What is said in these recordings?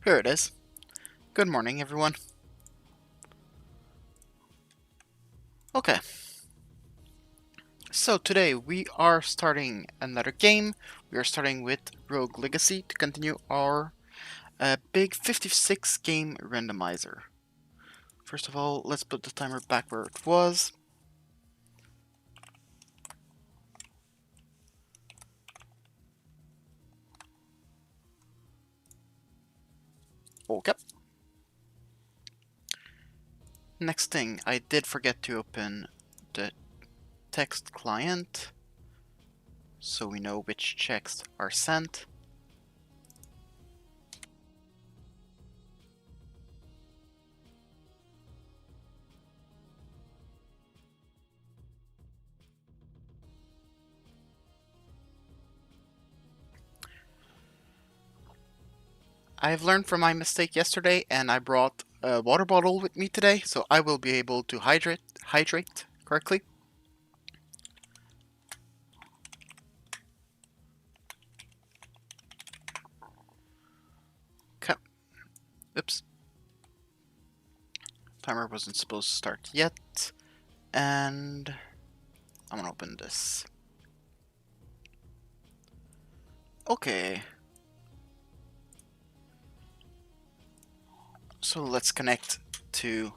Here it is. Good morning, everyone. Okay. So today we are starting another game. We are starting with Rogue Legacy to continue our big 56 game randomizer. First of all, let's put the timer back where it was. Okay. Next thing, I did forget to open the text client so we know which checks are sent. I've learned from my mistake yesterday and I brought a water bottle with me today, so I will be able to hydrate correctly. Okay. Oops. Timer wasn't supposed to start yet. And I'm gonna open this. Okay. So let's connect to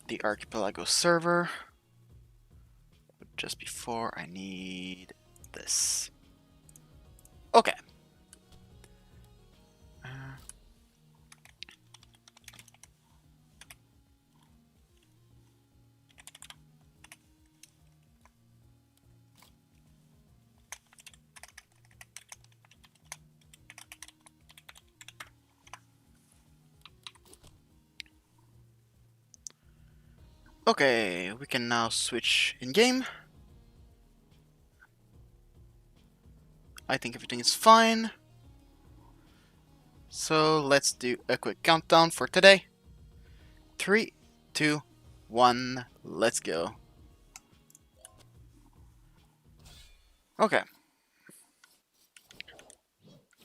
the Archipelago server. But just before, I need this. Okay. Okay, we can now switch in-game. I think everything is fine. So let's do a quick countdown for today. 3, 2, 1, let's go. Okay.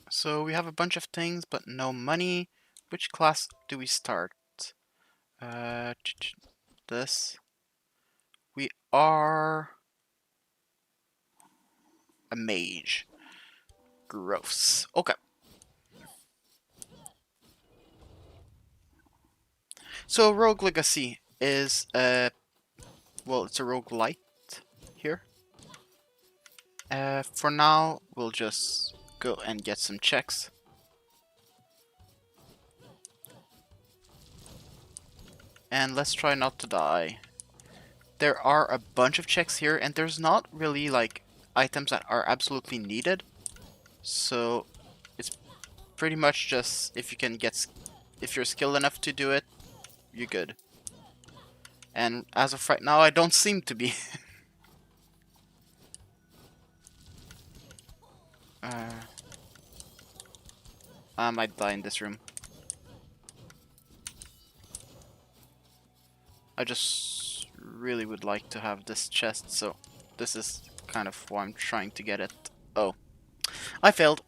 So we have a bunch of things, but no money. Which class do we start? This. We are a mage. Gross. Okay. So Rogue Legacy is well, it's a roguelite here. For now, we'll just go and get some checks. And let's try not to die. There are a bunch of checks here, and there's not really like items that are absolutely needed. So it's pretty much just if you're skilled enough to do it, you're good. And as of right now, I don't seem to be. I might die in this room. I just really would like to have this chest, so this is kind of why I'm trying to get it. Oh, I failed.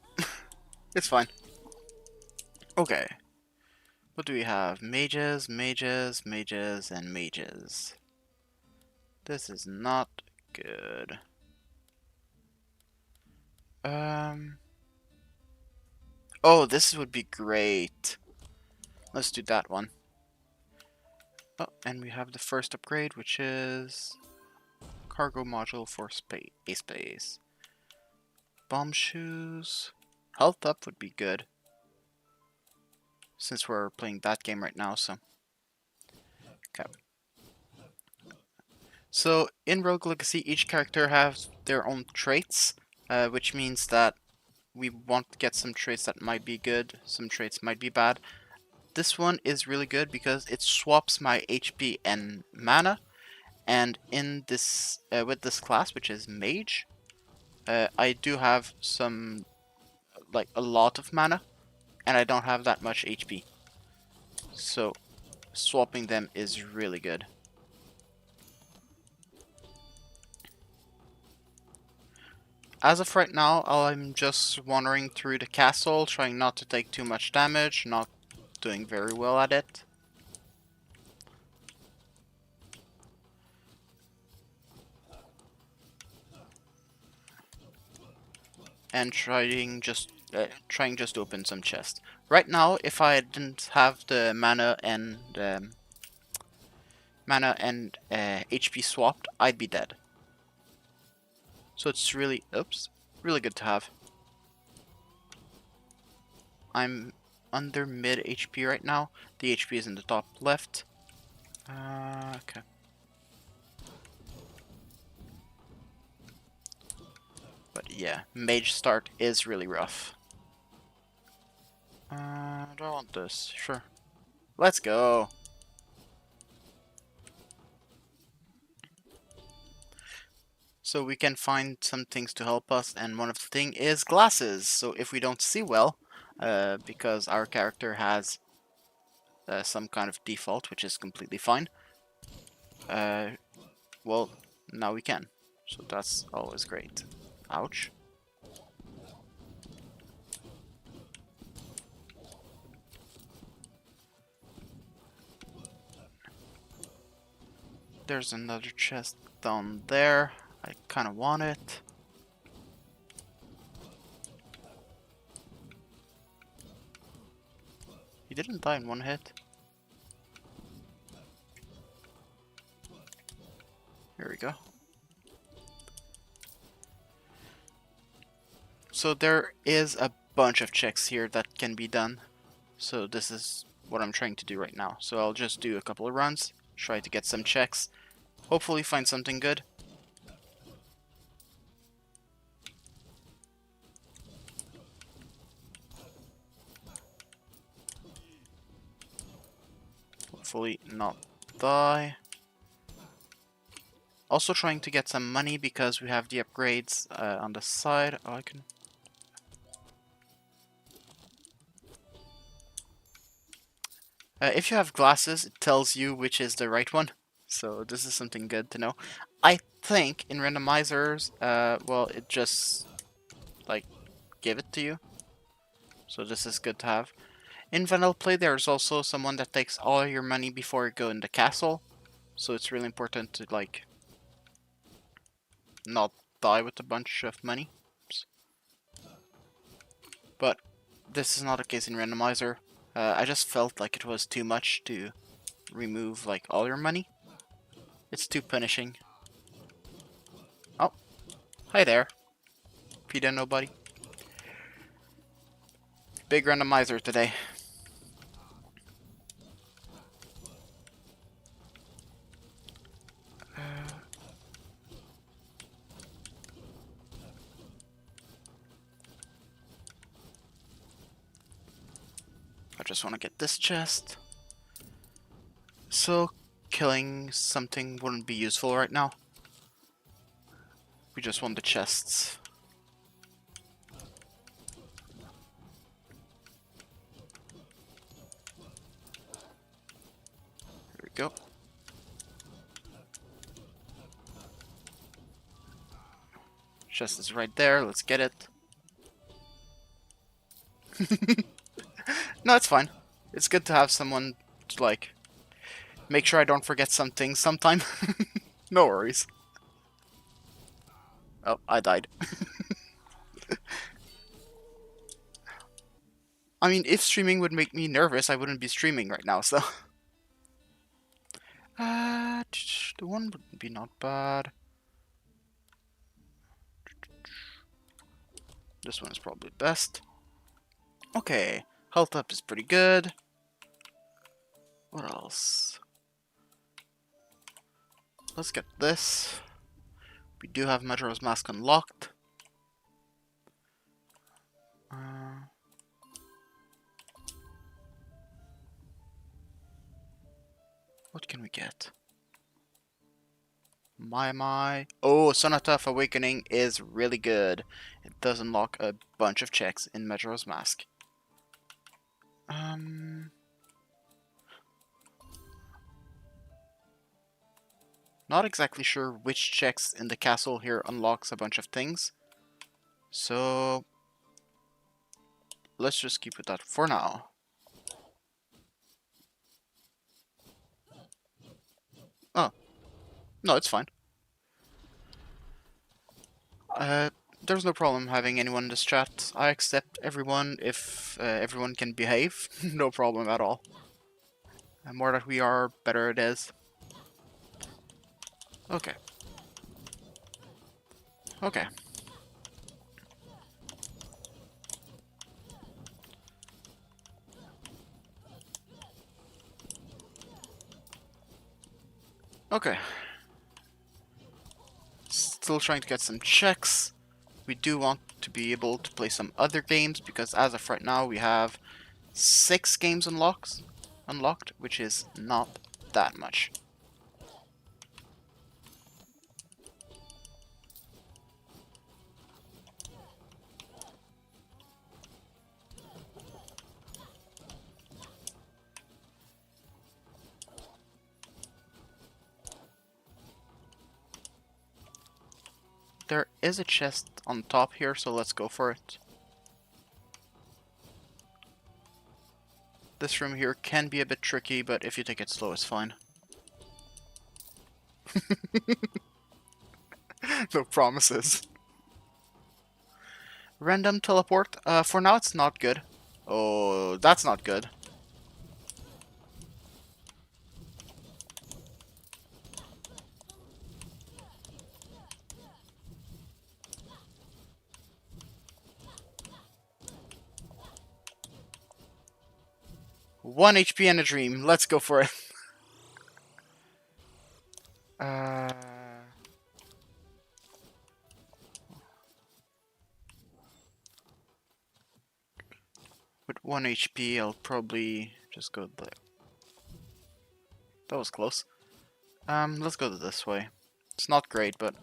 It's fine. Okay. What do we have? Mages, mages, mages, and mages. This is not good. Oh, this would be great. Let's do that one. Oh, and we have the first upgrade, which is cargo module for space. Bomb shoes. Health up would be good. Since we're playing that game right now, so. Okay. So, in Rogue Legacy, each character has their own traits, which means that we want to get some traits that might be good, some traits might be bad. This one is really good because it swaps my HP and mana, and in this with this class, which is Mage, I do have some, like a lot of mana, and I don't have that much HP. So swapping them is really good. as of right now, I'm just wandering through the castle, trying not to take too much damage, not doing very well at it. And trying just to open some chests. Right now, if I didn't have the mana and HP swapped, I'd be dead. So it's really, really good to have. I'm under mid HP right now. The HP is in the top left. Okay. But yeah, mage start is really rough. Do I want this? Sure. Let's go. So we can find some things to help us, and one of the thing is glasses. So if we don't see well, because our character has some kind of default, which is completely fine, well, now we can. So that's always great. Ouch. There's another chest down there. I kind of want it. He didn't die in one hit. Here we go. So there is a bunch of checks here that can be done. So this is what I'm trying to do right now. So I'll just do a couple of runs, try to get some checks, hopefully find something good. Hopefully not die. Also trying to get some money because we have the upgrades on the side. Oh, I can... if you have glasses, it tells you which is the right one. So this is something good to know. I think in randomizers, well, it just like give it to you. So this is good to have. In vanilla play, there's also someone that takes all your money before you go in the castle. So it's really important to like not die with a bunch of money. Oops. But this is not the case in randomizer. I just felt like it was too much to remove like all your money. It's too punishing. Oh, hi there. If you don't know, buddy. Big randomizer today. I just want to get this chest. So, killing something wouldn't be useful right now. We just want the chests. Here we go. Chest is right there. Let's get it. No, it's fine. It's good to have someone to, like, make sure I don't forget something sometime. No worries. Oh, I died. I mean, if streaming would make me nervous, I wouldn't be streaming right now, so... the one would be not bad. This one is probably best. Okay, health up is pretty good. What else? Let's get this. We do have Majora's Mask unlocked. What can we get? My. Oh, Sonata of Awakening is really good. It does unlock a bunch of checks in Majora's Mask. Not exactly sure which checks in the castle here unlocks a bunch of things. So let's just keep with that for now. Oh, no, it's fine. There's no problem having anyone in this chat. I accept everyone if everyone can behave. No problem at all. The more that we are, better it is. Okay. Okay. Okay. Still trying to get some checks. We do want to be able to play some other games because as of right now we have 6 games unlocked, which is not that much. There is a chest on top here, so let's go for it. This room here can be a bit tricky, but if you take it slow, it's fine. No promises. Random teleport. For now, it's not good. Oh, that's not good. One HP and a dream. Let's go for it. With 1 HP, I'll probably just go there. That was close. Let's go this way. It's not great, but...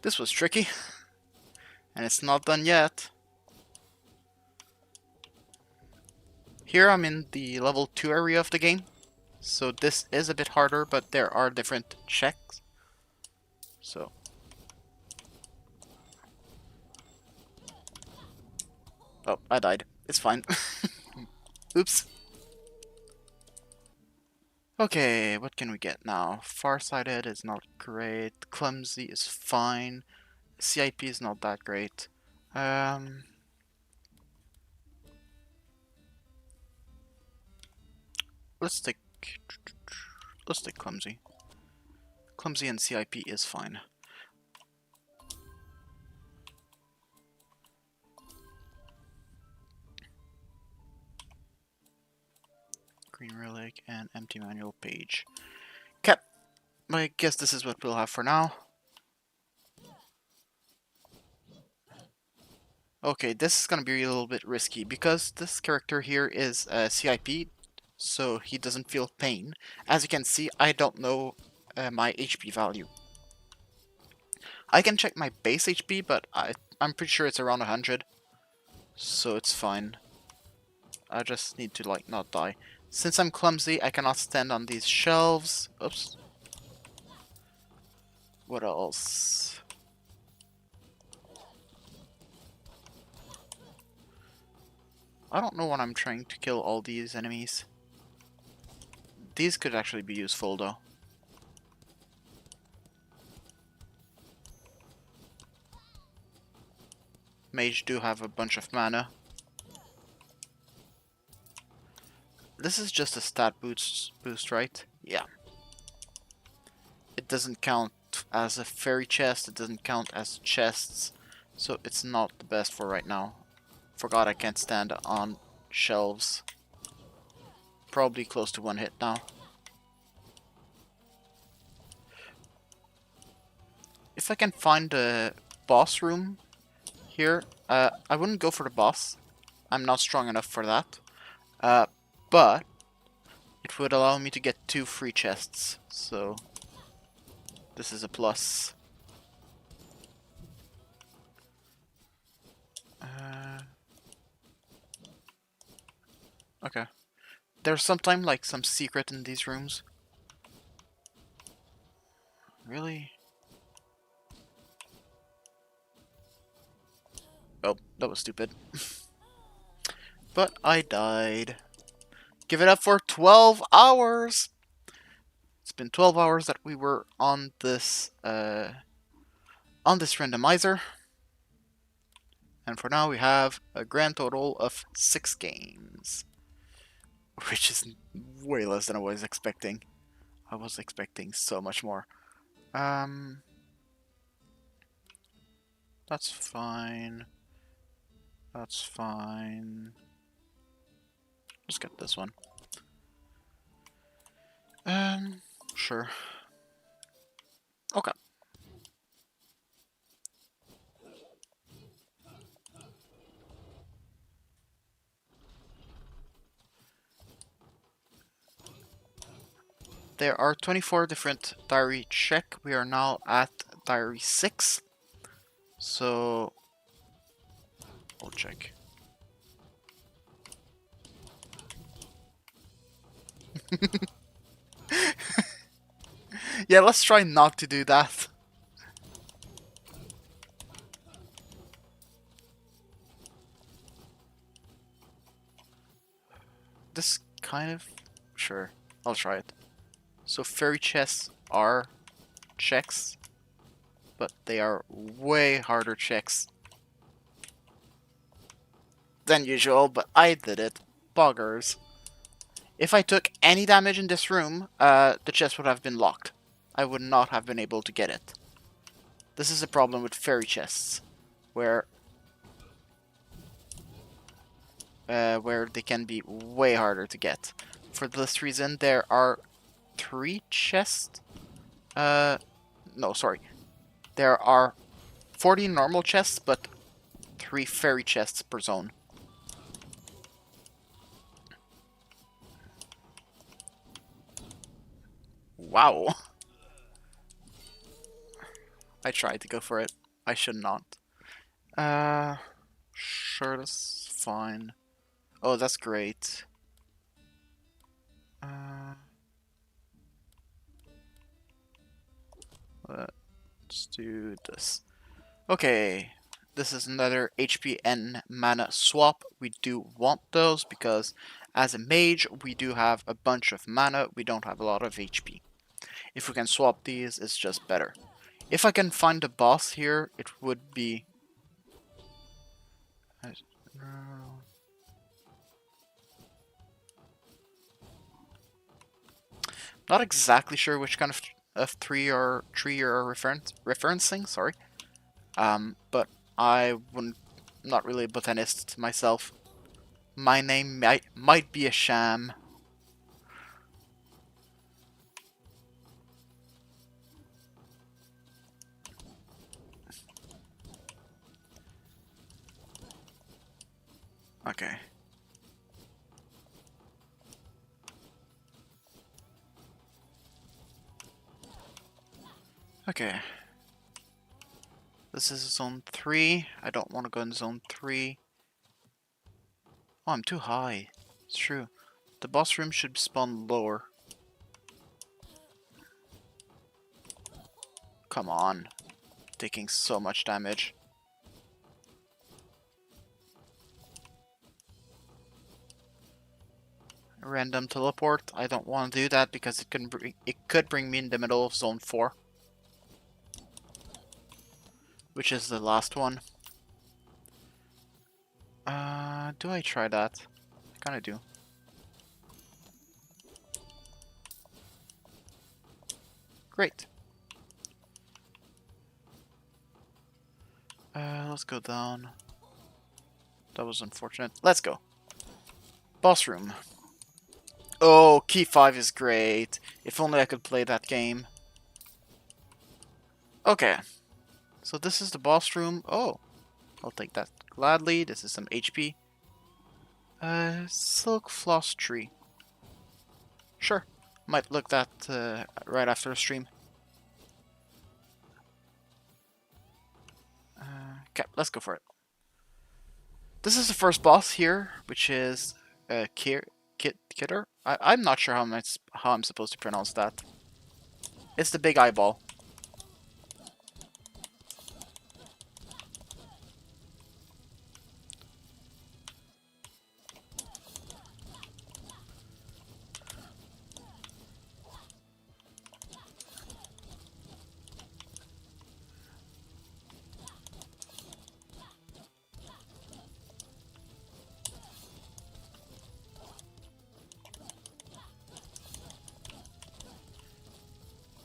This was tricky. And it's not done yet. Here I'm in the level 2 area of the game. So this is a bit harder, but there are different checks. So... Oh, I died. It's fine. Oops. Okay, what can we get now? Farsighted is not great. Clumsy is fine. CIP is not that great. Let's take Clumsy. Clumsy and CIP is fine. Green relic and empty manual page. Okay, I guess this is what we'll have for now. Okay, this is gonna be a little bit risky because this character here is CIP, so he doesn't feel pain. As you can see, I don't know my HP value. I can check my base HP, but I'm pretty sure it's around 100, so it's fine. I just need to like not die. Since I'm clumsy, I cannot stand on these shelves. Oops. What else? I don't know when I'm trying to kill all these enemies. These could actually be useful though. Mage do have a bunch of mana. This is just a stat boost, right? Yeah. It doesn't count as a fairy chest, it doesn't count as chests, so it's not the best for right now. Forgot I can't stand on shelves. Probably close to 1 hit now. If I can find a boss room here, I wouldn't go for the boss. I'm not strong enough for that. But it would allow me to get 2 free chests, so this is a plus. Okay. There's sometimes like some secret in these rooms. Really? Oh, that was stupid. But I died. Give it up for 12 hours! It's been 12 hours that we were on this randomizer. And for now we have a grand total of 6 games. Which is way less than I was expecting. I was expecting so much more. That's fine. That's fine. Just get this one. Sure. Okay. There are 24 different diary check. We are now at diary 6. So I'll check. Yeah, let's try not to do that. This kind of... Sure, I'll try it. So fairy chests are checks, but they are way harder checks than usual, but I did it. Boggers. If I took any damage in this room, the chest would have been locked. I would not have been able to get it. This is a problem with fairy chests, where they can be way harder to get. For this reason, there are 3 chests. No, sorry. There are 40 normal chests, but 3 fairy chests per zone. Wow. I tried to go for it. I should not. Sure, that's fine. Oh, that's great. Let's do this. Okay, this is another HP and mana swap. We do want those because as a mage, we do have a bunch of mana. We don't have a lot of HP. If we can swap these, it's just better. If I can find a boss here, it would be... Not exactly sure which kind of tree you're referencing, sorry. But I wouldn't, not really a botanist myself. My name might be a sham. Okay. Okay. This is zone 3. I don't want to go in zone 3. Oh, I'm too high. It's true. The boss room should spawn lower. Come on. Taking so much damage. Random teleport. I don't want to do that because it could bring me in the middle of zone 4. Which is the last one. Do I try that? I kinda do. Great. Let's go down. That was unfortunate. Let's go. Boss room. Oh, key 5 is great. If only I could play that game. Okay. So this is the boss room. Oh, I'll take that gladly. This is some HP. Silk floss tree. Sure. Might look that right after the stream. Okay, let's go for it. This is the first boss here, which is Kidder. I'm not sure how I'm supposed to pronounce that. It's the big eyeball.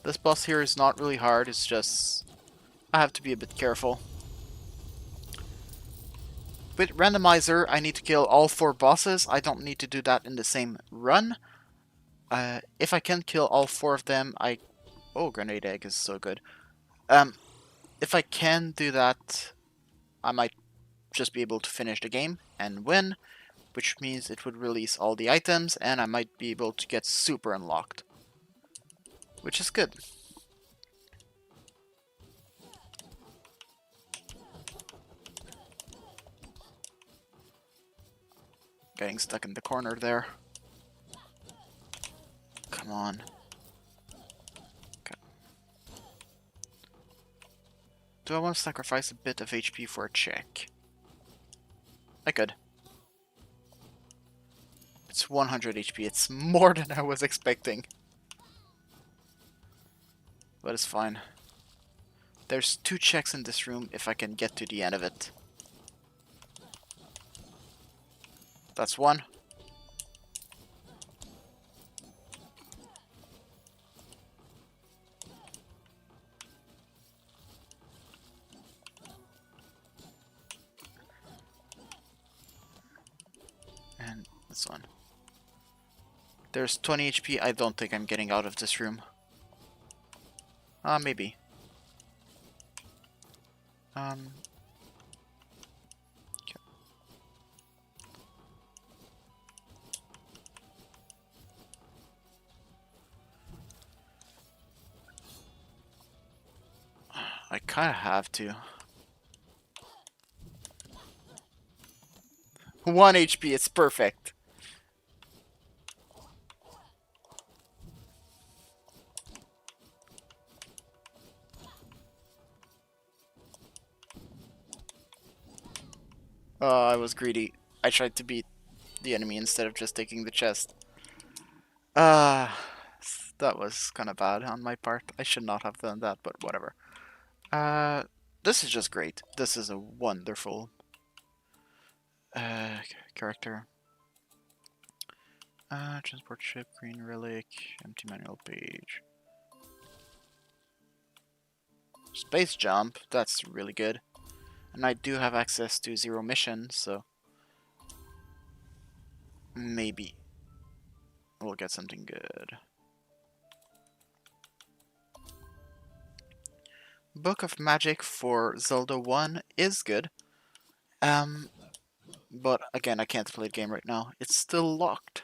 This boss here is not really hard, it's just I have to be a bit careful. With Randomizer, I need to kill all 4 bosses. I don't need to do that in the same run. If I can kill all 4 of them, Oh, Grenade Egg is so good. If I can do that, I might just be able to finish the game and win, which means it would release all the items, and I might be able to get Super unlocked. Which is good. Getting stuck in the corner there. Come on. Okay. Do I want to sacrifice a bit of HP for a check? I could. It's 100 HP. It's more than I was expecting. But it's fine. There's 2 checks in this room if I can get to the end of it. That's 1. And this one. There's 20 HP. I don't think I'm getting out of this room. Maybe. Okay. I kind of have to. 1 HP, it's perfect. I was greedy. I tried to beat the enemy instead of just taking the chest. That was kind of bad on my part. I should not have done that, but whatever. This is just great. This is a wonderful character. Transport ship, green relic, empty manual page. Space jump, that's really good. And I do have access to 0 missions, so maybe we'll get something good. Book of Magic for Zelda 1 is good. But again, I can't play the game right now. It's still locked.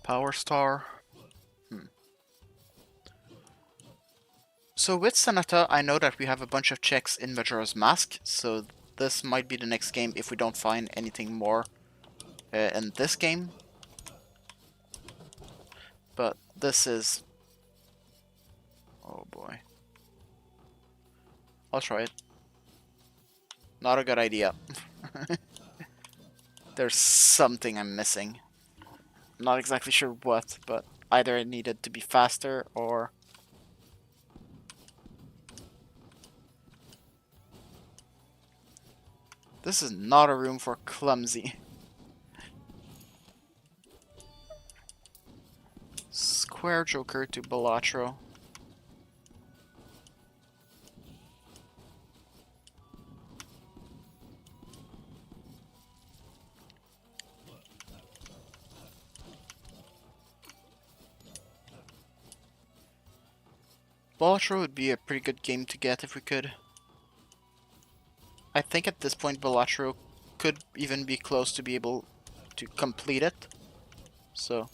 Power Star. So with Senata, I know that we have a bunch of checks in Majora's Mask, so this might be the next game if we don't find anything more in this game. But this is... oh boy. I'll try it. Not a good idea. There's something I'm missing. Not exactly sure what, but either it needed to be faster or... this is not a room for clumsy. Square Joker to Balatro. Balatro would be a pretty good game to get if we could. I think at this point Balatro could even be close to be able to complete it. So,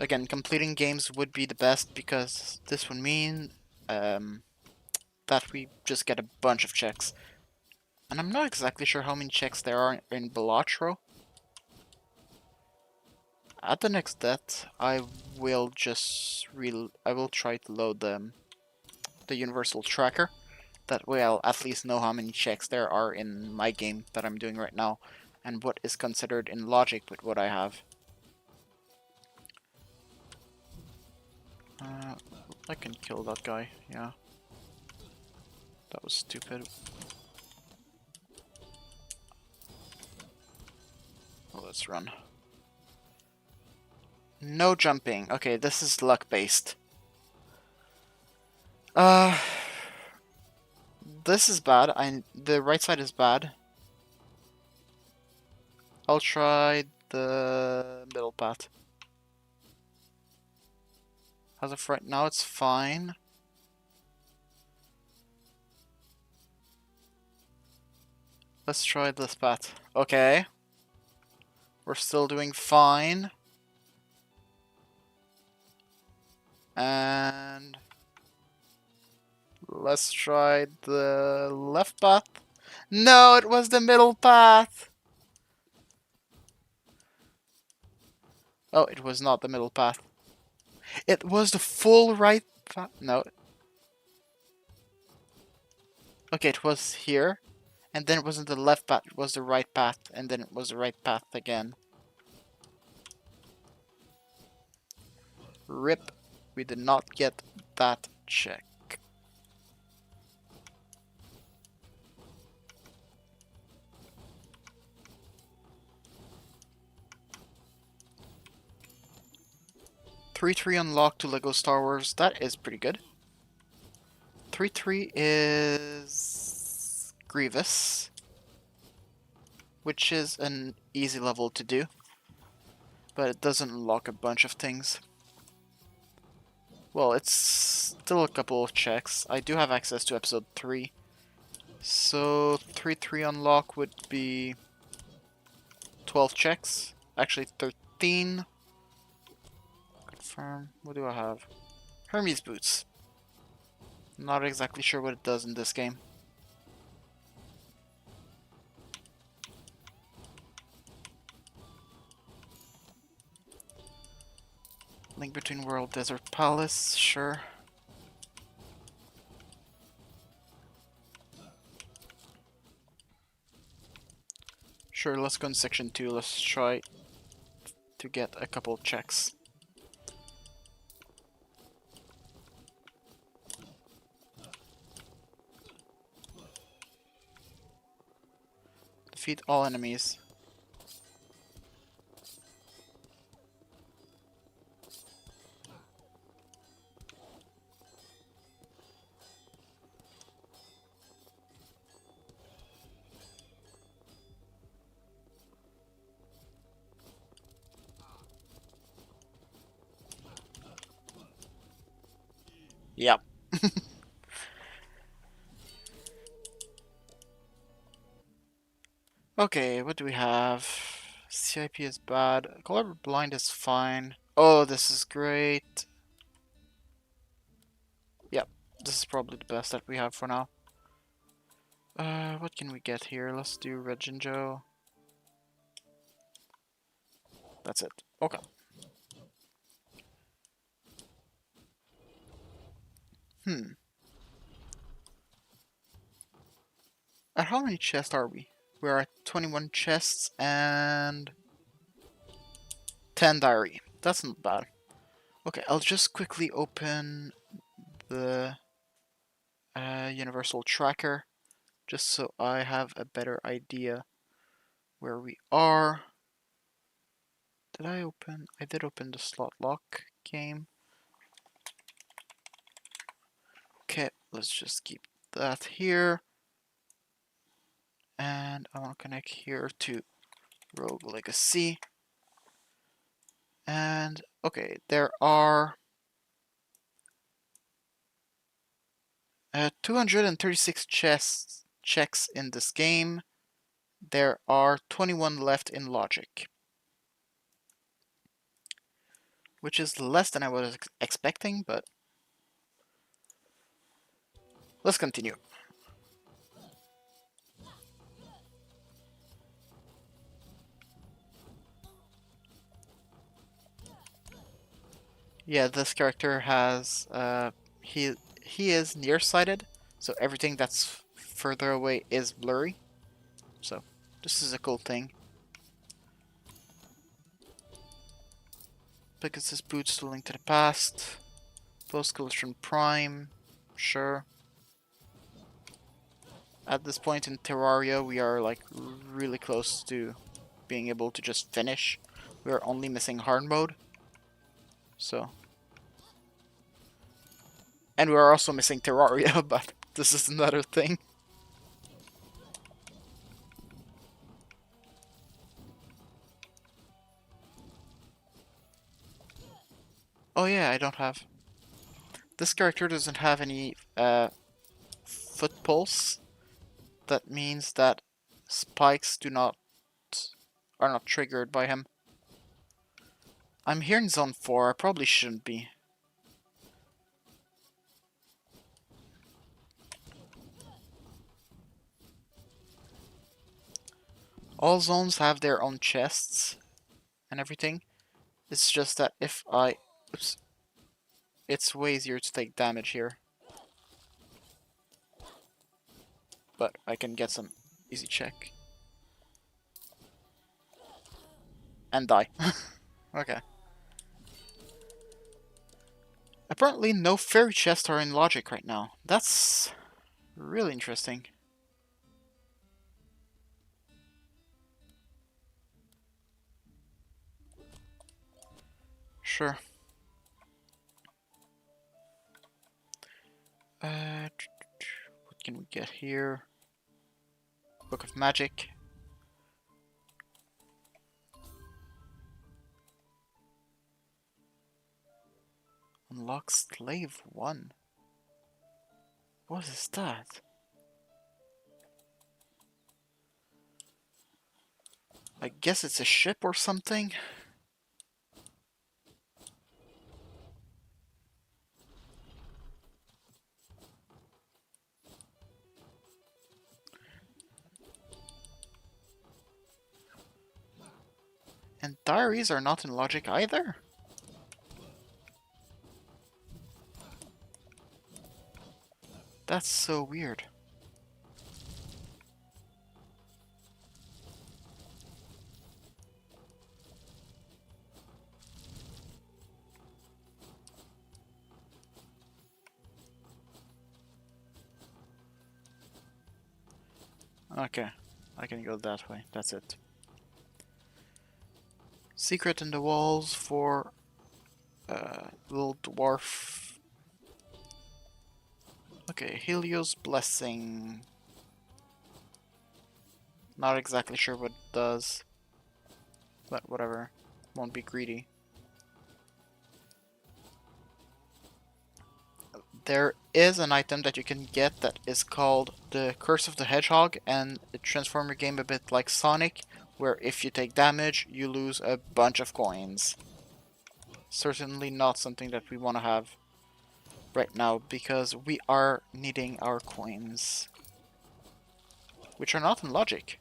again, completing games would be the best because this would mean that we just get a bunch of checks. And I'm not exactly sure how many checks there are in Balatro. At the next death, I will try to load the universal tracker. That way I'll at least know how many checks there are in my game that I'm doing right now, and what is considered in logic with what I have. I can kill that guy, yeah. That was stupid. Well, let's run. No jumping. Okay, this is luck-based. This is bad. The right side is bad. I'll try the middle path. As of right now, it's fine. Let's try this path. Okay. We're still doing fine. And let's try the left path. No, it was the middle path. Oh, it was not the middle path. It was the full right path. No. Okay, it was here. And then it wasn't the left path, it was the right path. And then it was the right path again. RIP. We did not get that check. Three unlocked to Lego Star Wars. That is pretty good. 3 is Grievous, which is an easy level to do, but it doesn't unlock a bunch of things. Well, it's still a couple of checks. I do have access to episode 3, so 3 unlock would be 12 checks. Actually, 13. Confirm. What do I have? Hermes boots. Not exactly sure what it does in this game. Link between World Desert Palace, sure. Sure, let's go in section 2. Let's try to get a couple checks. Defeat all enemies. Yep. Okay, what do we have? CIP is bad. Colorblind is fine. Oh, this is great. Yep, this is probably the best that we have for now. What can we get here? Let's do Reg and Joe. That's it. Okay. At how many chests are we? We are at 21 chests and 10 diary. That's not bad. Okay, I'll just quickly open the universal tracker just so I have a better idea where we are. Did I open? I did open the slot lock game. Okay, let's just keep that here. And I want to connect here to Rogue Legacy. And okay, there are 236 checks in this game. There are 21 left in logic, which is less than I was expecting, but let's continue. Yeah, this character has he is nearsighted, so everything that's further away is blurry. So this is a cool thing. Pegasus boots to Link to the Past. Post Collision Prime, sure. At this point in Terraria, we are like really close to being able to just finish. We are only missing hard mode. So. And we are also missing Terraria, but this is another thing. Oh yeah, I don't have... This character doesn't have any foot pulse. That means that spikes are not triggered by him. I'm here in zone 4, I probably shouldn't be. All zones have their own chests and everything. It's just that if I... Oops. It's way easier to take damage here. But I can get some easy check. And die. Okay. Apparently no fairy chests are in logic right now. That's really interesting. Sure. What can we get here? Book of Magic. Unlock Slave 1. What is that? I guess it's a ship or something? And diaries are not in logic either? That's so weird. Okay, I can go that way. That's it. Secret in the walls for little dwarf. Okay, Helios Blessing. Not exactly sure what it does, but whatever. Won't be greedy. There is an item that you can get that is called the Curse of the Hedgehog, and it transforms your game a bit like Sonic, where if you take damage, you lose a bunch of coins. Certainly not something that we want to have right now, because we are needing our coins, which are not in logic.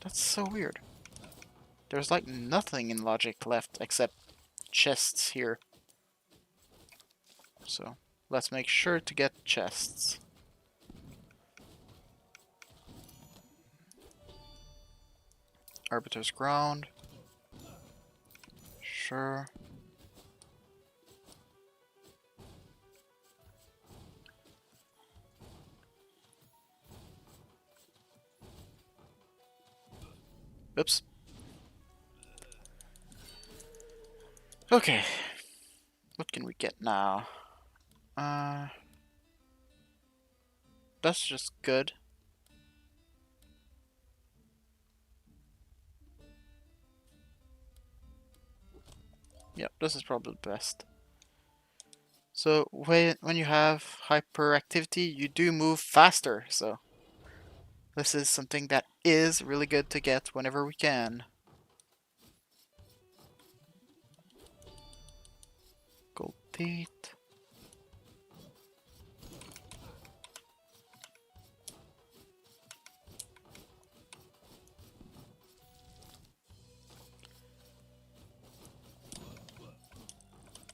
That's so weird. There's like nothing in logic left except chests here. So let's make sure to get chests. Arbiter's Ground. Sure. Oops. Okay. What can we get now? That's just good. Yep, this is probably the best. So when you have hyperactivity, you do move faster. So this is something that is really good to get whenever we can. Gold teeth.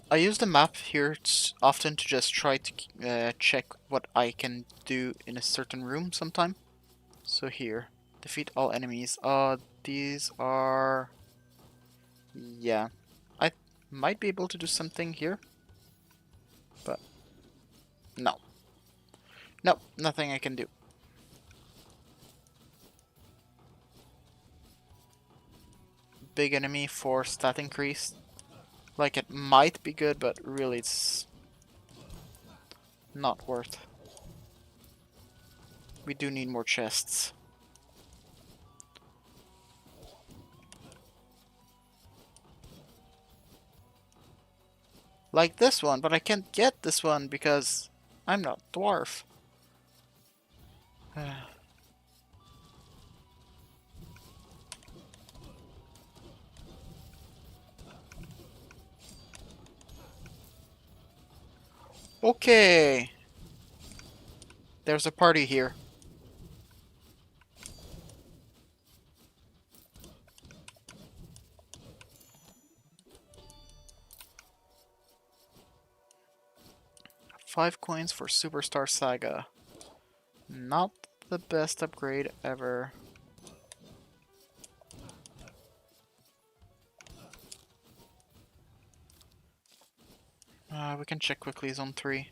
I use the map here often to just try to check what I can do in a certain room sometime. So here, defeat all enemies. These are... Yeah. I might be able to do something here, but no. No, nothing I can do. Big enemy for stat increase. Like, it might be good, but really it's not worth. We do need more chests. Like this one, but I can't get this one because I'm not dwarf. Okay. There's a party here. Five coins for Superstar Saga. Not the best upgrade ever. We can check quickly zone 3.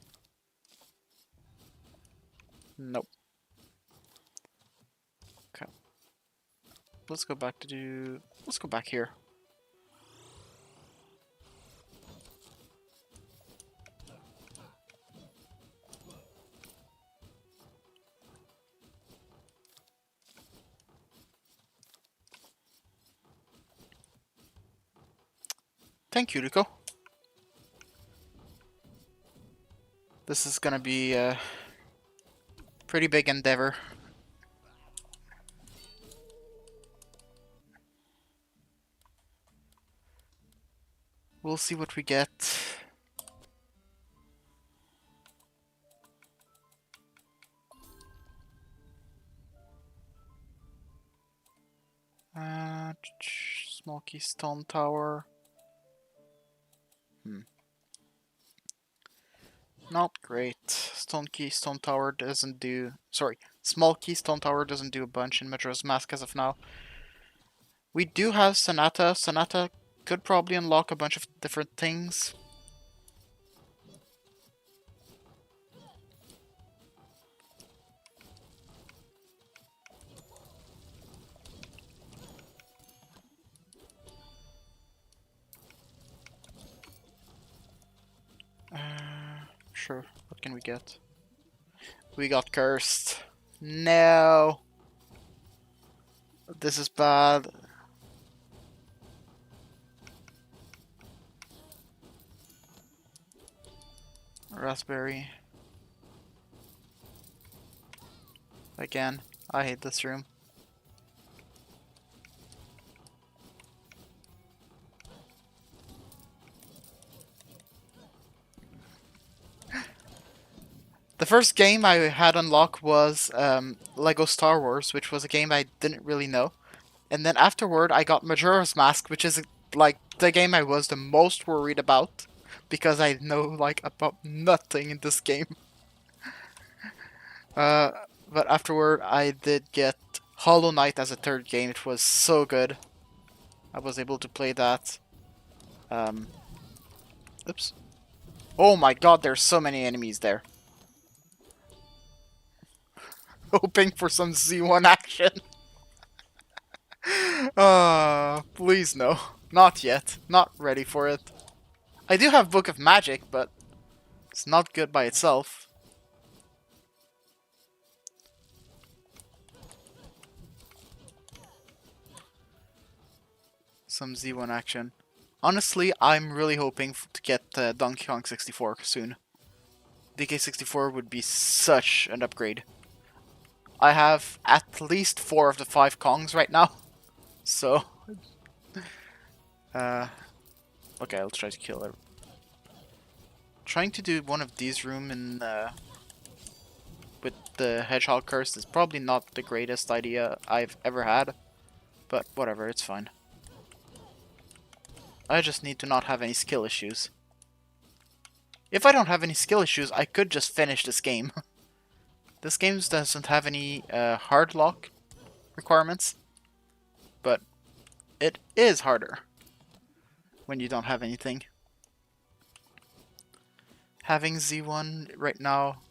Nope. Okay. Let's go back to do... Let's go back here. Thank you, Rico. This is gonna be a pretty big endeavor. We'll see what we get. Small keystone tower. Not great. Keystone tower doesn't do... Sorry. Small keystone tower doesn't do a bunch in Majora's Mask as of now. We do have Sonata. Sonata could probably unlock a bunch of different things. Sure. What can we get? We got cursed. No. This is bad. Raspberry. Again, I hate this room. The first game I had unlocked was Lego Star Wars, which was a game I didn't really know. And then afterward, I got Majora's Mask, which is like the game I was the most worried about, because I know like about nothing in this game. But afterward, I did get Hollow Knight as a third game. It was so good. I was able to play that. Oops. Oh my god, there's so many enemies there. Hoping for some Z1 action. Please no. Not yet. Not ready for it. I do have Book of Magic, but it's not good by itself. Some Z1 action. Honestly, I'm really hoping to get Donkey Kong 64 soon. DK64 would be such an upgrade. I have at least 4 of the 5 Kongs right now, so uh, okay, I'll try to kill it. Trying to do one of these room in with the Hedgehog Curse is probably not the greatest idea I've ever had, but whatever, it's fine. I just need to not have any skill issues. If I don't have any skill issues, I could just finish this game. This game doesn't have any hard lock requirements, but it is harder when you don't have anything. Having Z1 right now...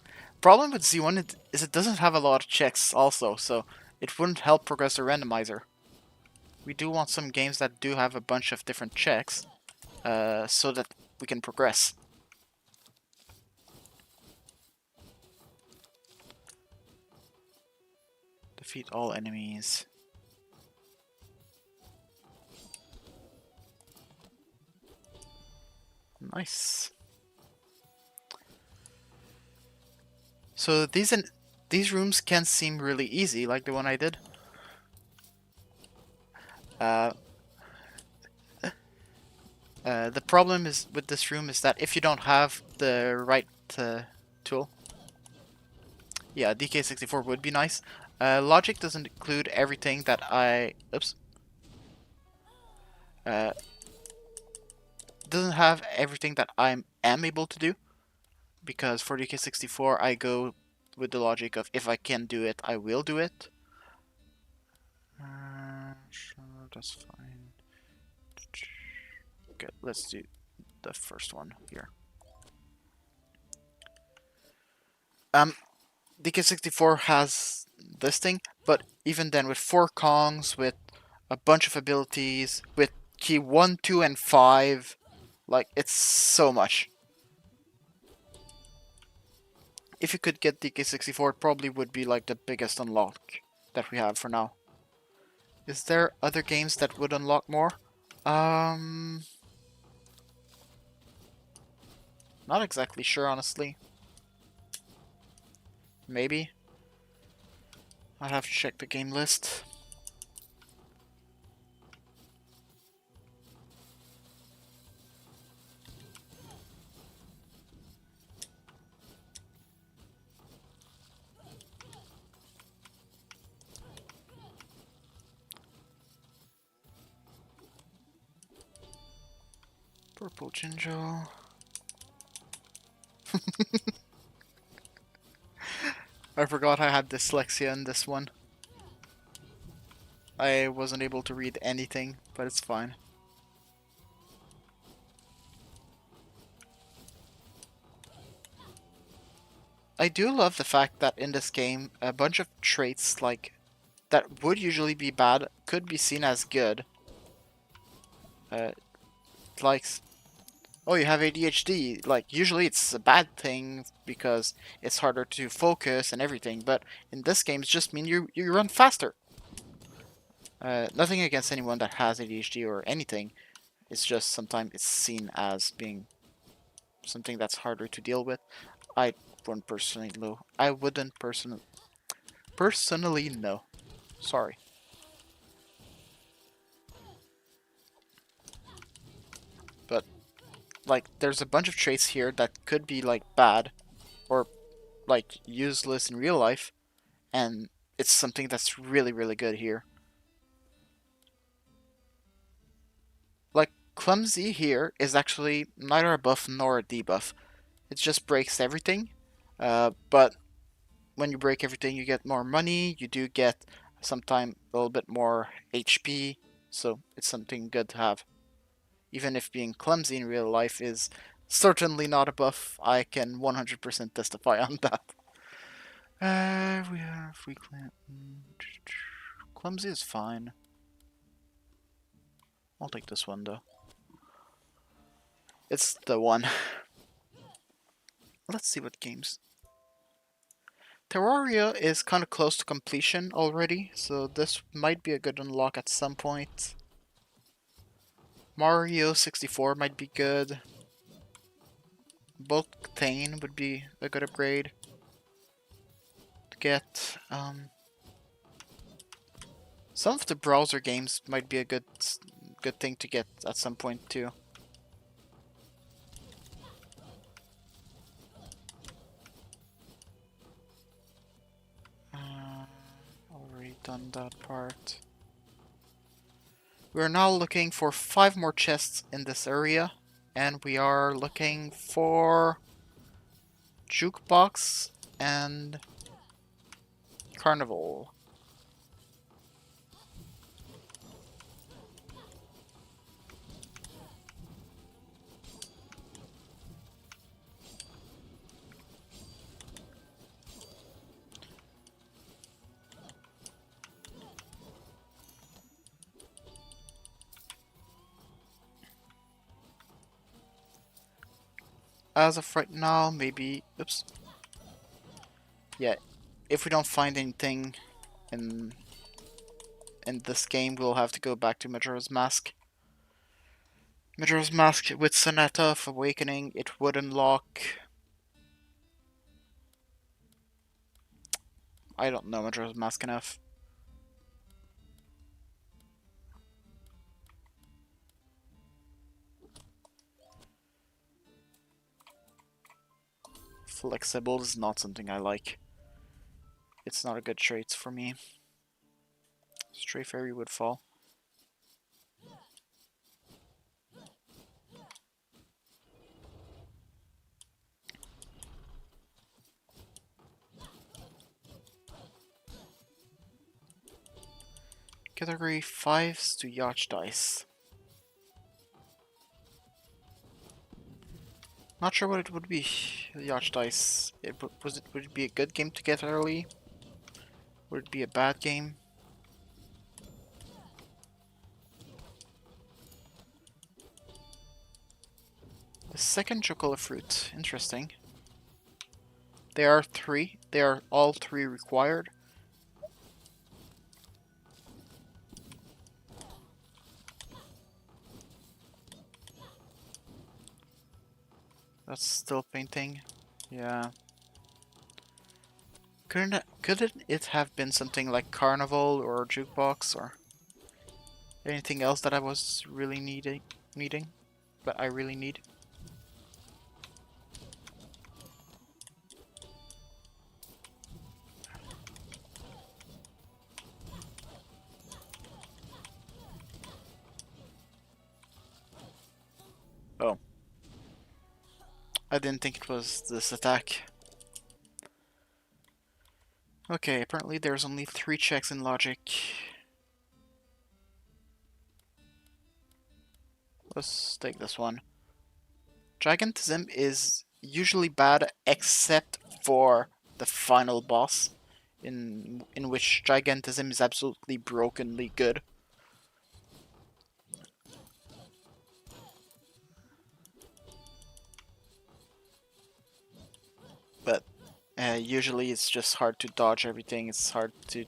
Problem with Z1 is it doesn't have a lot of checks also, so it wouldn't help progress the randomizer. We do want some games that do have a bunch of different checks, so that we can progress. Defeat all enemies. Nice. So these rooms can seem really easy, like the one I did. The problem is with this room is that if you don't have the right tool, yeah, DK64 would be nice. Logic doesn't include everything that I... Oops. Doesn't have everything that I am able to do. Because for DK64, I go with the logic of if I can do it, I will do it. Sure, that's fine. Okay, let's do the first one here. DK64 has this thing, but even then with 4 Kongs, with a bunch of abilities, with key 1, 2, and 5, like, it's so much. If you could get DK64, it probably would be like the biggest unlock that we have for now. Is there other games that would unlock more? Not exactly sure, honestly. Maybe. I'd have to check the game list. Purple Jinjo. I forgot I had dyslexia in this one. I wasn't able to read anything, but it's fine. I do love the fact that in this game, a bunch of traits like that would usually be bad could be seen as good. Like, oh, you have ADHD. Like, usually it's a bad thing because it's harder to focus and everything, but in this game, it just means you run faster. Nothing against anyone that has ADHD or anything. It's just sometimes it's seen as being something that's harder to deal with. I wouldn't personally know. I wouldn't personally know. Sorry. But like, there's a bunch of traits here that could be like bad or like useless in real life, and it's something that's really, really good here. Like, clumsy here is actually neither a buff nor a debuff. It just breaks everything. But when you break everything, you get more money. You do get sometimes a little bit more HP. So it's something good to have. Even if being clumsy in real life is certainly not a buff, I can 100% testify on that. We have weakling. Clumsy is fine. I'll take this one though. It's the one. Let's see what games. Terraria is kind of close to completion already, so this might be a good unlock at some point. Mario 64 might be good. Volcane would be a good upgrade to get. Some of the browser games might be a good thing to get at some point too. Already done that part. We're now looking for 5 more chests in this area, and we are looking for Jukebox and Carnival. As of right now, maybe... Oops. Yeah, if we don't find anything in this game, we'll have to go back to Majora's Mask. Majora's Mask with Sonata of Awakening, it would unlock... I don't know Majora's Mask enough. Flexible is not something I like. It's not a good trait for me. Stray Fairy would fall. Category 5s to Yacht Dice. Not sure what it would be. Yacht Dice. Would it be a good game to get early? Would it be a bad game? The second chocolate fruit. Interesting. There are 3. They are all 3 required. That's still painting. Yeah. Couldn't it have been something like Carnival or Jukebox or anything else that I was really needing? That I really need? Oh. I didn't think it was this attack. Okay, apparently there's only 3 checks in logic. Let's take this one. Gigantism is usually bad except for the final boss, in which Gigantism is absolutely brokenly good. But usually it's just hard to dodge everything, it's hard to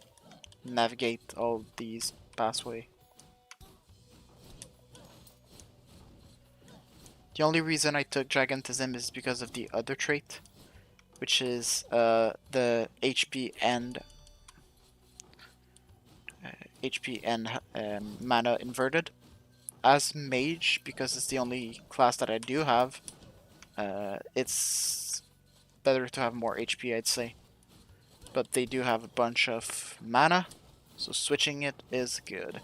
navigate all these pathways. The only reason I took Gigantism is because of the other trait, which is the HP and mana inverted. As mage, because it's the only class that I do have, it's better to have more HP, I'd say. But they do have a bunch of mana, so switching it is good.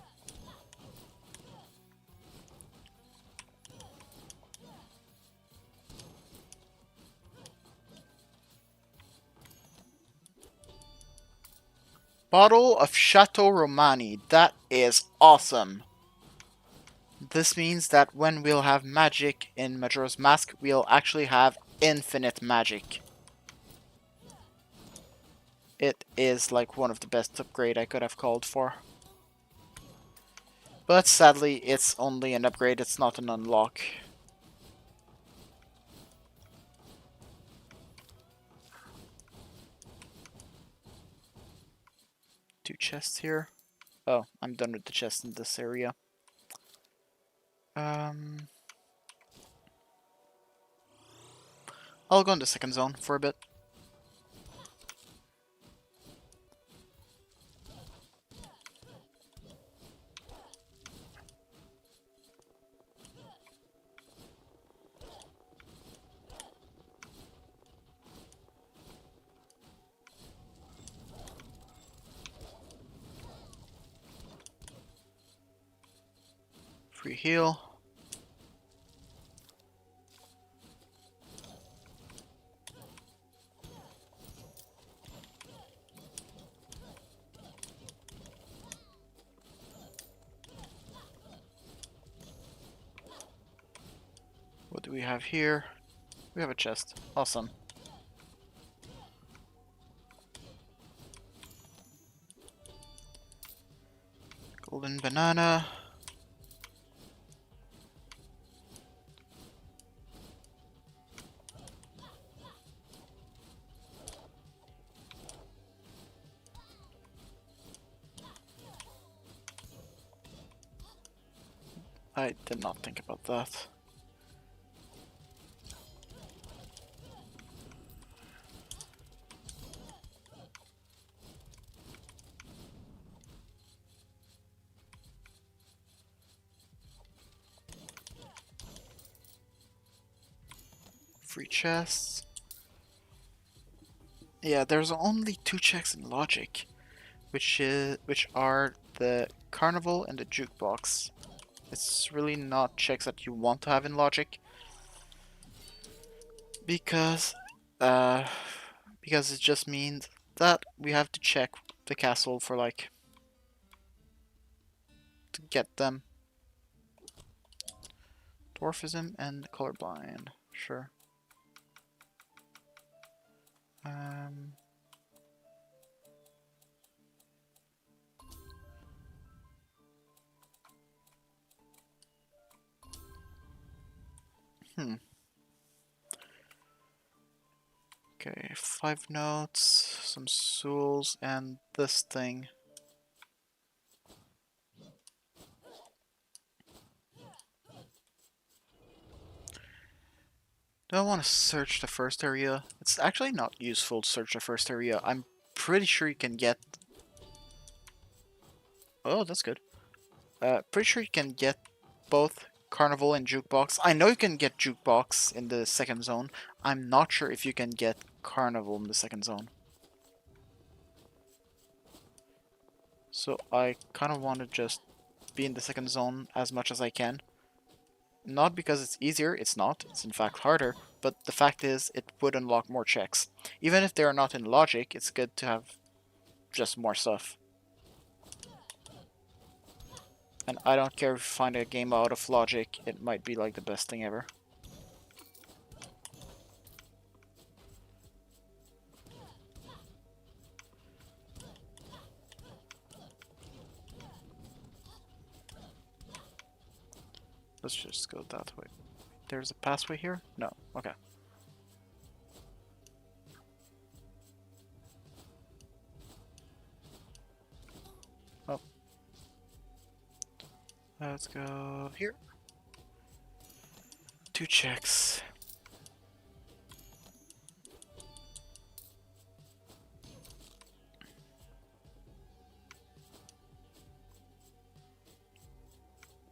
Bottle of Chateau Romani. That is awesome. This means that when we'll have magic in Majora's Mask, we'll actually have infinite magic. It is like one of the best upgrade I could have called for. But sadly, it's only an upgrade, it's not an unlock. Two chests here. Oh, I'm done with the chests in this area. I'll go in the second zone for a bit. Free heal. What do we have here? We have a chest. Awesome. Golden banana. I did not think about that. Free chests. Yeah, there's only 2 checks in logic, which are the carnival and the jukebox. It's really not checks that you want to have in logic because uh because it just means that we have to check the castle for like to get them. Dwarfism and colorblind. Sure. Um hmm. Okay, 5 notes, some souls, and this thing. Do I want to search the first area? It's actually not useful to search the first area. I'm pretty sure you can get... Oh, that's good. Pretty sure you can get both Carnival and Jukebox. I know you can get Jukebox in the second zone. I'm not sure if you can get Carnival in the second zone. So I kind of want to just be in the second zone as much as I can. Not because it's easier, it's not. It's in fact harder. But the fact is, it would unlock more checks. Even if they are not in logic, it's good to have just more stuff. And I don't care if you find a game out of logic, it might be like the best thing ever. Let's just go that way. There's a passway here? No. Okay. Oh. Let's go here. 2 checks.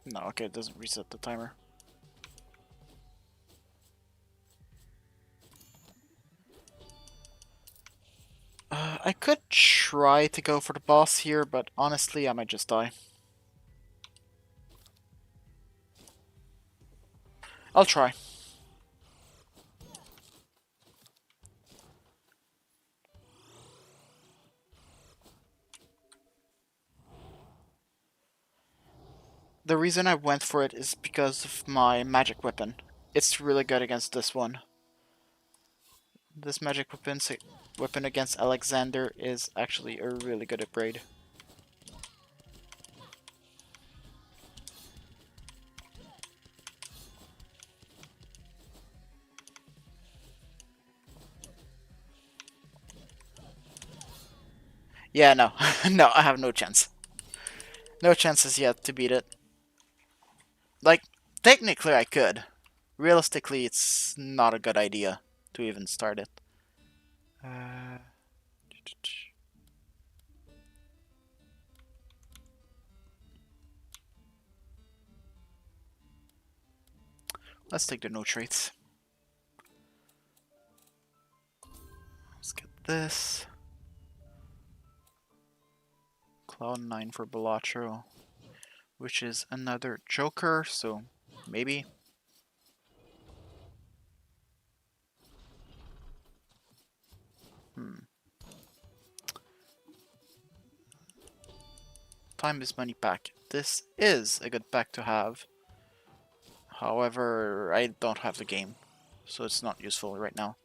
No, okay, it doesn't reset the timer. I could try to go for the boss here, but honestly, I might just die. I'll try. The reason I went for it is because of my magic weapon. It's really good against this one. This magic weapon against Alexander is actually a really good upgrade. Yeah, no. No, I have no chance. No chances yet to beat it. Like, Technically, I could. Realistically, it's not a good idea to even start it. Let's take the no traits. Let's get this. Cloud9 for Balatro, which is another Joker, so maybe. Time is money pack. This is a good pack to have. However, I don't have the game, so it's not useful right now.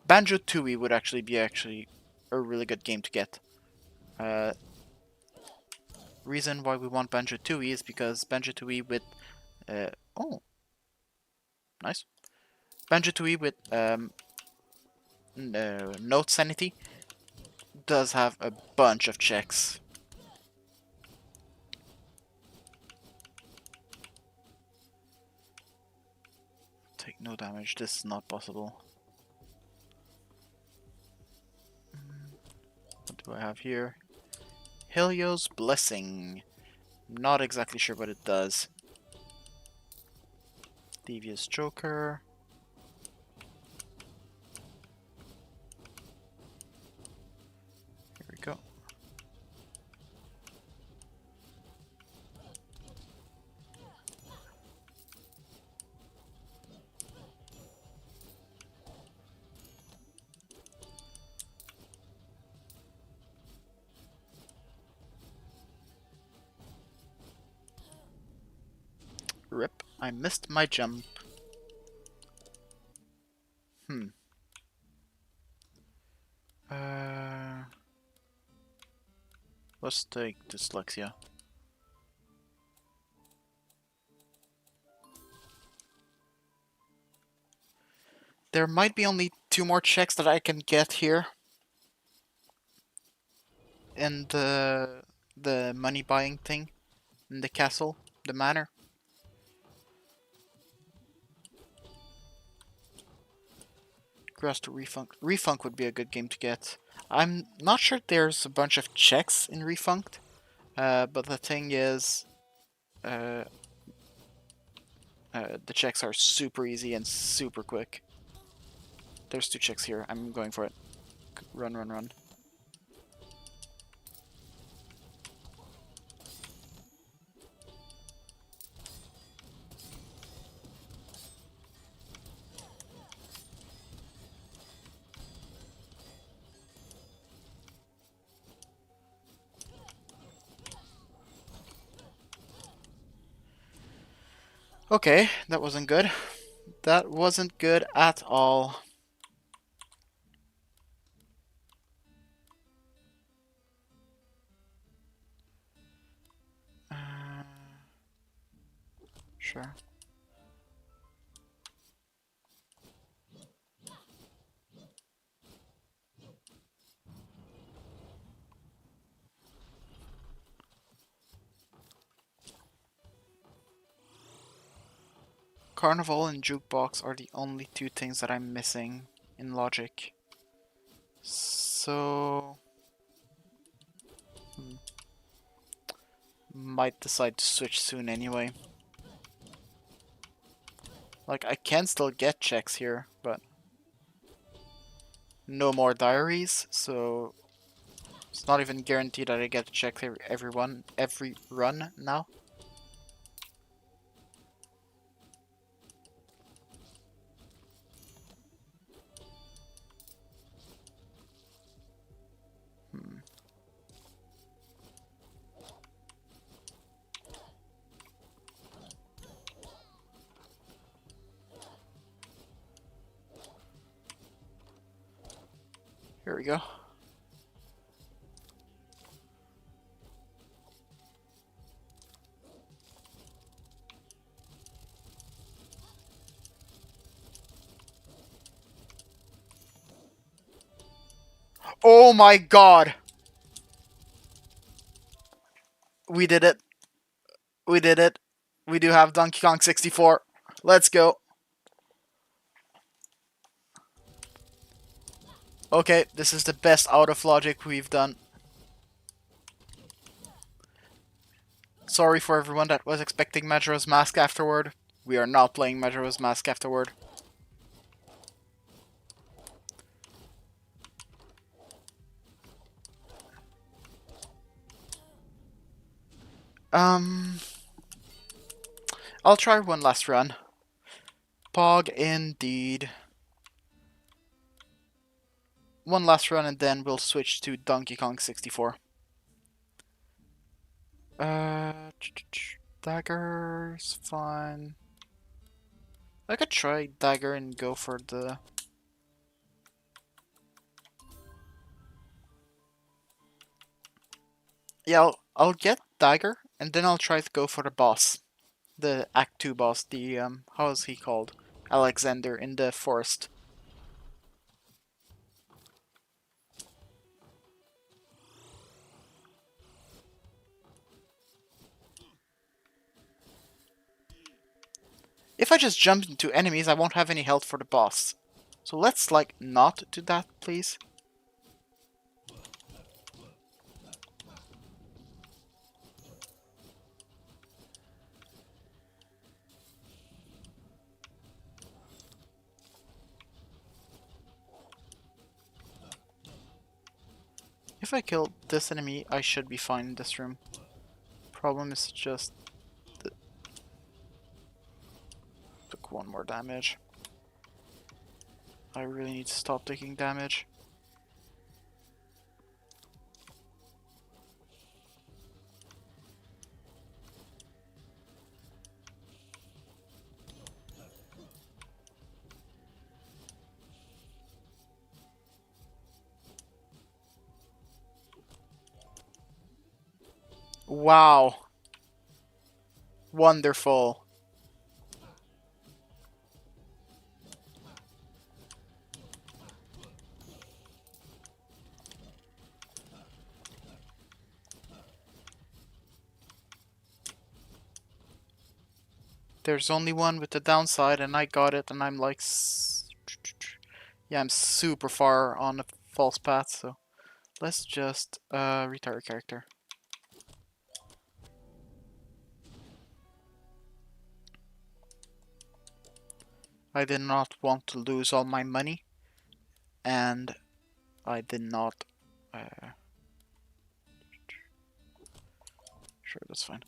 Banjo-Tooie would actually be a really good game to get. Reason why we want Banjo-Tooie is because Banjo-Tooie with oh, nice. Banjo-Tooie with Note Sanity does have a bunch of checks. Take no damage. This is not possible. What do I have here? Helio's Blessing. Not exactly sure what it does. Devious Joker. Here we go. Rip. I missed my jump. Let's take Dyslexia. There might be only 2 more checks that I can get here. In the money buying thing. In the castle. The manor. Grass to Refunk. Refunk would be a good game to get. I'm not sure there's a bunch of checks in Refunked. But the thing is... the checks are super easy and super quick. There's 2 checks here. I'm going for it. Run, run, run. Okay, that wasn't good. That wasn't good at all. Sure. Carnival and Jukebox are the only 2 things that I'm missing in Logic. So... might decide to switch soon anyway. Like, I can still get checks here, but... no more diaries, so... it's not even guaranteed that I get a check every run now. Here we go. Oh my god! We did it. We did it. We do have Donkey Kong 64. Let's go. Okay, this is the best out of logic we've done. Sorry for everyone that was expecting Majora's Mask afterward. We are not playing Majora's Mask afterward. I'll try one last run. Pog indeed. One last run and then we'll switch to Donkey Kong 64. Dagger's fine. I could try dagger and go for the... Yeah, I'll get dagger and then I'll try to go for the boss. The Act 2 boss, the, how is he called? Alexander in the forest. If I just jump into enemies, I won't have any health for the boss. So let's, like, not do that, please. If I kill this enemy, I should be fine in this room. Problem is just... Took one more damage. I really need to stop taking damage. Wow. Wonderful. There's only one with the downside and I got it and I'm like... Yeah, I'm super far on the false path, so... Let's just retire character. I did not want to lose all my money, and I did not... Sure, that's fine.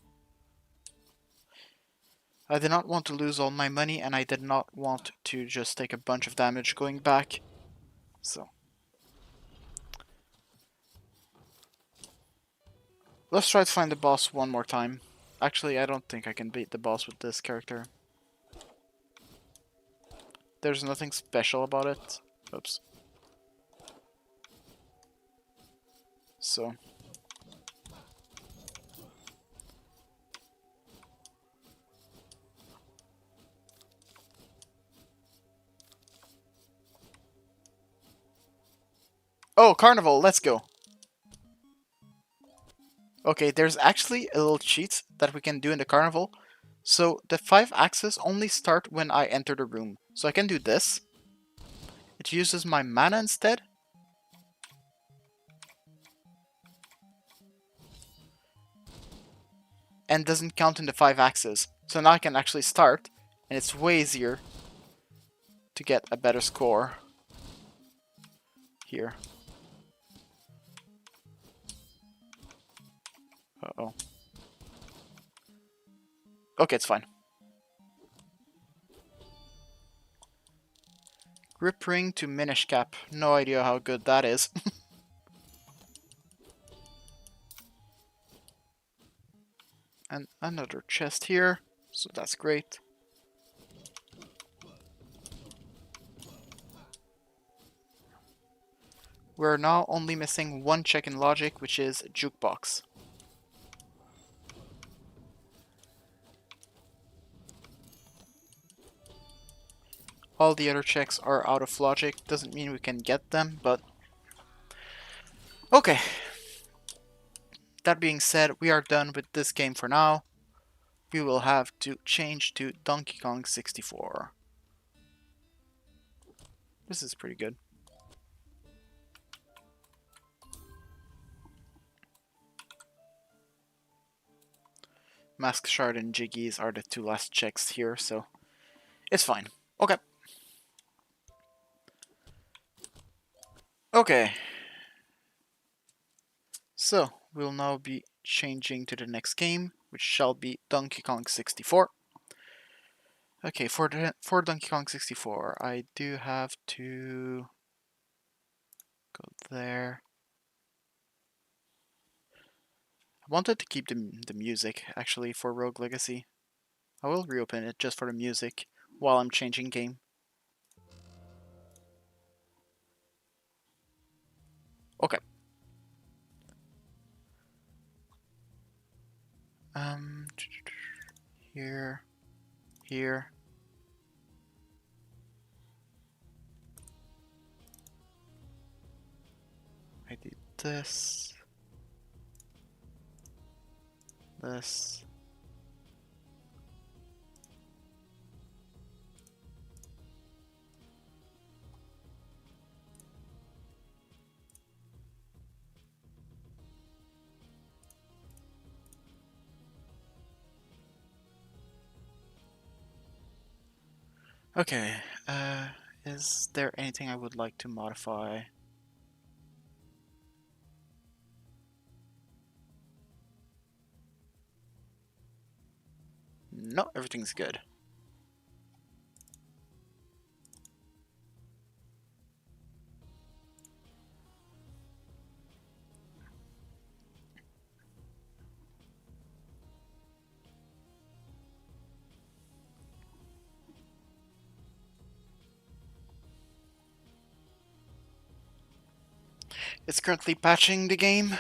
I did not want to lose all my money, and I did not want to just take a bunch of damage going back, so... Let's try to find the boss one more time. Actually, I don't think I can beat the boss with this character. There's nothing special about it. Oops. So. Oh, Carnival, let's go. Okay, there's actually a little cheat that we can do in the Carnival. So the 5 axes only start when I enter the room. So I can do this. It uses my mana instead. And doesn't count in the 5 axes. So now I can actually start. And it's way easier to get a better score. Here. Uh-oh. Okay, it's fine. Grip ring to Minish Cap. No idea how good that is. And another chest here, so that's great. We're now only missing one check in logic, which is jukebox. All the other checks are out of logic. Doesn't mean we can get them, but... Okay. That being said, we are done with this game for now. we will have to change to Donkey Kong 64. This is pretty good. Mask Shard and Jiggies are the two last checks here, so it's fine. Okay. Okay. So, we'll now be changing to the next game, which shall be Donkey Kong 64. Okay, for Donkey Kong 64, I do have to go there. I wanted to keep the music, actually, for Rogue Legacy. I will reopen it just for the music while I'm changing game. Okay. Here, here. I did this. This. Okay, is there anything I would like to modify? No, everything's good. It's currently patching the game,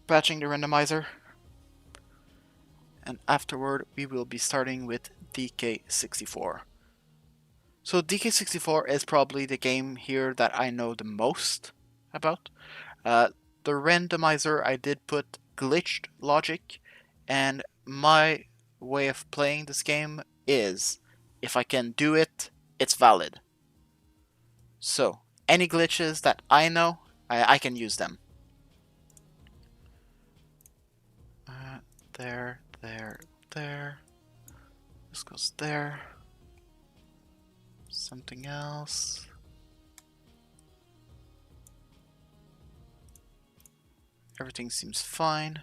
patching the randomizer, and afterward we will be starting with DK64. So DK64 is probably the game here that I know the most about. The randomizer, I did put glitched logic, and my way of playing this game is, if I can do it, it's valid. So, any glitches that I know, I can use them. There, there, there. This goes there. Something else. Everything seems fine.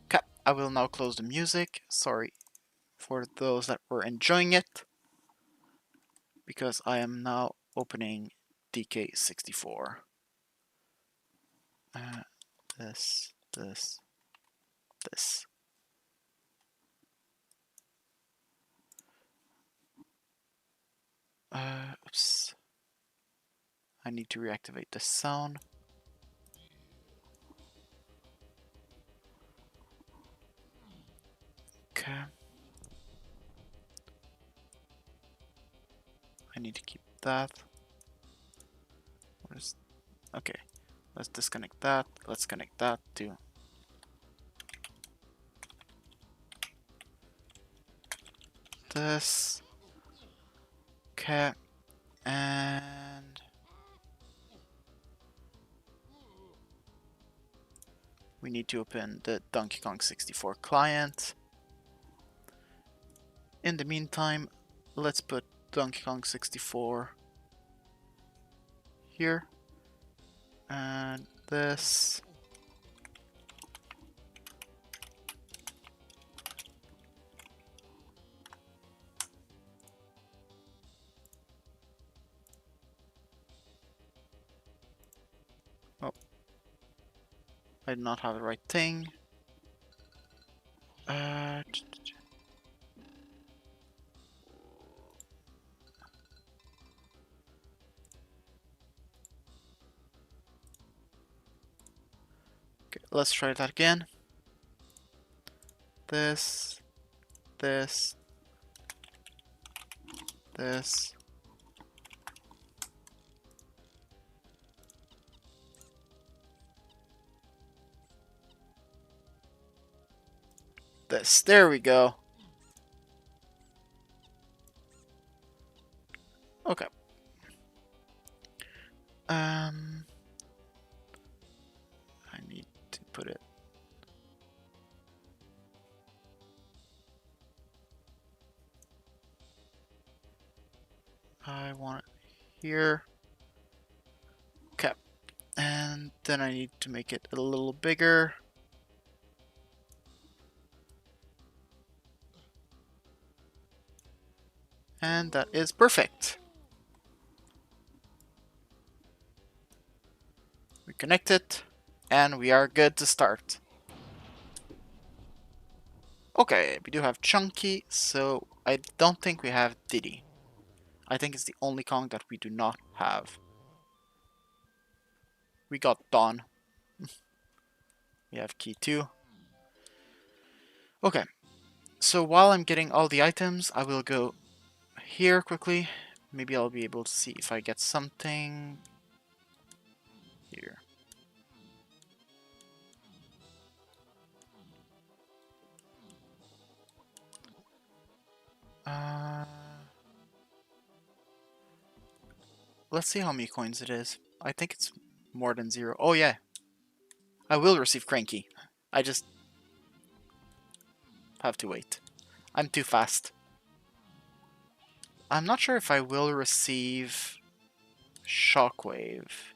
Okay, I will now close the music. Sorry for those that were enjoying it, because I am now opening DK64. This. Oops. I need to reactivate the sound. Okay. I need to keep that. What is... Okay. Let's disconnect that. Let's connect that too. This. Okay. And we need to open the Donkey Kong 64 client. In the meantime, let's put Donkey Kong 64 here. And this. Oh. I did not have the right thing. Okay, let's try that again. This. This. This. this. There we go. Okay. I need to put it. I want it here. Okay. And then I need to make it a little bigger. And that is perfect. We connect it, and we are good to start. Okay, we do have Chunky, so I don't think we have Diddy. I think it's the only Kong that we do not have. We got Dawn. We have Key 2. Okay, so while I'm getting all the items, I will go here quickly. Maybe I'll be able to see if I get something here. Let's see how many coins it is. I think it's more than 0. Oh yeah, I will receive Cranky. I just have to wait. I'm too fast. I'm not sure if I will receive Shockwave.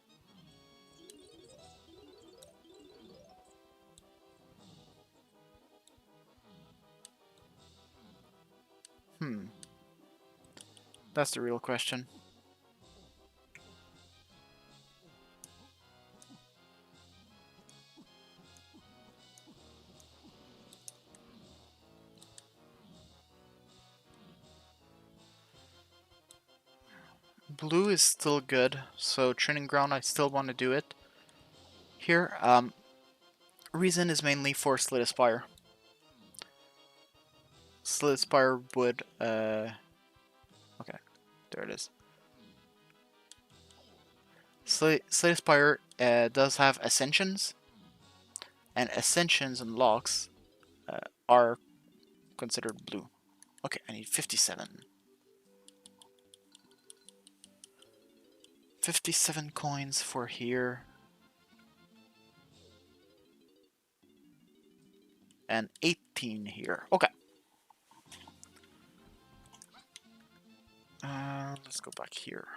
That's the real question. Blue is still good, so Training Ground, I still want to do it. Here, reason is mainly for Slit Aspire. Slit Aspire would, okay, there it is. Slit Aspire does have Ascensions, and Ascensions and Locks are considered blue. Okay, I need 57. 57 coins for here. And 18 here. Okay. Let's go back here.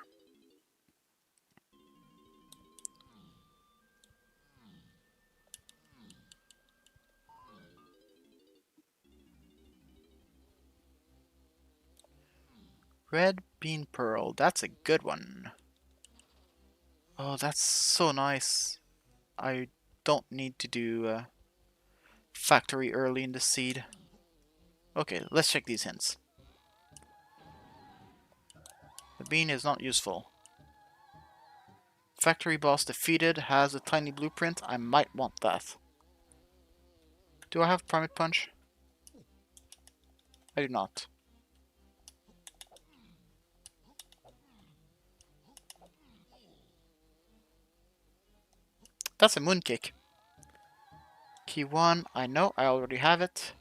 Red Bean Pearl. That's a good one. Oh, that's so nice. I don't need to do factory early in the seed. Okay, let's check these hints. The bean is not useful. Factory boss defeated, has a tiny blueprint. I might want that. Do I have Primate Punch? I do not. That's a Moonkick. Key 1, I know, I already have it.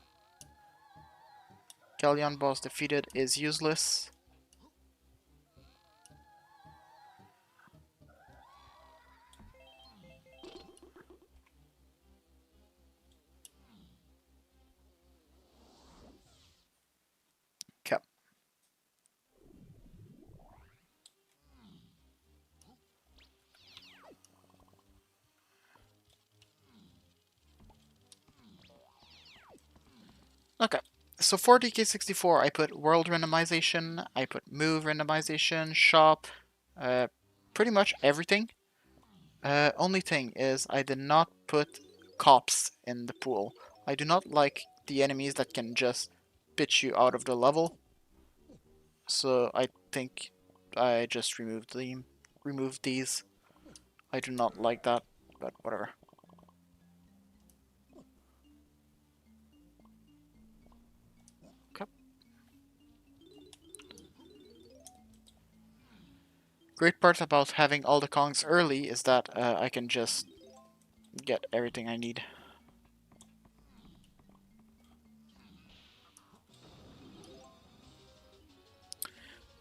Galleon boss defeated is useless. Okay. Okay. So for DK64, I put World Randomization, I put Move Randomization, Shop, pretty much everything. Only thing is I did not put cops in the pool. I do not like the enemies that can just pitch you out of the level. So I think I just removed these. I do not like that, but whatever. Okay. Great part about having all the Kongs early is that I can just get everything I need.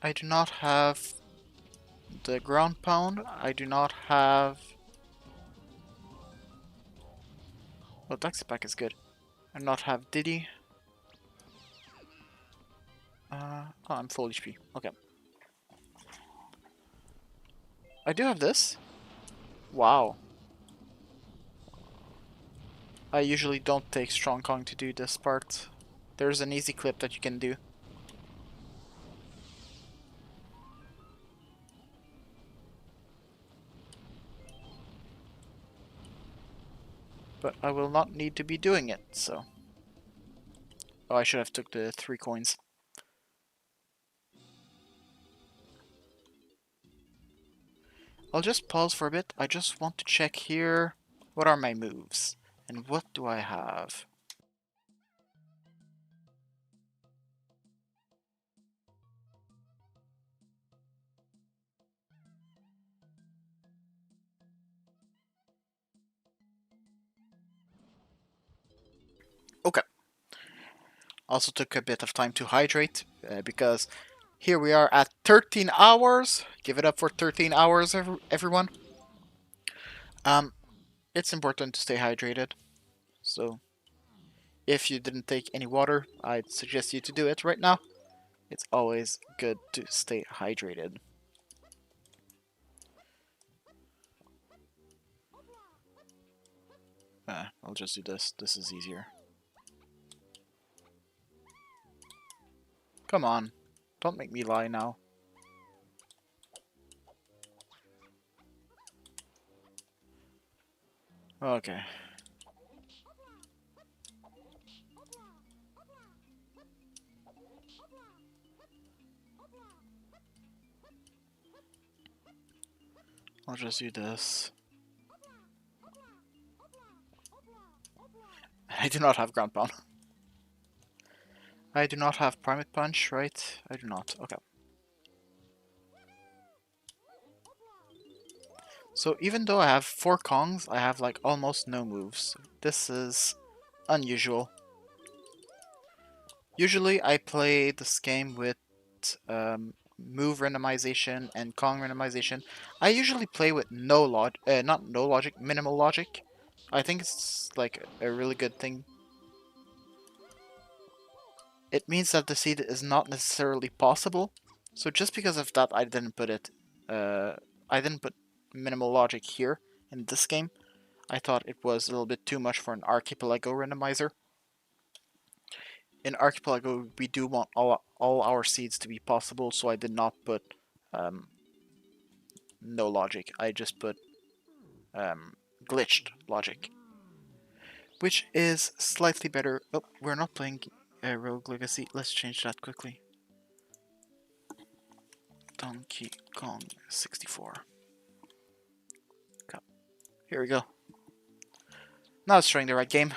I do not have the ground pound. I do not have... Oh, Daxipack is good. I do not have Diddy. Oh, I'm full HP. Okay. I do have this. Wow. I usually don't take Strong Kong to do this part. There's an easy clip that you can do. But I will not need to be doing it, so... Oh, I should have took the 3 coins. I'll just pause for a bit. I just want to check here. What are my moves? And what do I have? Okay. Also took a bit of time to hydrate because here we are at 13 hours. Give it up for 13 hours, everyone. It's important to stay hydrated. So if you didn't take any water, I'd suggest you to do it right now. It's always good to stay hydrated. I'll just do this. This is easier. Come on. Don't make me lie now. Okay. I'll just do this. I do not have ground pound. I do not have primate punch, right? I do not. Okay. So even though I have 4 Kongs, I have like almost no moves. This is unusual. Usually I play this game with move randomization and Kong randomization. I usually play with not no logic, minimal logic. I think it's like a really good thing. It means that the seed is not necessarily possible. So just because of that, I didn't put it. I didn't put minimal logic here in this game. I thought it was a little bit too much for an Archipelago randomizer. In Archipelago, we do want all our seeds to be possible, so I did not put no logic. I just put glitched logic, which is slightly better. Oh, we're not playing Rogue Legacy. Let's change that quickly. Donkey Kong 64. Okay. Here we go. Now it's trying the right game.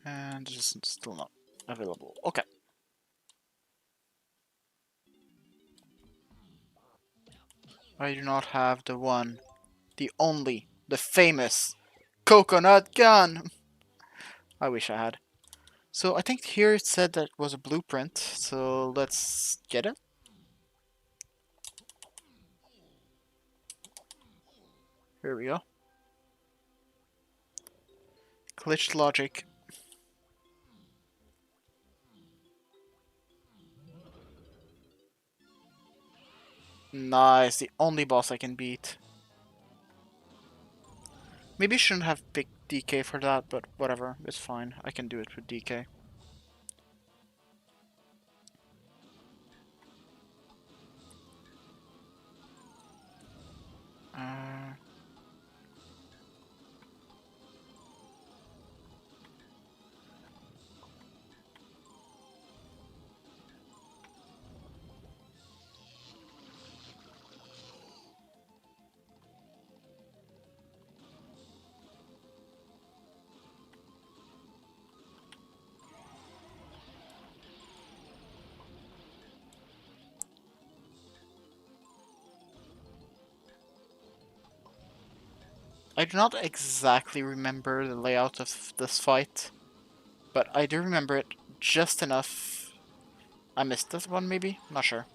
And it's still not available. Okay. I do not have the one, the only, the famous coconut gun. I wish I had. So I think here it said that it was a blueprint, so let's get it. Here we go. Glitched logic. Nice, the only boss I can beat. Maybe I shouldn't have picked DK for that, but whatever, it's fine. I can do it with DK. I do not exactly remember the layout of this fight, but I do remember it just enough. I missed this one, maybe? Not sure.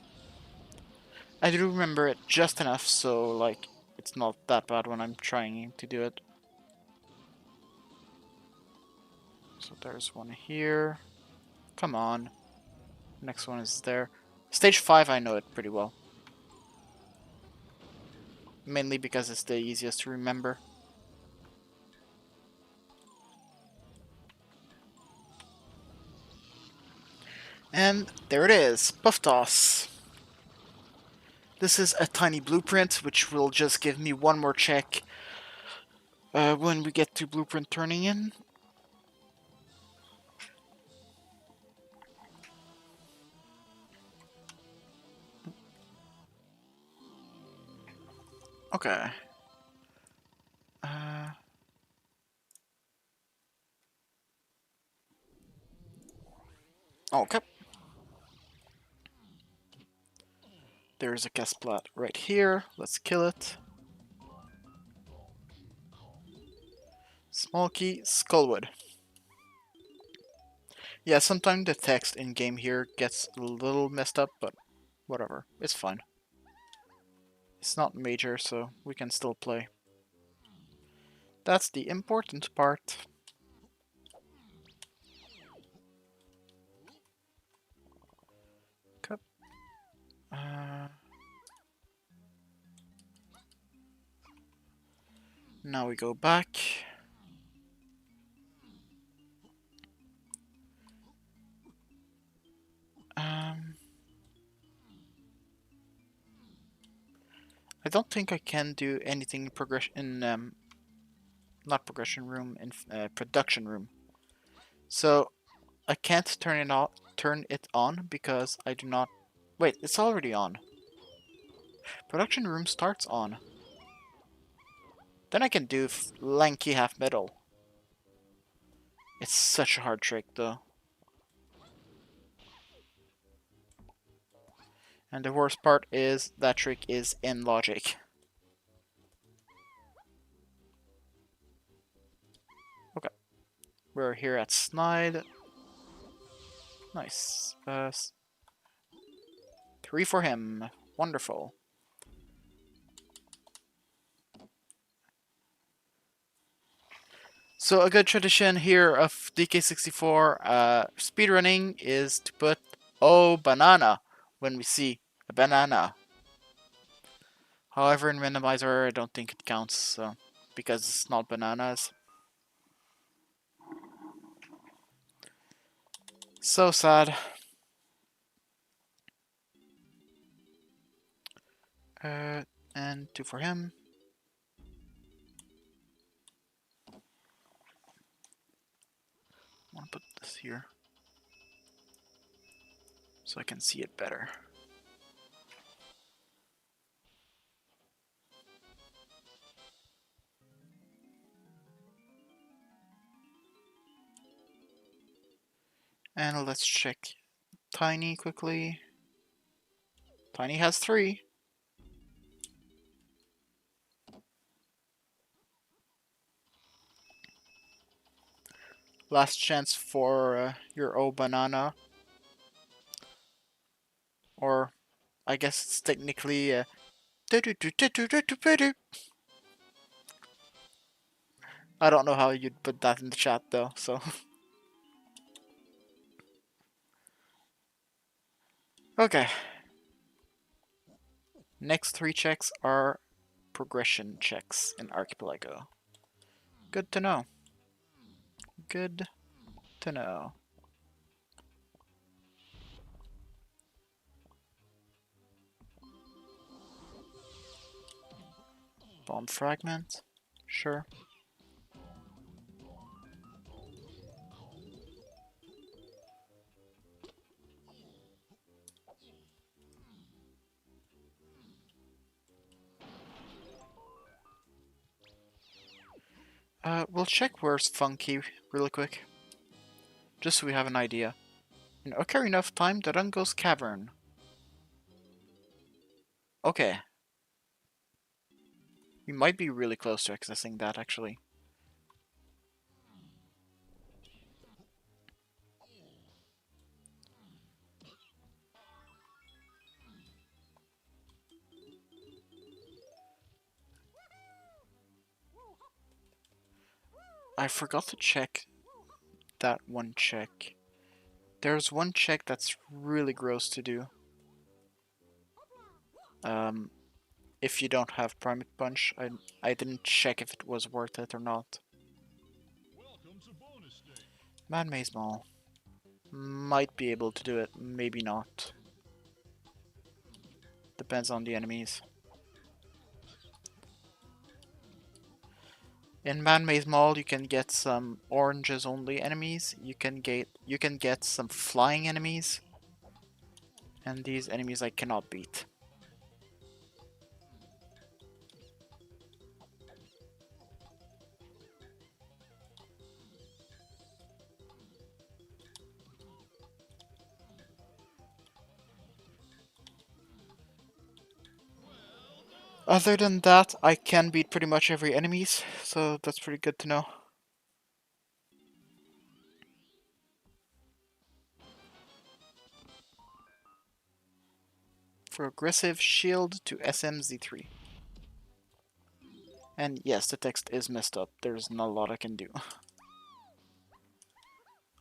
I do remember it just enough, so, like, it's not that bad when I'm trying to do it. So there's one here. Come on. Next one is there. Stage 5, I know it pretty well. Mainly because it's the easiest to remember. And there it is, Puff Toss. This is a tiny blueprint, which will just give me one more check when we get to blueprint turning in. Okay. Okay. There's a Casplat right here. Let's kill it. Small key, Skullwood. Yeah, sometimes the text in game here gets a little messed up, but whatever. It's fine. It's not major, so we can still play. That's the important part. Cup. Now we go back. I don't think I can do anything in progression in not progression room, in production room. So I can't turn it on because I do not. Wait, it's already on. Production room starts on. Then I can do lanky half metal. It's such a hard trick though. And the worst part is that trick is in logic. Okay. We're here at Snide. Nice. 3 for him. Wonderful. So a good tradition here of DK64 speedrunning is to put "oh banana" when we see a banana. However, in Randomizer, I don't think it counts, so, because it's not bananas. So sad. And 2 for him. I want to put this here so I can see it better. And let's check Tiny quickly. Tiny has 3. Last chance for your O banana. Or, I guess it's technically I don't know how you'd put that in the chat though, so. Okay. Next 3 checks are progression checks in Archipelago. Good to know. Good to know. Bomb fragment? Sure. We'll check where's Funky really quick. Just so we have an idea. In Ocarina of Time, Darango's Cavern. Okay. We might be really close to accessing that, actually. I forgot to check that one check. There's one check that's really gross to do. If you don't have Primate Punch, I didn't check if it was worth it or not. Man Maze Mall. Might be able to do it, maybe not. Depends on the enemies. In Man Maze Mall, you can get some oranges only enemies. You can get some flying enemies, and these enemies I cannot beat. Other than that, I can beat pretty much every enemies, so that's pretty good to know. Progressive shield to SMZ3. And yes, the text is messed up. There's not a lot I can do.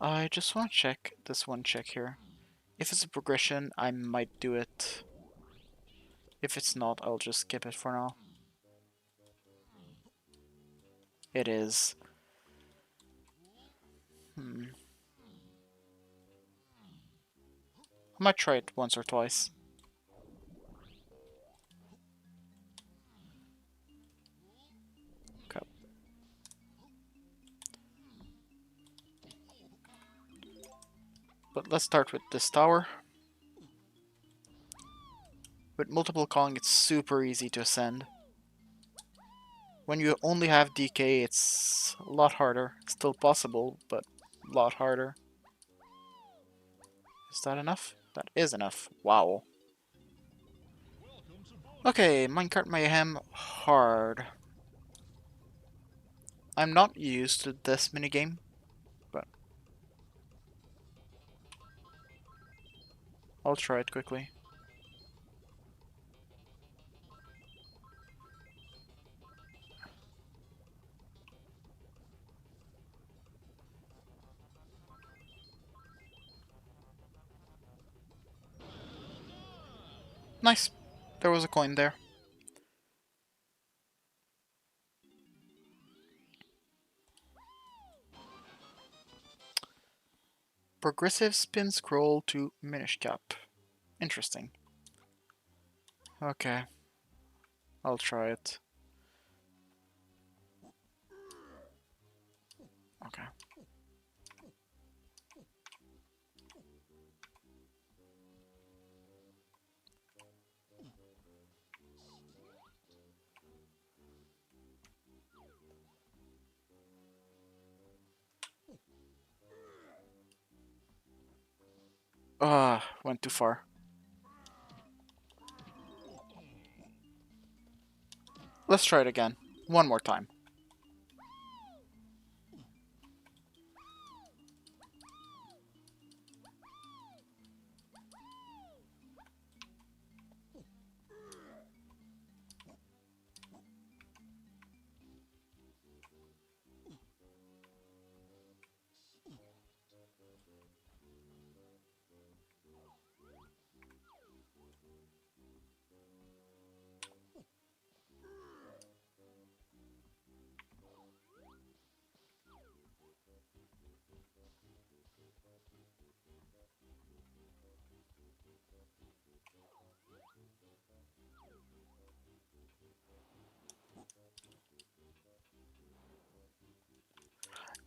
I just want to check this one check here. If it's a progression, I might do it. If it's not, I'll just skip it for now. It is. I might try it once or twice. Okay. But let's start with this tower. With multiple calling, it's super easy to ascend. When you only have DK, it's a lot harder. It's still possible, but a lot harder. Is that enough? That is enough. Wow. Okay, Minecart Mayhem hard. I'm not used to this minigame, but I'll try it quickly. Nice. There was a coin there. Progressive spin scroll to Minish Cap. Interesting. Okay. I'll try it. Okay. Went too far. Let's try it again. One more time.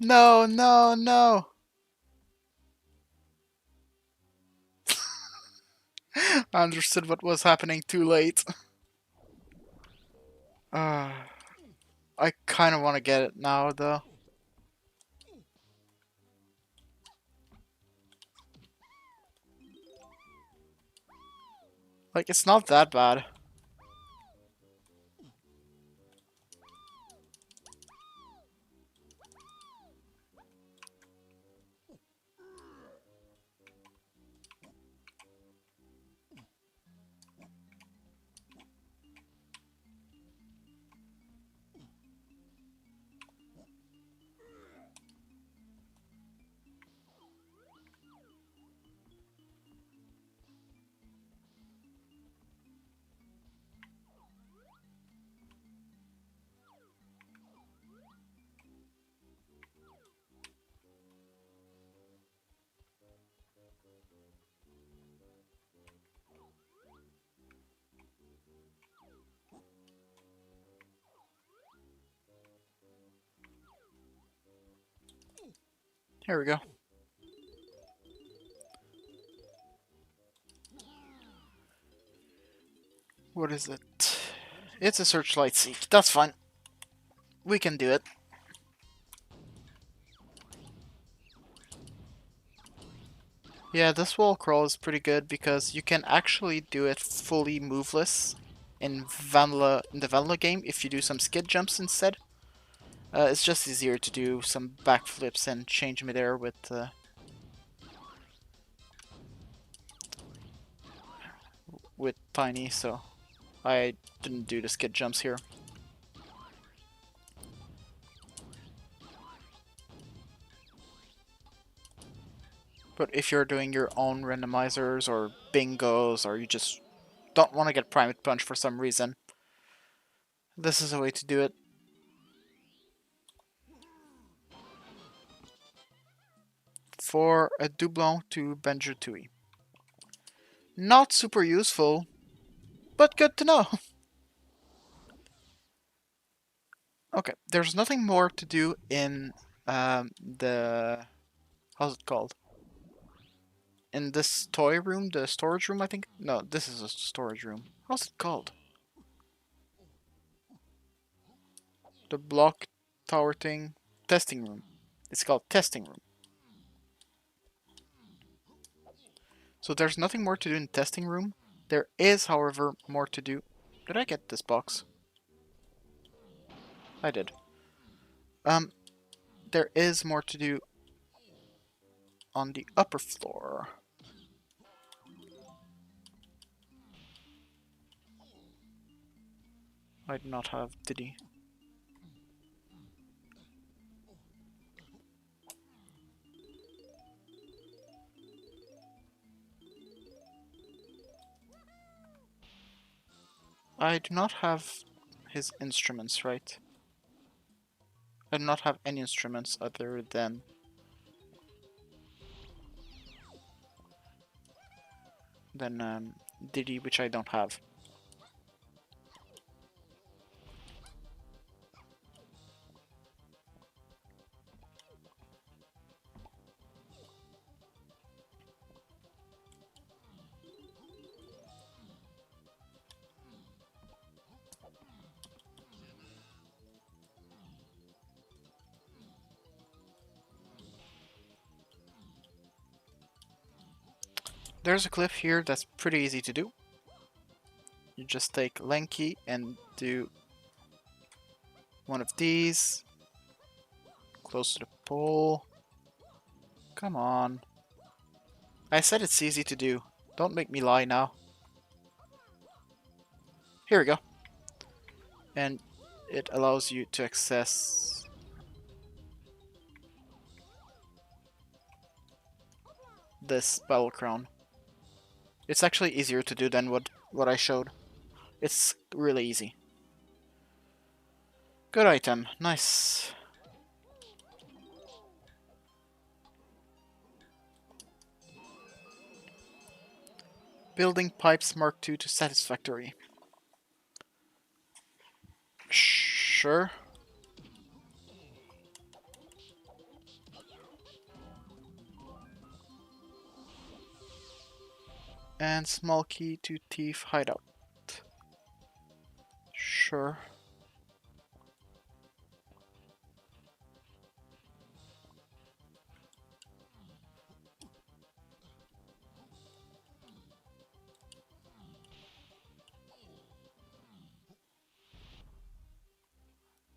No, no, no! I understood what was happening too late. I kind of want to get it now, though. Like, it's not that bad. Here we go. What is it? It's a Searchlight Seek. That's fine. We can do it. Yeah, this wall crawl is pretty good because you can actually do it fully moveless in the Vanilla game if you do some skid jumps instead. It's just easier to do some backflips and change midair with Tiny, so I didn't do the skid jumps here. But if you're doing your own randomizers or bingos, or you just don't want to get Primate Punch for some reason, this is a way to do it. For a Doublon to Benjutui. Not super useful, but good to know. Okay, there's nothing more to do in the... how's it called? In this toy room, the storage room, I think? No, this is a storage room. How's it called? The block tower thing? Testing room. It's called testing room. So there's nothing more to do in testing room. There is, however, more to do. Did I get this box? I did. There is more to do on the upper floor. I do not have Diddy. I do not have his instruments, right? I do not have any instruments other than Diddy, which I don't have. There's a cliff here that's pretty easy to do. You just take Lenky and do one of these. Close to the pole. Come on. I said it's easy to do. Don't make me lie now. Here we go. And it allows you to access this battle crown. It's actually easier to do than what I showed. It's really easy. Good item. Nice. Building pipes Mark II to satisfactory. Sure. And small key to thief hideout. Sure.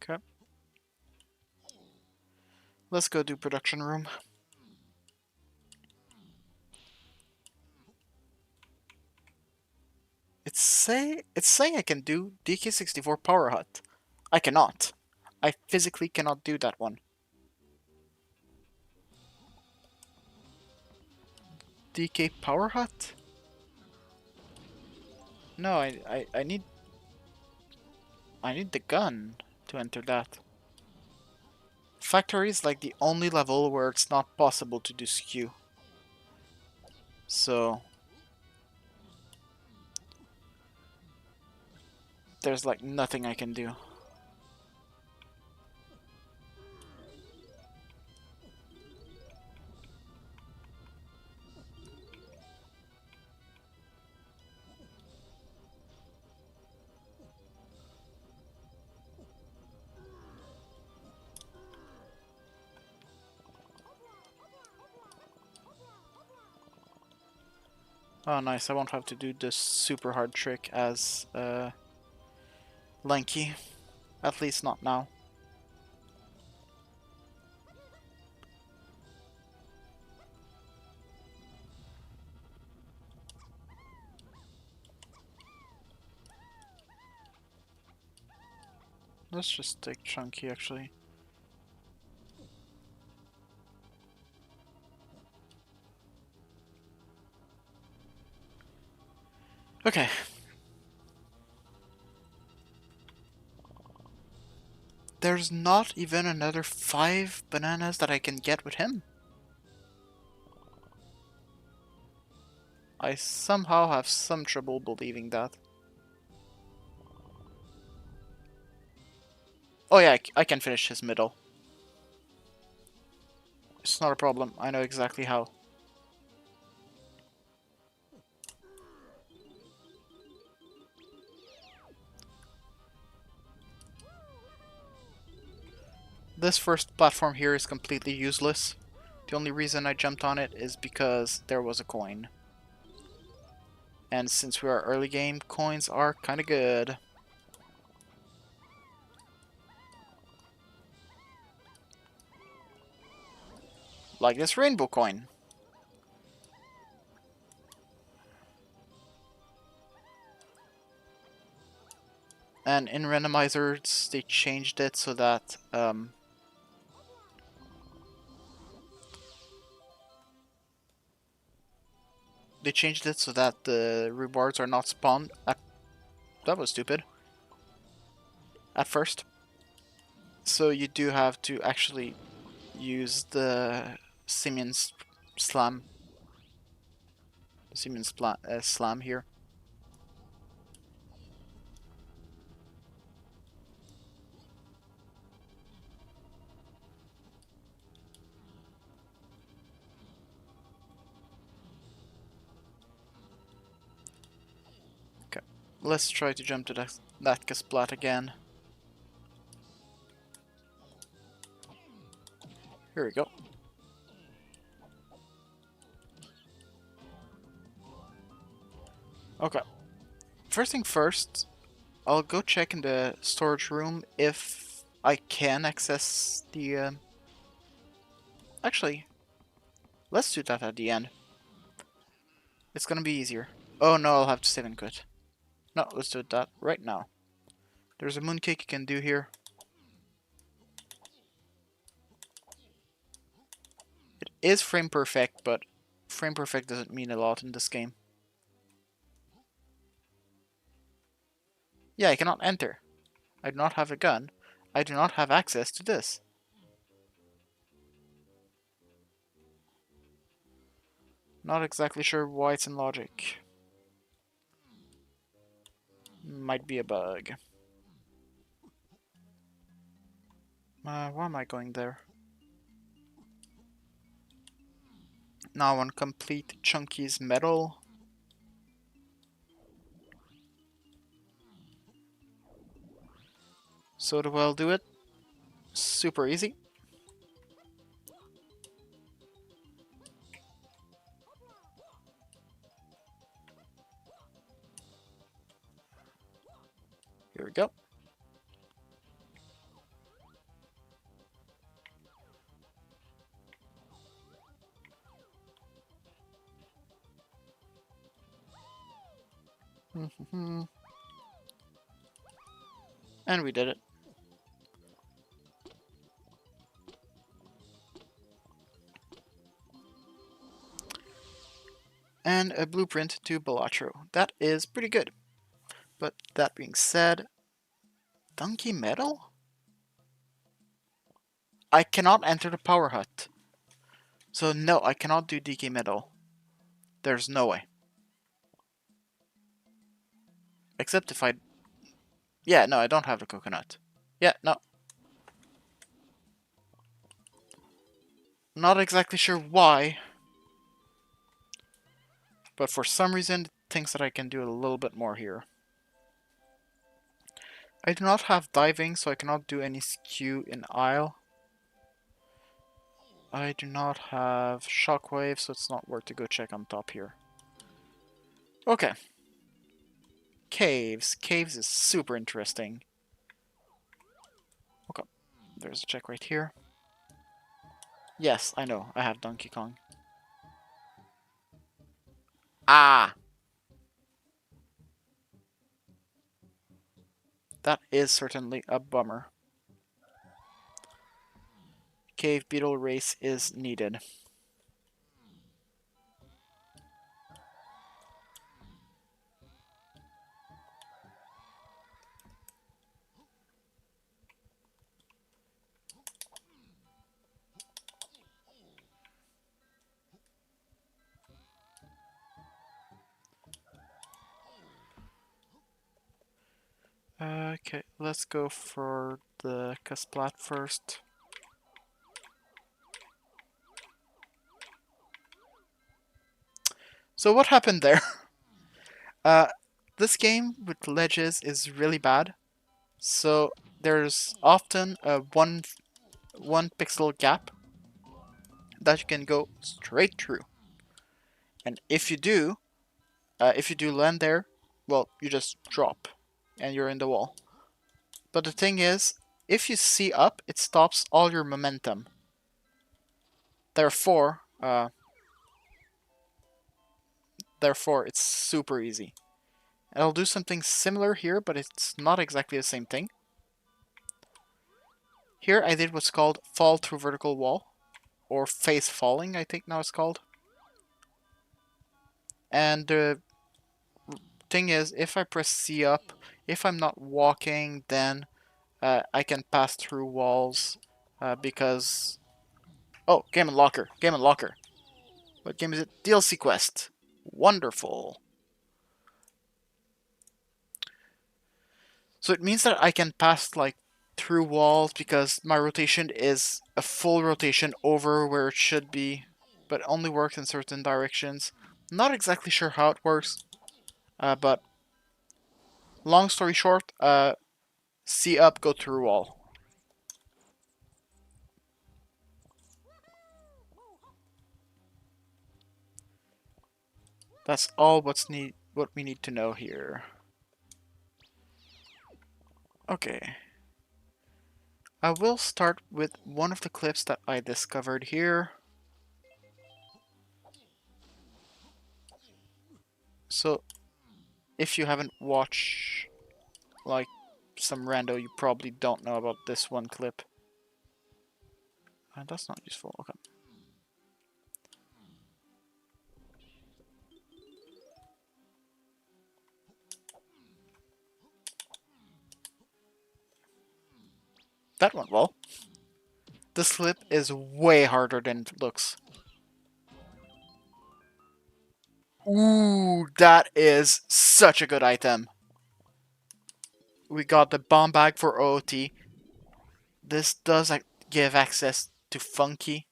Okay. Let's go do production room. It's saying I can do DK64 Power Hut. I cannot. I physically cannot do that one. DK Power Hut? No, I need the gun to enter that. Factory is like the only level where it's not possible to do skew. So there's like nothing I can do. Oh, nice. I won't have to do this super hard trick as Lanky. At least not now. Let's just take Chunky, actually. Okay. There's not even another 5 bananas that I can get with him. I somehow have some trouble believing that. Oh yeah, I can finish his middle. It's not a problem. I know exactly how. This first platform here is completely useless. The only reason I jumped on it is because there was a coin. And since we are early game, coins are kinda good. Like this rainbow coin. And in randomizers, they changed it so that the rewards are not spawned at... That was stupid. At first. So you do have to actually use the Simeon's Slam. Simeon's Slam here. Okay, let's try to jump to that Kasplat again. Here we go. Okay. First thing first, I'll go check in the storage room if I can access the... Actually, let's do that at the end. It's gonna be easier. Oh no, I'll have to save and quit. No, let's do that right now. There's a mooncake you can do here. It is frame perfect, but frame perfect doesn't mean a lot in this game. Yeah, I cannot enter. I do not have a gun. I do not have access to this. Not exactly sure why it's in logic. Might be a bug. Why am I going there? Now on complete Chunky's medal. So do I'll do it. Super easy. Here we go. And we did it. And a blueprint to Balatro. That is pretty good. But that being said, Donkey Metal? I cannot enter the power hut. So no, I cannot do DK Metal. There's no way. Except if I... Yeah, no, I don't have the coconut. Yeah, no. Not exactly sure why. But for some reason, it thinks that I can do a little bit more here. I do not have diving, so I cannot do any skew in aisle. I do not have shockwave, so it's not worth to go check on top here. Okay. Caves. Caves is super interesting. Okay. There's a check right here. Yes, I know. I have Donkey Kong. Ah! That is certainly a bummer. Cave beetle race is needed. Okay, let's go for the Kasplat first. So what happened there? Uh, this game with ledges is really bad. So there's often a one pixel gap that you can go straight through. And if you do land there, well, you just drop and you're in the wall. But the thing is, if you see up, it stops all your momentum. Therefore, it's super easy. And I'll do something similar here, but it's not exactly the same thing. Here I did what's called fall through vertical wall, or face falling, I think now it's called. And the thing is, if I press C up, if I'm not walking, then I can pass through walls because... Oh, Game and Locker. Game and Locker. What game is it? DLC Quest. Wonderful. So it means that I can pass like through walls because my rotation is a full rotation over where it should be, but only works in certain directions. Not exactly sure how it works, but long story short, C up, go through wall. That's all what we need to know here. Okay. I will start with one of the clips that I discovered here. So, if you haven't watched, like, some rando, you probably don't know about this one clip. That's not useful, okay. That went well. This clip is way harder than it looks. Ooh, that is such a good item. We got the bomb bag for OOT. This does give access to Funky.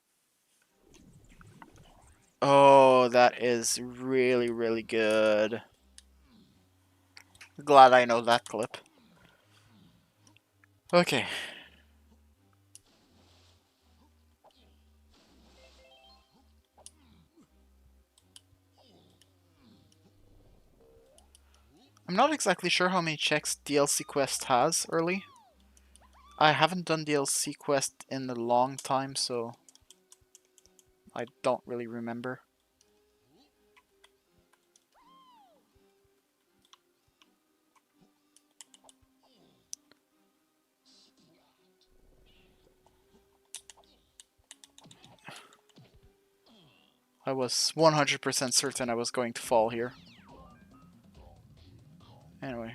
Oh, that is really, really good. Glad I know that clip. Okay. I'm not exactly sure how many checks DLC Quest has early. I haven't done DLC Quest in a long time, so I don't really remember. I was 100% certain I was going to fall here. Anyway.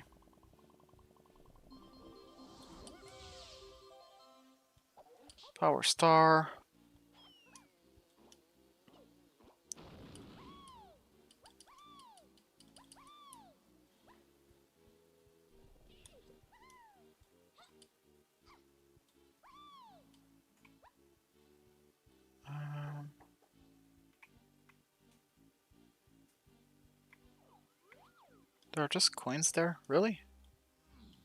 Power Star. There are just coins there? Really?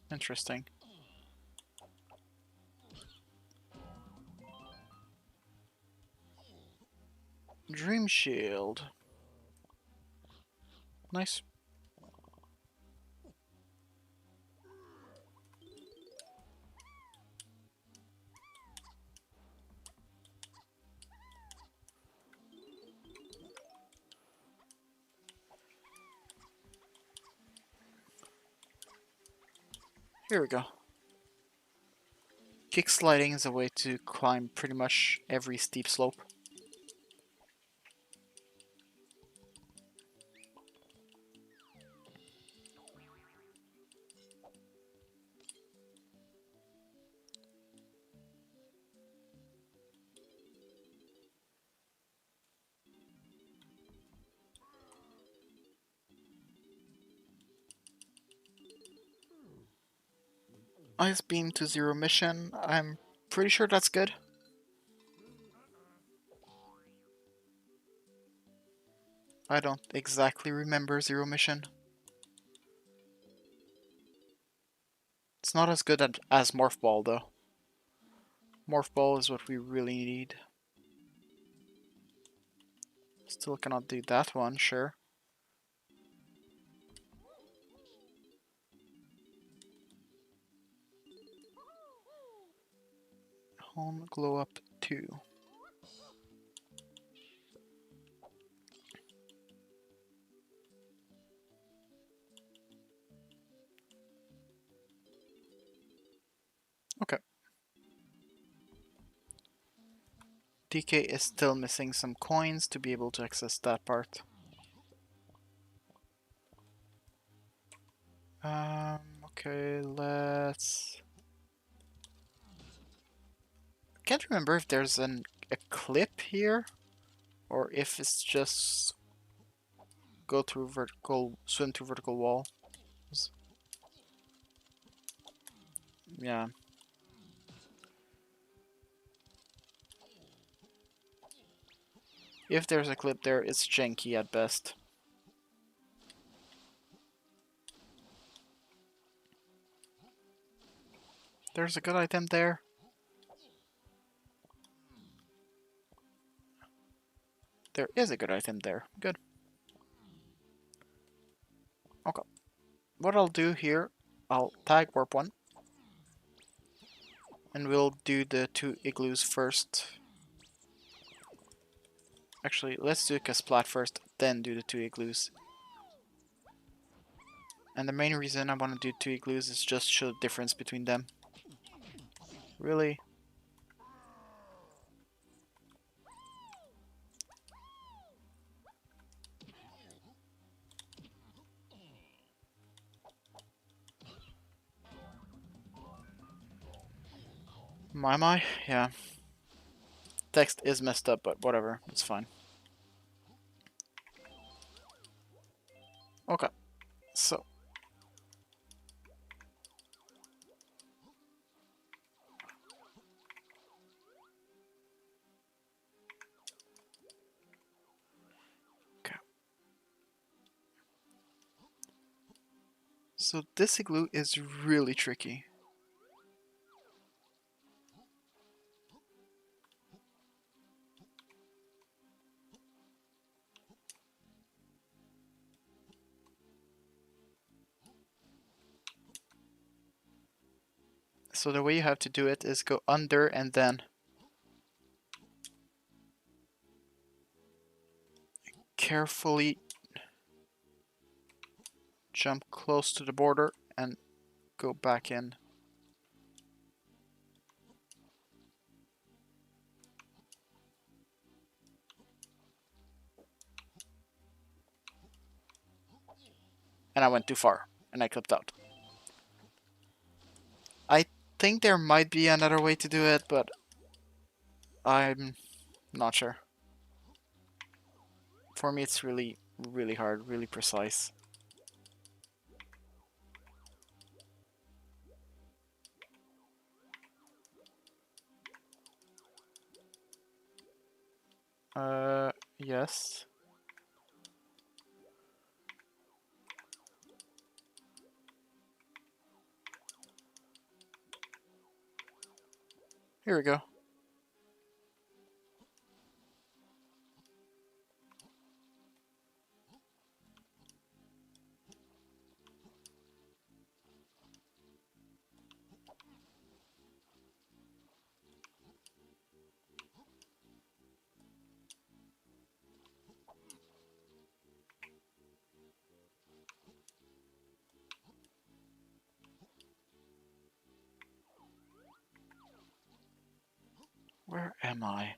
Interesting. Dream Shield. Nice. Here we go. Kick sliding is a way to climb pretty much every steep slope. Ice beam to zero mission. I'm pretty sure that's good. I don't exactly remember zero mission. It's not as good as Morph Ball though. Morph Ball is what we really need. Still cannot do that one, sure. Home Glow Up 2. Okay. DK is still missing some coins to be able to access that part. Okay, let's... Can't remember if there's a clip here, or if it's just go through vertical, swim through vertical wall. Yeah. If there's a clip there, it's janky at best. There's a good item there. There is a good item there. Good. Okay. What I'll do here, I'll tag warp 1. And we'll do the 2 igloos first. Actually, let's do Kasplat first, then do the 2 igloos. And the main reason I want to do 2 igloos is just show the difference between them. Really? My? Yeah. Text is messed up, but whatever. It's fine. Okay. So. Okay. So this igloo is really tricky. So the way you have to do it is go under and then carefully jump close to the border and go back in. And I went too far and I clipped out. I think there might be another way to do it, but I'm not sure. For me, it's really, really hard, really precise. Yes. Here we go. Where am I?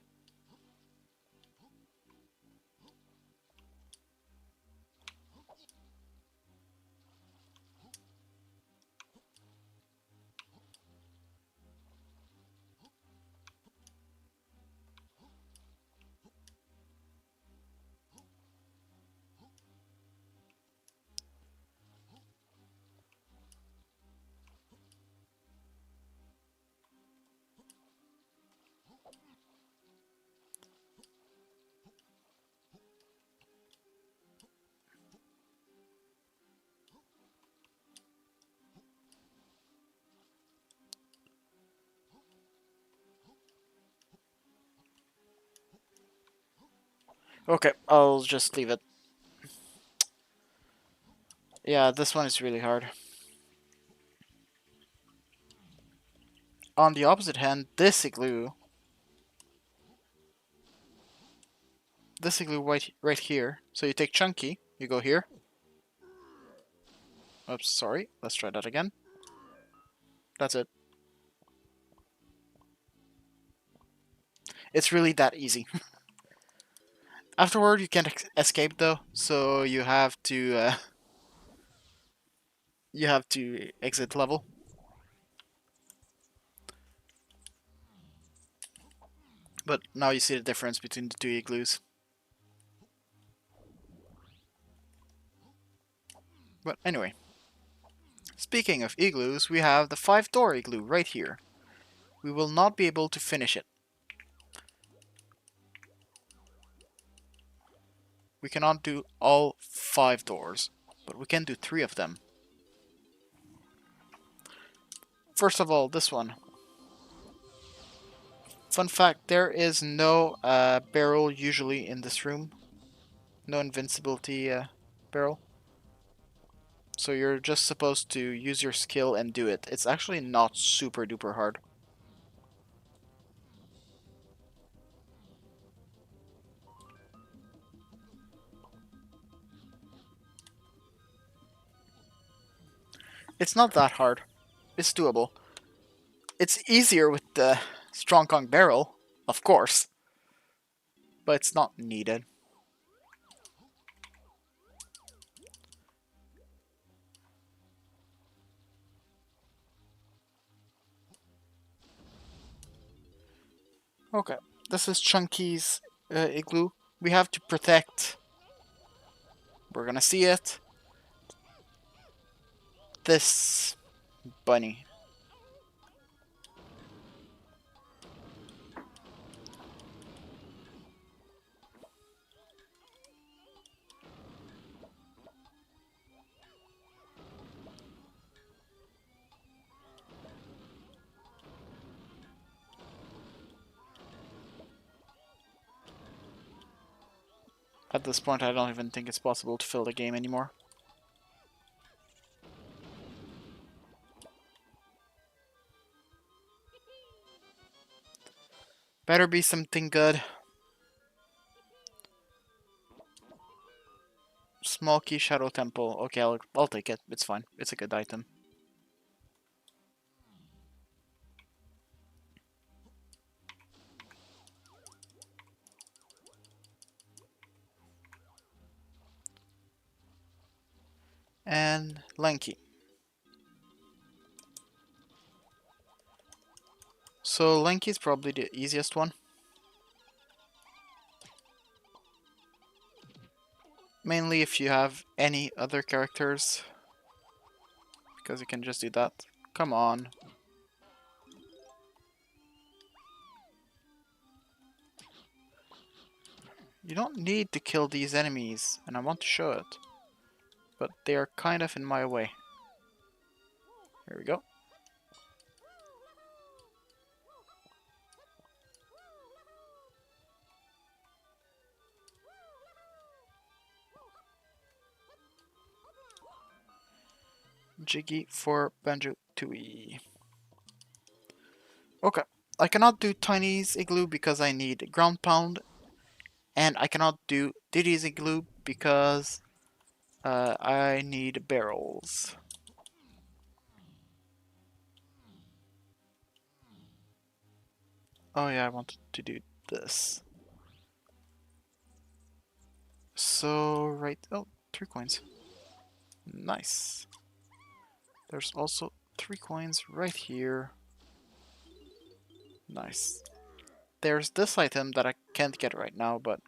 Okay, I'll just leave it. Yeah, this one is really hard. On the opposite hand, this igloo right here. So you take Chunky, you go here. Oops, sorry. Let's try that again. That's it. It's really that easy. Afterward, you can't escape though, so you have to exit level. But now you see the difference between the two igloos. But anyway, speaking of igloos, we have the 5-door igloo right here. We will not be able to finish it. We cannot do all 5 doors, but we can do 3 of them. First of all, this one. Fun fact, there is no barrel usually in this room. No invincibility barrel. So you're just supposed to use your skill and do it. It's actually not super duper hard. It's not that hard. It's doable. It's easier with the Strong Kong barrel, of course. But it's not needed. Okay, this is Chunky's igloo. We have to protect. We're gonna see it. This bunny. At this point, I don't even think it's possible to fill the game anymore. Better be something good. Small key shadow temple. Okay, I'll take it. It's fine. It's a good item. And lanky. So lanky is probably the easiest one. Mainly if you have any other characters. Because you can just do that. Come on. You don't need to kill these enemies, and I want to show it. But they are kind of in my way. Here we go. Jiggy for Banjo Tooie. Okay, I cannot do Tiny's igloo because I need ground pound, and I cannot do Diddy's igloo because I need barrels. Oh yeah, I wanted to do this. So, right... Oh, 3 coins. Nice. There's also 3 coins right here. Nice. There's this item that I can't get right now, but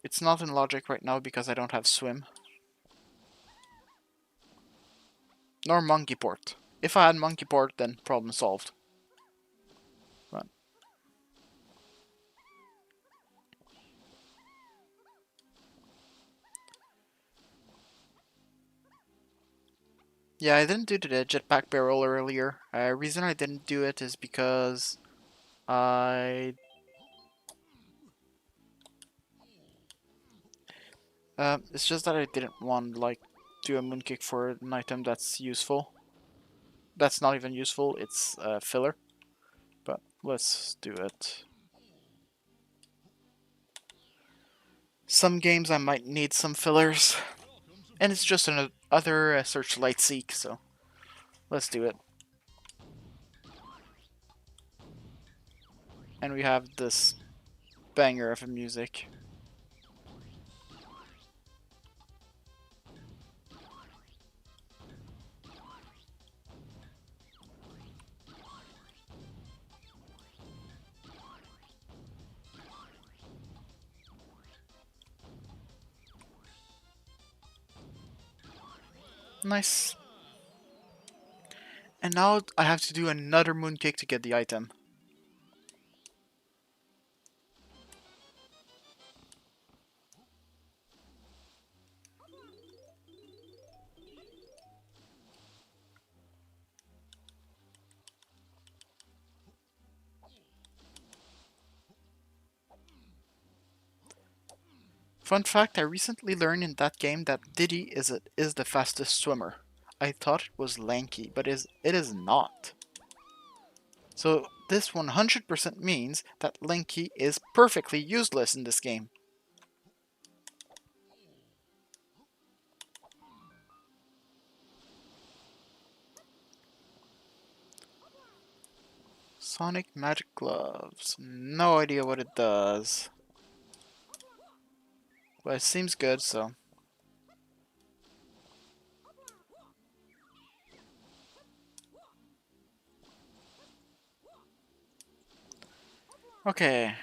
it's not in logic right now because I don't have swim. Nor monkey port. If I had monkey port, then problem solved. But yeah, I didn't do the jetpack barrel earlier. Reason I didn't do it is because I... it's just that I didn't want, like, do a mooncake for an item that's useful. That's not even useful, it's filler. But let's do it. Some games I might need some fillers. And it's just another Searchlight Seek, so let's do it. And we have this banger of a music. Nice. And now I have to do another mooncake to get the item. Fun fact, I recently learned in that game that Diddy is the fastest swimmer. I thought it was Lanky, but it is not. So this 100% means that Lanky is perfectly useless in this game. Sonic Magic Gloves. No idea what it does. But it seems good, so... Okay.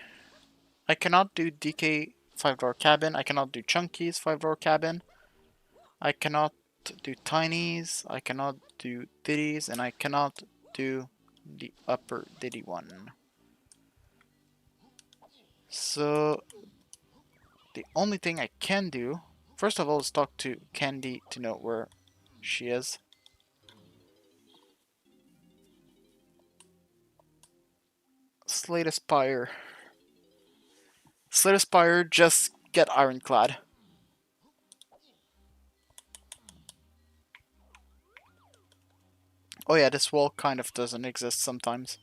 I cannot do DK 5-door cabin. I cannot do Chunky's 5-door cabin. I cannot do Tiny's. I cannot do Diddy's. And I cannot do the upper Diddy one. So... the only thing I can do... First of all, is talk to Candy to know where she is. Slate Aspire. Slate Aspire, just get Ironclad. Oh yeah, this wall kind of doesn't exist sometimes.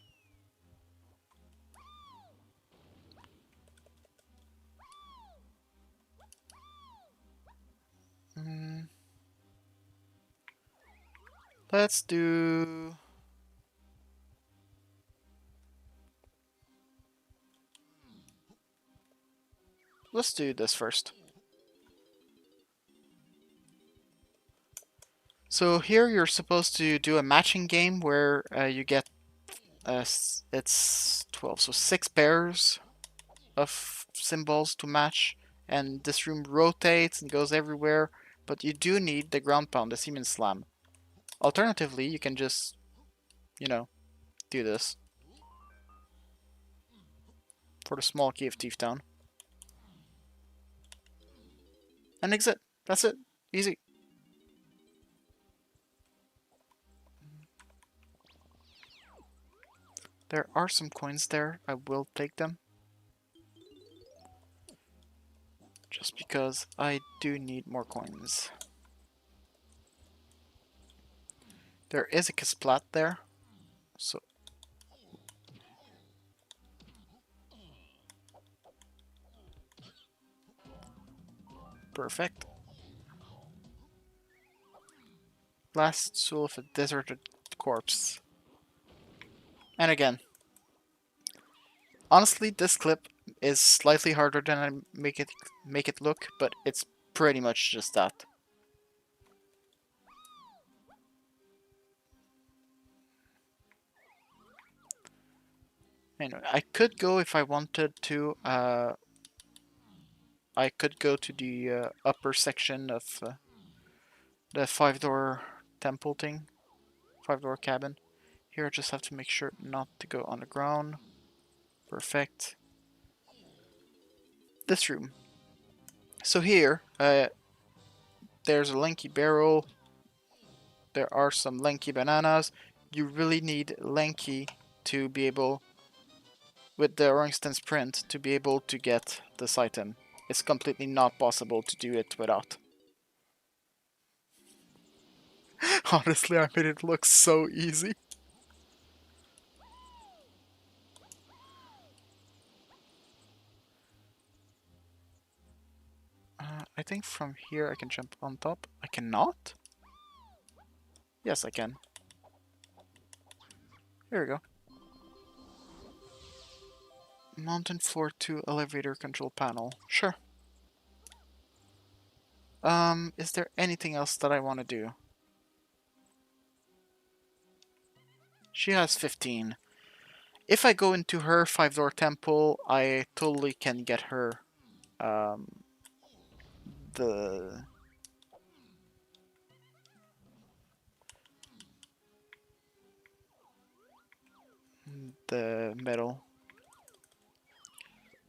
Let's do... let's do this first. So here you're supposed to do a matching game where you get it's 12, so 6 pairs of symbols to match, and this room rotates and goes everywhere, but you do need the ground pound, the Seaman Slam. Alternatively, you can just, you know, do this for the small key of Thief Town. And exit. That's it. Easy. There are some coins there. I will take them. Just because I do need more coins. There is a Kasplat there. So... perfect. Last soul of a deserted corpse. And again, honestly, this clip is slightly harder than I make it look, but it's pretty much just that. Anyway, I could go if I wanted to. I could go to the upper section of the 5-door temple thing, 5-door cabin. Here, I just have to make sure not to go on the ground. Perfect. This room. So here, there's a lanky barrel. There are some lanky bananas. You really need lanky to be able, with the Orangstan's print, to be able to get this item. It's completely not possible to do it without. Honestly, I made it look so easy. I think from here I can jump on top. I cannot? Yes, I can. Here we go. Mountain floor 2 elevator control panel. Sure. Is there anything else that I want to do? She has 15. If I go into her 5-door temple, I totally can get her, the medal.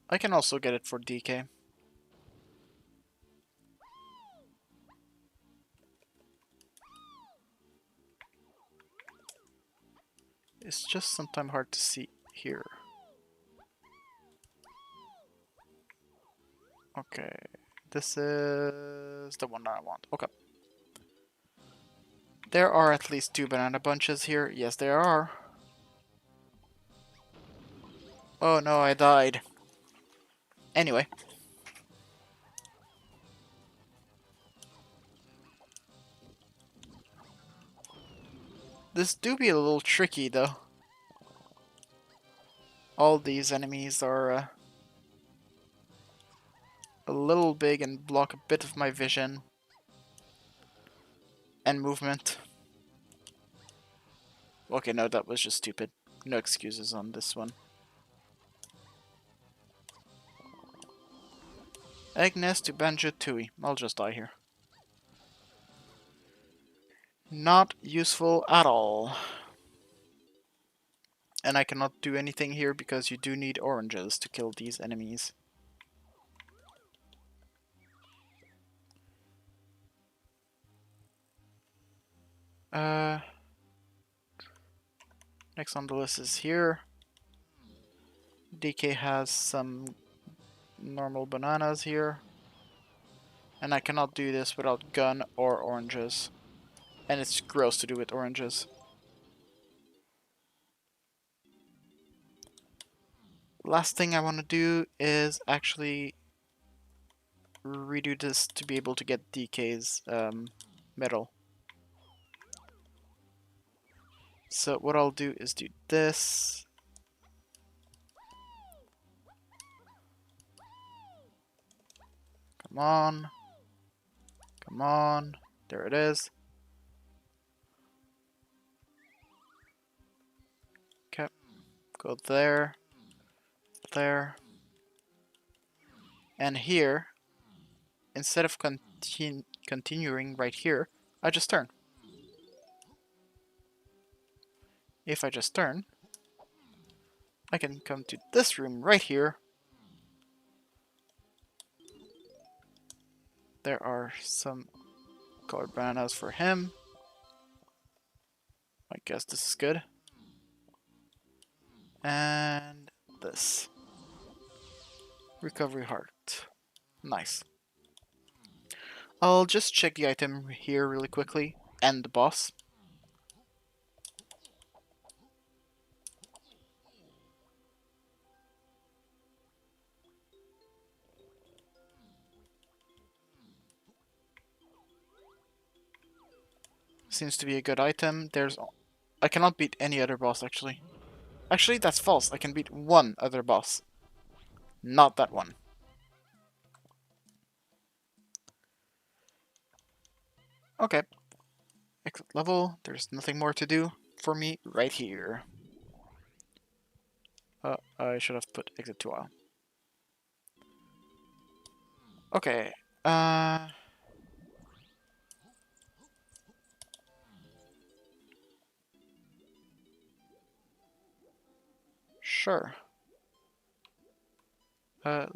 I can also get it for DK. It's just sometimes hard to see here. Okay, this is the one that I want. Okay. There are at least 2 banana bunches here. Yes, there are. Oh no, I died. Anyway. This do be a little tricky though. All these enemies are a little big and block a bit of my vision and movement. Okay, no, that was just stupid. No excuses on this one. Agnes to Banjo Tooie. I'll just die here. Not useful at all. And I cannot do anything here because you do need oranges to kill these enemies. Next on the list is here. DK has some normal bananas here. And I cannot do this without gun or oranges. And it's gross to do with oranges. Last thing I want to do is actually redo this to be able to get DK's medal. So what I'll do is do this. Come on. Come on. There it is. Okay. Go there. There. And here, instead of continuing right here, I just turn. If I just turn, I can come to this room right here. There are some colored bananas for him. I guess this is good. And this. Recovery heart. Nice. I'll just check the item here really quickly. And the boss. Seems to be a good item. I cannot beat any other boss actually. Actually, that's false. I can beat one other boss. Not that one. Okay. Exit level. There's nothing more to do for me right here. I should have put exit to while. Okay. Uh... Sure.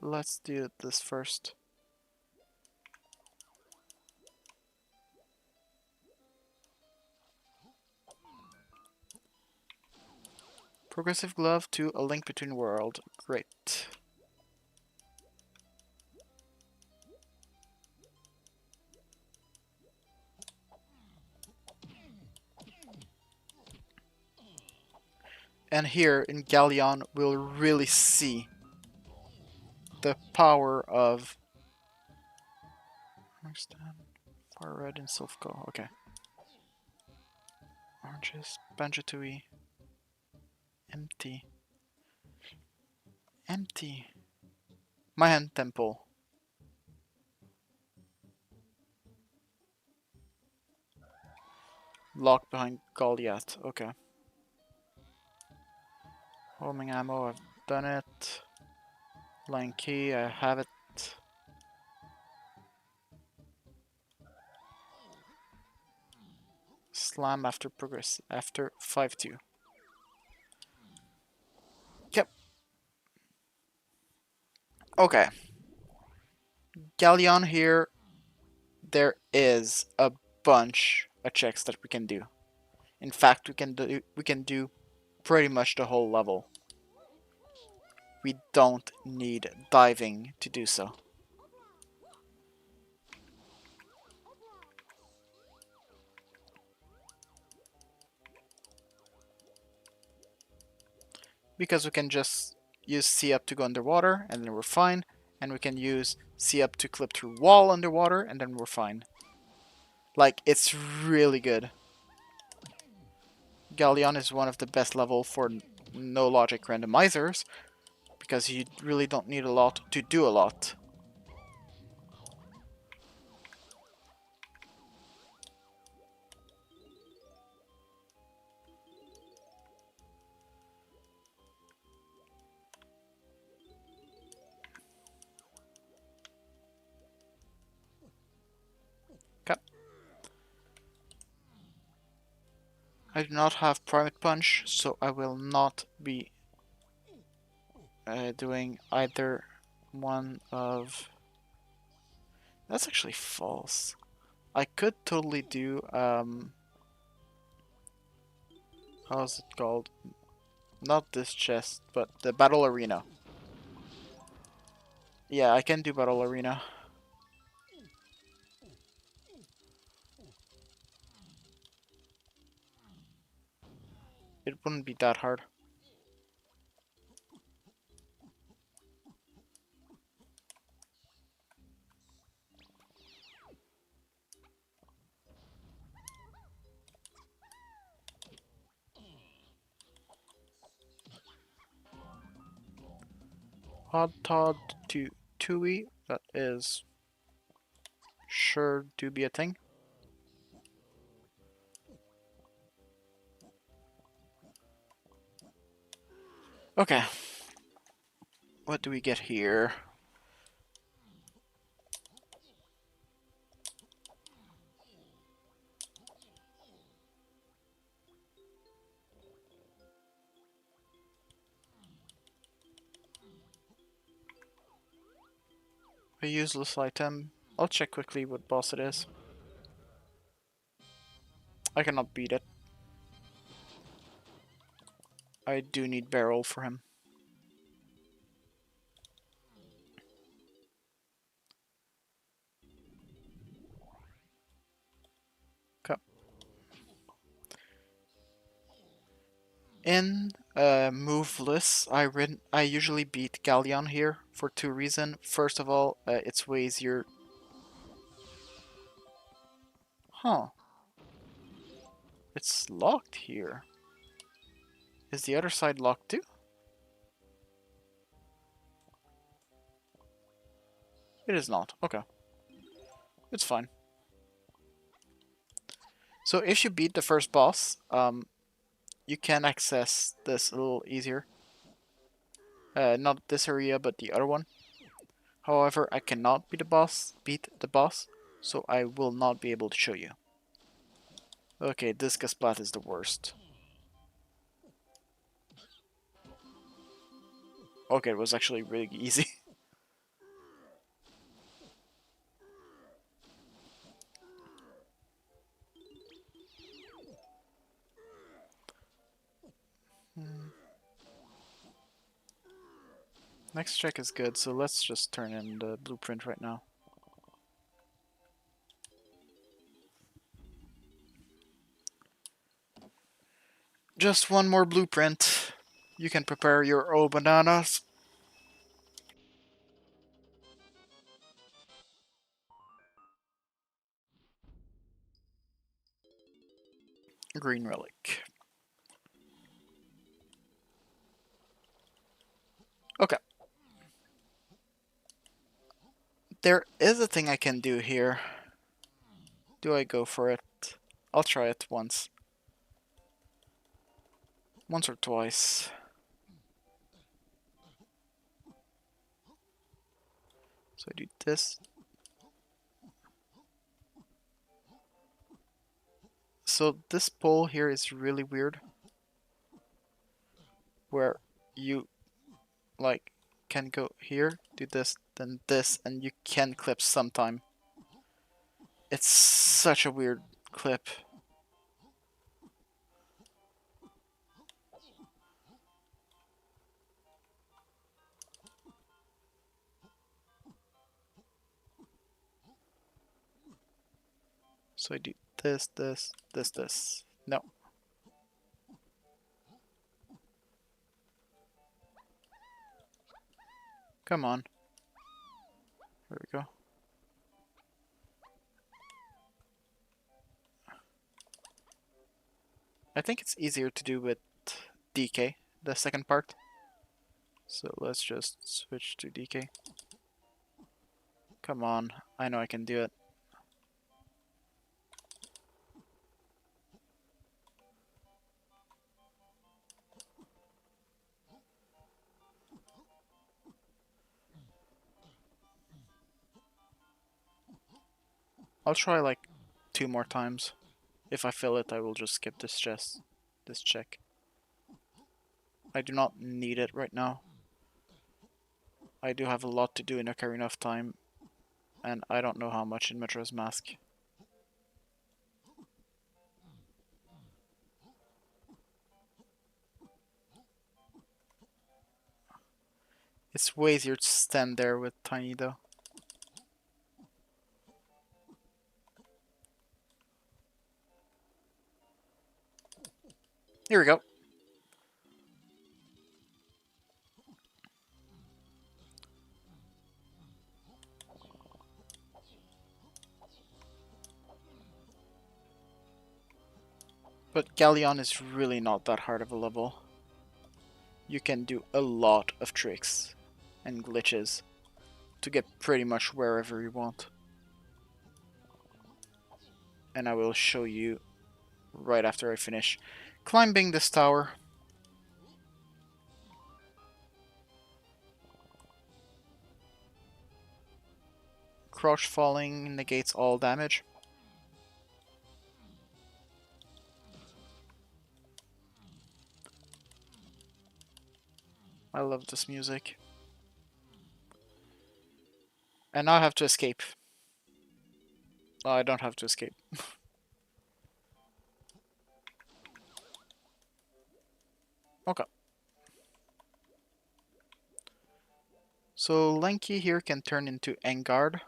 Let's do this first. Progressive glove to a link between world. Great. And here in Galleon, we'll really see the power of Far Red and Silphco. Okay. Oranges, Banjatui. Empty. Empty. Mayan Temple. Locked behind Goliath. Okay. Homing ammo, I've done it. Line key, I have it. Slam after progress, after 5-2. Yep. Okay. Galleon here, there is a bunch of checks that we can do. In fact, we can do pretty much the whole level. We don't need diving to do so. Because we can just use C up to go underwater, and then we're fine. And we can use C up to clip through wall underwater, and then we're fine. Like, it's really good. Galleon is one of the best level for no logic randomizers, because you really don't need a lot to do a lot. Okay. I do not have Primate Punch, so I will not be doing either one of... That's actually false. I could totally do, how's it called? Not this chest, but the Battle Arena. Yeah, I can do Battle Arena. It wouldn't be that hard. Odd Todd to Tui, that is sure to be a thing. Okay. What do we get here? A useless item. I'll check quickly what boss it is. I cannot beat it. I do need barrel for him. Okay. In moveless, I usually beat Galleon here for two reasons. First of all, it's way easier. Huh. It's locked here. Is the other side locked too? It is not. Okay. It's fine. So if you beat the first boss, you can access this a little easier. Not this area, but the other one. However, I cannot beat the boss, so I will not be able to show you. Okay, Discus Plat is the worst. Okay, it was actually really easy. Next check is good, so let's just turn in the blueprint right now. Just one more blueprint. You can prepare your O bananas. Green relic. Okay. There is a thing I can do here. Do I go for it? I'll try it once. Once or twice. So I do this. So this pole here is really weird. Where you like can go here, do this, then this, and you can clip sometime. It's such a weird clip. So I do this, this, this, this. No. Come on. There we go. I think it's easier to do with DK, the second part. So let's just switch to DK. Come on, I know I can do it. I'll try like 2 more times. If I fail it, I will just skip this check. I do not need it right now. I do have a lot to do in Ocarina of Time, and I don't know how much in Majora's Mask. It's way easier to stand there with Tiny though. Here we go. But Galleon is really not that hard of a level. You can do a lot of tricks and glitches to get pretty much wherever you want. And I will show you right after I finish climbing this tower. Crouch falling negates all damage. I love this music. And now I have to escape. Oh, I don't have to escape. Okay. So Lanky here can turn into Engard.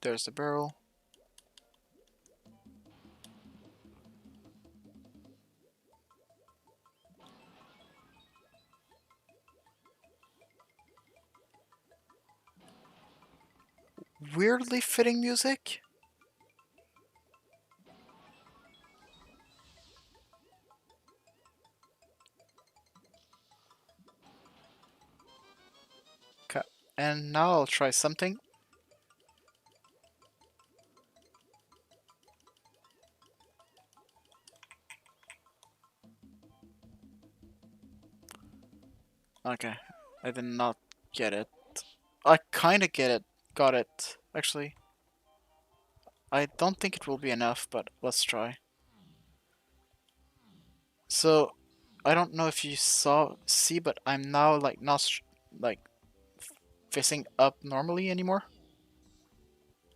There's the barrel. weirdly fitting music. Okay. And now I'll try something. Okay. I did not get it. I kinda get it. Got it. Actually, I don't think it will be enough, but let's try. So, I don't know if you see, but I'm now like not like facing up normally anymore.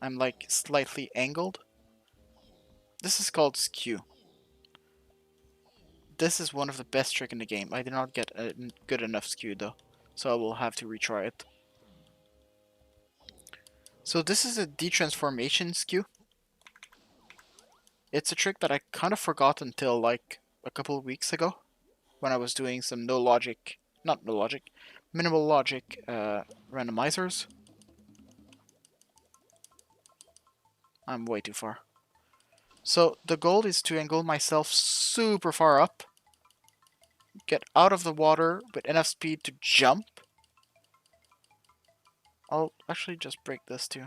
I'm like slightly angled. This is called skew. This is one of the best trick in the game. I did not get a good enough skew though, so I will have to retry it. So this is a detransformation skew. It's a trick that I kind of forgot until like a couple of weeks ago when I was doing some minimal logic randomizers. I'm way too far. So the goal is to angle myself super far up, get out of the water with enough speed to jump. I'll actually just break this too.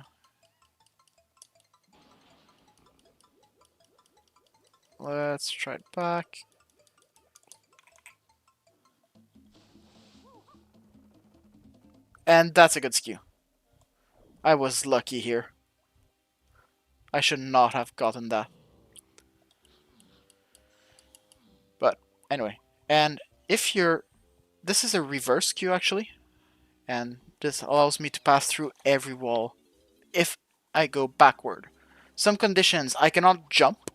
Let's try it back. And that's a good skew. I was lucky here. I should not have gotten that. But anyway, and if you're... This is a reverse skew actually, and this allows me to pass through every wall if I go backward. Some conditions, I cannot jump.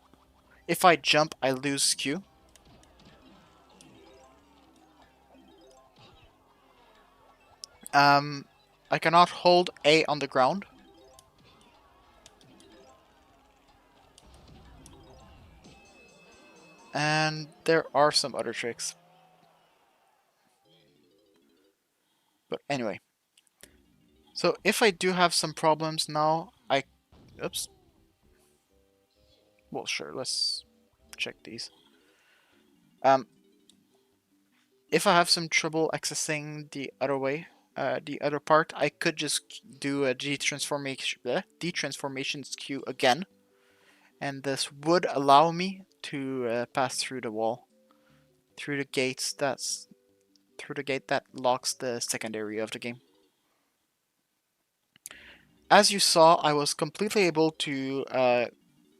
If I jump, I lose skew. I cannot hold A on the ground. And there are some other tricks. But anyway. So if I do have some problems now, oops. Well, sure, let's check these. If I have some trouble accessing the other way, the other part, I could just do a detransformation skew again. And this would allow me to pass through the wall. Through the gates, through the gate that locks the second area of the game. As you saw, I was completely able to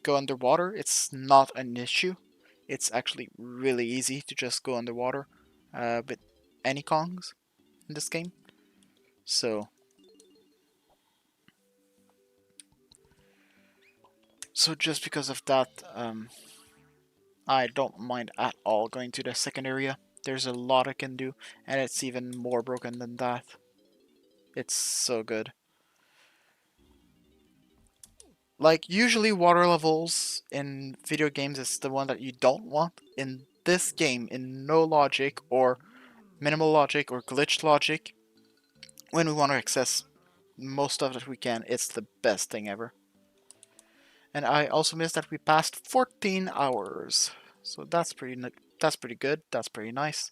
go underwater. It's not an issue. It's actually really easy to just go underwater with any Kongs in this game. So just because of that, I don't mind at all going to the second area. There's a lot I can do, and it's even more broken than that. It's so good. Like, usually water levels in video games is the one that you don't want. In this game, in no logic or minimal logic or glitch logic, when we want to access most of it we can, it's the best thing ever. And I also missed that we passed 14 hours. So that's pretty good. That's pretty nice.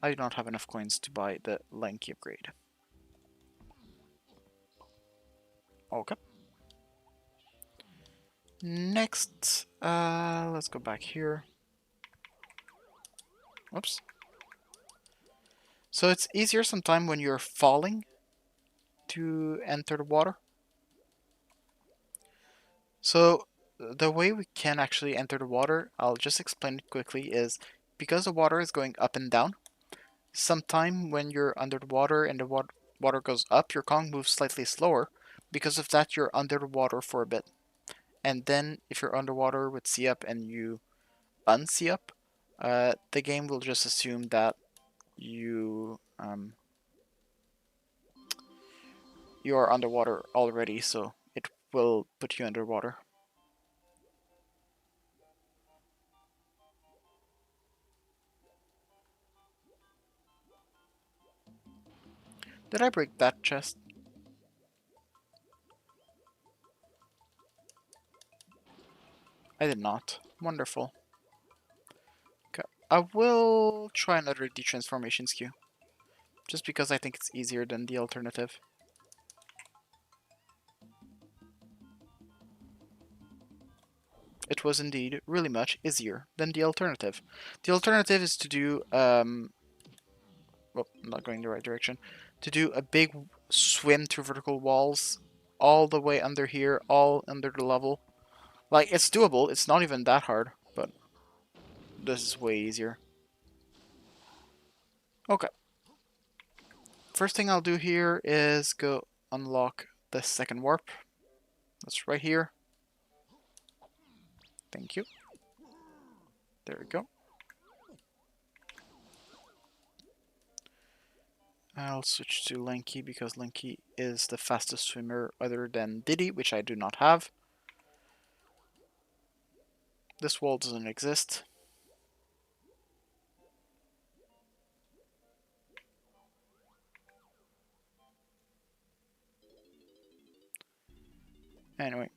I do not have enough coins to buy the Lanky upgrade. Okay. Next, let's go back here. Whoops. So it's easier sometimes when you're falling to enter the water. So the way we can actually enter the water, I'll just explain it quickly, is because the water is going up and down, sometime when you're under the water and the water goes up, your Kong moves slightly slower. Because of that, you're under the water for a bit. And then if you're underwater with C up and you un-C up, the game will just assume that you you are underwater already, so it will put you underwater. Did I break that chest? I did not. Wonderful. Okay. I will try another detransformation skew. Just because I think it's easier than the alternative. It was indeed really much easier than the alternative. The alternative is to do, well, I'm not going the right direction, to do a big swim through vertical walls all the way under here, all under the level. Like, it's doable, it's not even that hard, but this is way easier. Okay. First thing I'll do here is go unlock the second warp. That's right here. Thank you. There we go. I'll switch to Lanky because Lanky is the fastest swimmer other than Diddy, which I do not have. This wall doesn't exist. Anyway,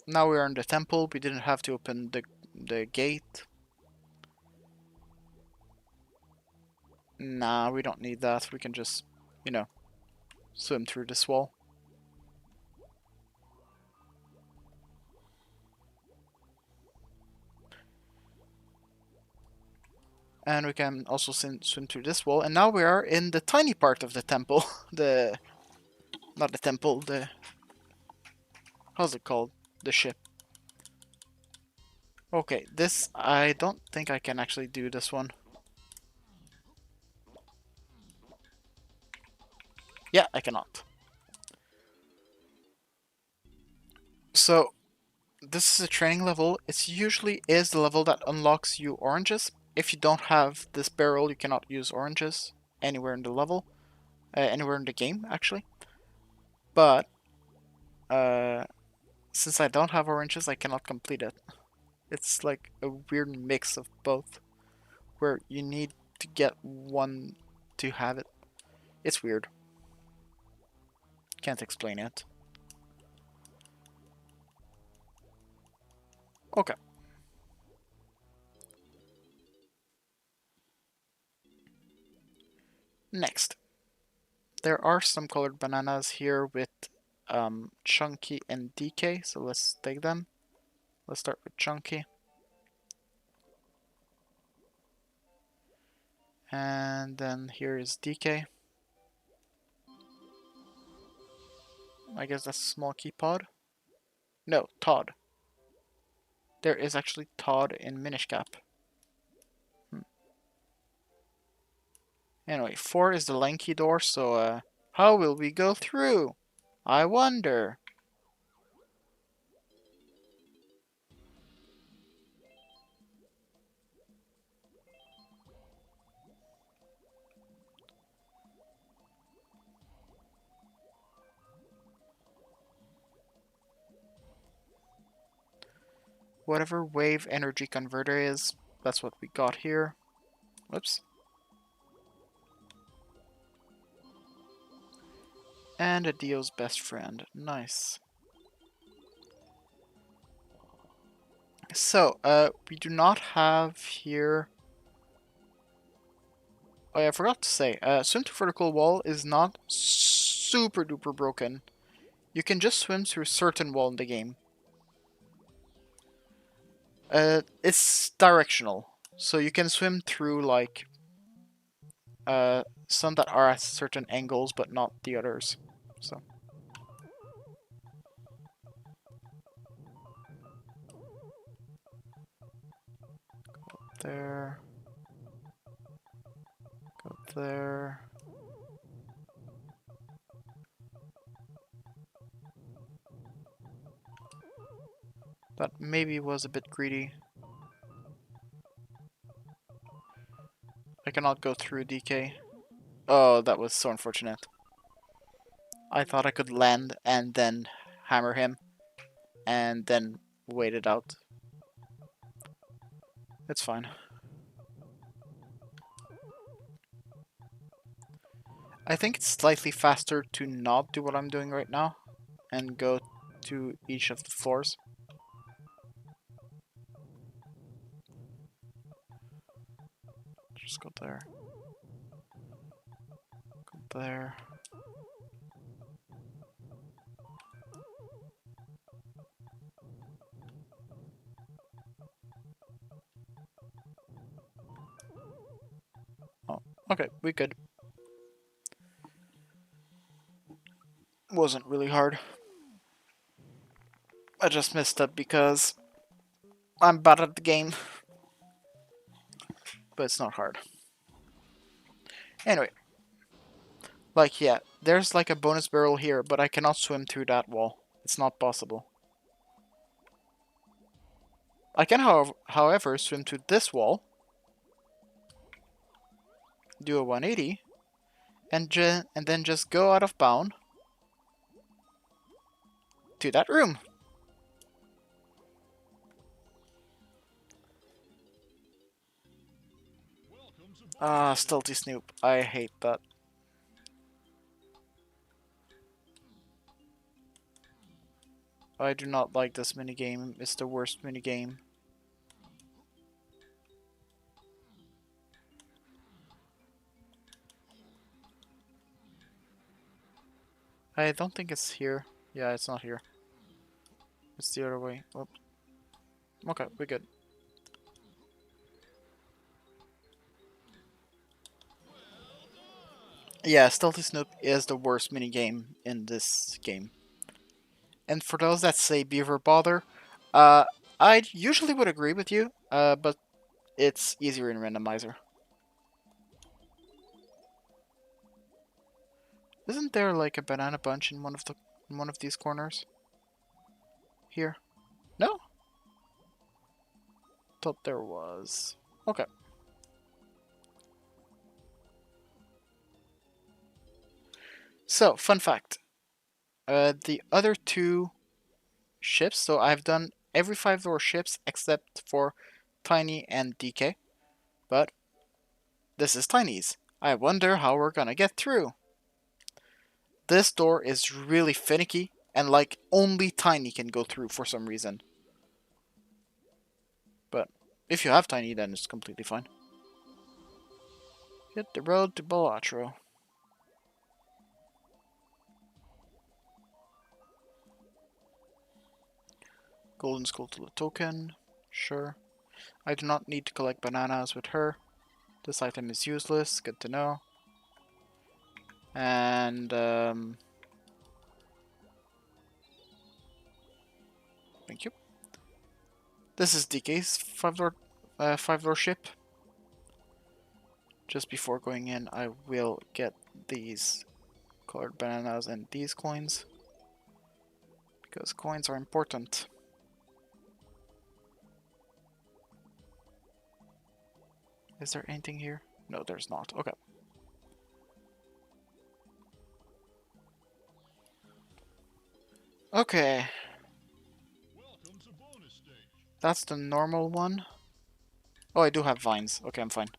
now we're in the temple. We didn't have to open the gate. Nah, we don't need that. We can just, you know, swim through this wall. And we can also swim through this wall. And now we are in the tiny part of the temple. Not the temple, how's it called? The ship. Okay, this, I don't think I can actually do this one. Yeah, I cannot. So, this is a training level. It usually is the level that unlocks you oranges. If you don't have this barrel, you cannot use oranges anywhere in the level. Anywhere in the game, actually. But, since I don't have oranges, I cannot complete it. It's like a weird mix of both, where you need to get one to have it. It's weird. Can't explain it. Okay. Next. There are some colored bananas here with Chunky and DK, so let's take them. Let's start with Chunky. And then here is DK. I guess that's small key pod. No, Todd. There is actually Todd in Minish Cap. Anyway, 4 is the lanky door, so how will we go through? I wonder. Whatever wave energy converter is, that's what we got here. Whoops. And a Dio's best friend. Nice. So, we do not have here... Oh yeah, I forgot to say, swim to vertical wall is not super duper broken. You can just swim through certain wall in the game. It's directional. So you can swim through, like, some that are at certain angles, but not the others. So. Go up there. Go up there. That maybe was a bit greedy. I cannot go through DK. Oh, that was so unfortunate. I thought I could land and then hammer him. And then wait it out. It's fine. I think it's slightly faster to not do what I'm doing right now. And go to each of the floors. there. Go there. Oh, okay, we good. Wasn't really hard. I just messed up because I'm bad at the game. But it's not hard. Anyway. Like, yeah, there's like a bonus barrel here, but I cannot swim through that wall. It's not possible. I can, however, swim to this wall, do a 180, and then just go out of bound to that room. Ah, Stealthy Snoop. I hate that. I do not like this minigame. It's the worst minigame. I don't think it's here. Yeah, it's not here. It's the other way. Oh. Okay, we're good. Yeah, Stealthy Snoop is the worst minigame in this game. And for those that say Beaver Bother, I usually would agree with you, but it's easier in Randomizer. Isn't there like a banana bunch in one of these corners? Here? No? Thought there was. Okay. So, fun fact. The other two ships, so I've done every 5-door ships except for Tiny and DK, but this is Tiny's. I wonder how we're gonna get through. This door is really finicky, and like only Tiny can go through for some reason. But if you have Tiny, then it's completely fine. Hit the road to Balatro. Golden Skull to the token. Sure. I do not need to collect bananas with her. This item is useless. Good to know. And thank you. This is DK's 5-door ship. Just before going in, I will get these colored bananas and these coins, because coins are important. Is there anything here? No, there's not. Okay. Okay. That's the normal one. Oh, I do have vines. Okay, I'm fine.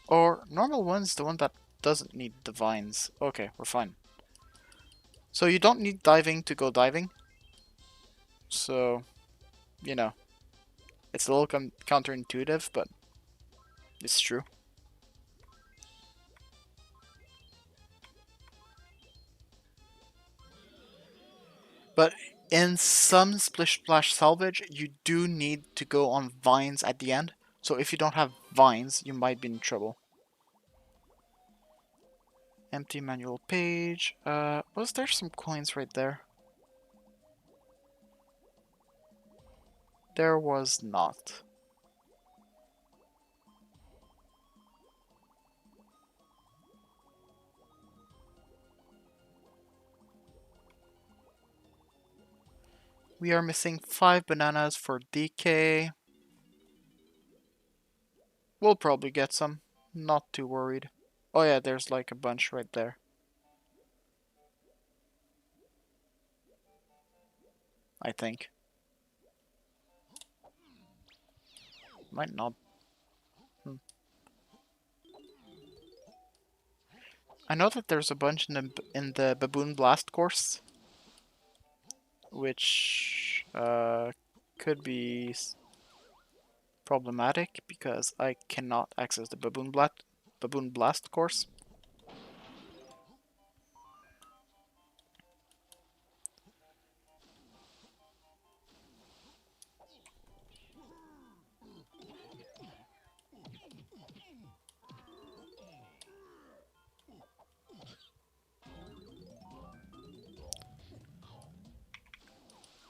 Or normal one's the one that doesn't need the vines. Okay, we're fine. So you don't need diving to go diving. So, you know, it's a little counterintuitive, but it's true. But in some Splish Splash Salvage, you do need to go on vines at the end. So if you don't have vines, you might be in trouble. Empty manual page. Was there some coins right there? There was not. We are missing 5 bananas for DK. We'll probably get some. Not too worried. Oh yeah, there's like a bunch right there. I think. Might not. I know that there's a bunch in the Baboon Blast course, which could be problematic because I cannot access the Baboon Blast course.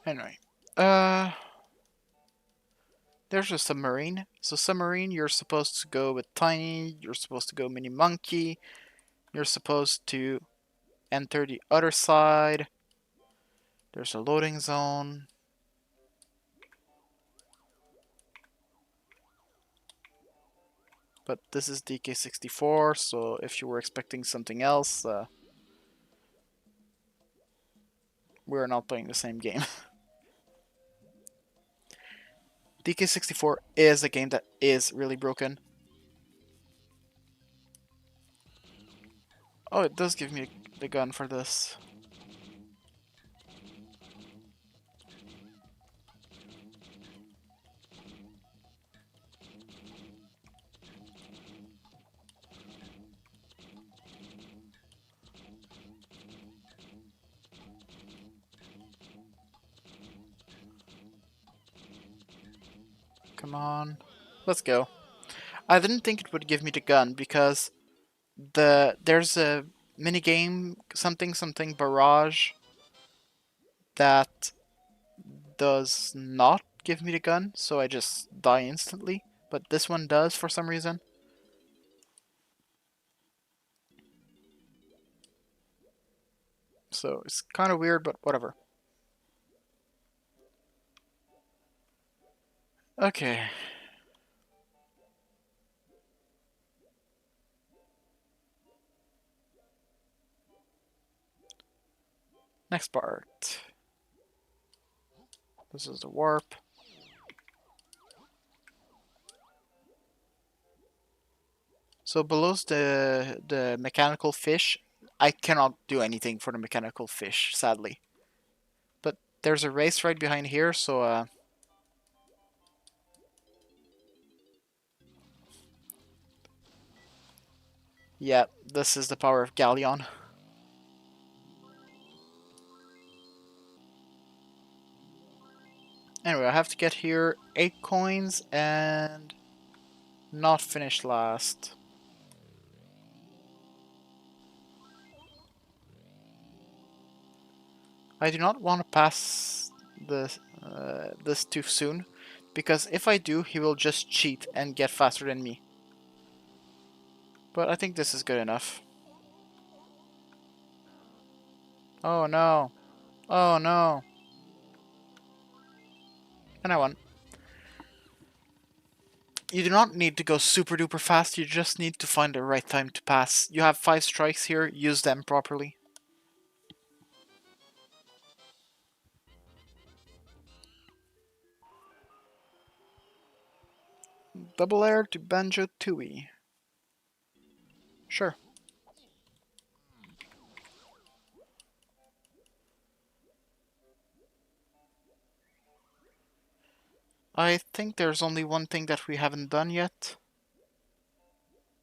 Anyway, there's a submarine. So submarine, you're supposed to go with Tiny, you're supposed to go Mini Monkey, you're supposed to enter the other side. There's a loading zone. But this is DK64, so if you were expecting something else, we're not playing the same game. DK64 is a game that is really broken. Oh, it does give me the gun for this. Come on. Let's go. I didn't think it would give me the gun because there's a minigame something barrage that does not give me the gun, so I just die instantly. But this one does for some reason. So it's kind of weird, but whatever. Okay. Next part. This is the warp. So below's the mechanical fish. I cannot do anything for the mechanical fish, sadly. But there's a race right behind here, so yeah, this is the power of Galleon. Anyway, I have to get here 8 coins and not finish last. I do not want to pass this too soon, because if I do, he will just cheat and get faster than me. But I think this is good enough. Oh no. Oh no. And I won. You do not need to go super duper fast, you just need to find the right time to pass. You have 5 strikes here, use them properly. Double air to Banjo Tooie. Sure. I think there's only one thing that we haven't done yet,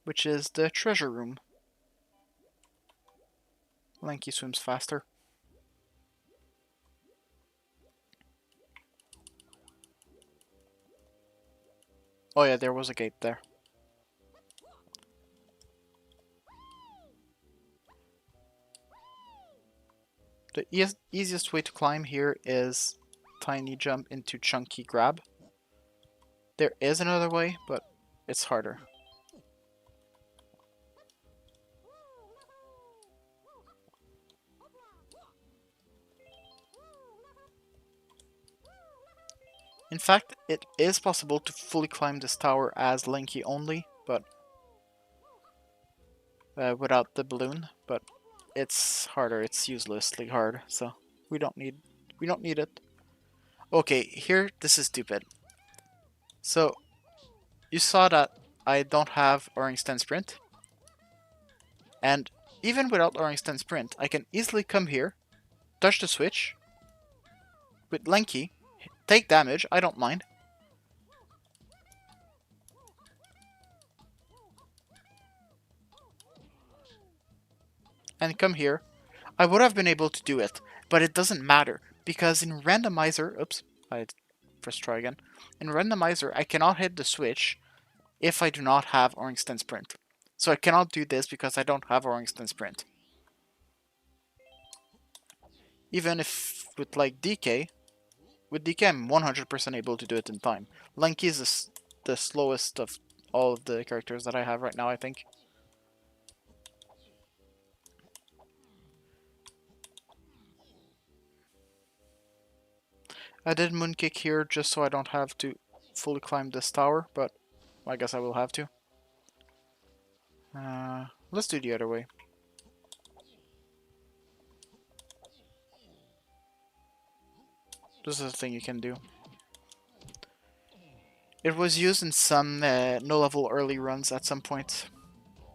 which is the treasure room. Lanky swims faster. Oh yeah, there was a gate there. The easiest way to climb here is tiny jump into chunky grab. There is another way, but it's harder. In fact, it is possible to fully climb this tower as Lanky only, but without the balloon. But it's harder. It's uselessly hard, so we don't need it. Okay, here this is stupid. So you saw that I don't have Orange 10 Sprint, and even without Orange 10 Sprint, I can easily come here, touch the switch with Lanky, take damage. I don't mind. And come here. I would have been able to do it, but it doesn't matter because in Randomizer, oops, I first try again. In Randomizer, I cannot hit the switch if I do not have Orangstone Sprint. So I cannot do this because I don't have Orangstone Sprint. Even if with like DK, with DK I'm 100% able to do it in time. Lanky is the slowest of all of the characters that I have right now, I think. I did Moonkick here just so I don't have to fully climb this tower, but I guess I will have to. Let's do the other way. This is a thing you can do. It was used in some no-level early runs at some point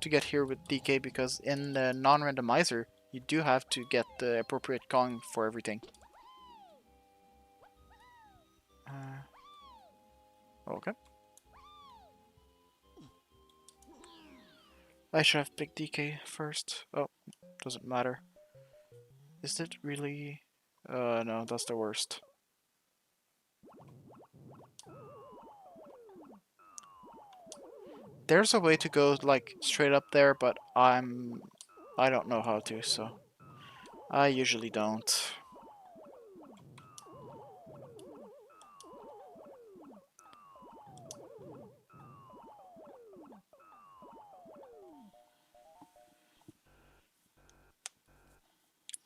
to get here with DK because in the non-randomizer, you do have to get the appropriate Kong for everything. Okay. I should have picked DK first. Oh, doesn't matter. Is it really... no, that's the worst. There's a way to go, like, straight up there, but I don't know how to, so... I usually don't.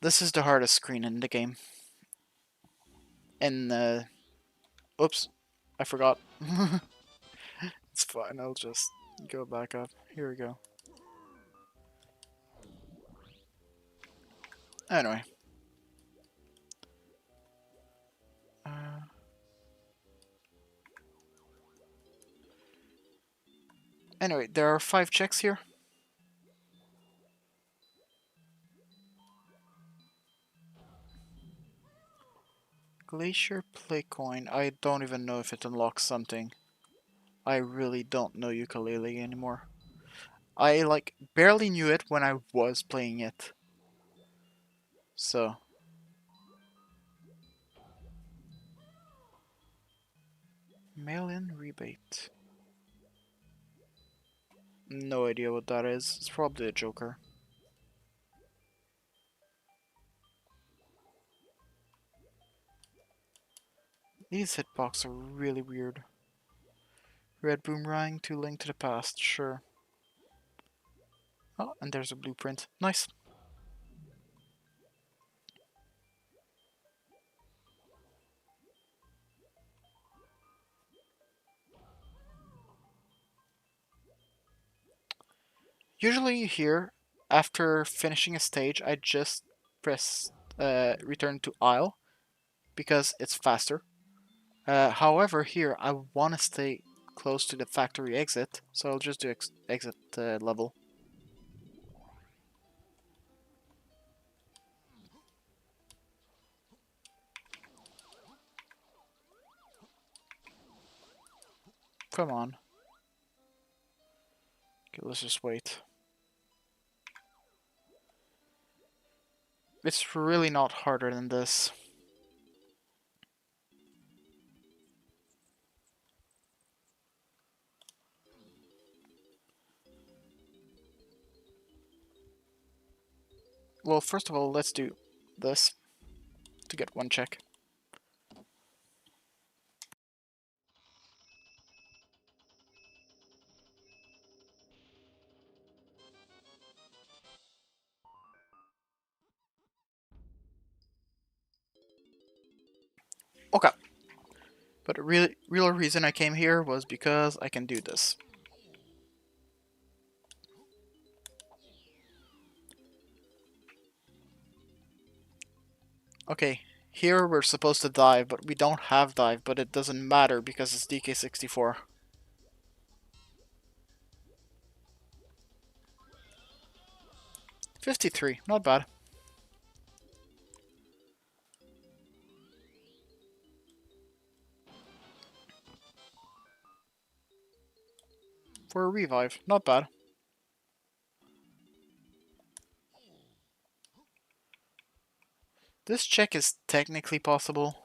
This is the hardest screen in the game. And, oops, I forgot. It's fine, I'll just go back up. Here we go. Anyway. Anyway, there are 5 checks here. Glacier Play Coin. I don't even know if it unlocks something. I really don't know ukulele anymore. I like barely knew it when I was playing it. So. Mail-in rebate. No idea what that is. It's probably a joker. These hitboxes are really weird. Red boomerang to link to the past, sure. Oh, and there's a blueprint. Nice. Usually here, after finishing a stage, I just press return to Isle because it's faster. However, here I want to stay close to the factory exit, so I'll just do exit level. Come on. Okay, let's just wait. It's really not harder than this. Well, first of all, let's do this to get 1 check. Okay. But the real reason I came here was because I can do this. Okay, here we're supposed to dive, but we don't have dive, but it doesn't matter because it's DK64. $53, not bad. for a revive. Not bad. This check is technically possible,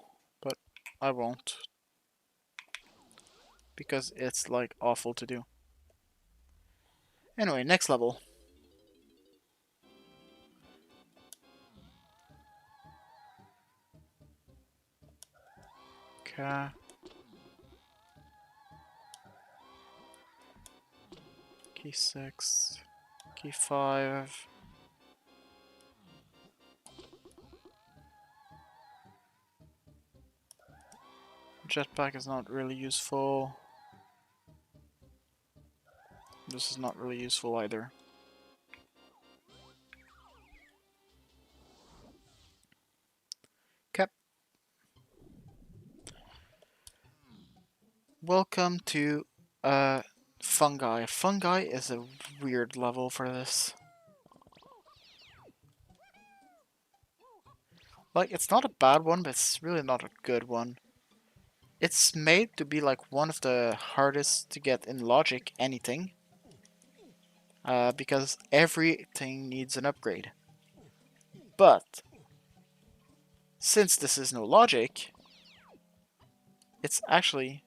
but I won't. Because it's like awful to do. Anyway, next level. Okay. Key 6. Key 5. Jetpack is not really useful. This is not really useful either. Okay. Welcome to Fungi. Fungi is a weird level for this. Like, it's not a bad one, but it's really not a good one. It's made to be like one of the hardest to get in logic anything. Because everything needs an upgrade. But since this is no logic, it's actually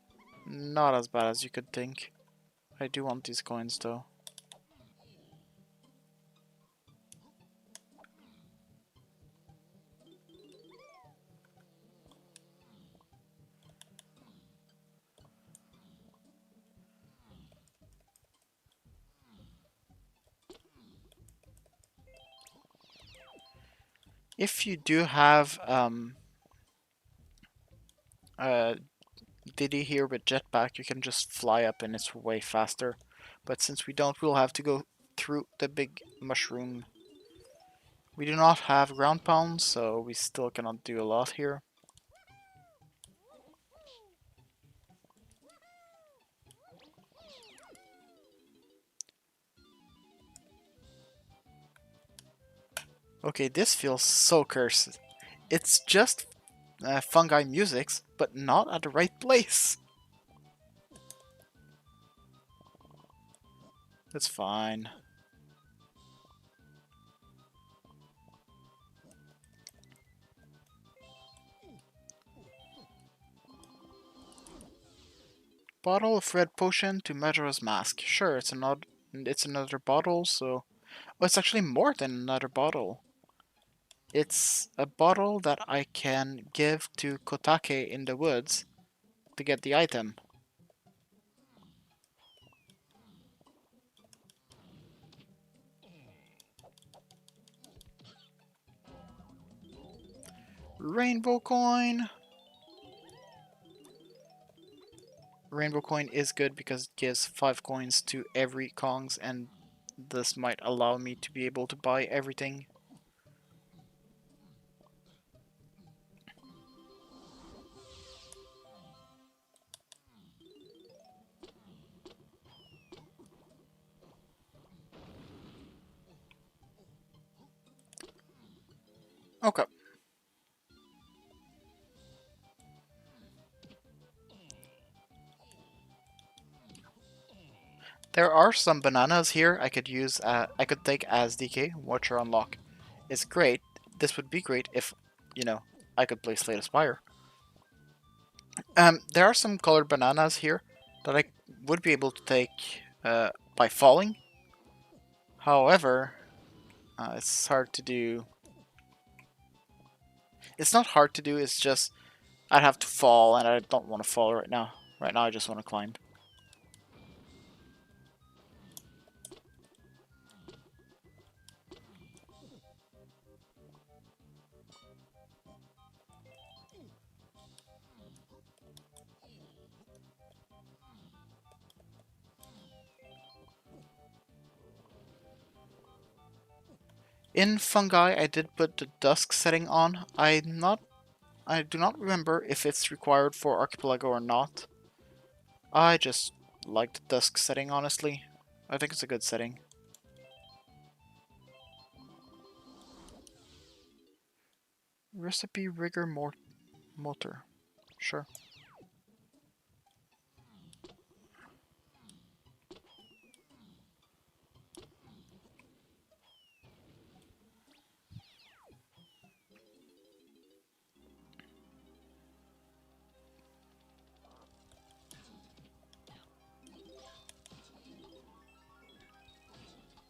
not as bad as you could think. I do want these coins though. If you do have Diddy here with jetpack, you can just fly up and it's way faster. But since we don't, we'll have to go through the big mushroom. We do not have ground pound, so we still cannot do a lot here. Okay, this feels so cursed. It's just fungi musics, but not at the right place. That's fine. Bottle of red potion to Medra's mask. Sure, it's another bottle, so oh, it's actually more than another bottle. It's a bottle that I can give to Kotake in the woods to get the item. Rainbow coin. Rainbow coin is good because it gives 5 coins to every Kongs, and this might allow me to be able to buy everything. Okay. There are some bananas here I could use. I could take as DK. Watcher unlock is great. This would be great if, you know, I could play Slay the Spire. There are some colored bananas here that I would be able to take by falling. However, it's hard to do. It's not hard to do. It's just I'd have to fall, and I don't want to fall right now. Right now, I just want to climb. In fungi, I did put the dusk setting on. I do not remember if it's required for Archipelago or not. I just like the dusk setting, honestly. I think it's a good setting. Recipe rigor motor. Sure.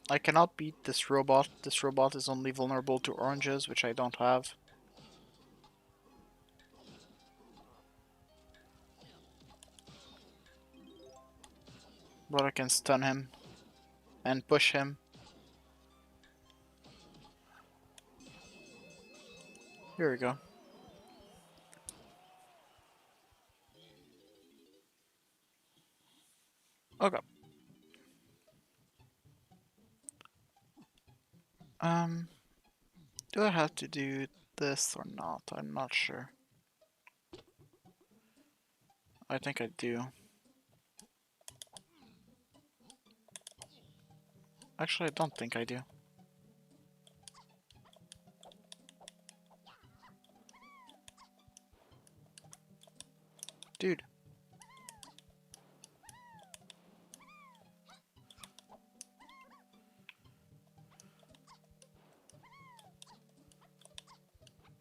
I cannot beat this robot. This robot is only vulnerable to oranges, which I don't have. But I can stun him and push him. Here we go. Okay. Do I have to do this or not? I'm not sure. I think I do. Actually, I don't think I do. Dude.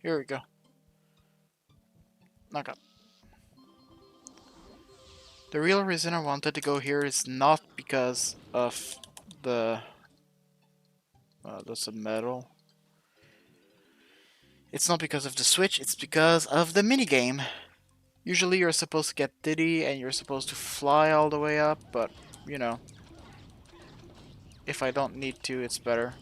Here we go. Okay. The real reason I wanted to go here is not because of the submetal. It's not because of the switch, it's because of the minigame. Usually you're supposed to get Diddy and you're supposed to fly all the way up, but, you know, if I don't need to, it's better.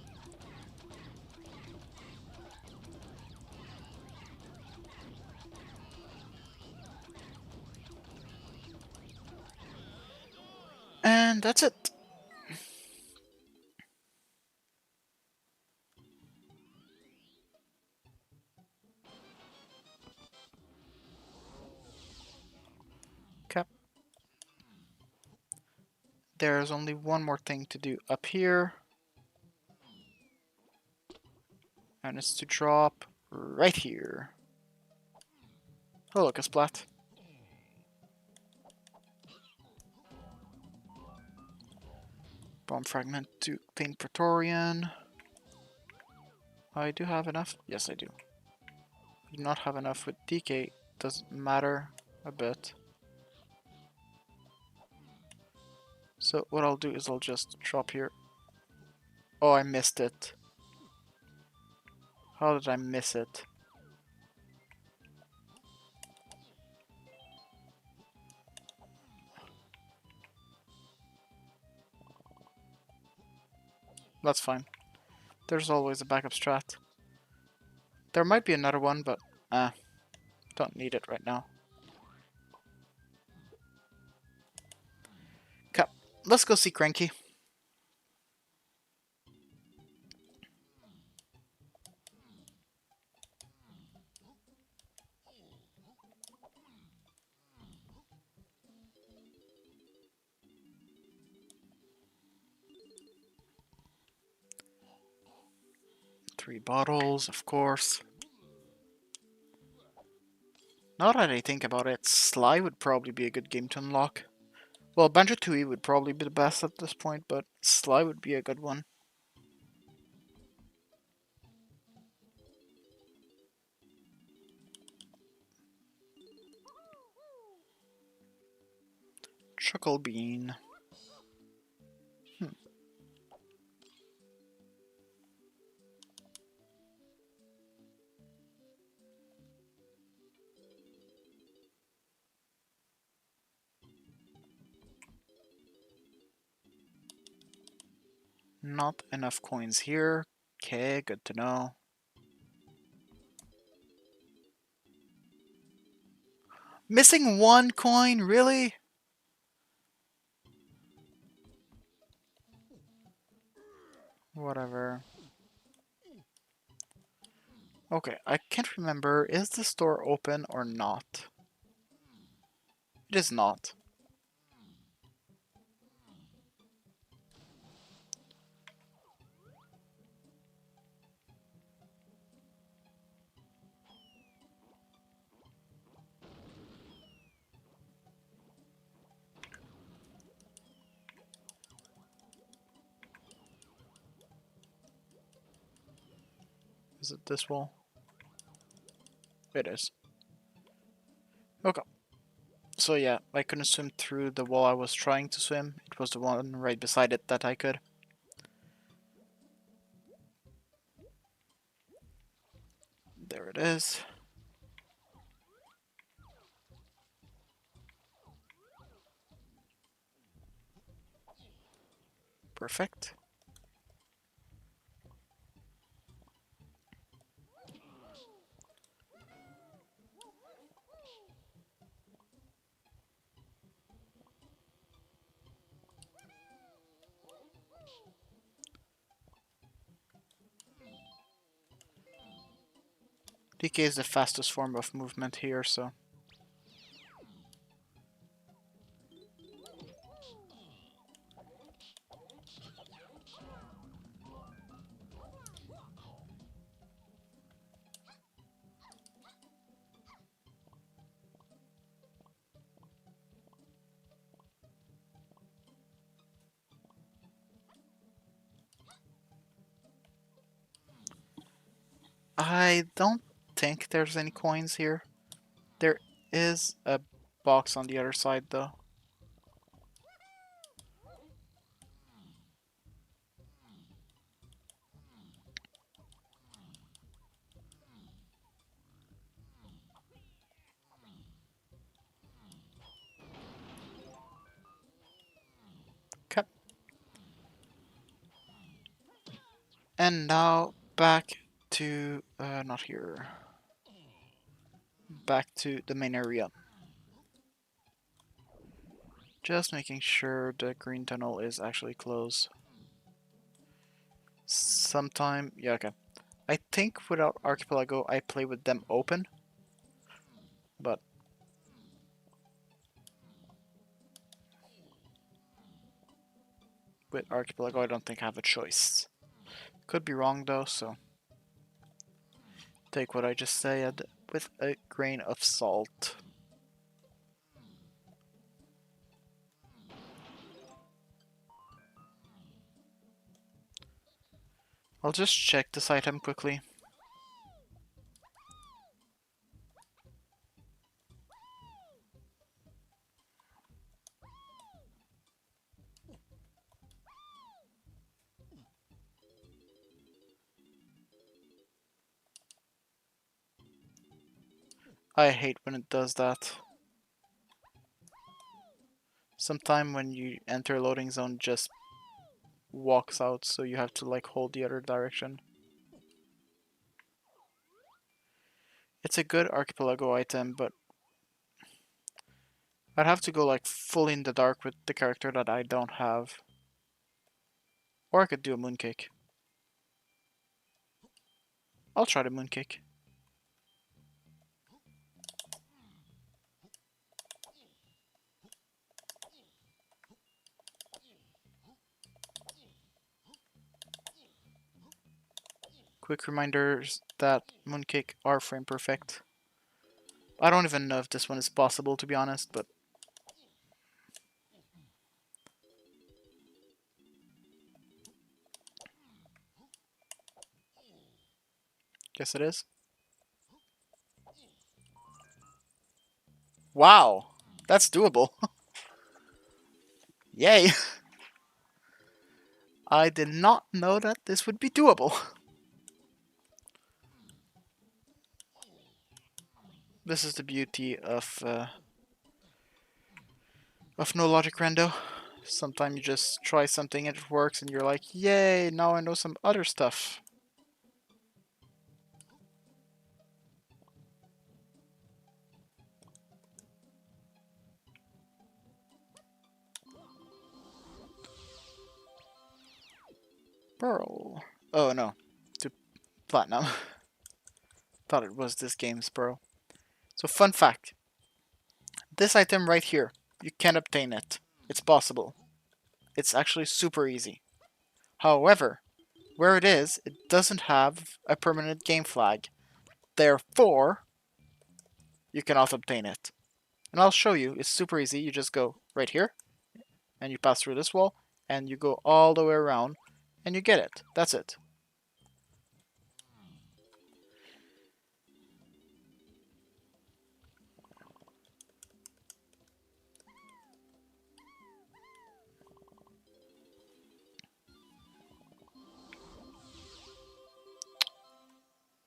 And that's it. Okay. There's only one more thing to do up here. And it's to drop right here. Oh, look, a splat. Bomb fragment to clean Praetorian. I do have enough. Yes, I do. I do not have enough with DK. Doesn't matter a bit. So what I'll do is I'll just drop here. Oh, I missed it. How did I miss it? That's fine. There's always a backup strat. There might be another one, but don't need it right now. Okay, let's go see Cranky. Three bottles, of course. Now that I think about it, Sly would probably be a good game to unlock. Well, Banjo-Tooie would probably be the best at this point, but Sly would be a good one. Chuckle Bean. Not enough coins here. Okay, good to know. Missing one coin, really? Whatever. Okay, I can't remember. Is the store open or not? It is not. Is it this wall? It is. Okay. So yeah, I couldn't swim through the wall I was trying to swim. It was the one right beside it that I could. There it is. Perfect. DK is the fastest form of movement here, so... I don't think there's any coins here. There is a box on the other side, though. Okay. And now back to... not here. Back to the main area. Just making sure the green tunnel is actually closed. Sometime... Yeah, okay. I think without Archipelago, I play with them open. But... with Archipelago, I don't think I have a choice. Could be wrong, though, so... take what I just said with a grain of salt. I'll just check this item quickly. I hate when it does that. Sometime when you enter loading zone just walks out, so you have to like hold the other direction. It's a good Archipelago item, but I'd have to go like fully in the dark with the character that I don't have. Or I could do a mooncake. I'll try the mooncake. Quick reminders that mooncake are frame perfect. I don't even know if this one is possible, to be honest, but guess it is. Wow, that's doable. Yay! I did not know that this would be doable. This is the beauty of no logic rando. Sometimes you just try something and it works and you're like, yay, now I know some other stuff. Pearl. Oh no, to platinum. Thought it was this game's pearl. So fun fact. This item right here, you can obtain it. It's possible. It's actually super easy. However, where it doesn't have a permanent game flag. Therefore, you cannot obtain it. And I'll show you, it's super easy. You just go right here, and you pass through this wall, and you go all the way around, and you get it. That's it.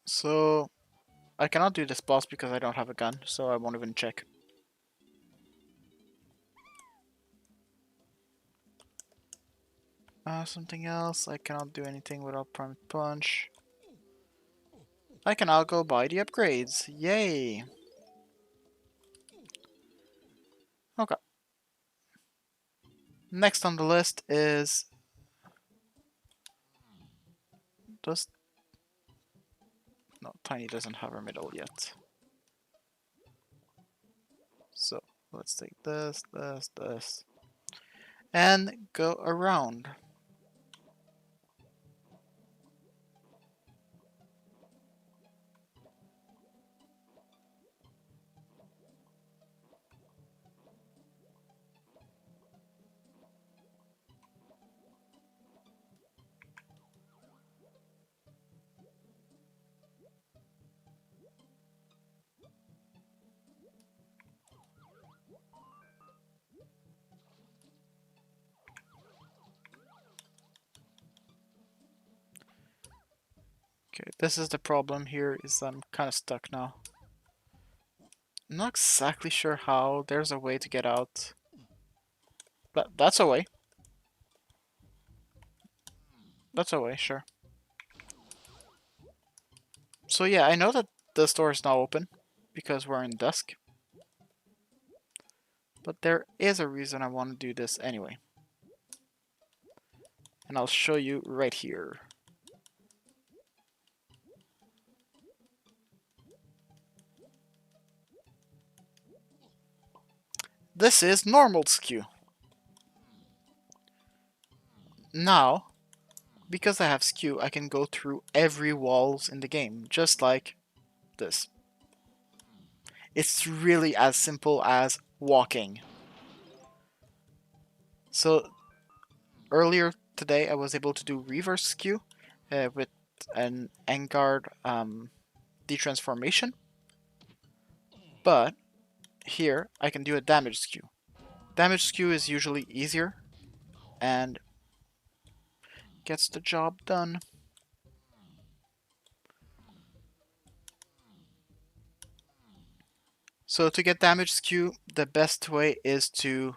So, I cannot do this boss because I don't have a gun, so I won't even check. Something else. I cannot do anything without Prime Punch. I can now go buy the upgrades. Yay! Okay. Next on the list is... Does... No, Tiny doesn't have her middle yet. So, let's take this, this. And go around. Okay, this is the problem here, is I'm kind of stuck now. I'm not exactly sure how. There's a way to get out. But that's a way. That's a way, sure. So yeah, I know that the store is now open because we're in dusk. But there is a reason I want to do this anyway. And I'll show you right here. This is normal skew. Now, because I have skew, I can go through every walls in the game, just like this. It's really as simple as walking. So, earlier today I was able to do reverse skew with an Engard detransformation. But here I can do a damage skew. Damage skew is usually easier and gets the job done. So to get damage skew, the best way is to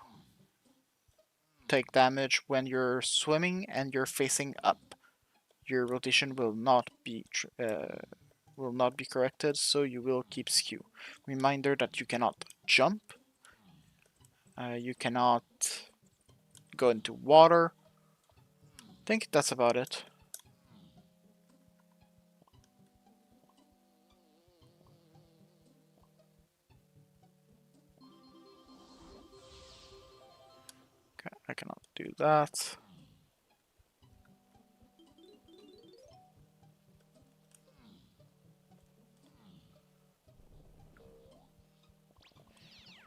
take damage when you're swimming and you're facing up. Your rotation will not be corrected, so you will keep skew. Reminder that you cannot jump, you cannot go into water. I think that's about it. Okay, I cannot do that.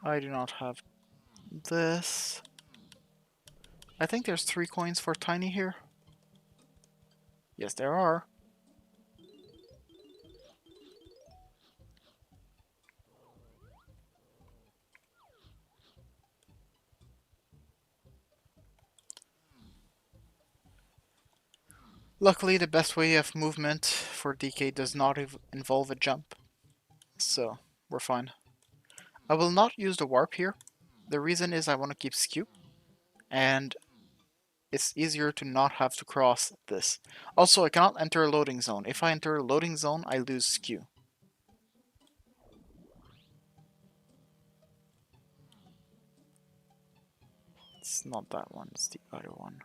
I do not have this. I think there's 3 coins for Tiny here. Yes, there are. Luckily, the best way of movement for DK does not involve a jump, so we're fine. I will not use the warp here. The reason is I want to keep skew, and it's easier to not have to cross this. Also, I cannot enter a loading zone. If I enter a loading zone, I lose skew. It's not that one, it's the other one.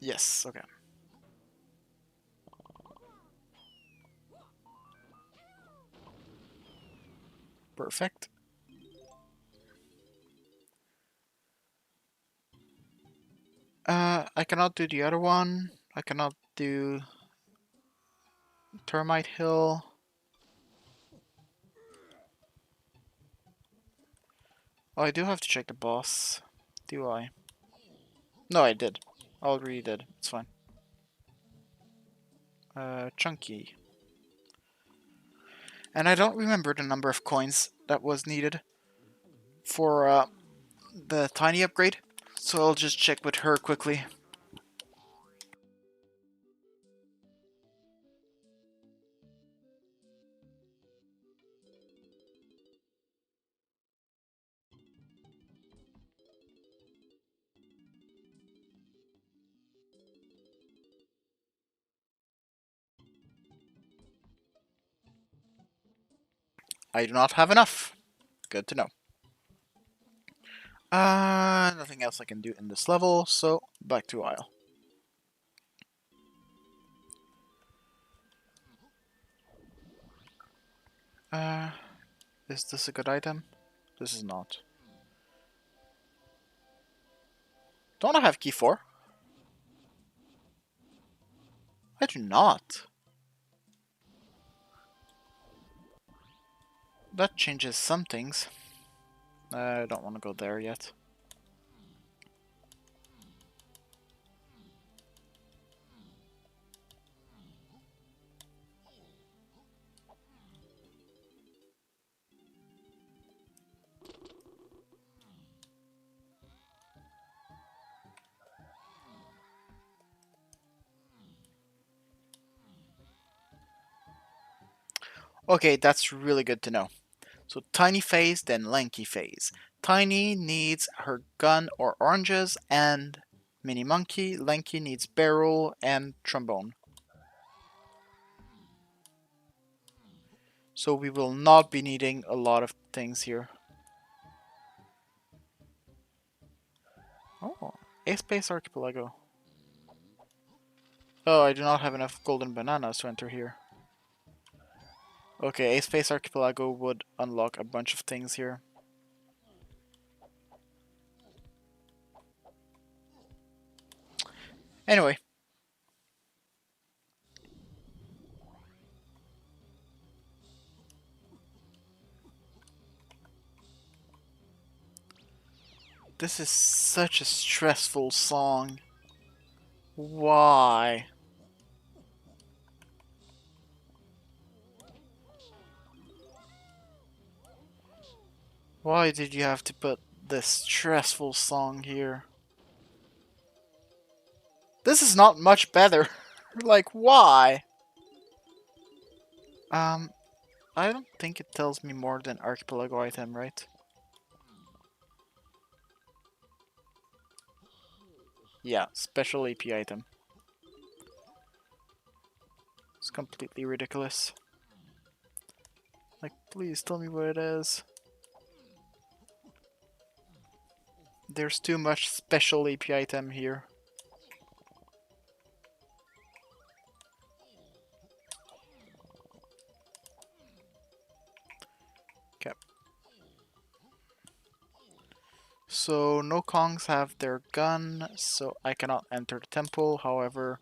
Yes, okay. Perfect. I cannot do the other one. I cannot do Termite Hill. Oh, I do have to check the boss. Do I? No, I did. I already did. It's fine. Chunky. And I don't remember the number of coins that was needed for the tiny upgrade, so I'll just check with her quickly. I do not have enough. Good to know. Nothing else I can do in this level, so back to Isle. Is this a good item? This is not. Don't I have key 4? I do not. That changes some things. I don't want to go there yet. Okay, that's really good to know. So Tiny phase, then Lanky phase. Tiny needs her gun or oranges and Mini Monkey. Lanky needs barrel and trombone. So we will not be needing a lot of things here. Oh, a space archipelago. Oh, I do not have enough golden bananas to enter here. Okay, a space archipelago would unlock a bunch of things here. Anyway. This is such a stressful song. Why? Why did you have to put this stressful song here? This is not much better. Like, why? I don't think it tells me more than Archipelago item, right? Yeah, special AP item. It's completely ridiculous. Like, please tell me what it is. There's too much special AP item here. Okay. So, no Kongs have their gun, so I cannot enter the temple. However,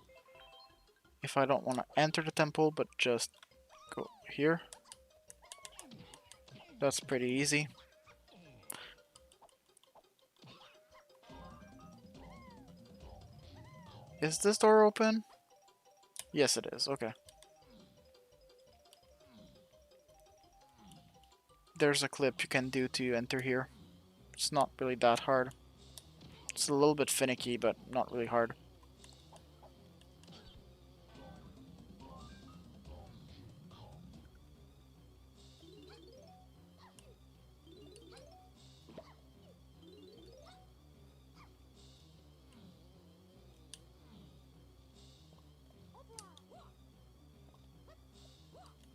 if I don't want to enter the temple, but just go here, that's pretty easy. Is this door open? Yes, it is. Okay. There's a clip you can do to enter here. It's not really that hard. It's a little bit finicky, but not really hard.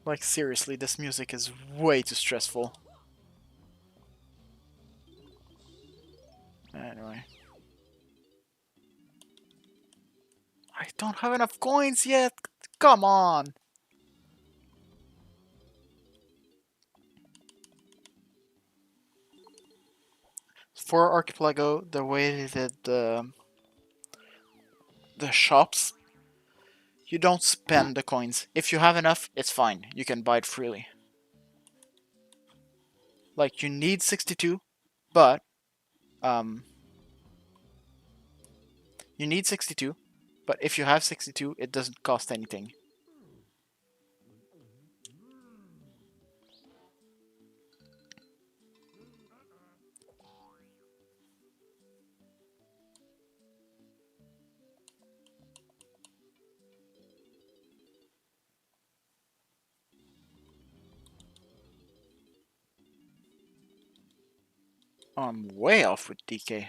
Like, seriously, this music is way too stressful. Anyway. I don't have enough coins yet! Come on! For Archipelago, the way they did the shops, you don't spend the coins. If you have enough, it's fine. You can buy it freely. Like, you need 62, but you need 62, but if you have 62, it doesn't cost anything. I'm way off with DK.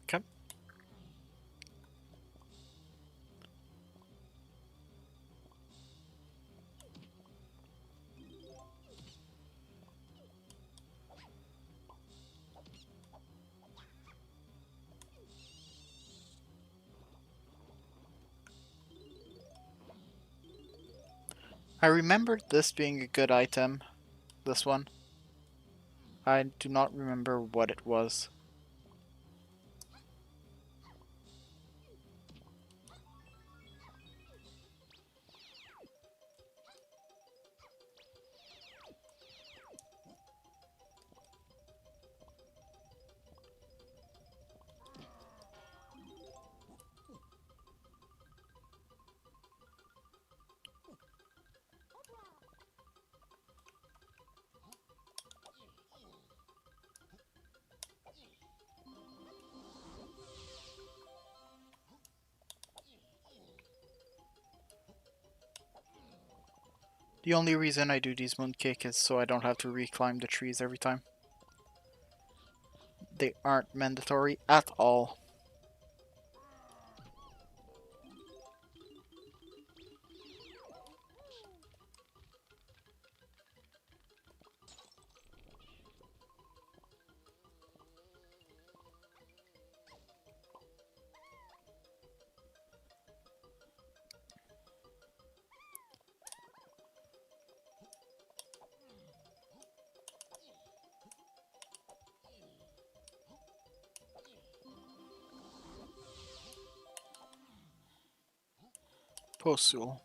Okay. I remember this being a good item. This one. I do not remember what it was. The only reason I do these mooncake is so I don't have to reclimb the trees every time. They aren't mandatory at all. Posul.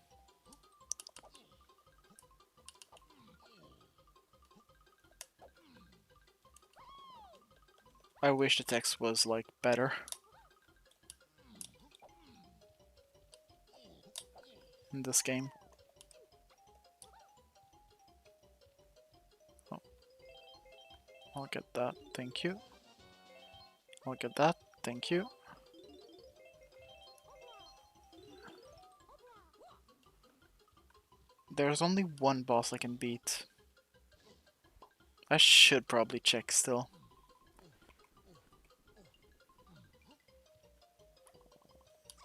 I wish the text was like better in this game. Oh, I'll get that, thank you. I'll get that, thank you. There's only one boss I can beat. I should probably check still.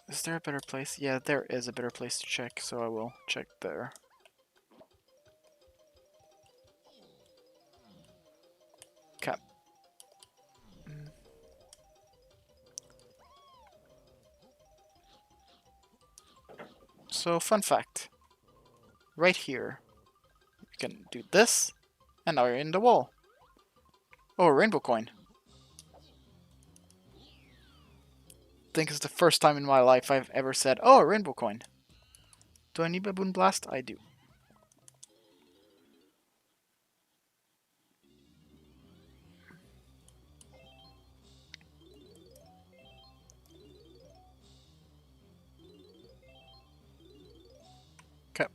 Is there a better place? Yeah, there is a better place to check, so I will check there. Okay. So, fun fact. Right here, you can do this, and now you're in the wall. Oh, a rainbow coin. I think it's the first time in my life I've ever said, oh, a rainbow coin. Do I need Baboon Blast? I do. Okay.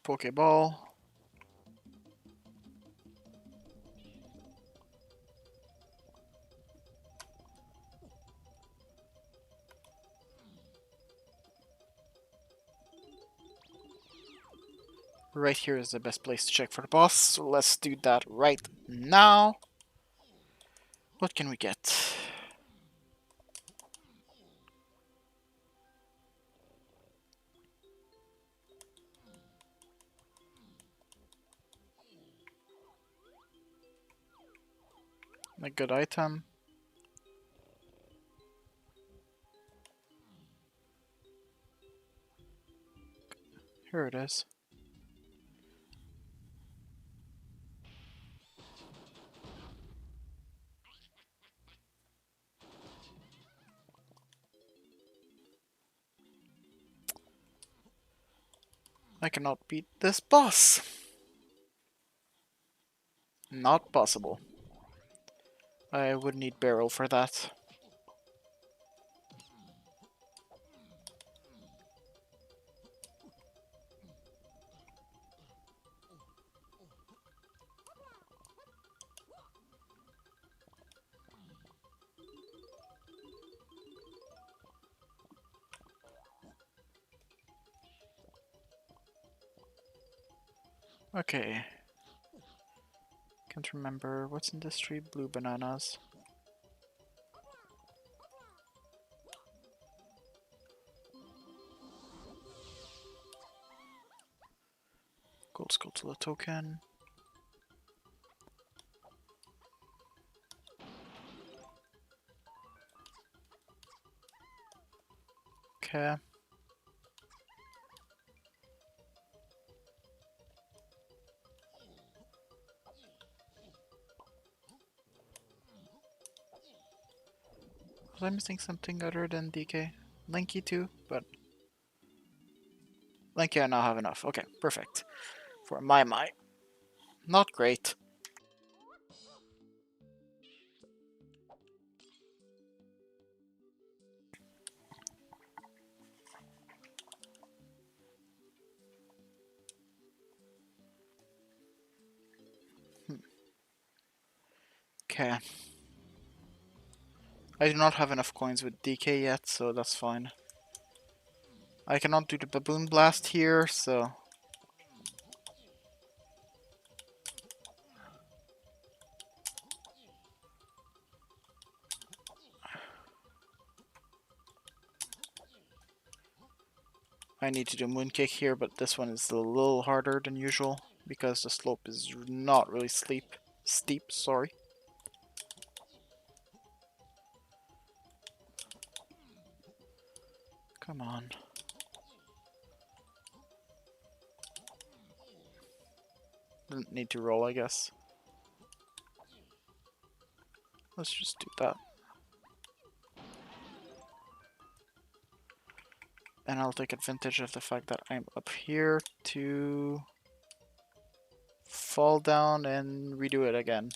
Pokeball. Right here is the best place to check for the boss, so let's do that right now. What can we get? A good item. Here it is. I cannot beat this boss. Not possible. I would need barrel for that. Okay. Can't remember. What's in this tree? Blue bananas. Gold Skull token. Okay. Was I missing something other than DK? Linky too, but Linky I now have enough. Okay, perfect. For my might. Not great. Okay. I do not have enough coins with DK yet, so that's fine. I cannot do the Baboon Blast here, so... I need to do Mooncake here, but this one is a little harder than usual, because the slope is not really steep, sorry. Come on. Didn't need to roll, I guess. Let's just do that. And I'll take advantage of the fact that I'm up here to fall down and redo it again.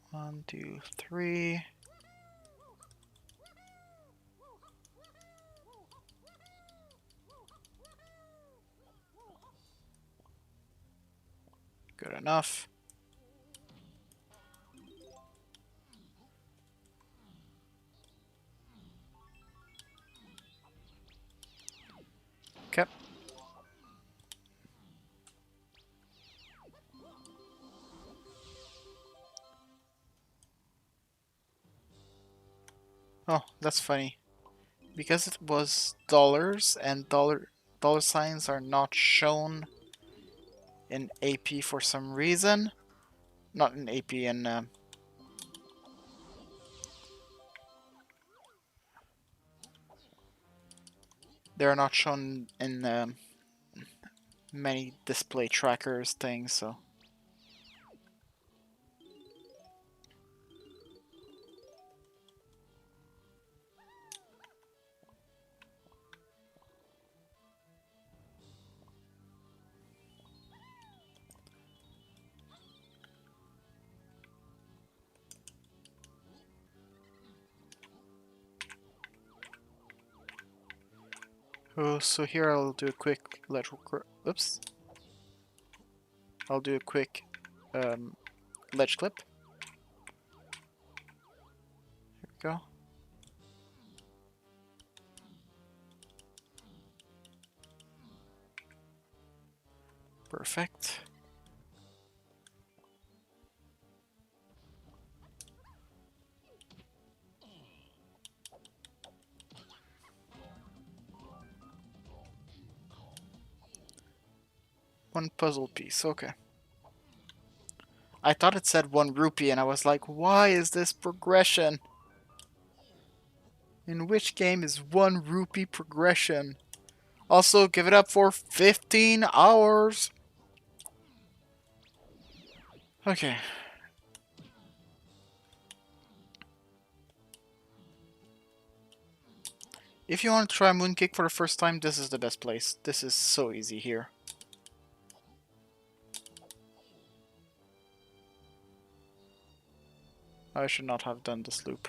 One, two, three. Good enough. Okay. Oh, that's funny. Because it was dollars and dollar signs are not shown in AP for some reason. Not in AP, in they're not shown in many display trackers things, so. Oh, so here I'll do a quick oops. I'll do a quick ledge clip. Here we go. Perfect. One puzzle piece, okay. I thought it said 1 rupee and I was like, why is this progression? In which game is 1 rupee progression? Also, give it up for 15 hours! Okay. If you want to try Mooncake for the first time, this is the best place. This is so easy here. I should not have done this loop.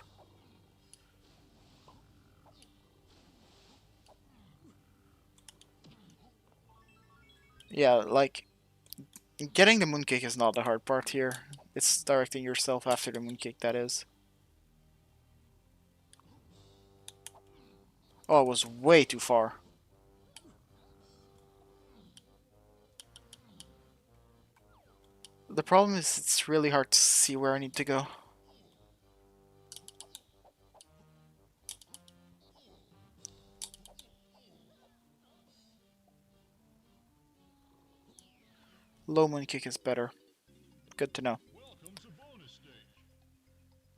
Yeah, like, Getting the mooncake is not the hard part here. It's directing yourself after the mooncake, that is. Oh, it was way too far. The problem is it's really hard to see where I need to go. Low mooncake is better. Good to know.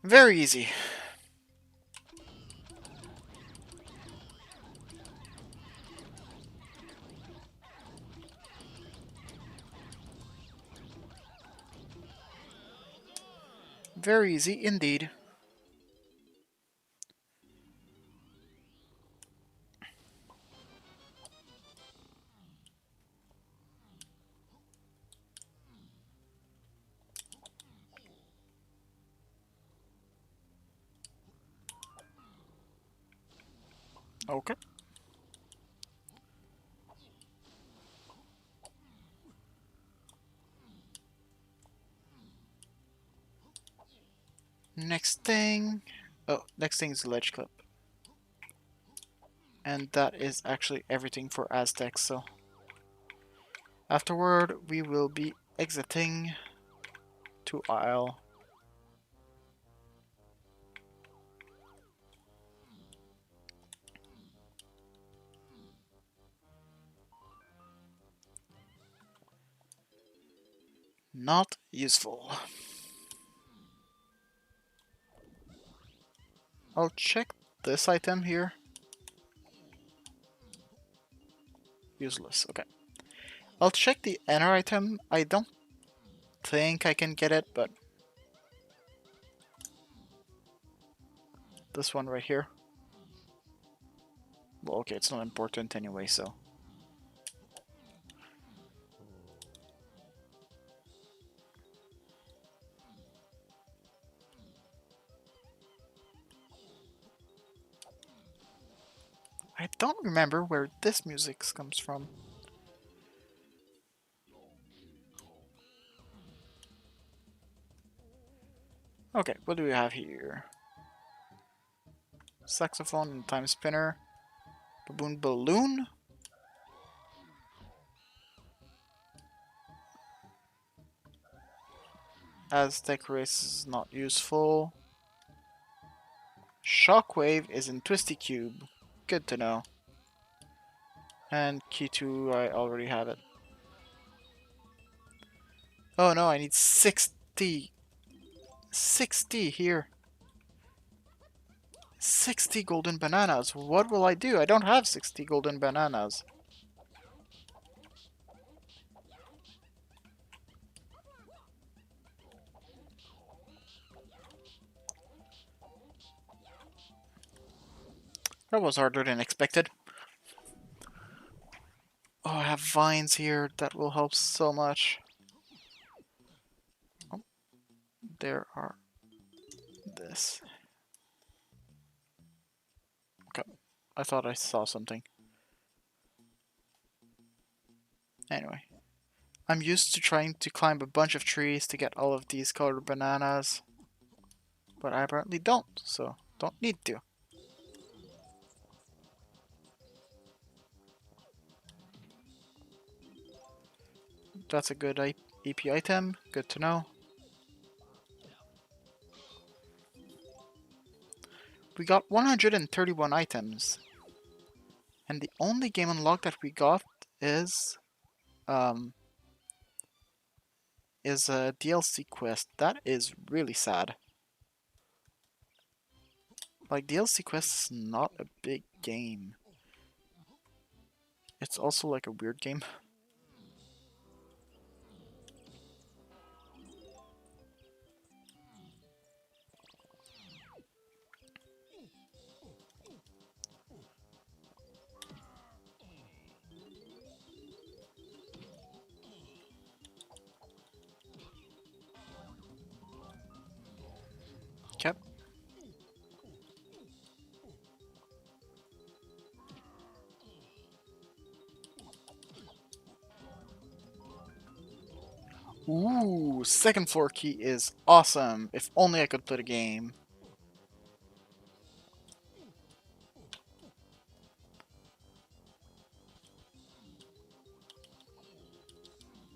Very easy. Very easy indeed. Okay. Next thing... Oh, next thing is the ledge clip. And that is actually everything for Aztecs, so... Afterward, we will be exiting to Isle. Not useful. I'll check this item here. Useless, okay. I'll check the inner item. I don't think I can get it, but... This one right here. Well, okay, it's not important anyway, so... I don't remember where this music comes from. Okay, what do we have here? Saxophone and time spinner. Baboon balloon? Aztec race is not useful. Shockwave is in Twisty Cube. Good to know. And key 2, I already have it. Oh no, I need 60. 60 here. 60 golden bananas. What will I do? I don't have 60 golden bananas. That was harder than expected. Oh, I have vines here. That will help so much. Oh, there are this. Okay. I thought I saw something. Anyway. I'm used to trying to climb a bunch of trees to get all of these colored bananas. But I apparently don't, so don't need to. That's a good EP item. Good to know. We got 131 items. And the only game unlocked that we got is a DLC quest. That is really sad. Like, DLC quest is not a big game. It's also like a weird game. Okay. Ooh, second floor key is awesome. If only I could play the game.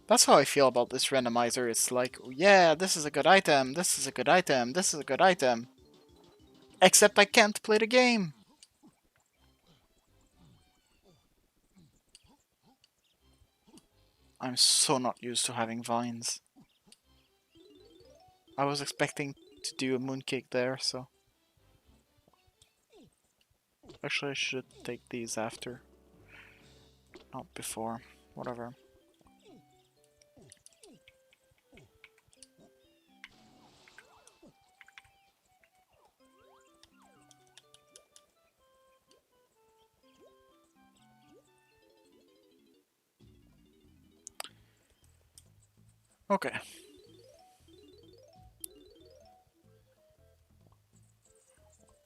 That's how I feel about this randomizer. It's like, yeah, this is a good item, this is a good item, this is a good item. Except I can't play the game. I'm so not used to having vines. I was expecting to do a mooncake there, so... Actually, I should take these after. Not before. Whatever. Okay.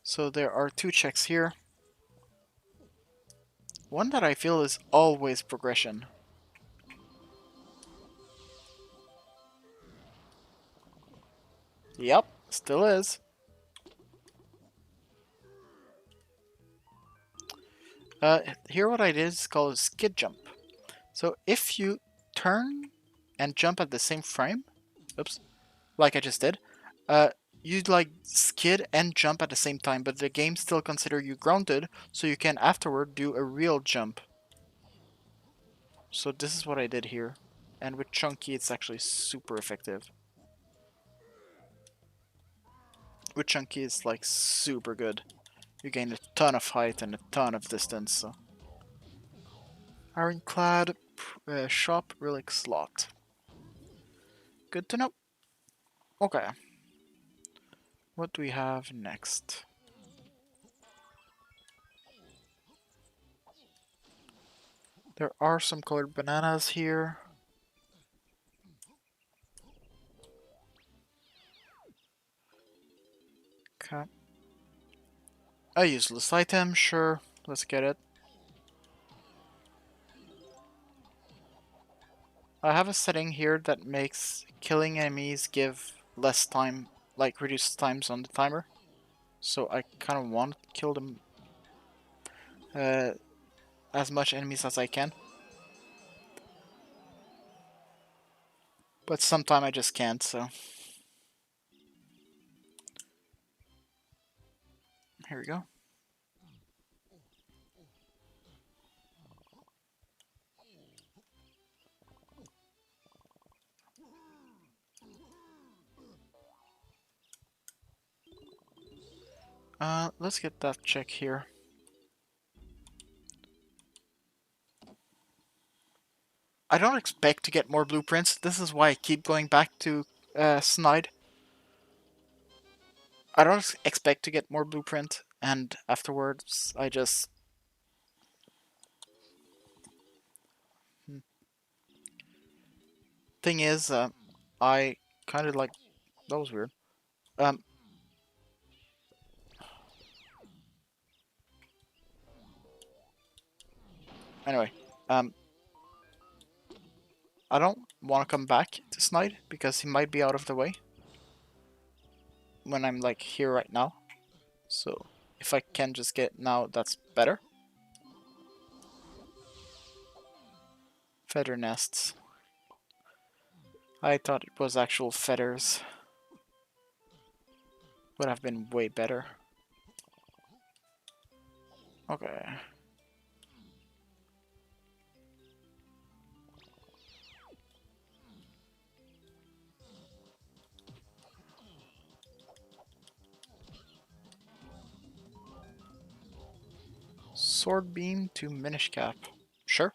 So there are two checks here. One that I feel is always progression. Yep, still is. Here what I did is called a skid jump. So if you turn and jump at the same frame, oops, like I just did, you'd like skid and jump at the same time, but the game still consider you grounded, so you can afterward do a real jump. So this is what I did here. And with Chunky, it's actually super effective. With Chunky, it's like super good. You gain a ton of height and a ton of distance. So. Ironclad shop relic slot. Good to know. Okay. What do we have next? There are some colored bananas here. Okay. A useless item, sure. Let's get it. I have a setting here that makes killing enemies give less time, like reduced times on the timer. So I kind of want to kill them as much enemies as I can. But sometimes I just can't, so... Here we go. Let's get that check here. I don't expect to get more blueprints. This is why I keep going back to Snide. I don't expect to get more blueprint, and afterwards I just... Thing is, I kind of like... That was weird. Anyway, I don't want to come back to Snide because he might be out of the way when I'm like here right now. So if I can just get now, that's better. Feather nests. I thought it was actual feathers. Would have been way better. Okay. Sword beam to Minish Cap. Sure.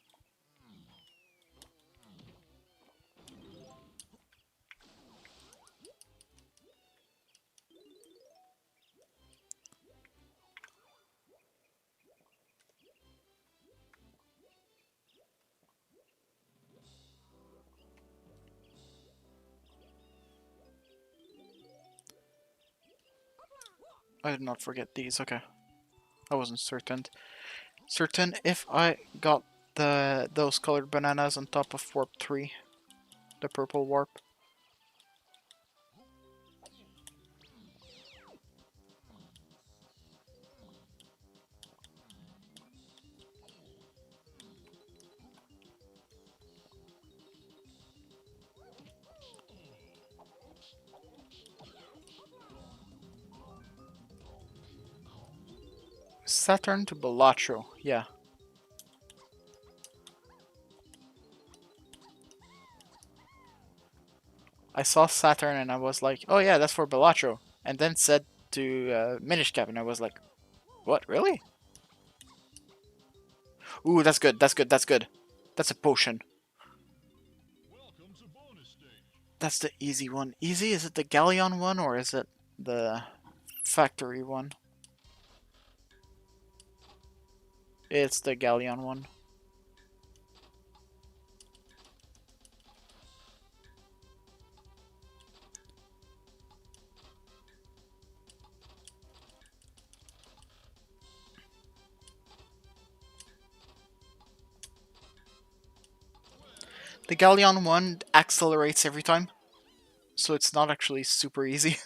I did not forget these, okay. I wasn't certain if I got those colored bananas on top of Warp 3. the purple warp. Saturn to Balatro, yeah. I saw Saturn and I was like, oh yeah, that's for Balatro. And then said to Minish Cap and I was like, what, really? Ooh, that's good, that's good, that's good. That's a potion. That's the easy one. Easy? Is it the Galleon one or is it the factory one? It's the Galleon one. The Galleon one accelerates every time, so it's not actually super easy.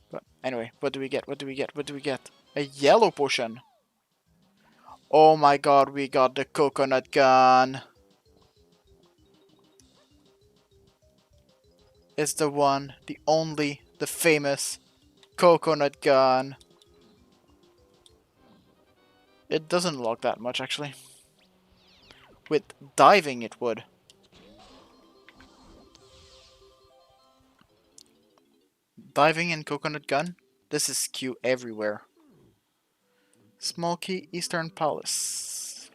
But anyway, what do we get? What do we get? What do we get? A yellow potion. Oh my god, we got the coconut gun. It's the one, the only, the famous coconut gun. It doesn't log that much, actually. With diving, it would. Diving and coconut gun? This is Q everywhere. Small key, Eastern Palace.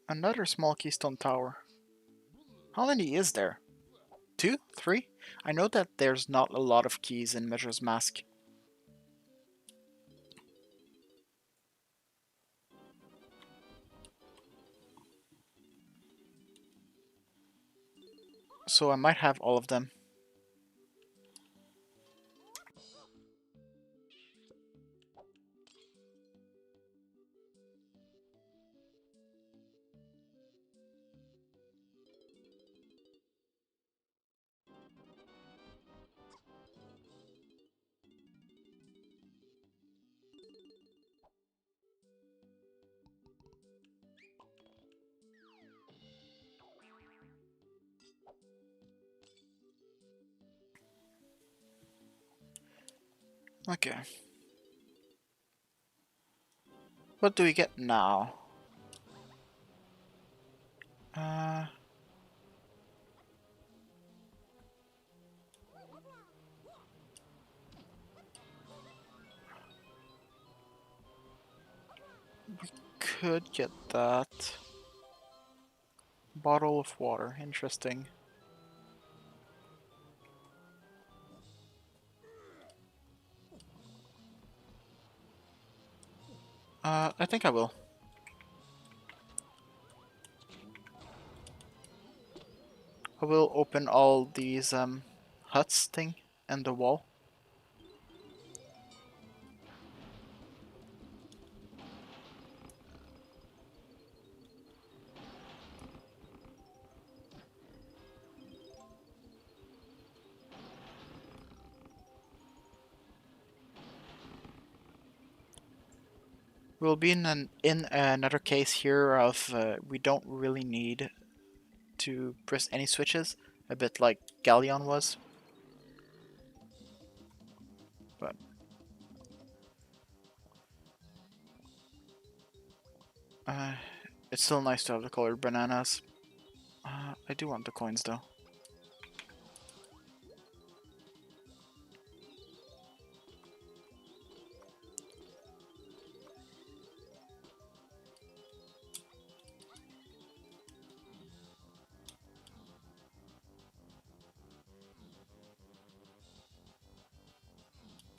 Another small keystone tower. How many is there? 2? 3? I know that there's not a lot of keys in Measure's Mask. So I might have all of them. Okay. What do we get now? Could get that. Bottle of water, interesting. I think I will. I will open all these huts thing and the wall. We'll be in another case here of we don't really need to press any switches, a bit like Galleon was. But it's still nice to have the colored bananas. I do want the coins though.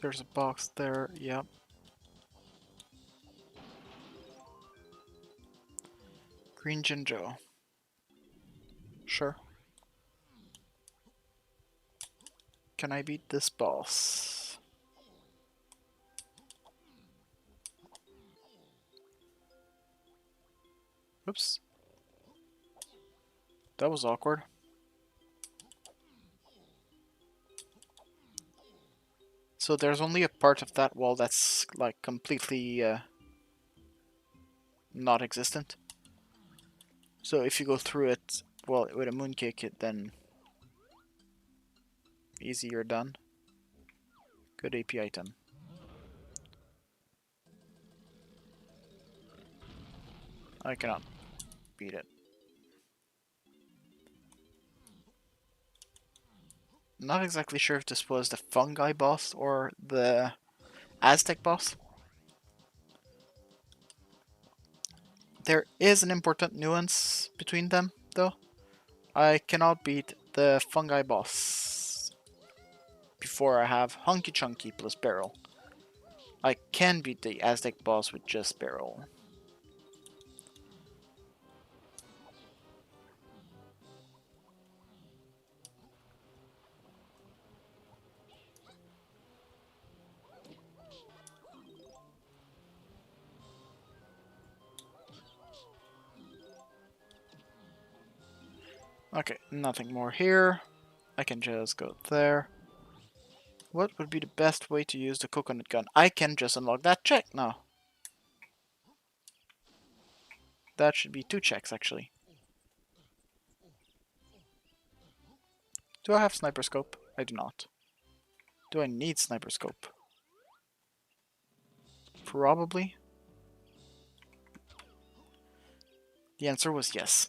There's a box there, yep. Green Jinjo. Sure. Can I beat this boss? Oops. That was awkward. So there's only a part of that wall that's like completely not existent. So if you go through it, well, with a mooncake, then easy, you're done. Good AP item. I cannot beat it. Not exactly sure if this was the fungi boss or the Aztec boss. There is an important nuance between them, though. I cannot beat the fungi boss before I have Hunky Chunky plus Barrel. I can beat the Aztec boss with just Barrel. Okay, nothing more here. I can just go there. What would be the best way to use the coconut gun? I can just unlock that check now. That should be 2 checks, actually. Do I have sniper scope? I do not. Do I need sniper scope? Probably. The answer was yes.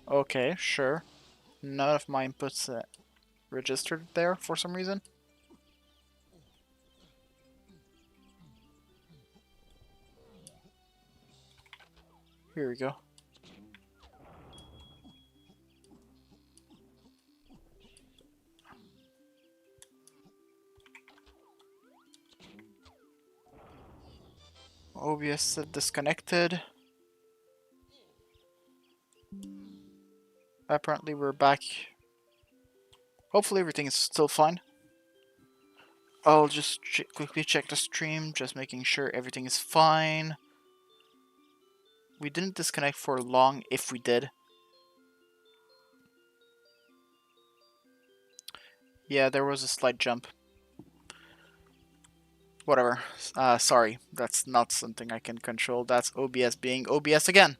Okay, sure. None of my inputs registered there for some reason. Here we go. OBS disconnected. Apparently we're back. Hopefully everything is still fine. I'll just quickly check the stream, just making sure everything is fine. We didn't disconnect for long, if we did. Yeah, there was a slight jump. Whatever. Sorry, that's not something I can control. That's OBS being OBS again.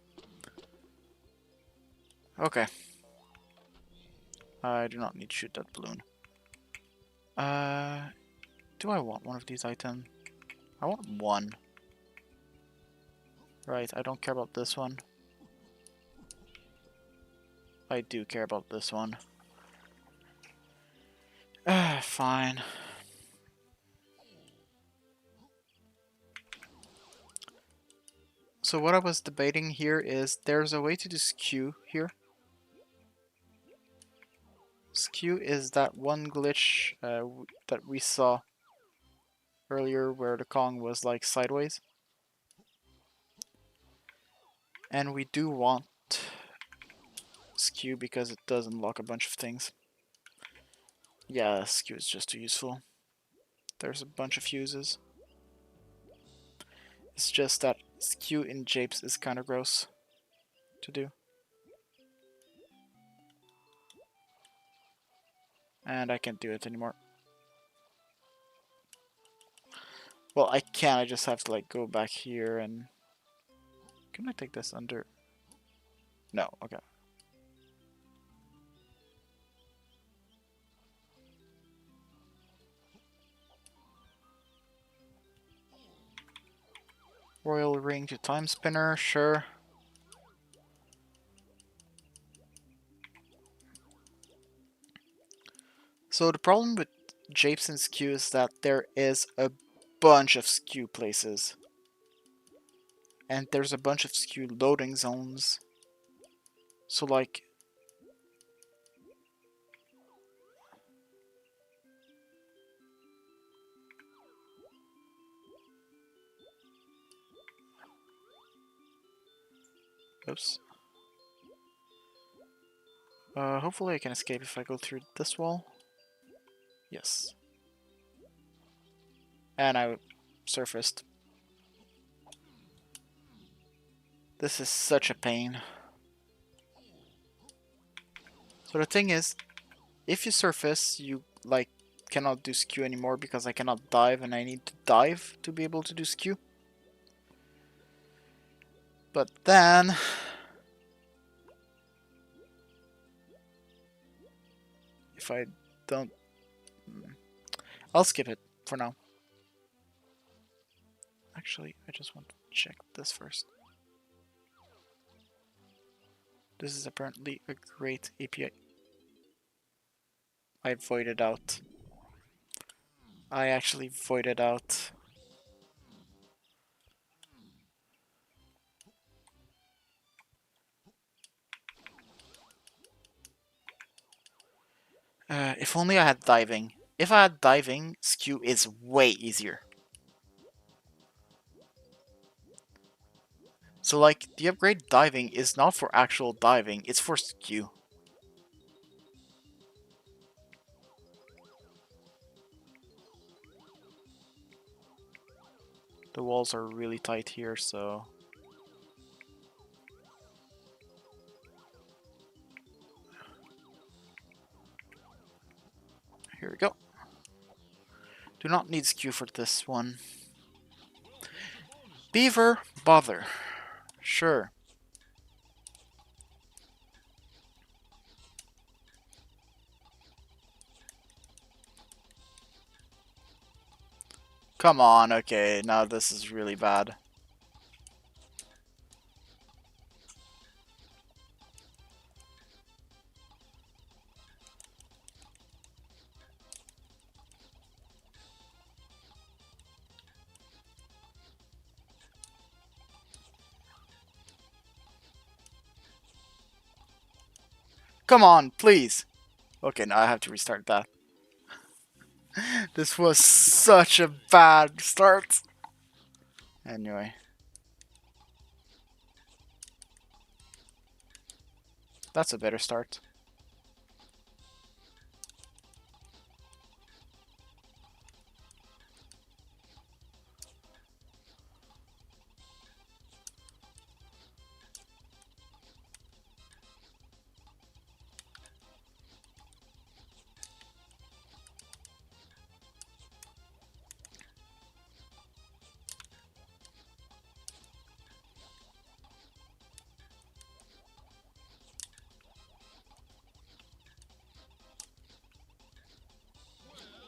Okay. I do not need to shoot that balloon. Do I want one of these items? I want one. Right, I don't care about this one. I do care about this one. Fine. So what I was debating here is there's a way to do skew here. Skew is that one glitch that we saw earlier where the Kong was like sideways. And we do want skew because it does unlock a bunch of things. Yeah, skew is just too useful. There's a bunch of fuses. It's just that skew in japes is kind of gross to do. And I can't do it anymore. Well, I can, I just have to like go back here and... Can I take this under? No, okay. Royal ring to time spinner, sure. So the problem with japes and skew is that there is a bunch of skew places. And there's a bunch of skew loading zones. So like... Oops. Hopefully I can escape if I go through this wall. Yes. And I surfaced. This is such a pain. So the thing is, if you surface, you like cannot do skew anymore because I cannot dive and I need to dive to be able to do skew. But then... if I don't... I'll skip it for now. Actually, I just want to check this first. This is apparently a great API. I voided out. I actually voided out. If only I had diving. If I had diving, skew is way easier. So like, the upgrade diving is not for actual diving, it's for skew. The walls are really tight here, so... here we go. Do not need skew for this one. Beaver, bother. Sure. Come on, okay, now this is really bad. Come on, please! Okay, now I have to restart that. This was such a bad start. Anyway. That's a better start.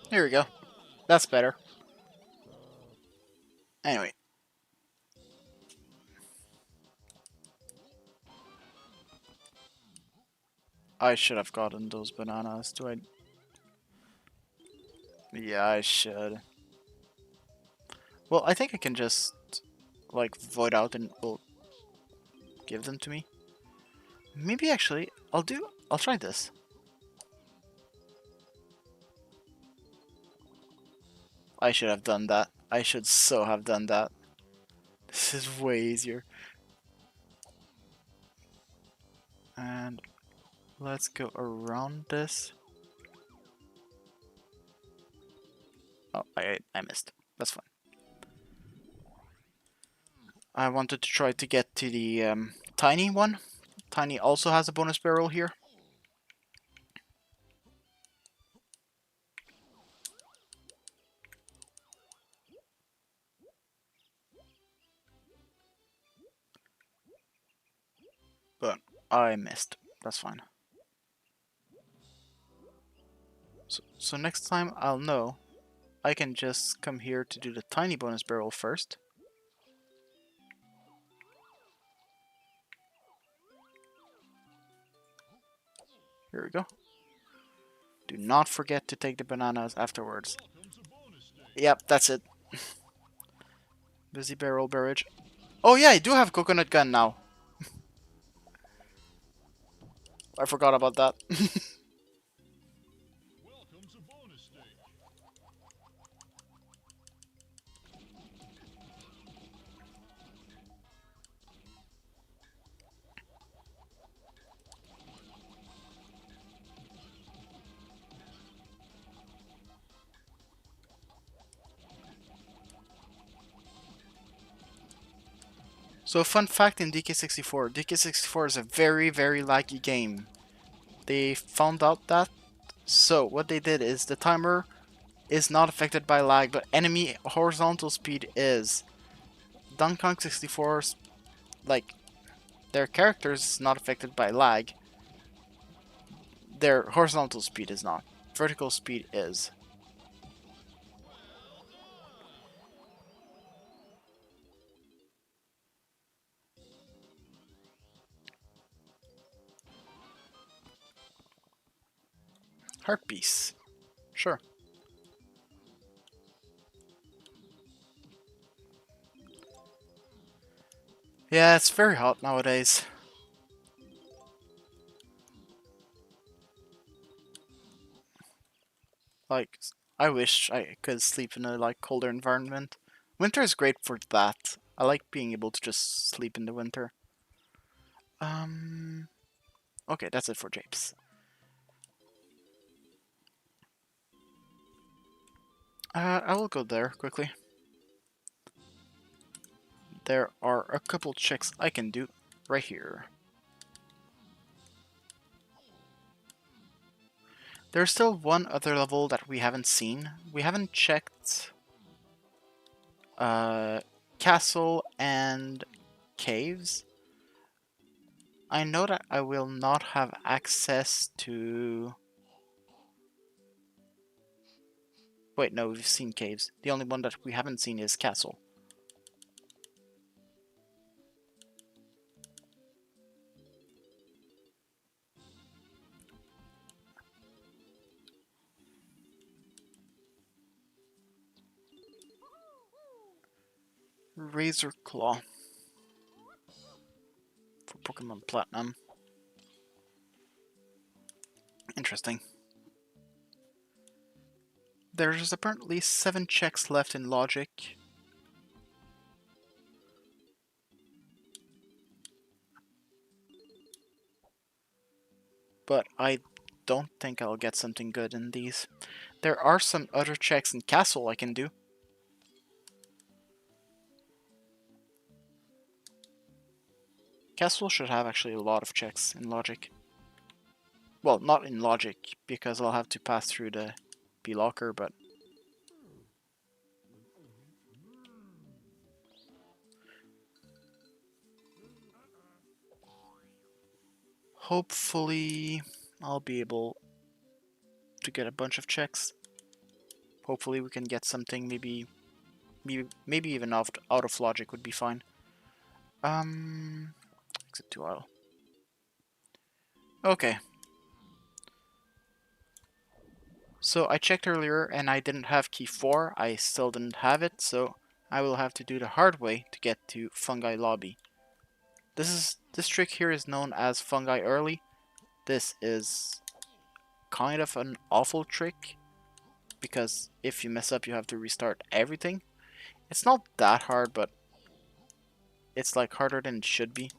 Here we go. That's better. Anyway. I should have gotten those bananas. Do I? Yeah, I should. Well, I think I can just, like, void out and will give them to me. Maybe actually, I'll try this. I should have done that. I should so have done that. This is way easier. And let's go around this. Oh, I missed. That's fine. I wanted to try to get to the tiny one. Tiny also has a bonus barrel here. But I missed. That's fine. So next time I'll know I can just come here to do the tiny bonus barrel first. Here we go. Do not forget to take the bananas afterwards. Yep, that's it. Busy barrel barrage. Oh yeah, I do have coconut gun now. I forgot about that. So fun fact in DK64, DK64 is a very, very laggy game. They found out that. So what they did is the timer is not affected by lag, but enemy horizontal speed is. Donkey Kong 64's, like, their characters is not affected by lag. Their horizontal speed is not. Vertical speed is. Heart piece. Sure. Yeah, it's very hot nowadays. Like, I wish I could sleep in a like colder environment. Winter is great for that. I like being able to just sleep in the winter. Um. Okay, that's it for Japes. I will go there quickly. There are a couple checks I can do right here. There's still one other level that we haven't seen. We haven't checked uh, castle and caves. I know that I will not have access to... Wait, no, we've seen caves. The only one that we haven't seen is castle. Razor Claw for Pokemon Platinum. Interesting. There's apparently 7 checks left in logic. But I don't think I'll get something good in these. There are some other checks in castle I can do. Castle should have actually a lot of checks in logic. Well, not in logic, because I'll have to pass through the B-locker, but... Hopefully, I'll be able to get a bunch of checks. Hopefully we can get something, maybe even out of logic would be fine. Exit to aisle. Okay. So I checked earlier and I didn't have key 4. I still didn't have it, so I will have to do the hard way to get to Fungi Lobby. This trick here is known as Fungi Early. This is kind of an awful trick, because if you mess up you have to restart everything. It's not that hard, but it's like harder than it should be.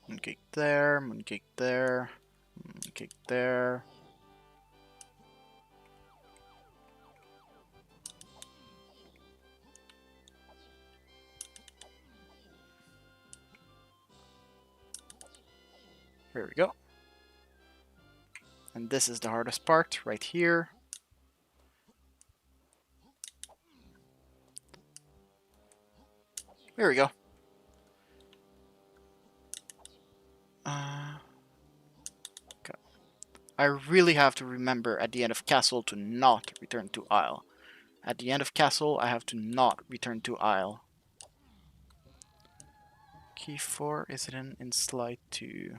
Mooncake there, mooncake there, mooncake there. Here we go. And this is the hardest part, right here. Here we go. Okay. I really have to remember at the end of castle to not return to Isle. At the end of castle, I have to not return to Isle. Key 4 is hidden in slide 2.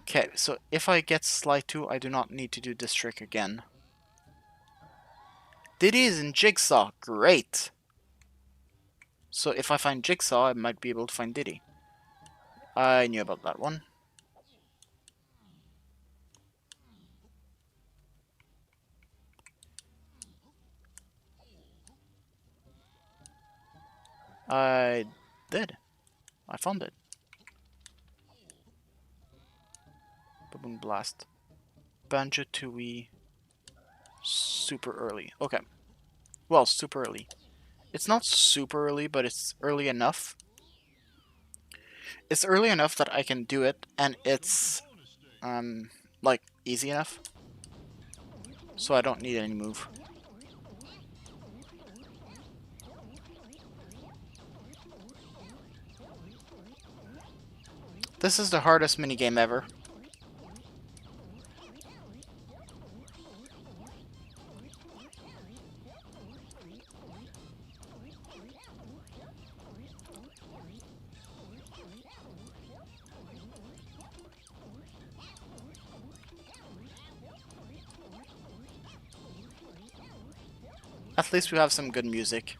Okay, so if I get slide 2, I do not need to do this trick again. Diddy is in Jigsaw. Great. So if I find Jigsaw, I might be able to find Diddy. I knew about that one. I did. I found it. Baboon Blast. Banjo-Tooie. Super early. Okay. Well, super early. It's not super early, but it's early enough. It's early enough that I can do it, and it's, like, easy enough. So I don't need any move. This is the hardest minigame ever. At least we have some good music.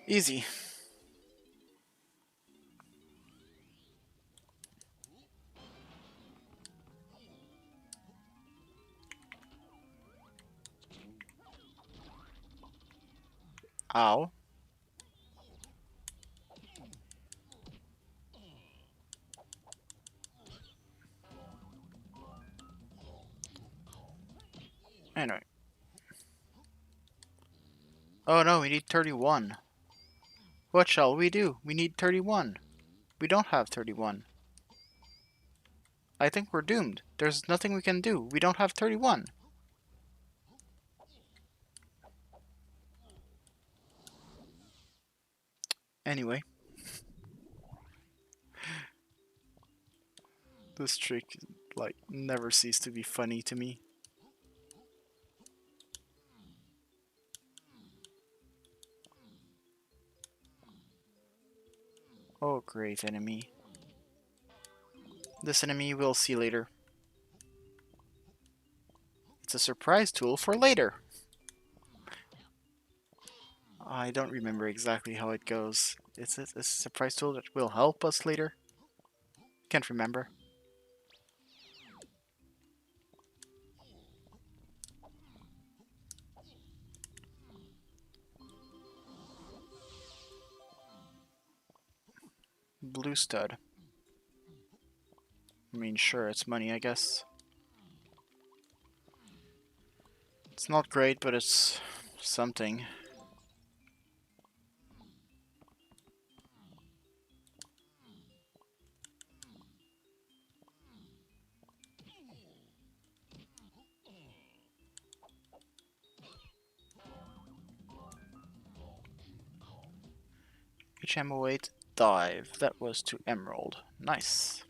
Easy. Ow. Anyway. Oh no, we need 31. What shall we do? We need 31. We don't have 31. I think we're doomed. There's nothing we can do. We don't have 31. Anyway. This trick, like, never ceases to be funny to me. Oh, great enemy. This enemy we'll see later. It's a surprise tool for later. I don't remember exactly how it goes. It's a surprise tool that will help us later. Can't remember. Blue stud. I mean, sure, it's money, I guess. It's not great, but it's something. HM08 dive. That was to emerald. Nice.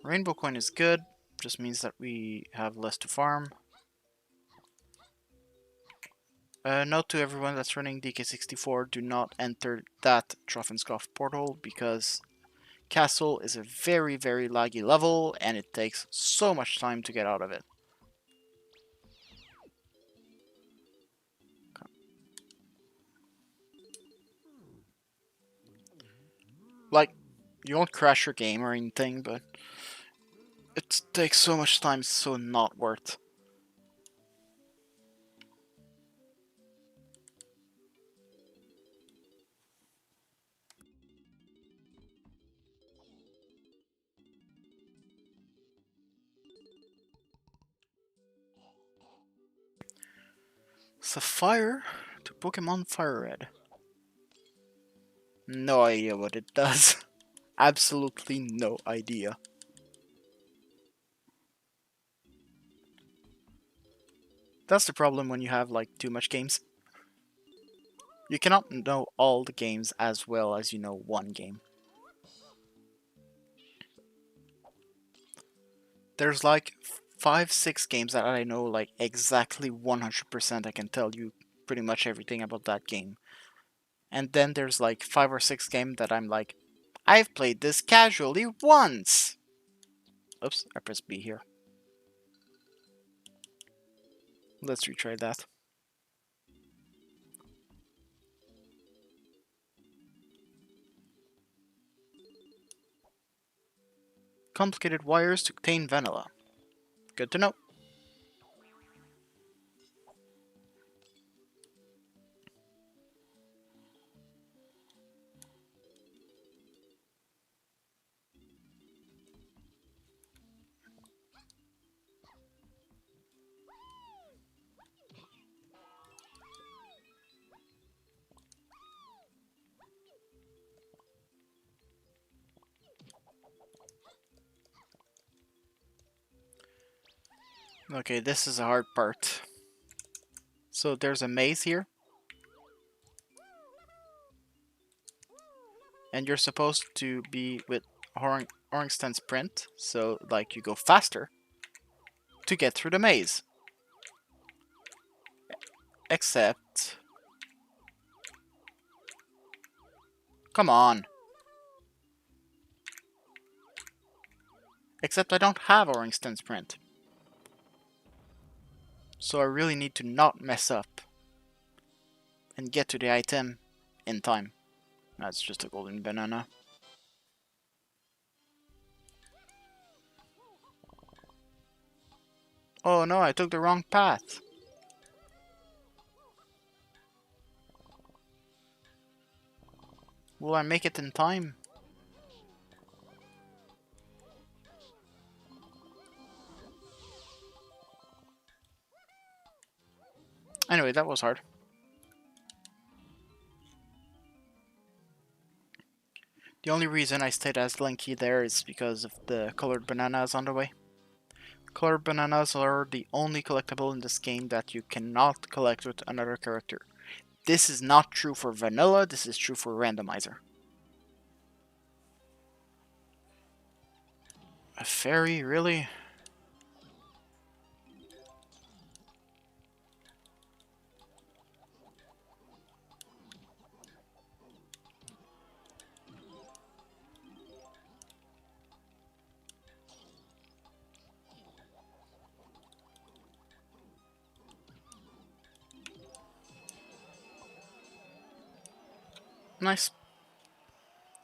Rainbow coin is good. Just means that we have less to farm. Note to everyone that's running DK64, do not enter that Troffenskoff portal because Castle is a very, very laggy level and it takes so much time to get out of it. Like, you won't crash your game or anything, but it takes so much time, so not worth. Sapphire to Pokemon Fire Red. No idea what it does. Absolutely no idea. That's the problem when you have like too much games. You cannot know all the games as well as you know one game. There's like 5, 6 games that I know like exactly 100%. I can tell you pretty much everything about that game. And then there's like 5 or 6 games that I'm like, I've played this casually once. Oops, I pressed B here. Let's retry that. Complicated wires to contain vanilla. Good to know. Okay, this is a hard part. So there's a maze here. And you're supposed to be with Orangstan's sprint. So, like, you go faster to get through the maze. Except... Come on. Except I don't have Orangstan's sprint. So I really need to not mess up. And get to the item in time. That's just a golden banana. Oh no, I took the wrong path. Will I make it in time? Anyway, that was hard. The only reason I stayed as Linky there is because of the colored bananas on the way. Colored bananas are the only collectible in this game that you cannot collect with another character. This is not true for vanilla, this is true for randomizer. A fairy, really? Nice.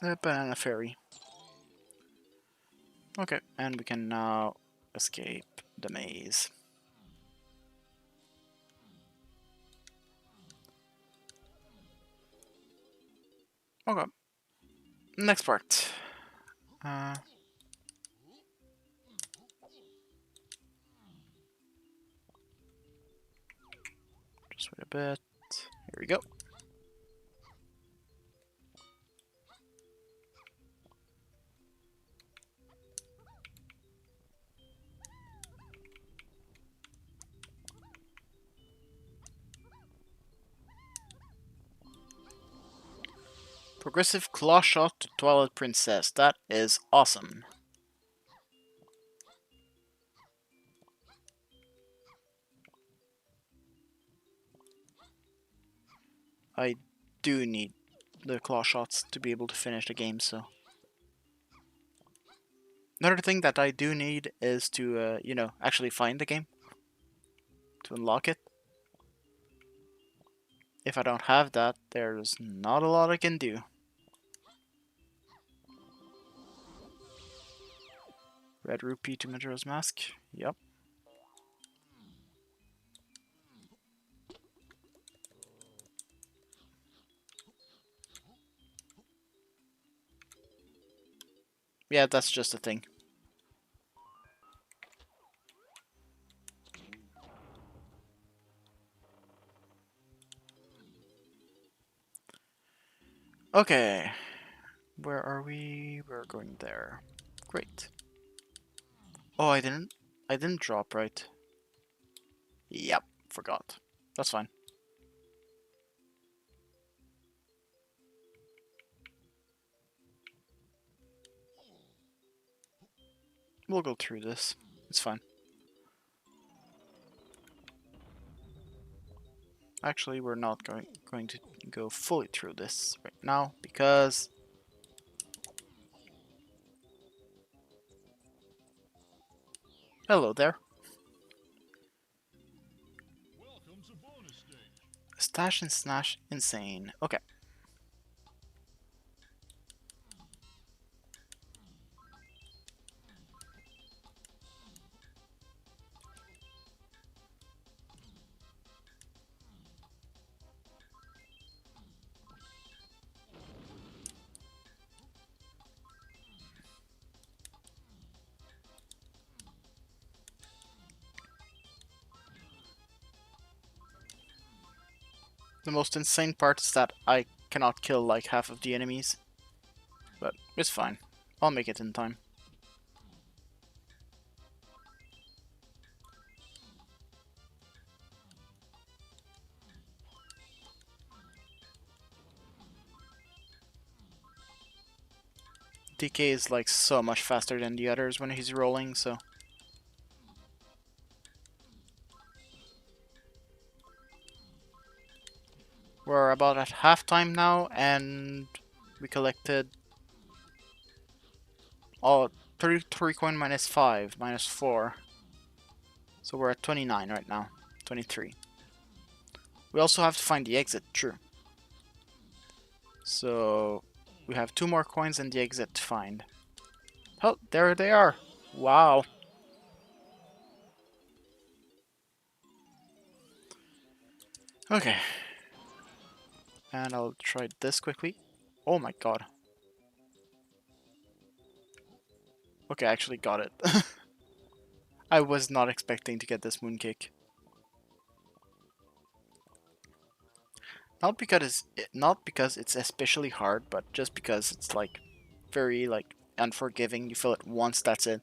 A banana fairy. Okay, and we can now escape the maze. Okay. Next part. Just wait a bit. Here we go. Progressive claw shot to Twilight Princess. That is awesome. I do need the claw shots to be able to finish the game, so. Another thing that I do need is to, you know, actually find the game. To unlock it. If I don't have that, there's not a lot I can do. Red rupee to Majora's Mask. Yep. Yeah, that's just a thing. Okay. Where are we? We're going there. Great. Oh, I didn't drop right. Yep, forgot. That's fine. We'll go through this. It's fine. Actually, we're not going to go fully through this right now because hello there. Stash and Snash Insane. Okay. The most insane part is that I cannot kill like half of the enemies. But it's fine. I'll make it in time. DK is like so much faster than the others when he's rolling, so... We're about at halftime now, and we collected all 33 coin minus 5, minus 4. So we're at 29 right now. 23. We also have to find the exit, true. So we have 2 more coins and the exit to find. Oh, there they are. Wow. Okay. And I'll try this quickly. Oh my god. Okay, I actually got it. I was not expecting to get this mooncake. Not because it's especially hard, but just because it's like very like unforgiving. You fill it once, that's it.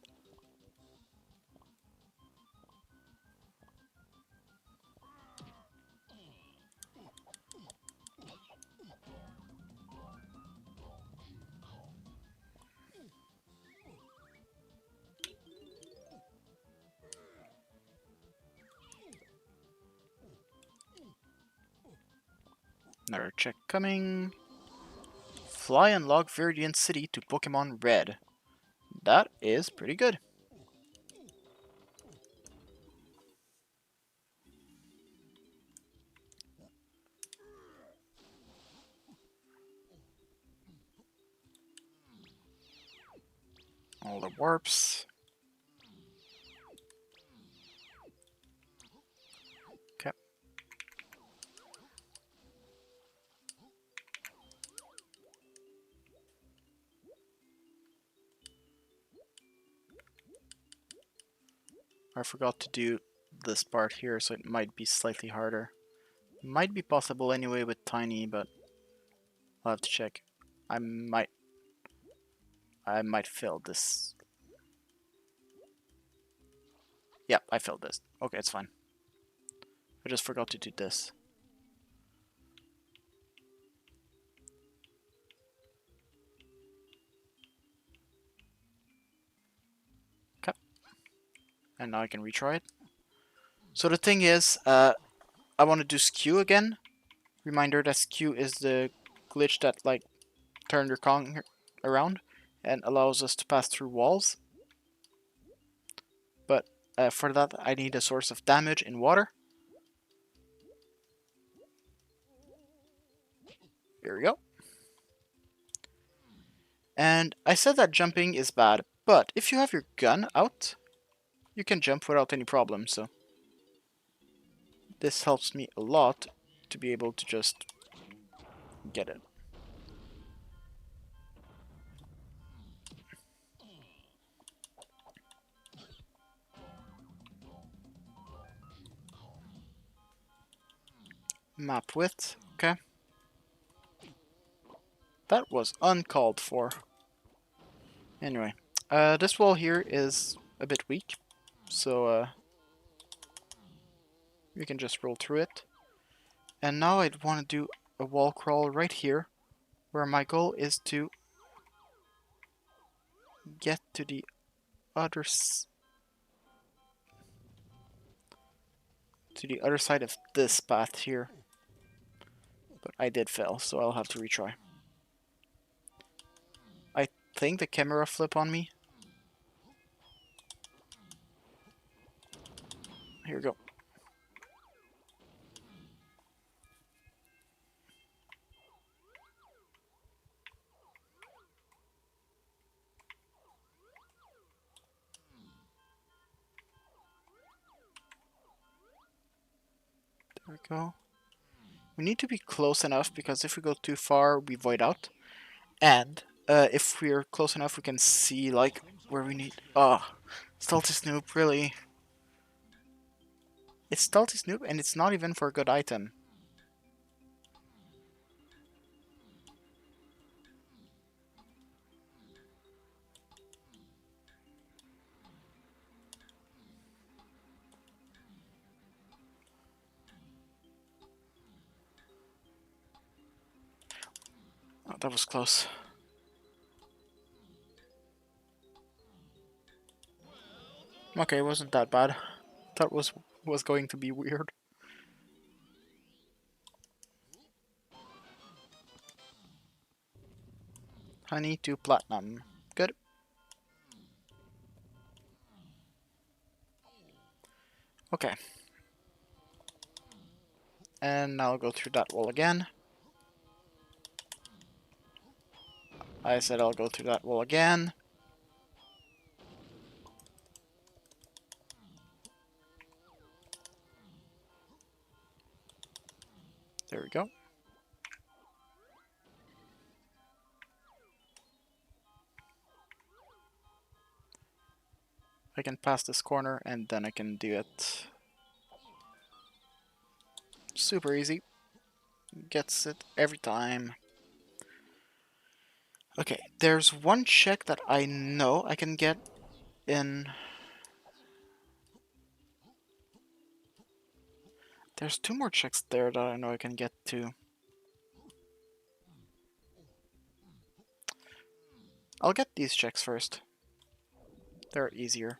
Another check coming. Fly and log Viridian City to Pokemon Red. That is pretty good. All the warps. Okay. I forgot to do this part here, so it might be slightly harder. Might be possible anyway with Tiny, but I'll have to check. I might fail this. Yep, I failed this. Okay, it's fine. I just forgot to do this. Okay. And now I can retry it. So the thing is, I want to do skew again. Reminder that skew is the glitch that like turns your Kong around and allows us to pass through walls. But for that, I need a source of damage in water. Here we go. And I said that jumping is bad, but if you have your gun out, you can jump without any problem, so this helps me a lot to be able to just get it. Map width, okay. That was uncalled for. Anyway, this wall here is a bit weak, so you can just roll through it. And now I'd want to do a wall crawl right here, where my goal is to get to the other side of this path here. But I did fail, so I'll have to retry. I think the camera flip on me. Here we go. There we go. We need to be close enough because if we go too far, we void out. And if we're close enough, we can see like where we need. Oh, Stealthy Snoop, really? It's Stealthy Snoop, and it's not even for a good item. Oh, that was close. Okay, it wasn't that bad. That was going to be weird. Honey to platinum. Good. Okay. And now I'll go through that wall again. I said I'll go through that wall again. There we go. I can pass this corner and then I can do it. Super easy. Gets it every time. Okay, there's one check that I know I can get in. There's two more checks there that I know I can get to. I'll get these checks first. They're easier.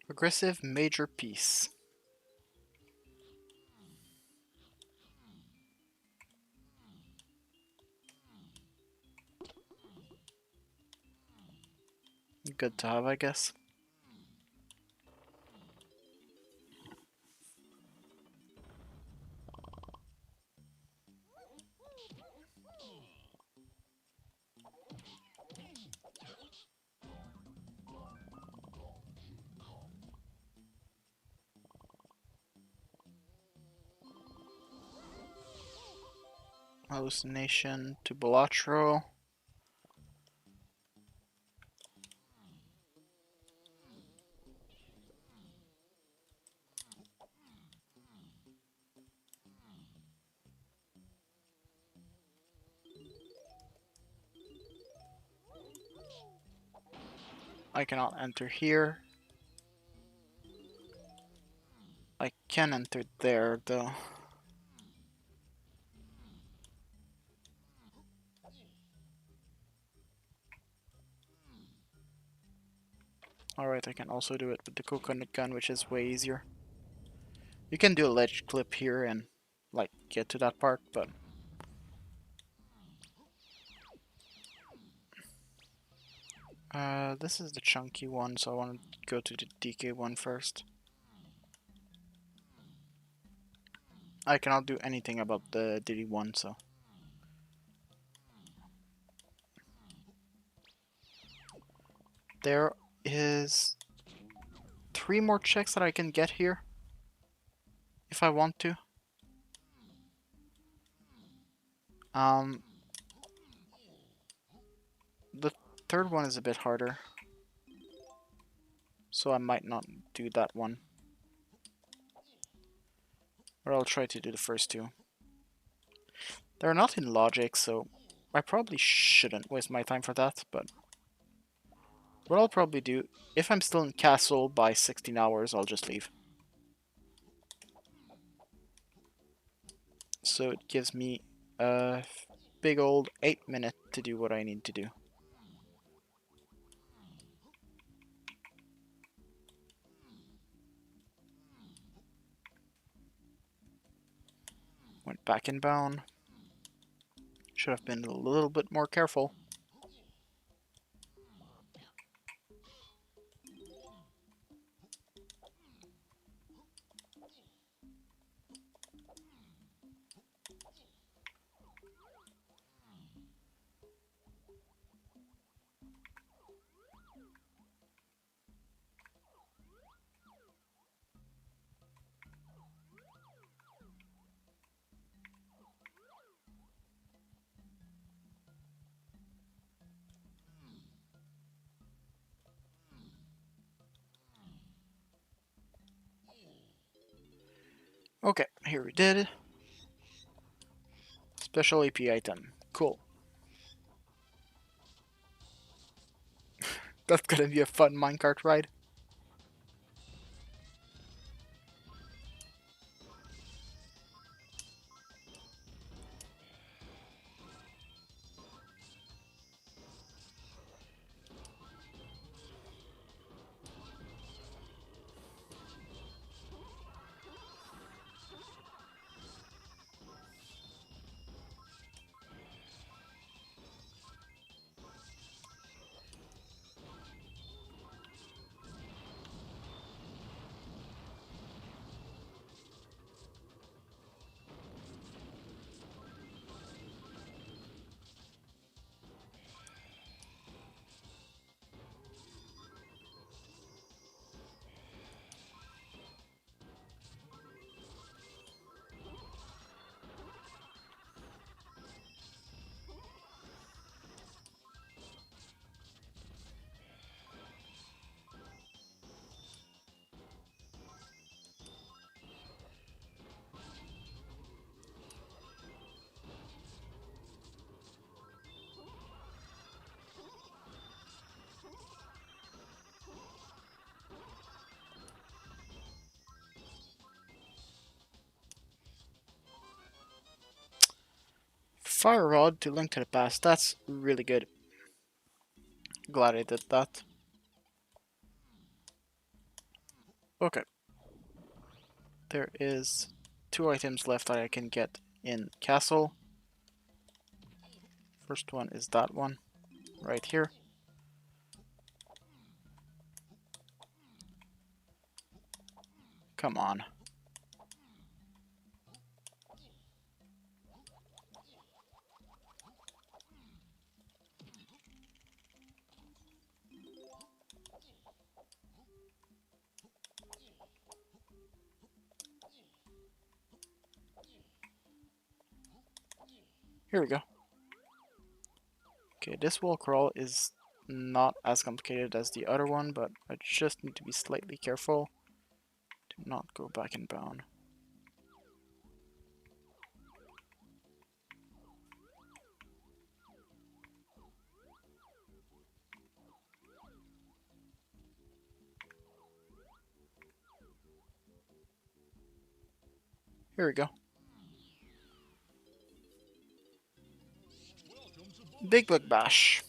Aggressive major piece. Good to have, I guess. Hallucination to Balatro. I cannot enter here. I can enter there, though. Alright, I can also do it with the coconut gun, which is way easier. You can do a ledge clip here and, like, get to that part, but... this is the chunky one, so I want to go to the DK one first. I cannot do anything about the Diddy one, so... There is 3 more checks that I can get here. If I want to. The third one is a bit harder. so I might not do that one. Or I'll try to do the first two. They're not in logic, so I probably shouldn't waste my time for that, but what I'll probably do, if I'm still in castle by 16 hours, I'll just leave. So it gives me a big old 8 minutes to do what I need to do. Went back inbound. Should have been a little bit more careful. Okay, here we did. Special AP item. Cool. That's gonna be a fun minecart ride. Fire rod to link to the past. That's really good. Glad I did that. Okay. There is 2 items left that I can get in castle. First one is that one, right here. Come on. Here we go. Okay, this wall crawl is not as complicated as the other one, but I just need to be slightly careful to not go back in bound. Here we go. Big Bug Bash.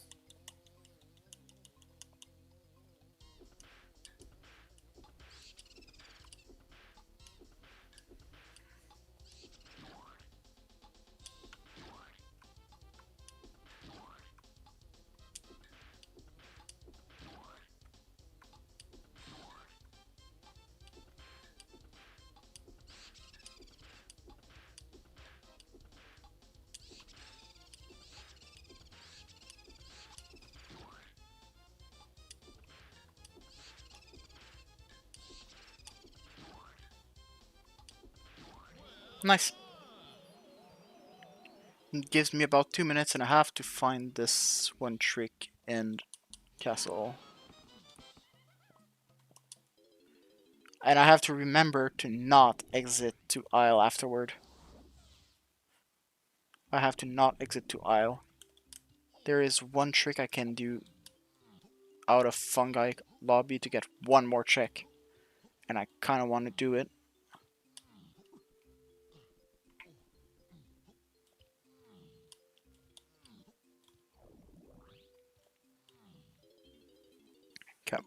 Nice. It gives me about 2.5 minutes to find this one trick in castle. And I have to remember to not exit to aisle afterward. I have to not exit to aisle. There is one trick I can do out of fungi lobby to get one more check. And I kind of want to do it. Okay.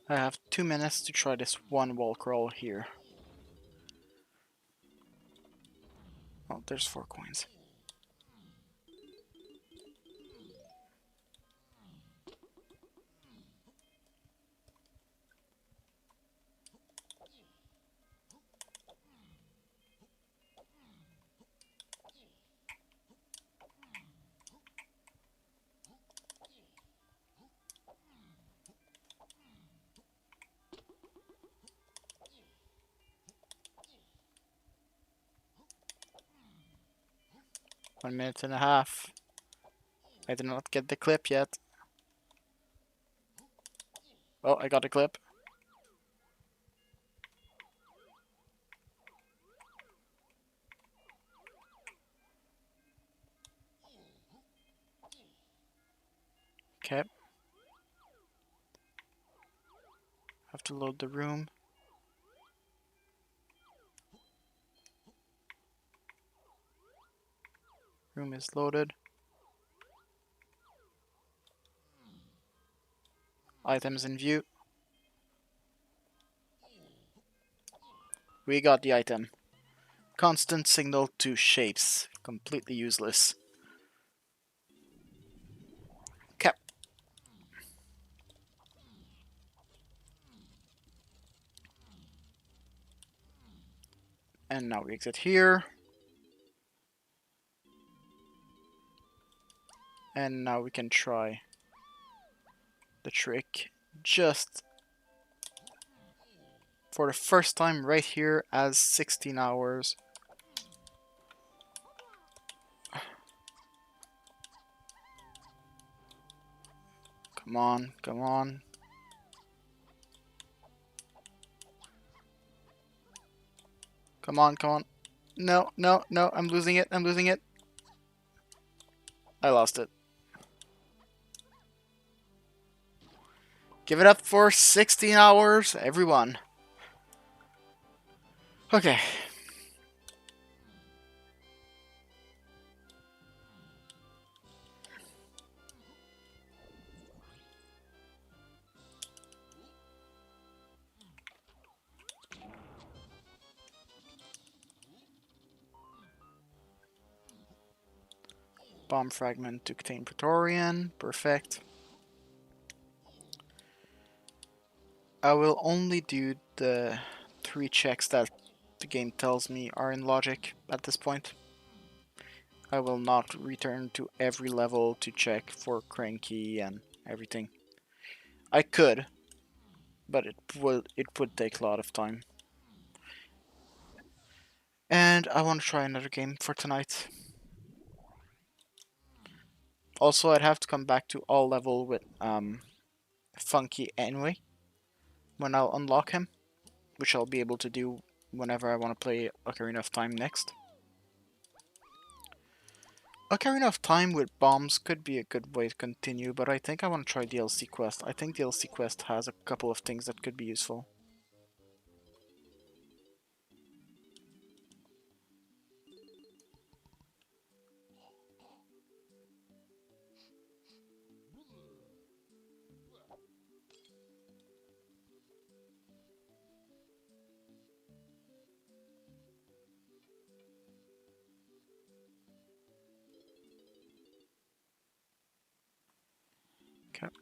I have 2 minutes to try this one wall crawl here. Oh, there's 4 coins. One minute and a half. I did not get the clip yet. Oh, I got the clip. Okay. Have to load the room. Room is loaded. Items in view. We got the item. Constant signal to shapes. Completely useless. Okay. And now we exit here. And now we can try the trick just for the first time right here as 16 hours. Come on, come on. Come on, come on. No, no, no, I'm losing it, I'm losing it. I lost it. Give it up for 16 hours, everyone. Okay. Bomb fragment to contain Praetorian. Perfect. I will only do the 3 checks that the game tells me are in logic at this point. I will not return to every level to check for cranky and everything. I could, but it would take a lot of time. And I want to try another game for tonight. Also, I'd have to come back to all level with Funky anyway when I'll unlock him, which I'll be able to do whenever I want to play Ocarina of Time next. Ocarina of Time with bombs could be a good way to continue, but I think I want to try DLC Quest. I think DLC Quest has a couple of things that could be useful. Okay.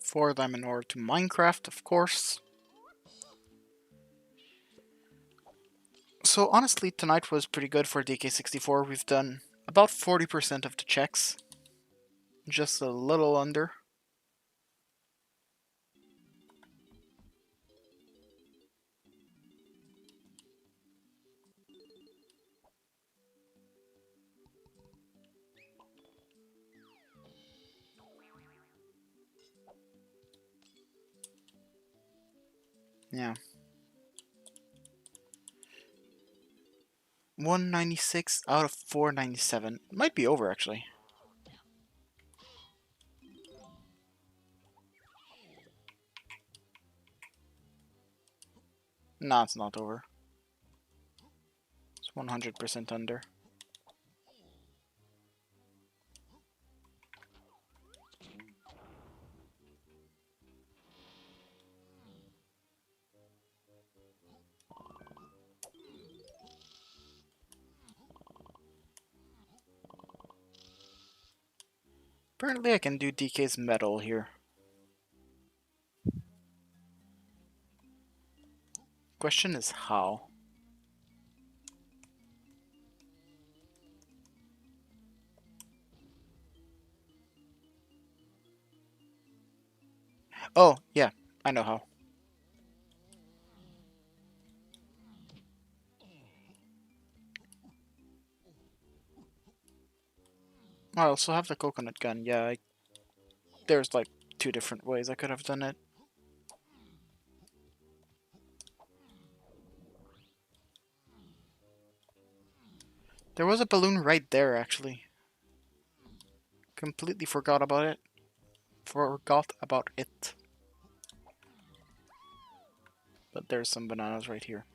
For them in order to Minecraft, of course. So honestly, tonight was pretty good for DK64. We've done about 40% of the checks. Just a little under. Yeah. 196 out of 497. Might be over, actually. No, it's not over. It's 100% under. Apparently I can do DK's metal here. Question is how? Oh, yeah, I know how. I also have the coconut gun. Yeah, there's like 2 different ways I could have done it. There was a balloon right there, actually. Completely forgot about it. Forgot about it. But there's some bananas right here.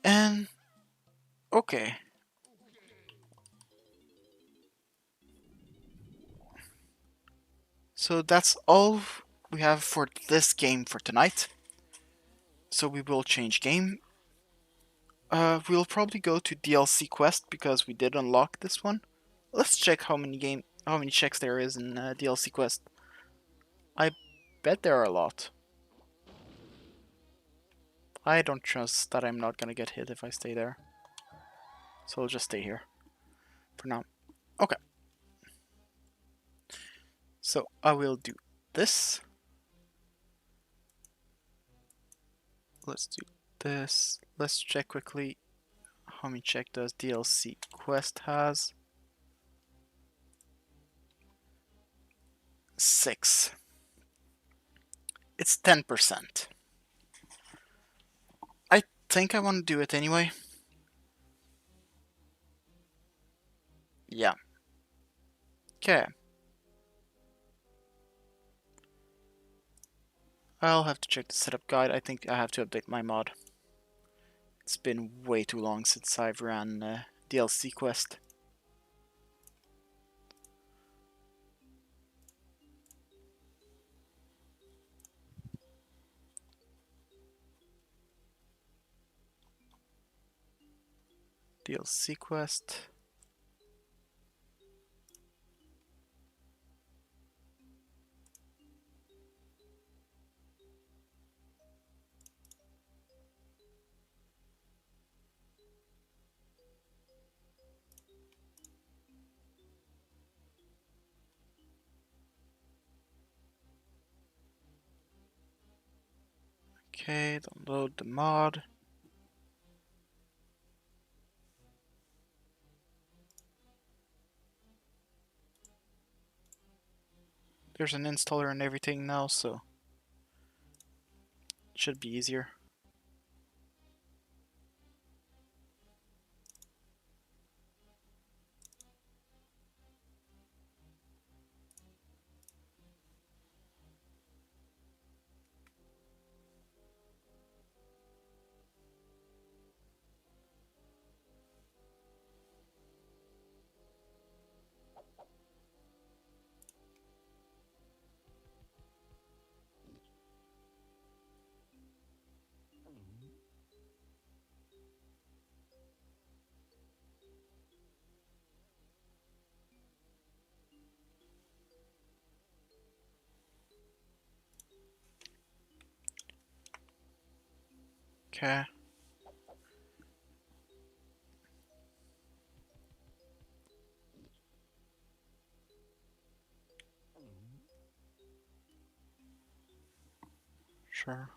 And okay. So that's all we have for this game for tonight. So we will change game. We'll probably go to DLC quest because we did unlock this one. Let's check how many checks there is in DLC quest. I bet there are a lot. I don't trust that I'm not gonna get hit if I stay there. So I'll just stay here for now. Okay. So I will do this. Let's do this. Let's check quickly how many check does DLC quest has. 6. It's 10%. I think I want to do it anyway. Yeah. Okay. I'll have to check the setup guide. I think I have to update my mod. It's been way too long since I've ran DLC quest. DLC quest. Okay, download the mod. There's an installer and everything now, so it should be easier. Okay. Sure.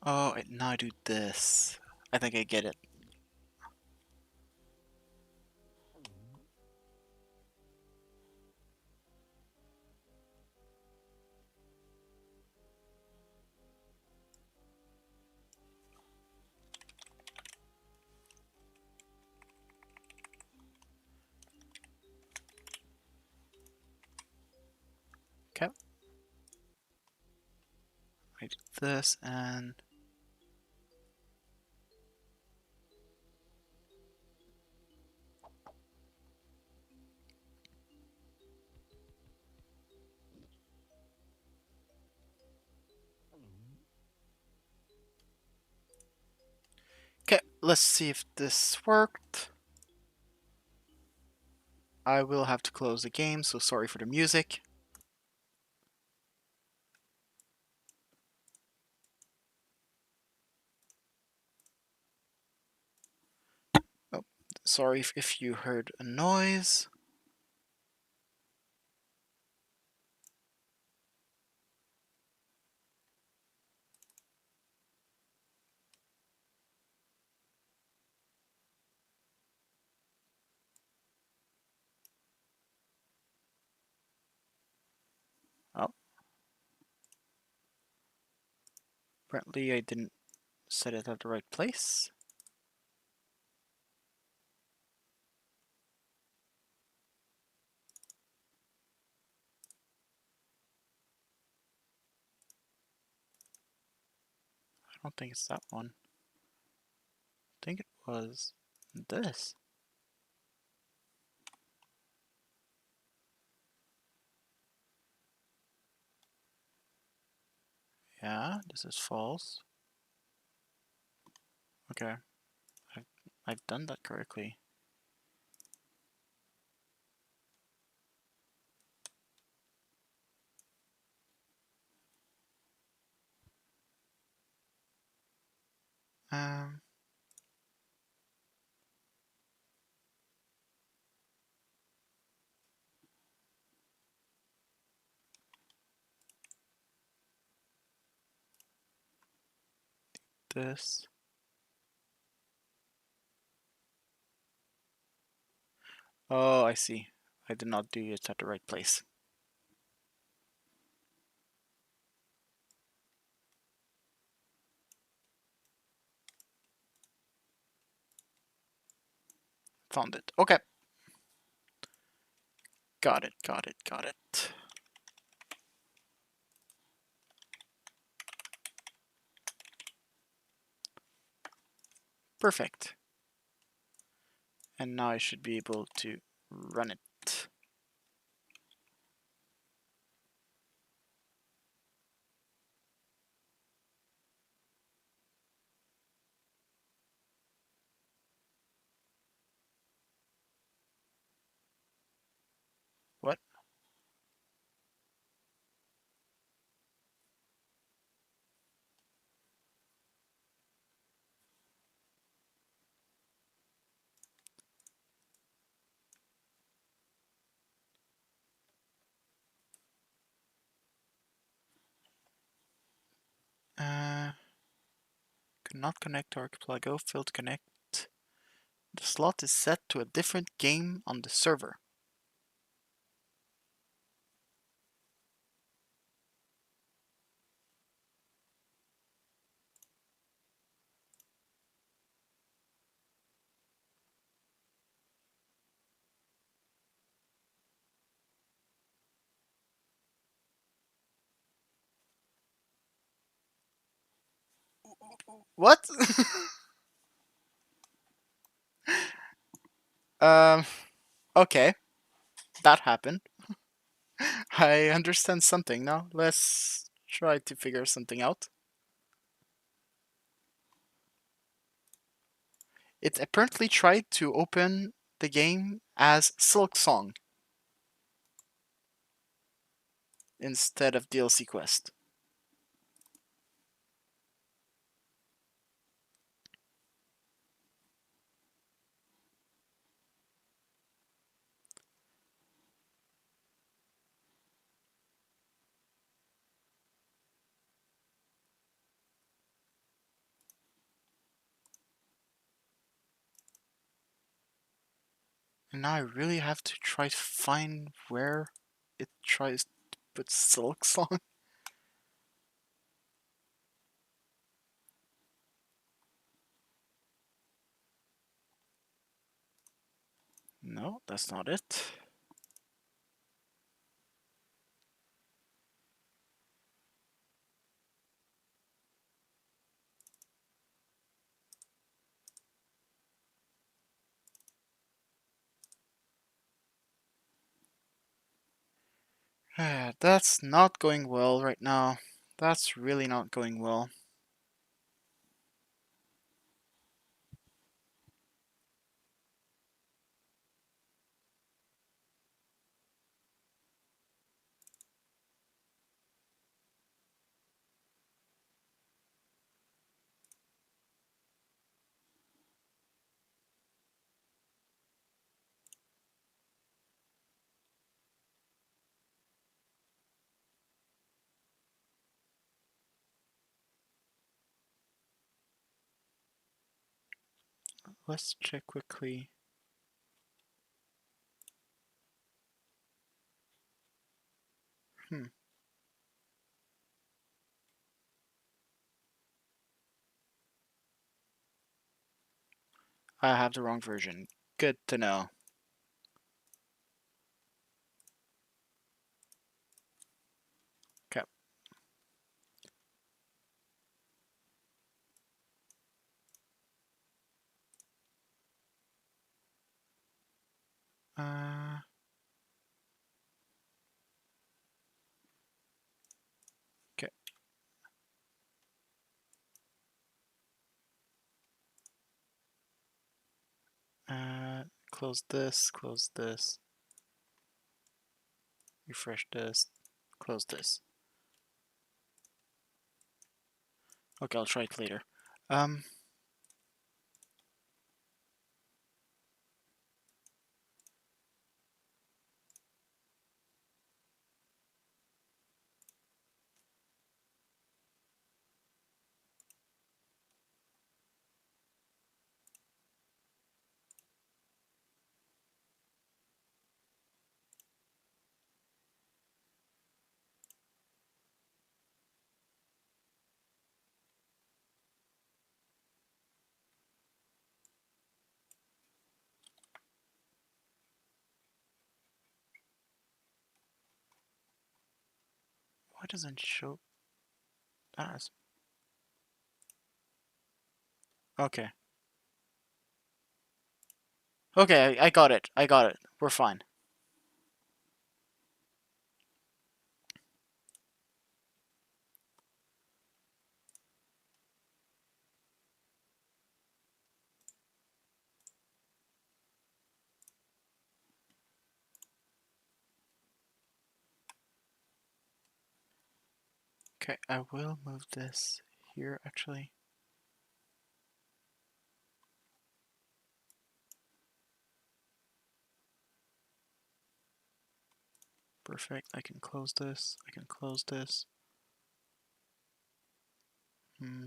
Oh, now I do this. I think I get it. Okay. I do this and... Okay, let's see if this worked. I will have to close the game, so sorry for the music. Oh, sorry if you heard a noise. Oh, apparently I didn't set it at the right place. I don't think it's that one. I think it was this. Yeah, this is false. Okay, I've done that correctly. Um, this. Oh, I see. I did not do it at the right place. Found it. Okay. Got it, got it, got it. Perfect. And now I should be able to run it. What? Could not connect to Archipelago. Failed to connect. The slot is set to a different game on the server. What? um, okay. That happened. I understand something now. Let's try to figure something out. It apparently tried to open the game as Silk Song instead of DLC Quest. And now I really have to try to find where it tries to put silks on. No, that's not it. That's not going well right now. That's really not going well. Let's check quickly. Hmm. I have the wrong version. Good to know. Okay. Uh, okay. Close this, refresh this, close this. Okay, I'll try it later. Why doesn't it show as? Okay. Okay, I got it. I got it. We're fine. Okay, I will move this here actually. Perfect. I can close this. I can close this. Hmm.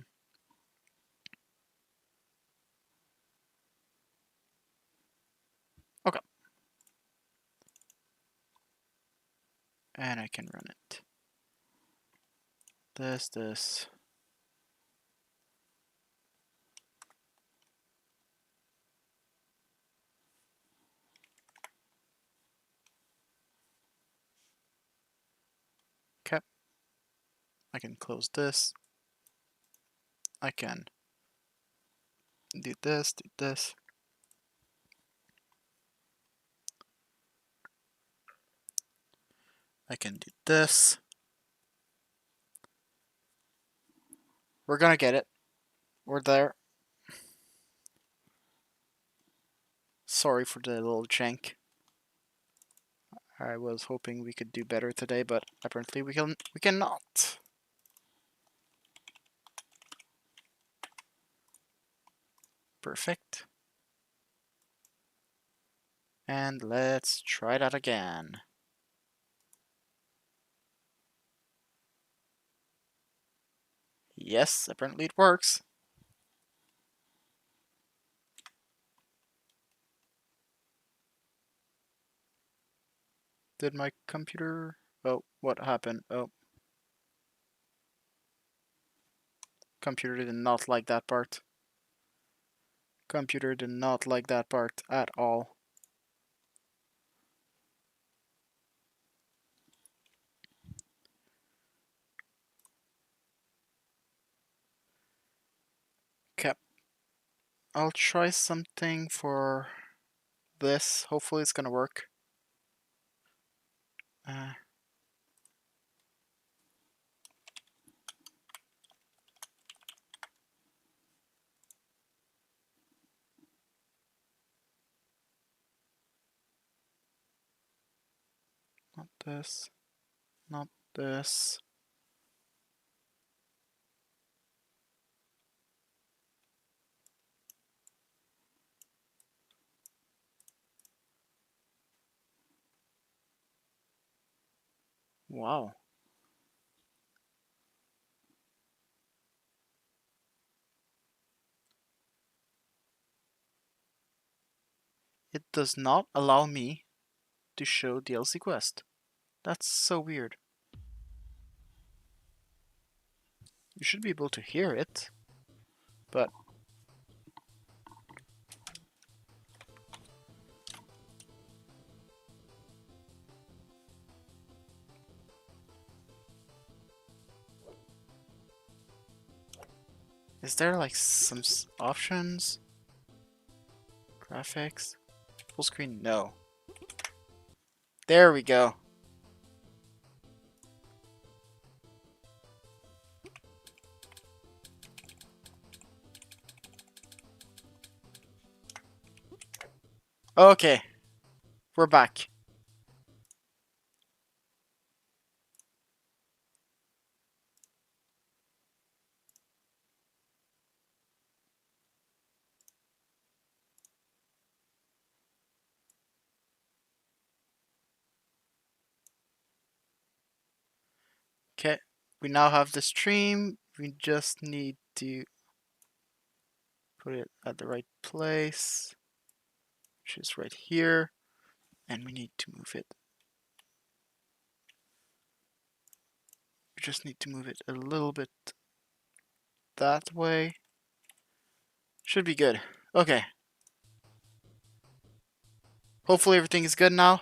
Okay. And I can run it. This. Okay. I can close this. I can do this, do this. I can do this. We're gonna get it. We're there. Sorry for the little jank. I was hoping we could do better today, but apparently we cannot. Perfect. And let's try that again. Yes, apparently it works. Did my computer... Oh, what happened? Oh. Computer did not like that part. Computer did not like that part at all. Okay. I'll try something for this. Hopefully it's gonna work. Not this. Not this. Wow. It does not allow me to show DLC quest. That's so weird. You should be able to hear it, but... Is there like some options? Graphics? Full screen? No. There we go. Okay. We're back. Okay. We now have the stream. We just need to put it at the right place, which is right here. And we need to move it. We just need to move it a little bit that way. Should be good. Okay. Hopefully everything is good now.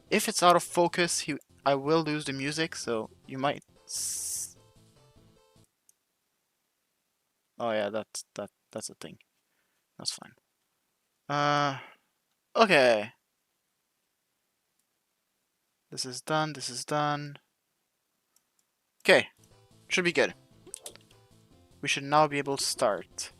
If it's out of focus, I will lose the music, so you might... Oh yeah, that's a thing. That's fine. Okay. This is done, this is done. Okay. Should be good. We should now be able to start.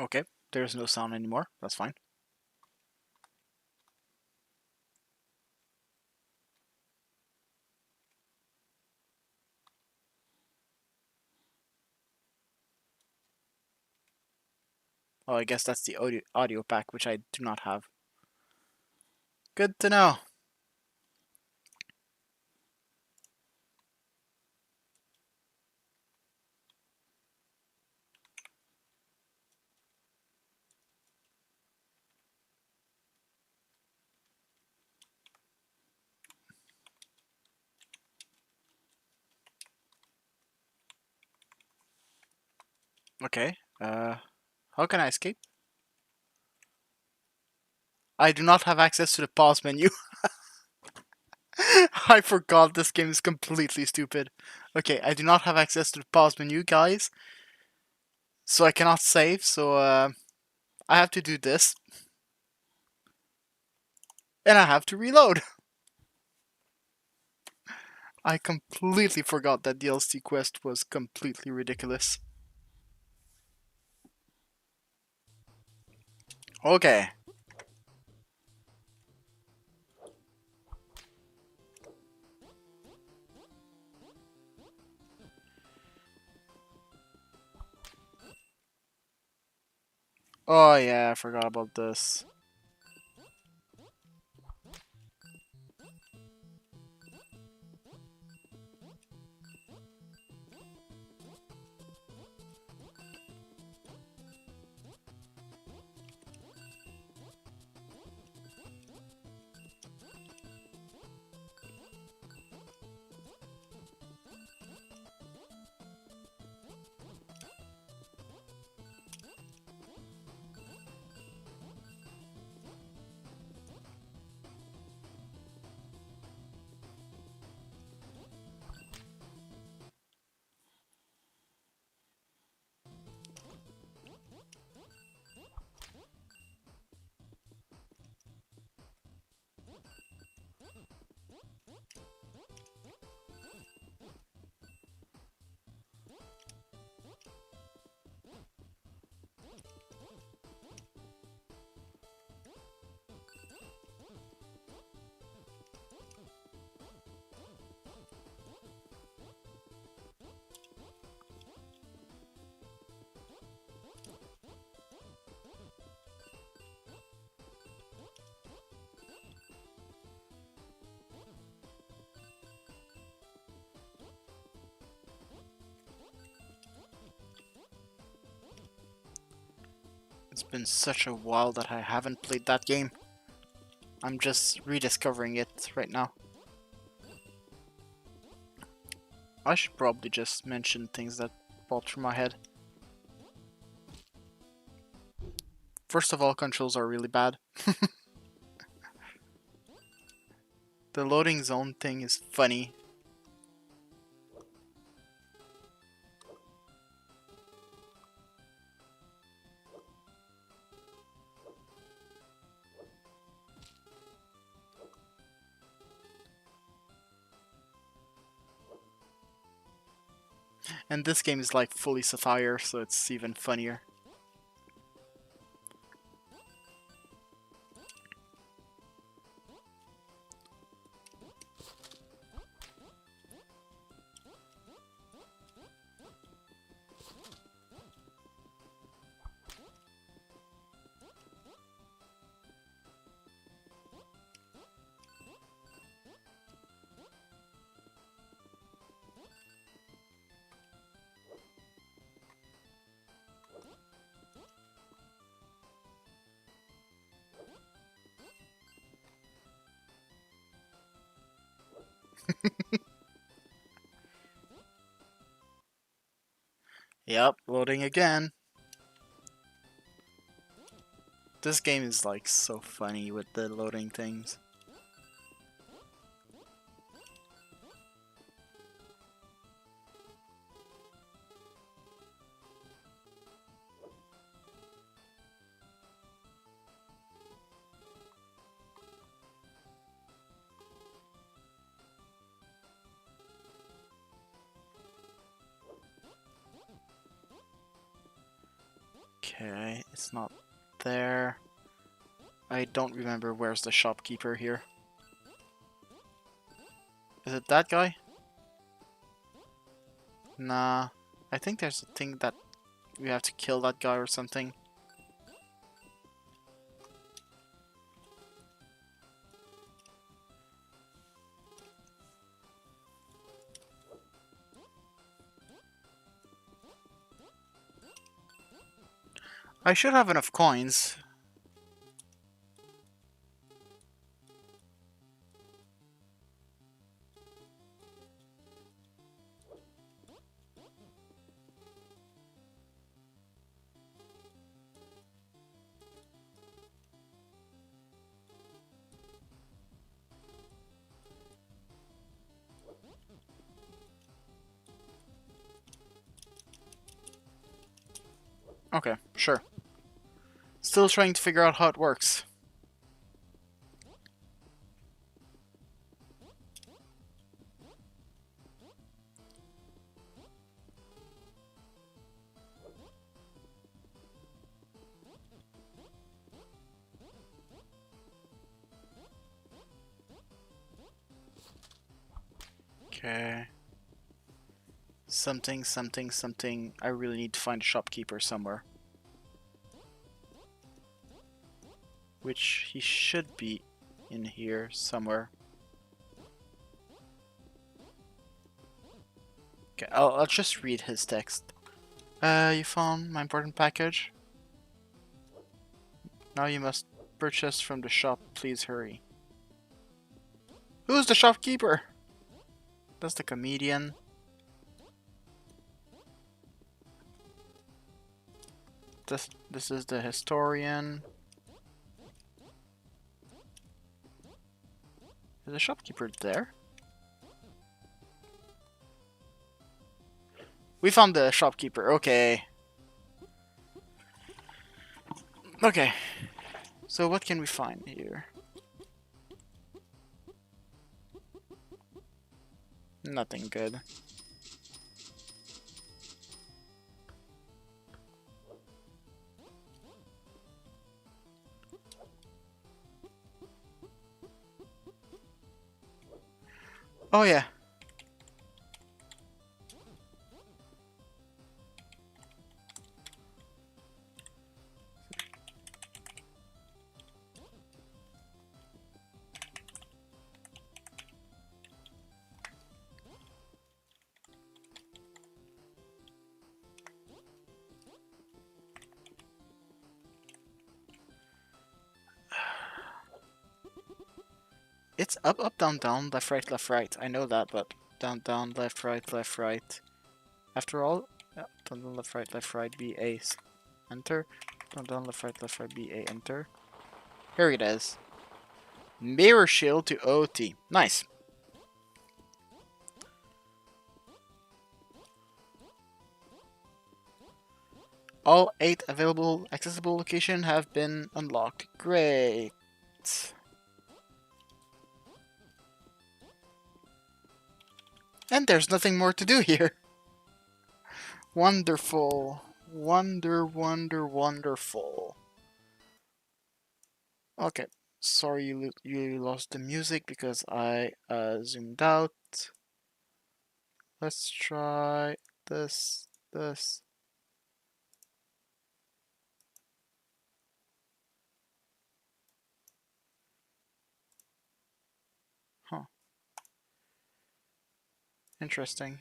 Okay. There's no sound anymore. That's fine. Oh, I guess that's the audio pack, which I do not have. Good to know. Okay. How can I escape? I do not have access to the pause menu. I forgot this game is completely stupid. Okay, I do not have access to the pause menu, guys. So I cannot save, so I have to do this. And I have to reload. I completely forgot that DLC quest was completely ridiculous. Okay. Oh yeah, I forgot about this. It's been such a while that I haven't played that game. I'm just rediscovering it right now. I should probably just mention things that popped through my head. First of all, controls are really bad. The loading zone thing is funny. And this game is like fully satire, so it's even funnier. Yep, loading again. This game is like so funny with the loading things. Okay, it's not there. I don't remember where's the shopkeeper here. Is it that guy? Nah. I think there's a thing that we have to kill that guy or something. I should have enough coins. Okay, sure. Still trying to figure out how it works. Okay. Something, something, something. I really need to find a shopkeeper somewhere. Which he should be in here somewhere. Okay, I'll just read his text. You found my important package? Now you must purchase from the shop. Please hurry. Who's the shopkeeper? That's the comedian. This is the historian. Is the shopkeeper there? We found the shopkeeper. Okay. Okay. So what can we find here? Nothing good. Oh yeah. It's up, up, down, down, left, right, left, right. I know that, but down, down, left, right, left, right. After all, yeah, down, down, left, right, B, A, enter. Down, down, left, right, B, A, enter. Here it is. Mirror shield to OT. Nice. All 8 available accessible locations have been unlocked. Great. And there's nothing more to do here. Wonderful. Wonderful. Okay. Sorry you lost the music because I zoomed out. Let's try this. Huh. Interesting.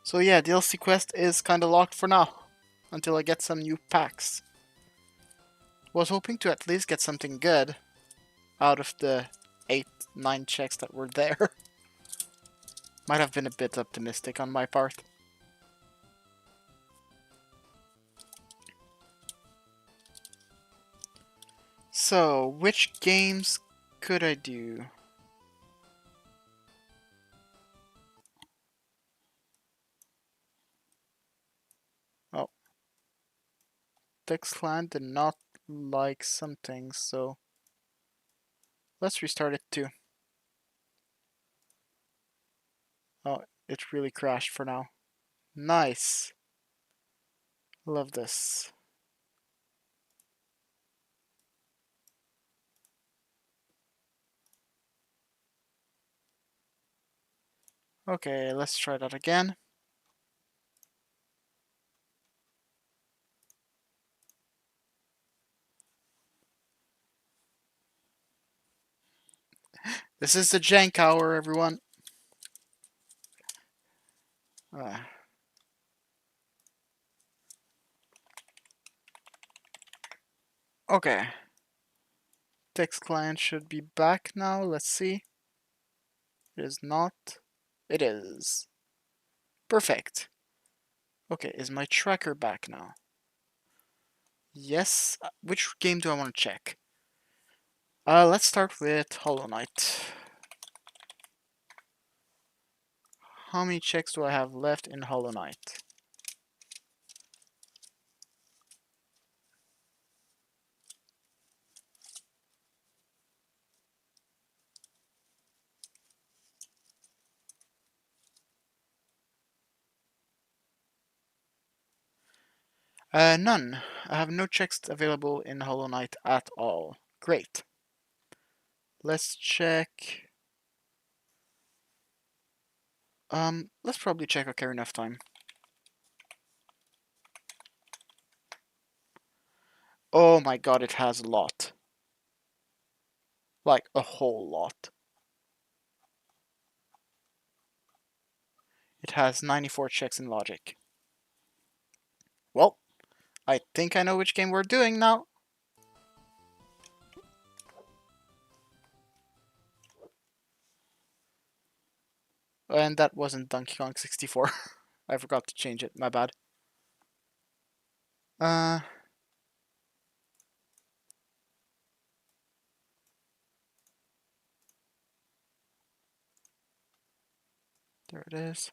So yeah, DLC quest is kinda locked for now. Until I get some new packs. Was hoping to at least get something good out of the 8, 9 checks that were there. Might have been a bit optimistic on my part. So, which games could I do? Oh. TextClan did not like something, so let's restart it too. Oh, it really crashed for now. Nice. Love this. Okay, let's try that again. This is the jank hour, everyone. Okay. Text client should be back now. Let's see. It is not. It is. Perfect. Okay, is my tracker back now? Yes. Which game do I want to check? Let's start with Hollow Knight. how many checks do I have left in Hollow Knight? None. I have no checks available in Hollow Knight at all. Great. Let's check. Let's probably check Ocarina of Time. Oh my god, it has a lot. Like, a whole lot. It has 94 checks in logic. Well, I think I know which game we're doing now. And that wasn't Donkey Kong 64. I forgot to change it, my bad. Uh, there it is.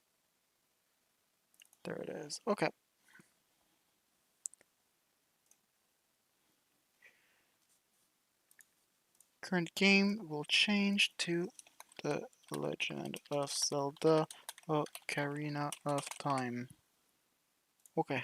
There it is. Okay. Current game will change to The Legend of Zelda Ocarina of Time. Okay.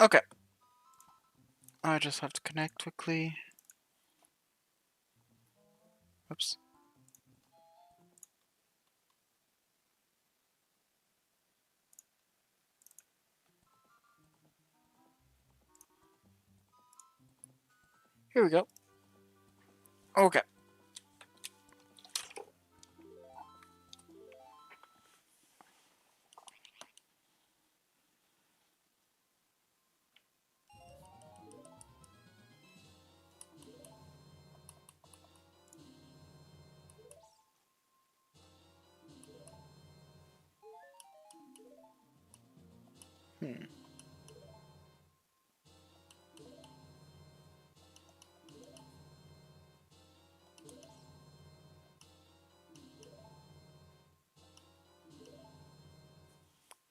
Okay. I just have to connect quickly. Oops. Here we go. Okay. Hmm.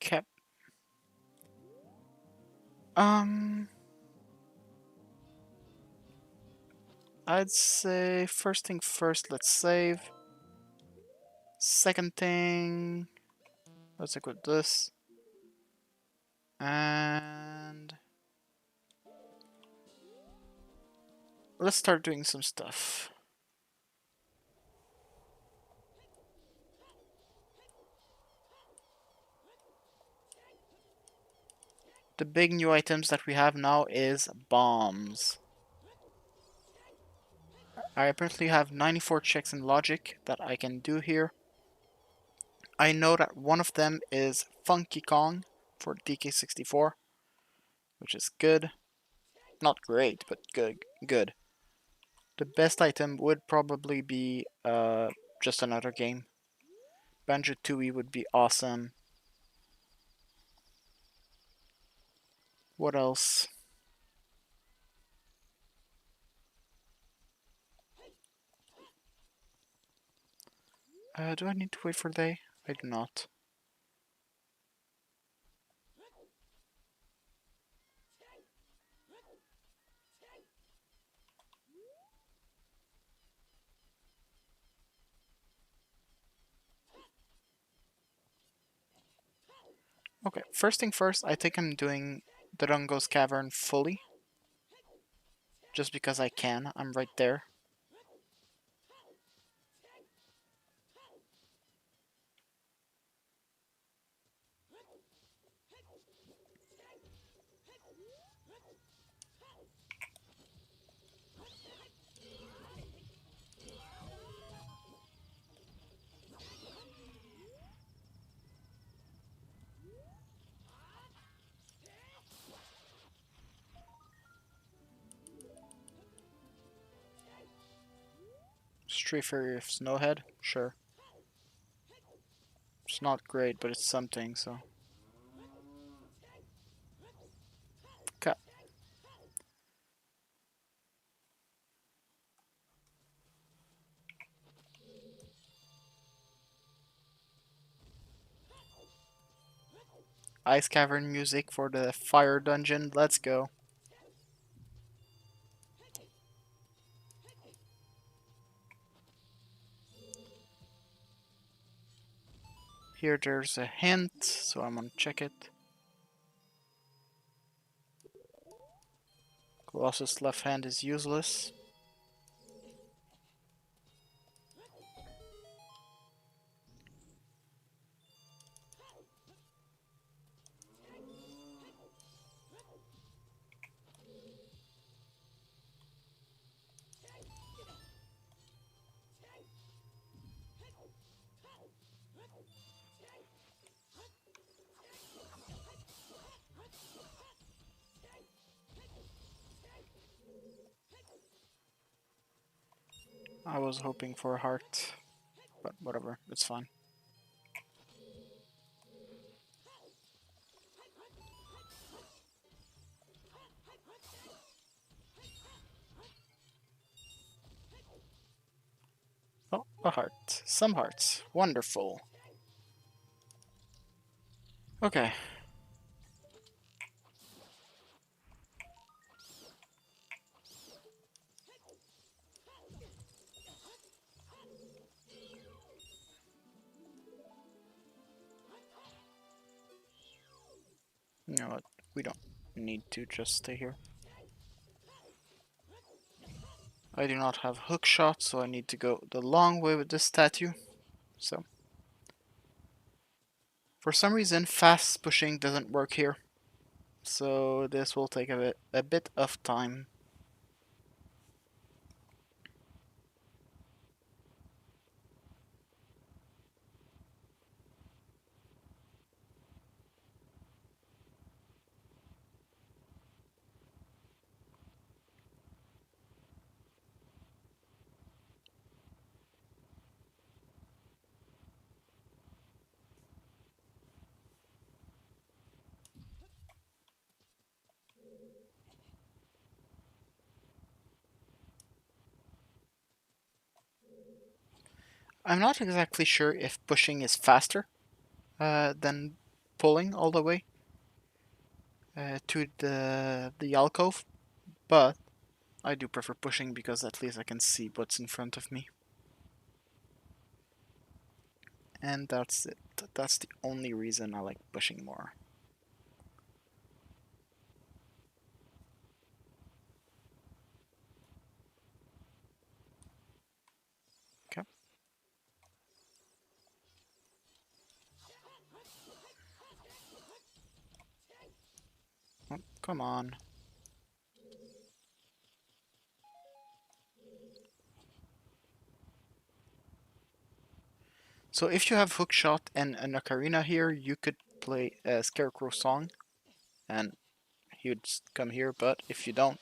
Okay. Um, I'd say first thing first, let's save. Second thing, let's equip this. And let's start doing some stuff. The big new items that we have now is bombs. I apparently have 94 checks in logic that I can do here. I know that one of them is Funky Kong for DK64, which is good. Not great, but good. The best item would probably be just another game. Banjo-Tooie would be awesome. What else? Do I need to wait for day? I do not. Okay, first thing first, I think I'm doing the Rungo's Cavern fully. Just because I can, I'm right there. Stray Fairy of Snowhead, sure. It's not great, but it's something, so. Okay. Ice Cavern music for the fire dungeon. Let's go. Here there's a hint, so I'm gonna check it. Colossus' left hand is useless. I was hoping for a heart, but whatever, it's fine. Oh, a heart. Some hearts. Wonderful. Okay. You know what? We don't need to just stay here. I do not have hook shot, so I need to go the long way with this statue. So, for some reason, fast pushing doesn't work here. So this will take a bit of time. I'm not exactly sure if pushing is faster than pulling all the way to the alcove, but I do prefer pushing because at least I can see what's in front of me. And that's it. That's the only reason I like pushing more. Okay. Oh, come on. So if you have hookshot and an ocarina here, you could play a Scarecrow song, and he would come here. But if you don't,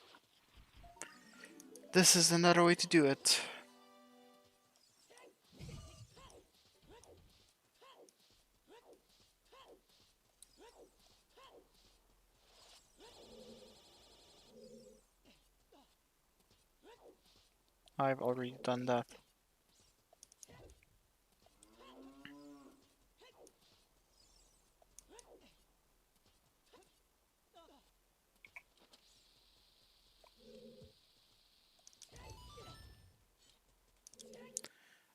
this is another way to do it. I've already done that.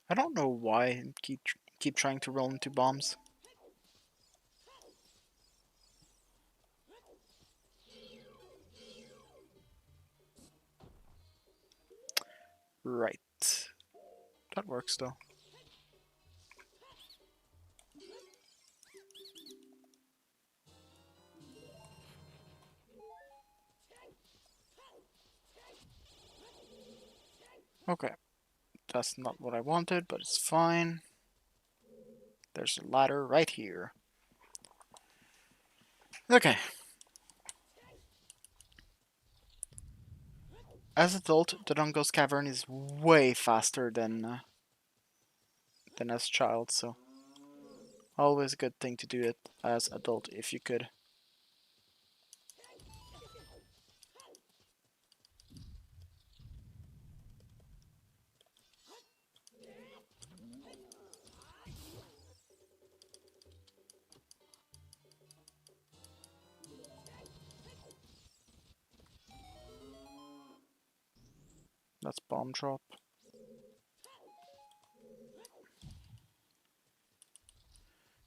I don't know why I keep trying to roll into bombs. Right. That works though. Okay. That's not what I wanted, but it's fine. There's a ladder right here. Okay. As adult, the Dungo's Cavern is way faster than as child, so Always a good thing to do it as adult if you could. That's bomb drop.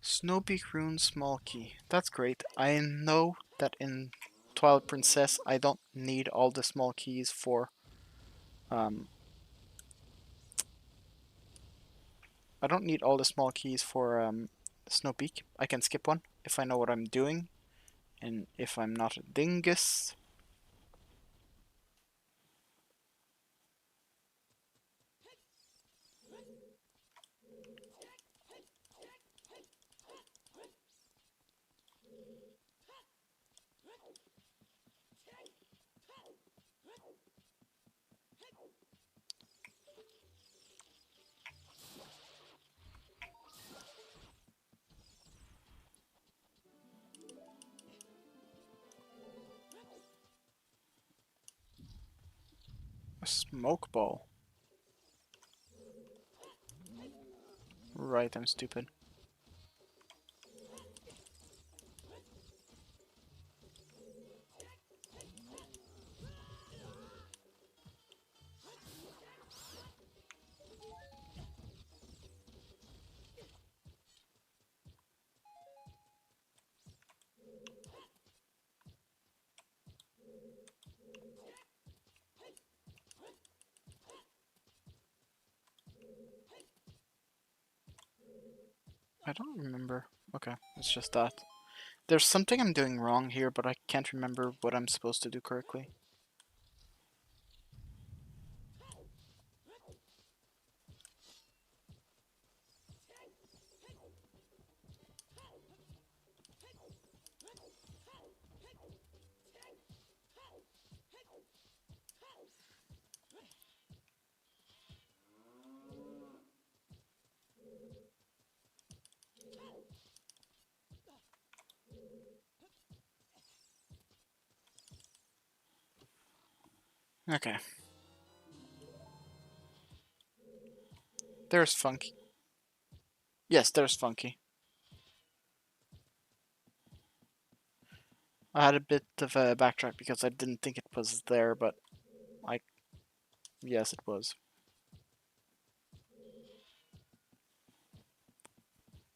Snowpeak Rune Small Key. That's great. I know that in Twilight Princess I don't need all the small keys for um I don't need all the small keys for Snowpeak. I can skip one if I know what I'm doing and if I'm not a dingus. A smoke ball. Right, I'm stupid. I don't remember. Okay, it's just that. There's something I'm doing wrong here, but I can't remember what I'm supposed to do correctly. Okay. There's Funky. Yes, there's Funky. I had a bit of a backtrack because I didn't think it was there, but I... yes, it was.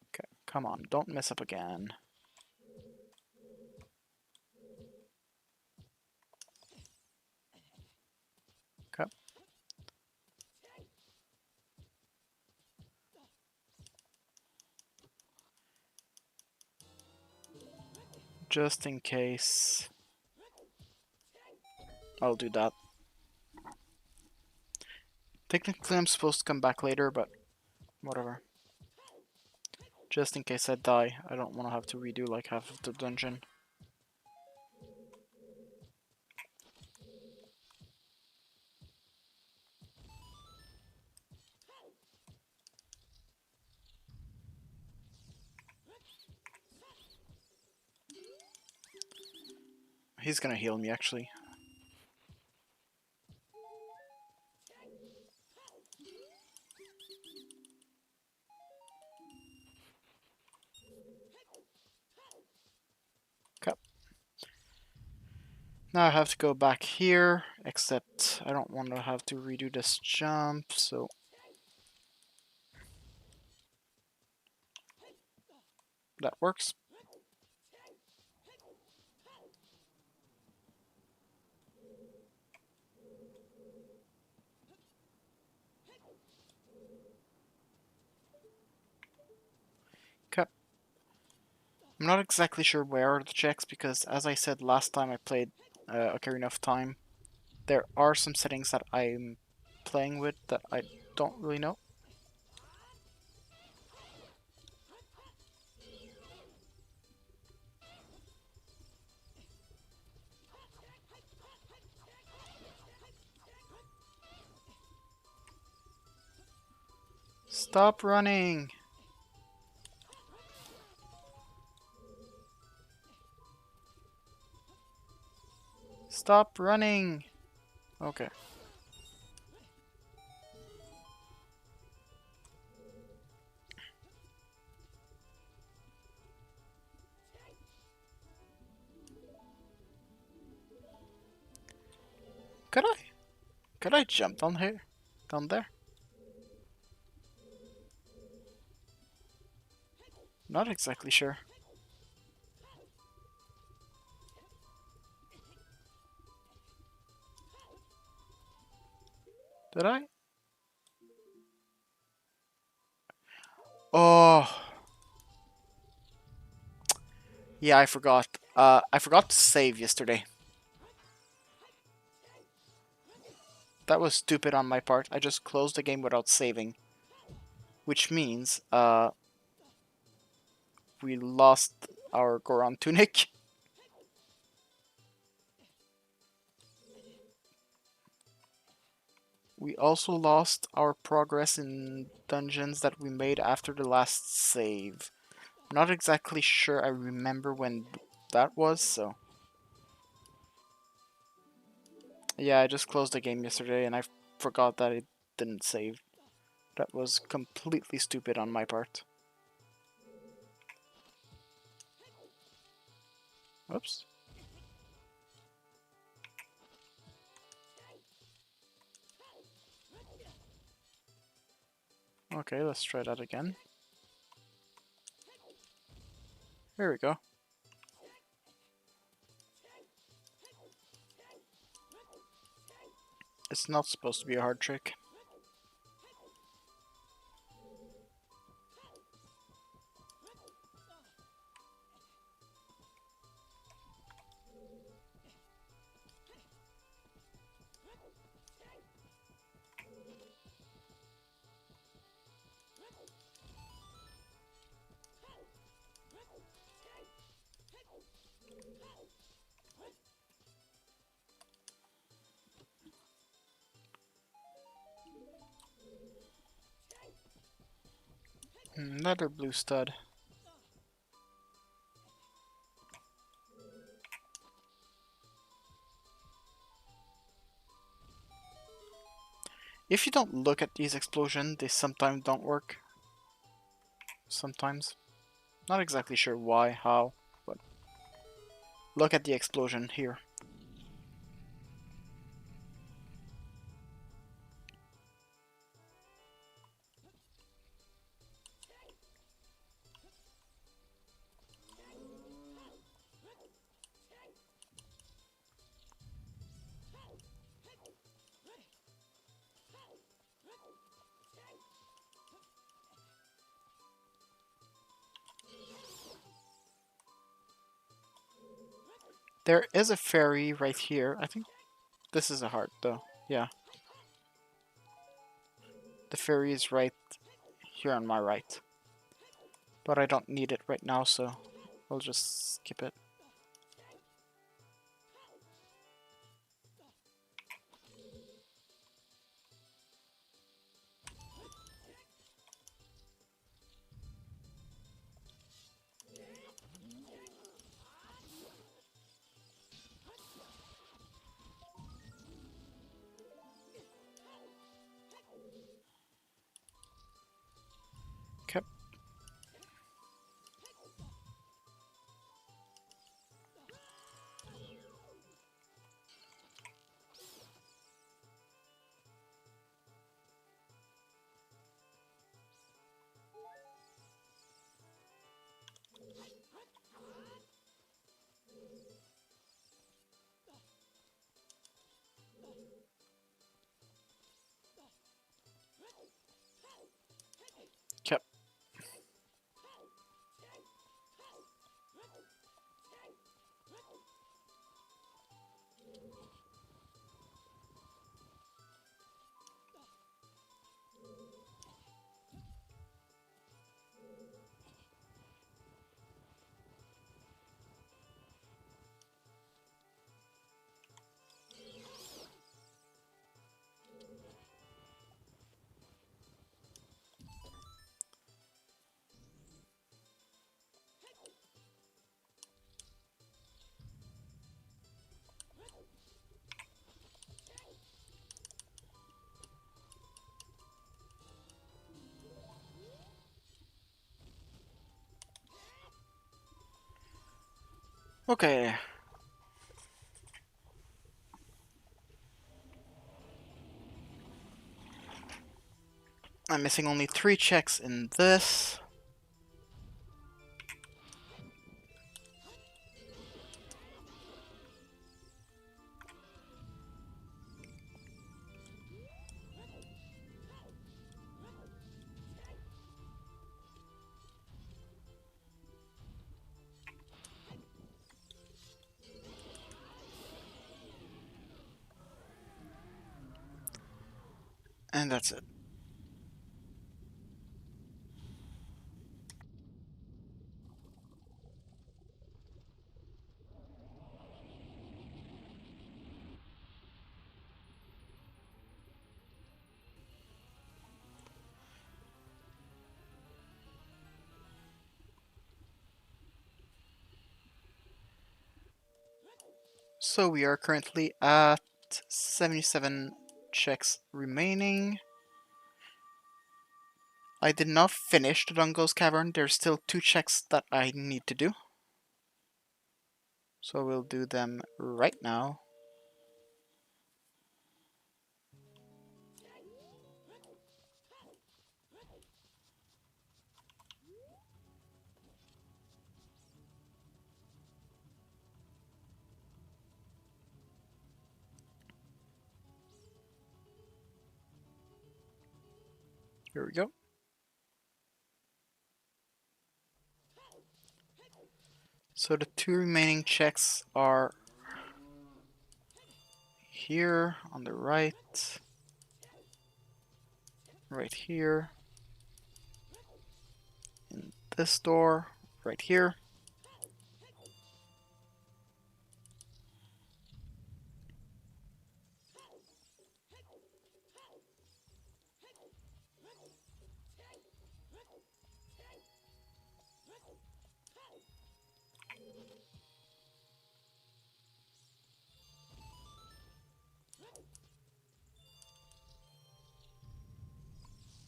Okay, come on, don't mess up again. Okay. Just in case... I'll do that. Technically, I'm supposed to come back later, but whatever. Just in case I die, I don't want to have to redo like half of the dungeon. He's gonna heal me, actually. Okay. Now I have to go back here, except I don't want to have to redo this jump, so... that works. Okay. I'm not exactly sure where are the checks, because as I said last time I played Ocarina of Time, there are some settings that I'm playing with that I don't really know. Stop running! Stop running! Okay. Could I? Could I jump down here? Down there? Not exactly sure. Did I? Oh. Yeah, I forgot. I forgot to save yesterday. That was stupid on my part. I just closed the game without saving. Which means, we lost our Goron tunic. We also lost our progress in dungeons that we made after the last save. Not exactly sure I remember when that was, so... Yeah, I just closed the game yesterday and I forgot that it didn't save. That was completely stupid on my part. Oops. Okay, let's try that again. Here we go. It's not supposed to be a hard trick. Another blue stud. If you don't look at these explosions, they sometimes don't work. Sometimes. Not exactly sure why, how, but look at the explosion here. There is a fairy right here. I think this is a heart though. Yeah. The fairy is right here on my right. But I don't need it right now, so we'll just skip it. Okay. Okay. I'm missing only 3 checks in this. And that's it. So we are currently at 77 checks remaining. I did not finish the Dungo's Cavern. There's still 2 checks that I need to do. So we'll do them right now. Here we go. So the 2 remaining checks are here on the right, right here, in this door, right here.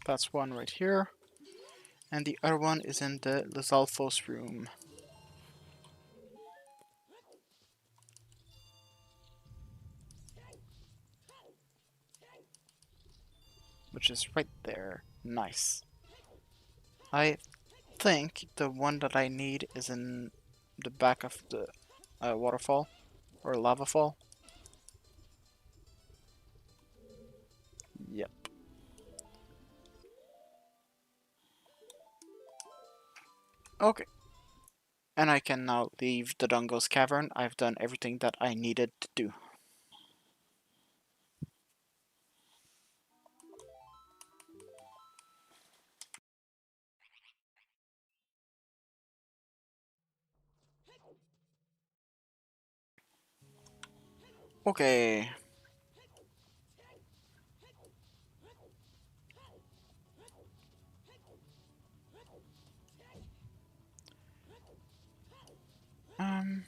That's one right here. And the other one is in the Lizalfos room, which is right there. Nice. I think the one that I need is in the back of the waterfall or lava fall. Yep. Okay. And I can now leave the Dungo's Cavern. I've done everything that I needed to do. Okay. Um.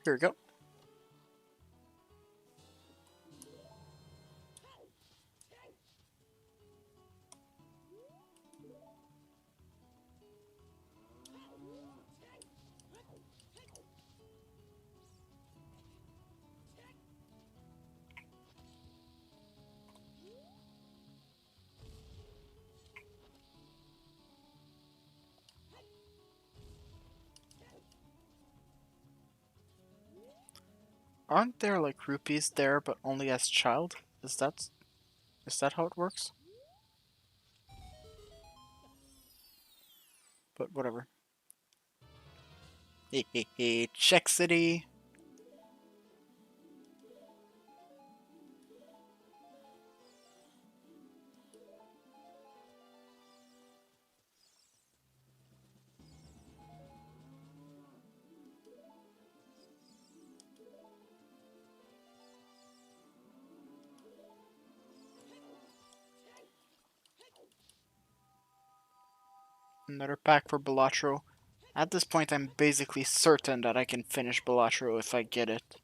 Here we go. Aren't there like rupees there, but only as child? Is that how it works? But whatever. Hehehe. Check City. Another pack for Balatro. At this point, I'm basically certain that I can finish Balatro if I get it.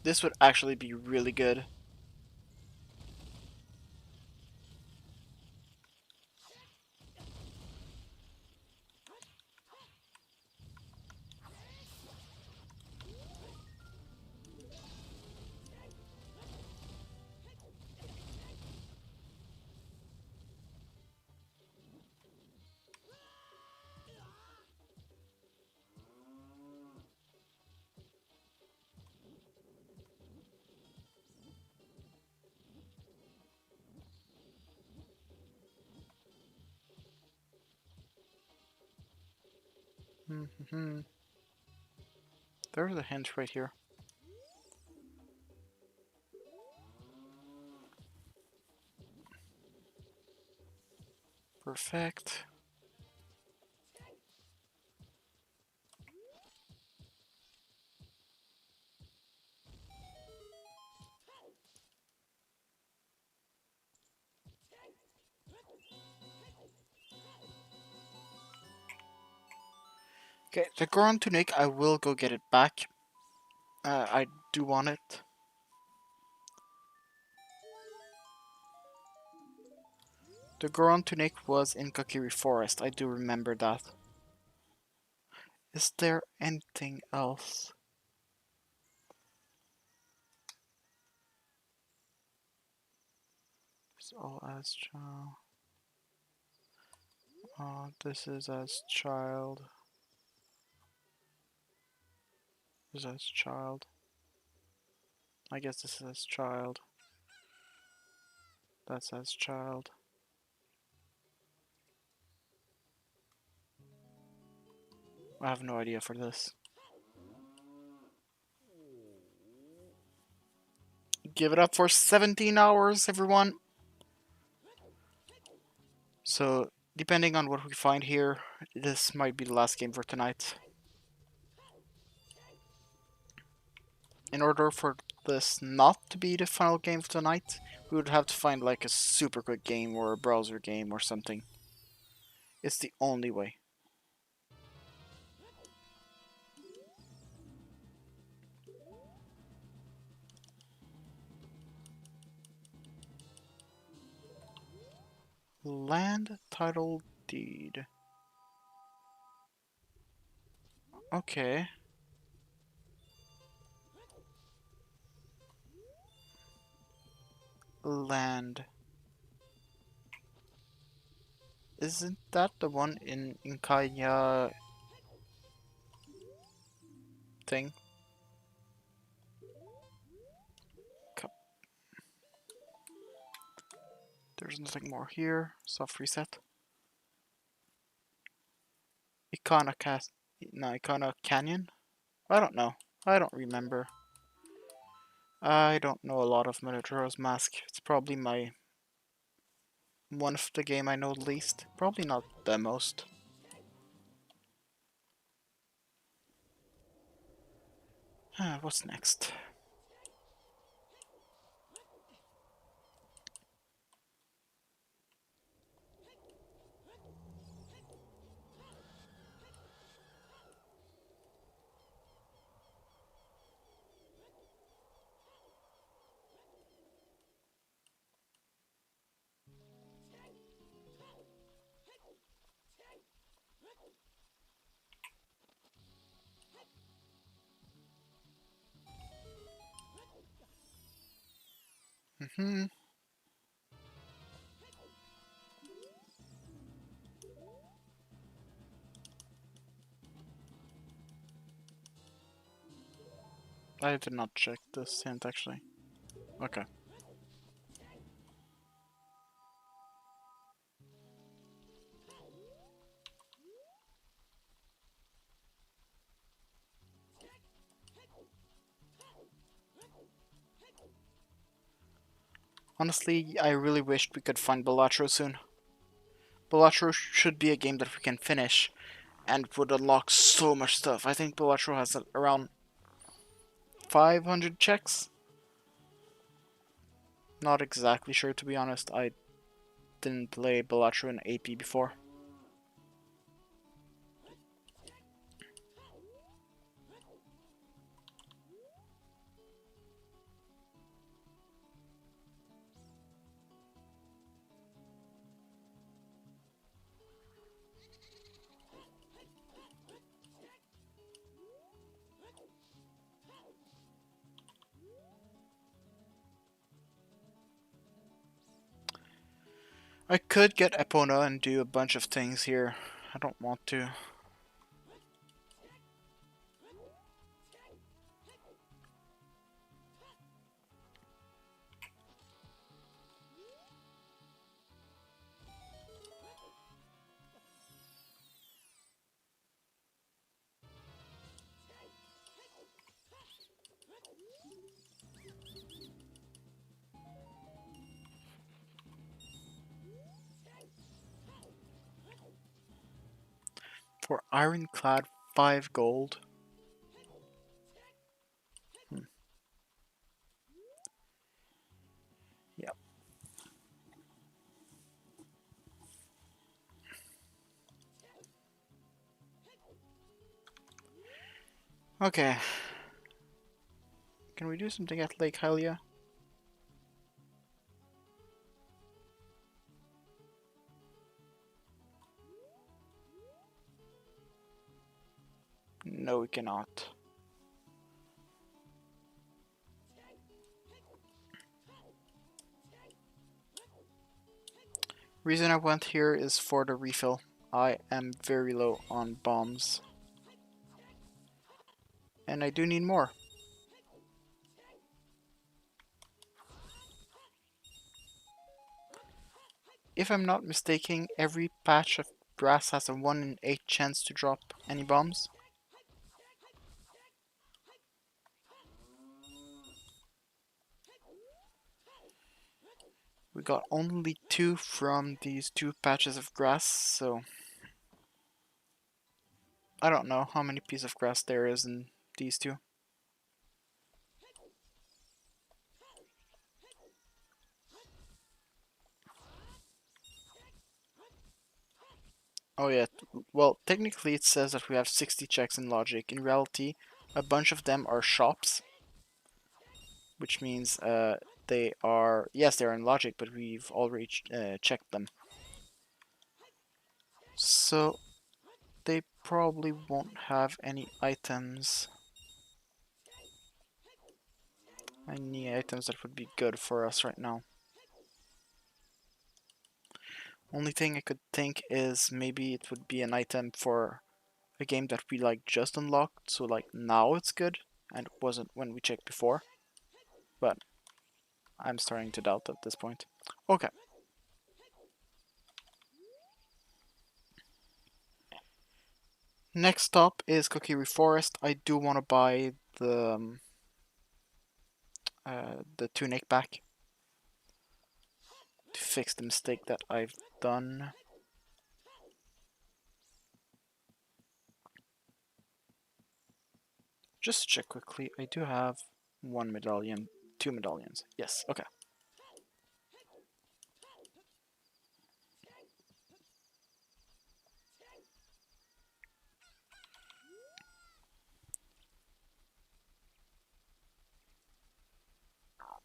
This would actually be really good. Mm-hmm. There's a hint right here. Perfect. Okay, the Goron Tunic, I will go get it back. I do want it. The Goron Tunic was in Kokiri Forest, I do remember that. Is there anything else? It's all as child. Oh, this is as child. This is as child. I guess this is as child. That's as child. I have no idea for this. Give it up for 17 hours, everyone. So, depending on what we find here, this might be the last game for tonight. In order for this not to be the final game for tonight, we would have to find like a super quick game or a browser game or something. It's the only way. Land title deed. Okay. Land. Isn't that the one in Inkaya thing? There's nothing more here. Soft reset. Icona Canyon? I don't know. I don't remember. I don't know a lot of Majora's Mask. It's probably one of the game I know the least. Probably not the most. What's next? Mm-hmm. I did not check this hint actually. Okay. Honestly, I really wished we could find Balatro soon. Balatro should be a game that we can finish and would unlock so much stuff. I think Balatro has around 500 checks. Not exactly sure, to be honest. I didn't play Balatro in AP before. I could get Epona and do a bunch of things here. I don't want to. For Ironclad, 5 gold. Hmm. Yeah. Okay. Can we do something at Lake Hylia? No, we cannot. Reason I went here is for the refill. I am very low on bombs. And I do need more. If I'm not mistaken, every patch of grass has a 1 in 8 chance to drop any bombs. We got only 2 from these 2 patches of grass, so I don't know how many pieces of grass there is in these 2. Oh yeah, well, technically it says that we have 60 checks in logic. In reality, a bunch of them are shops, which means they are, yes, they're in logic, but we've already checked them. So they probably won't have any items. Any items that would be good for us right now. Only thing I could think is maybe it would be an item for a game that we like just unlocked, so like now it's good, and it wasn't when we checked before. But I'm starting to doubt at this point. Okay. Next stop is Kokiri Forest. I do want to buy the tunic back to fix the mistake that I've done. Just check quickly. I do have 1 medallion, 2 medallions. Yes, okay.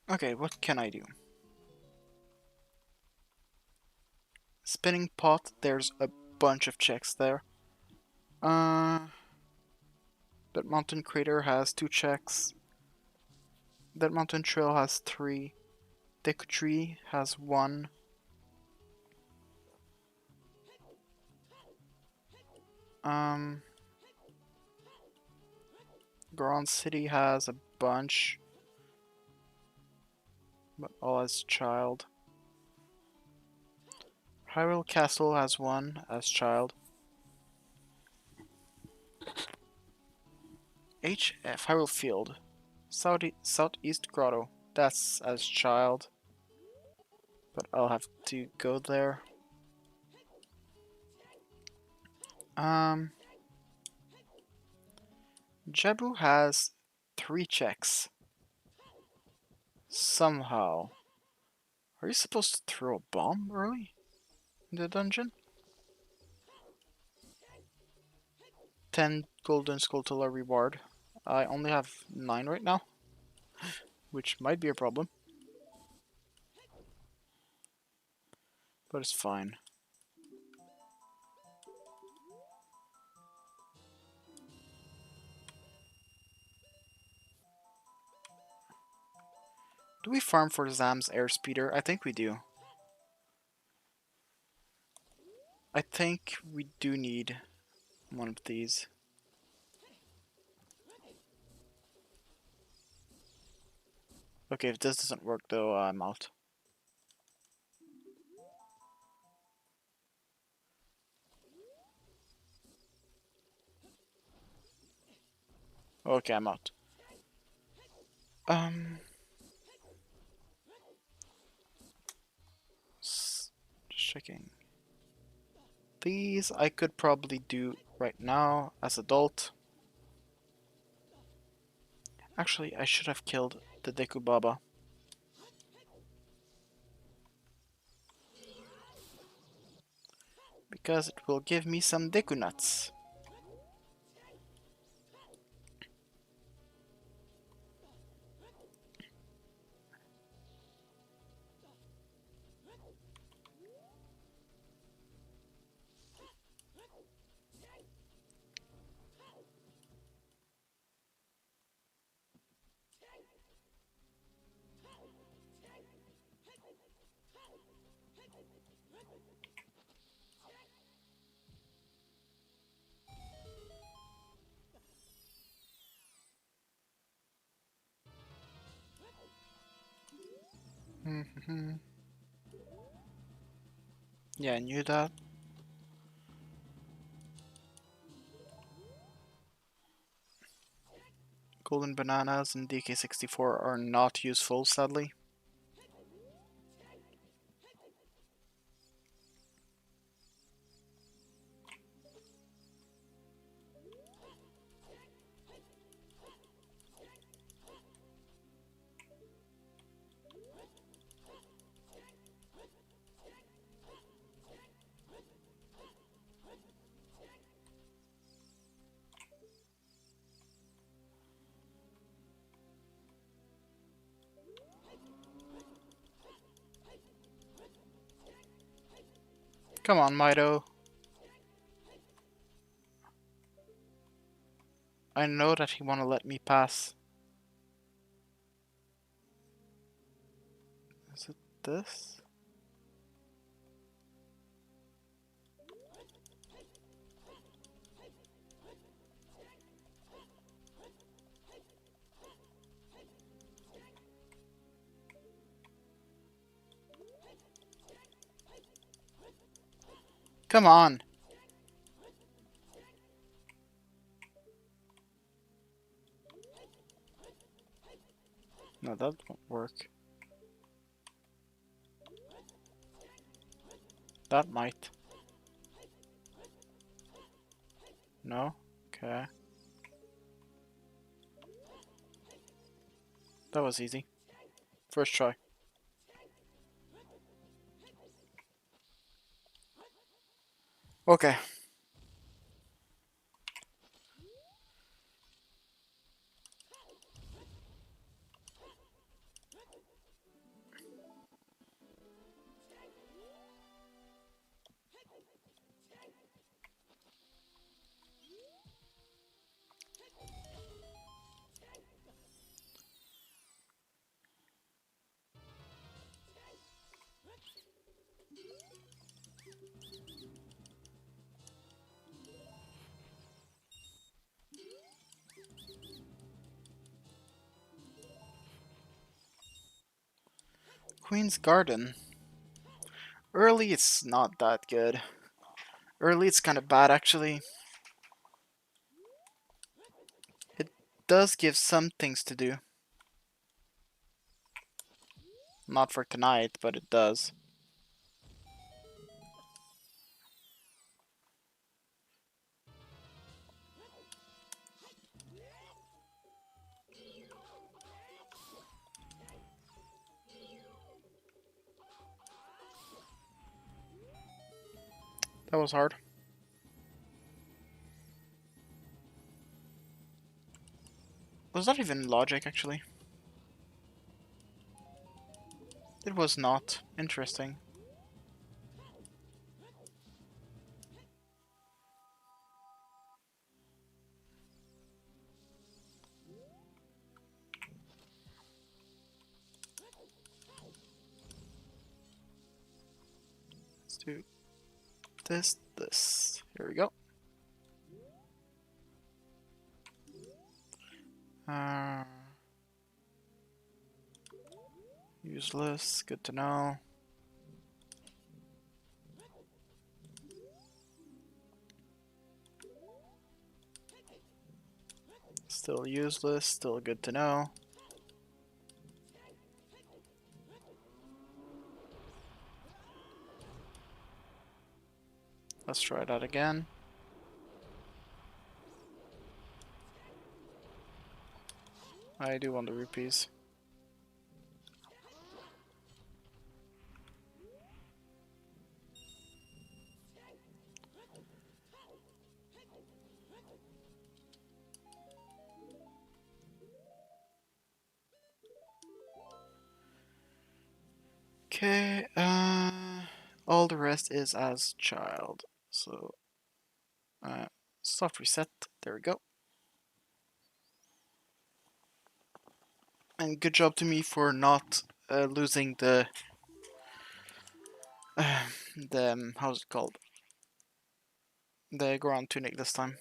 Okay, what can I do? Spinning pot, there's a bunch of checks there. That mountain crater has 2 checks. That mountain trail has 3. Deku tree has 1. Um, Goron City has a bunch, but all as child. Hyrule Castle has 1 as child. HF Hyrule Field. Southeast Grotto. That's as child. But I'll have to go there. Jabu has 3 checks. Somehow. Are you supposed to throw a bomb early in the dungeon? 10 golden Skulltula reward. I only have 9 right now, which might be a problem. But it's fine. Do we farm for Zam's airspeeder? I think we do. I think we do need one of these. Okay, if this doesn't work though, I'm out. Okay, I'm out. Just checking. These I could probably do right now as adult. Actually, I should have killed the Deku Baba. Because it will give me some Deku nuts. Yeah, I knew that. Golden bananas and DK64 are not useful, sadly. Come on, Mido. I know that he wanna let me pass. Is it this? Come on! No, that won't work. That might. No? Okay. That was easy. First try. Okay. Queen's Garden. Early, it's not that good. Early, it's kind of bad, actually. It does give some things to do. Not for tonight, but it does. That was hard. Was that even logic, actually? It was not. Interesting. Let's do this. Here we go. Useless, good to know. Still useless, still good to know. Let's try that again. I do want the rupees. Okay, all the rest is as child. So, soft reset, there we go. And good job to me for not losing the how's it called? The ground tunic this time.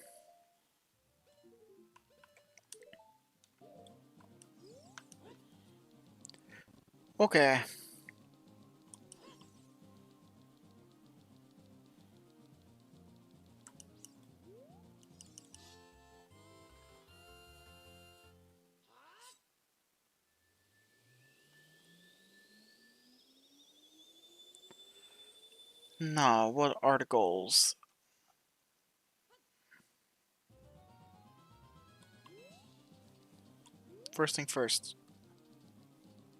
Okay. Now, what are the goals? First thing first.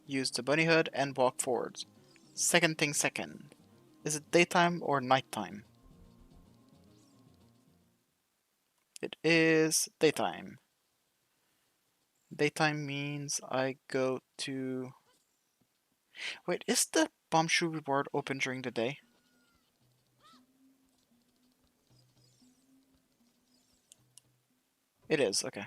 Use the bunny hood and walk forwards. Second thing second. Is it daytime or nighttime? It is daytime. Daytime means I go to... Wait, is the bomb shoe reward open during the day? It is, okay.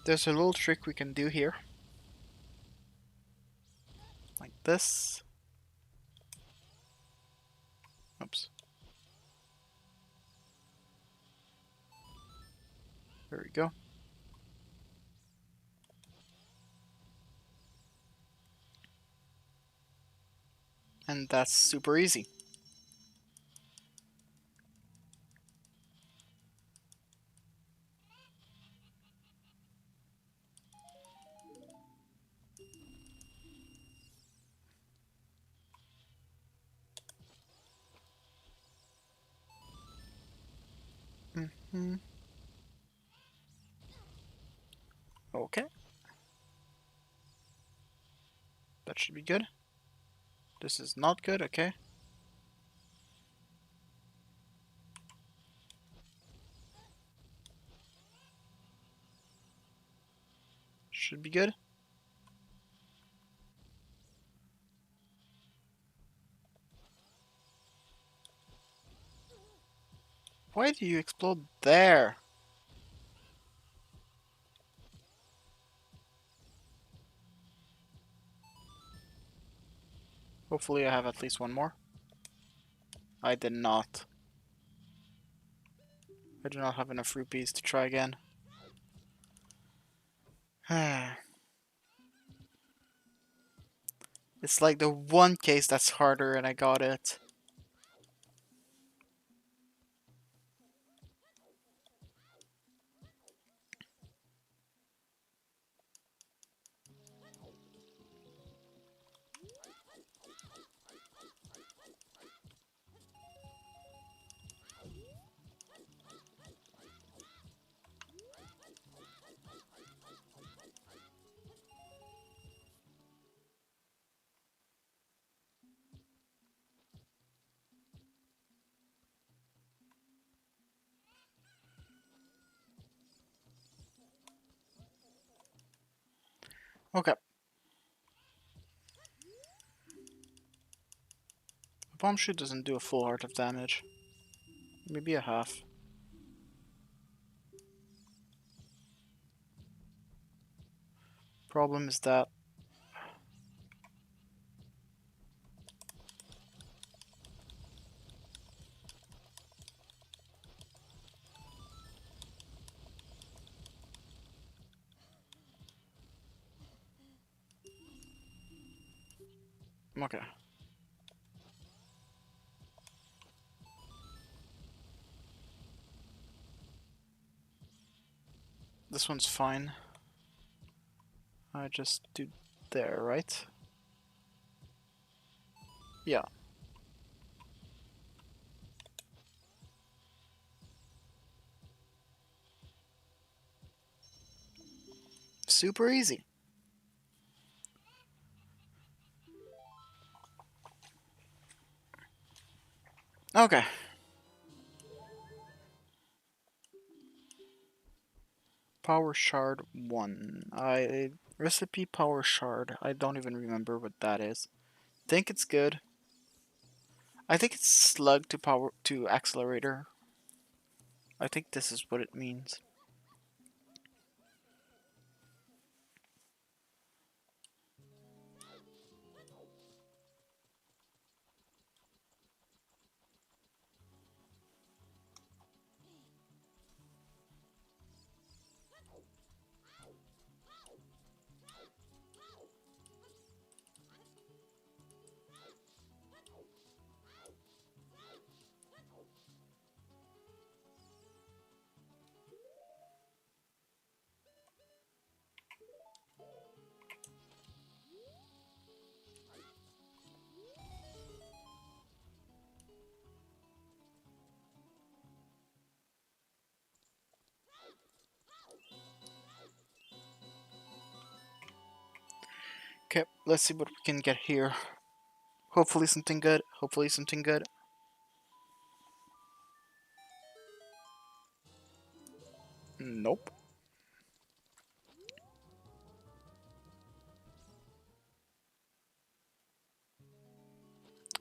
There's a little trick we can do here. Like this. Oops. There we go. And that's super easy. Okay. That should be good. This is not good, okay. Should be good. Why do you explode there? Hopefully I have at least one more. I did not. I do not have enough rupees to try again. It's like the one case that's harder and I got it. Okay. bomb shoot doesn't do a full heart of damage. Maybe a half. Problem is that okay. This one's fine. I just do there, right? Yeah. Super easy. Okay. Power shard 1. Recipe power shard. I don't even remember what that is. Think it's good. I think it's slug to power to accelerator. I think this is what it means. Okay, let's see what we can get here. Hopefully something good. Hopefully something good. Nope.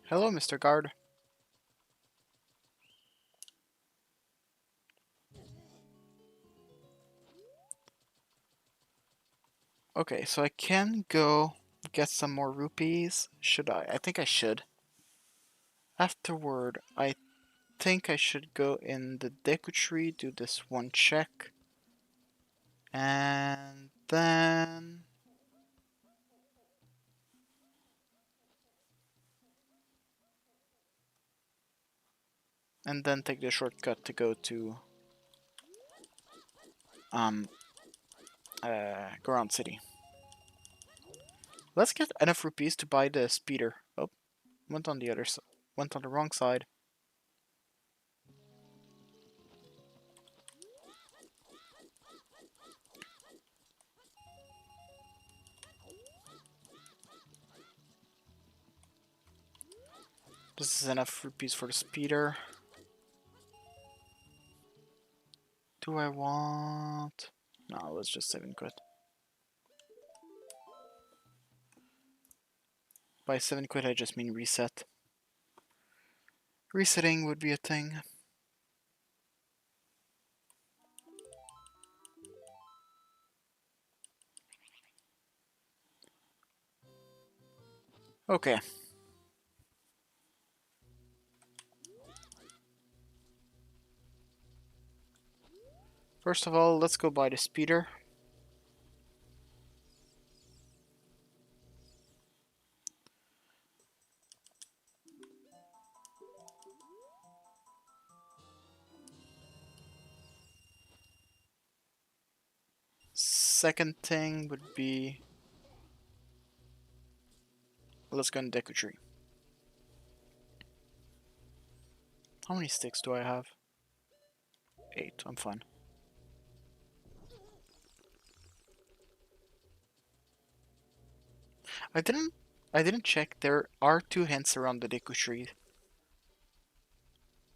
Hello, Mr. Guard. Okay, so I can go get some more rupees. Should I? I think I should. Afterward, I think I should go in the Deku Tree, do this one check. And then... And then take the shortcut to go to... Ground City. Let's get enough rupees to buy the speeder. Oh, went on the other side. Went on the wrong side. This is enough rupees for the speeder. Do I want... No, let's just save and quit. By 7 quid I just mean reset. Resetting would be a thing. Okay. First of all, let's go buy the speeder. Second thing would be... Let's go in Deku Tree. How many sticks do I have? 8, I'm fine. I didn't check. There are 2 hints around the Deku Tree.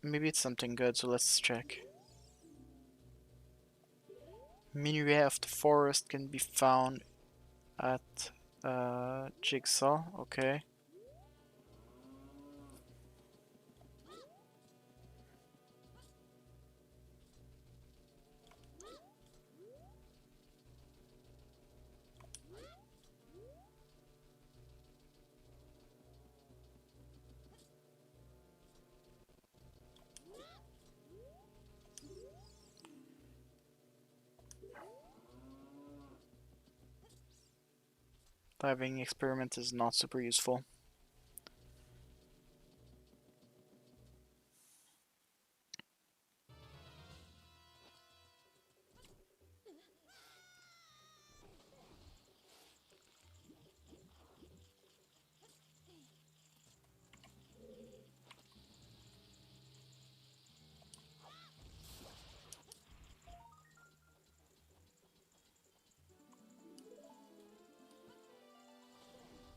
Maybe it's something good, so let's check. Minuet of the forest can be found at... Jigsaw, okay. Diving experiment is not super useful.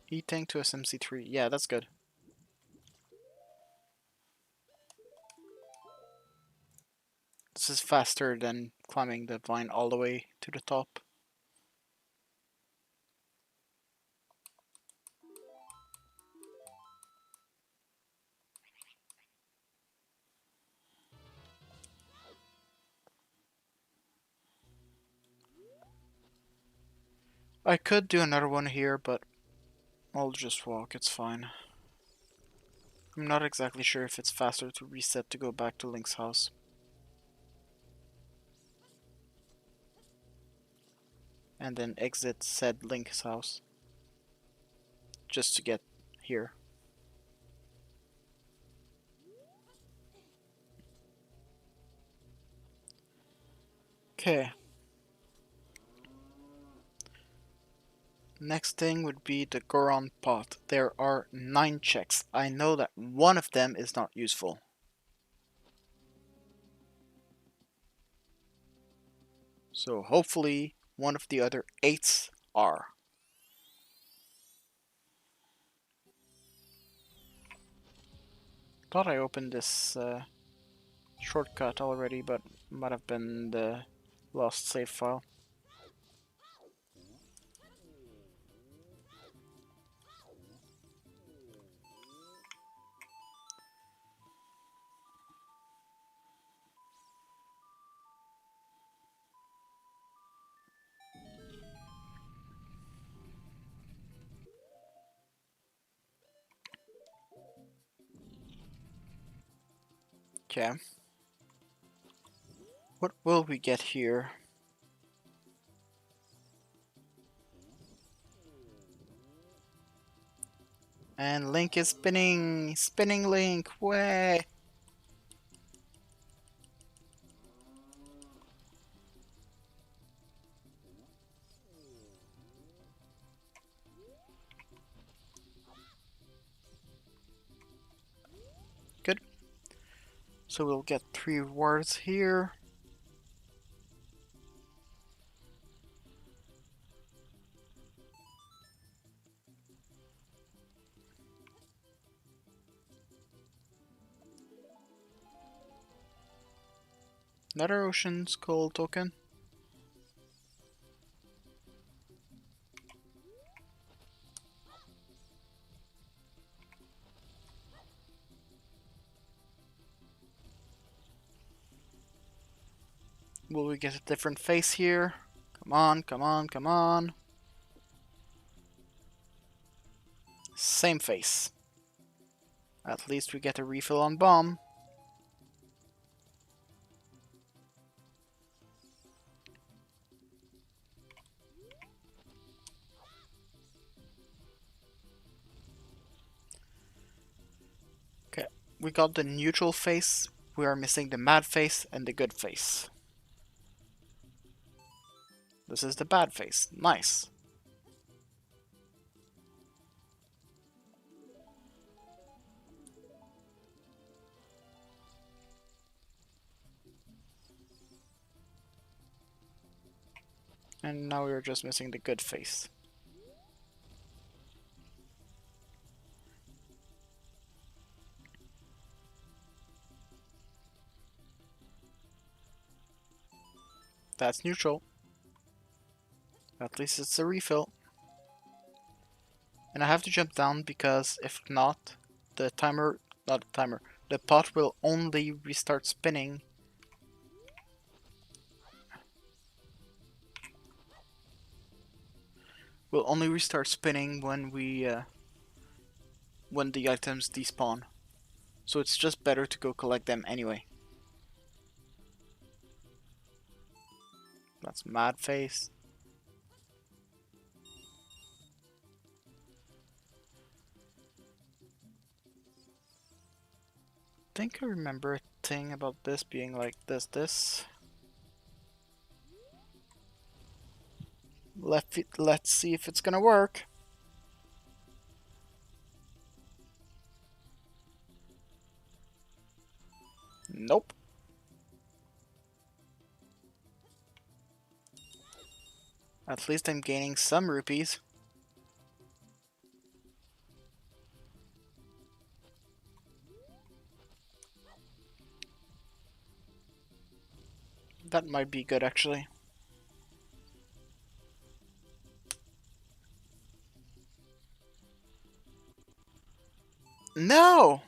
E-tank to SMC3. Yeah, that's good. This is faster than climbing the vine all the way to the top. I could do another one here, but I'll just walk, it's fine. I'm not exactly sure if it's faster to reset to go back to Link's house. And then exit said Link's house. Just to get here. Okay. Next thing would be the Goron pot. There are 9 checks. I know that one of them is not useful. So hopefully one of the other 8s are. Thought I opened this shortcut already, but might have been the lost save file. Okay. What will we get here? And Link is spinning! Spinning Link! Way! Good. So we'll get 3 rewards here. Another Ocean Skull token. Will we get a different face here? Come on, come on, come on. Same face. At least we get a refill on bomb. Okay, we got the neutral face. We are missing the mad face and the good face. This is the bad face. Nice. And now we're just missing the good face. That's neutral. At least it's a refill. And I have to jump down because if not, the timer, not the timer, the pot will only restart spinning. Will only restart spinning when when the items despawn. So it's just better to go collect them anyway. That's mad face. think I remember a thing about this being like this. Let's see if it's gonna work. Nope. At least I'm gaining some rupees. That might be good, actually. No!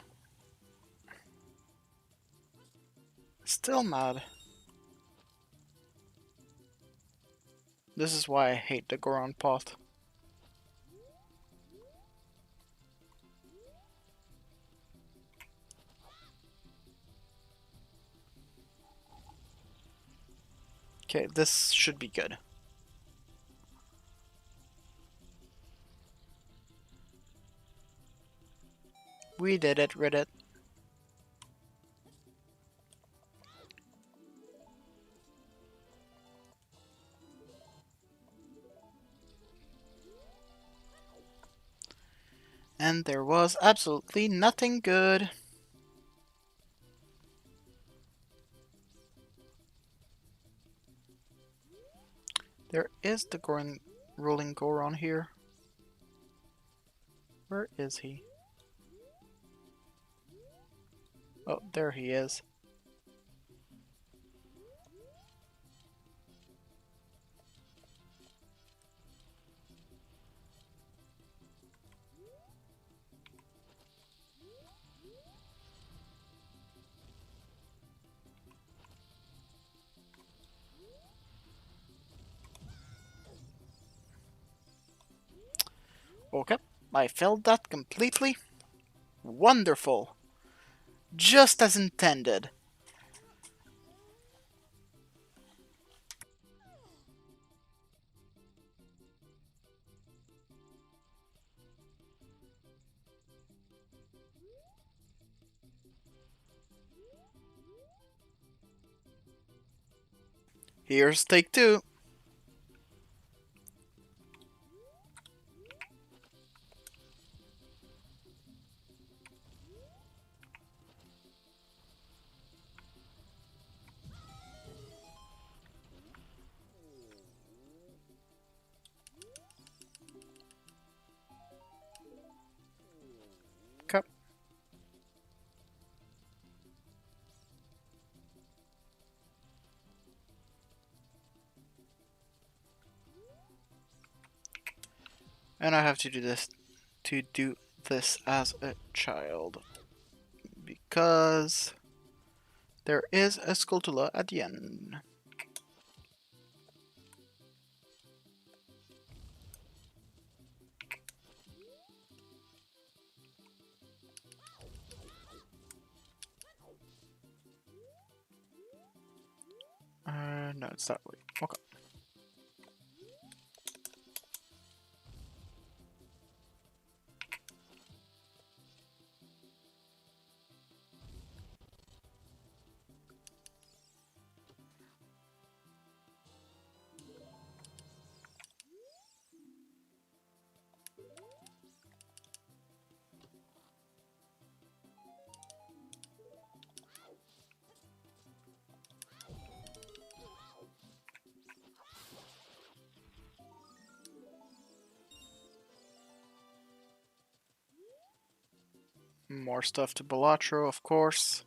Still mad. This is why I hate the Goron pot. Okay, this should be good. We did it, Reddit. And there was absolutely nothing good. There is the rolling Goron here. Where is he? Oh, there he is. Okay, I failed that completely. Wonderful. Just as intended. Here's take two. Okay. And I have to do this as a child. Because there is a Skulltula at the end. No, it's that way. Okay. More stuff to Balatro, of course.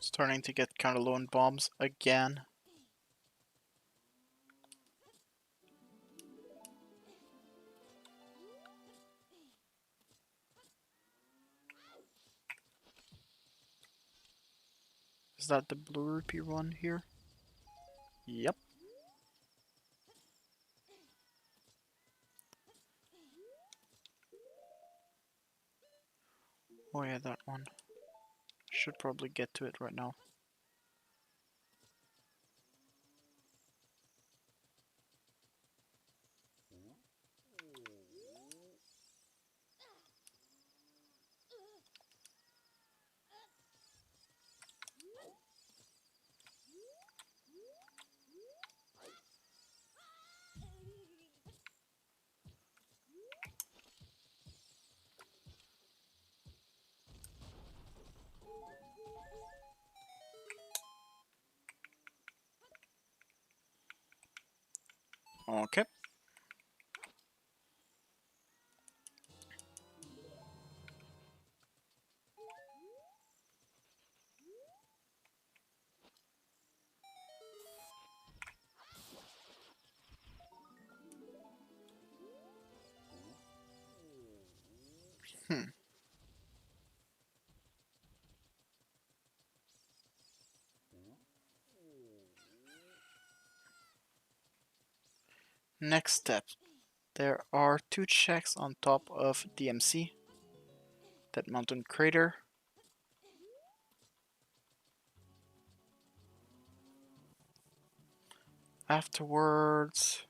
Starting to get kind of low on bombs again. Is that the blue rupee one here? Yep. Oh yeah, that one. Should probably get to it right now. Okay. Hmm. Next step. There are 2 checks on top of DMC. That mountain crater. Afterwards...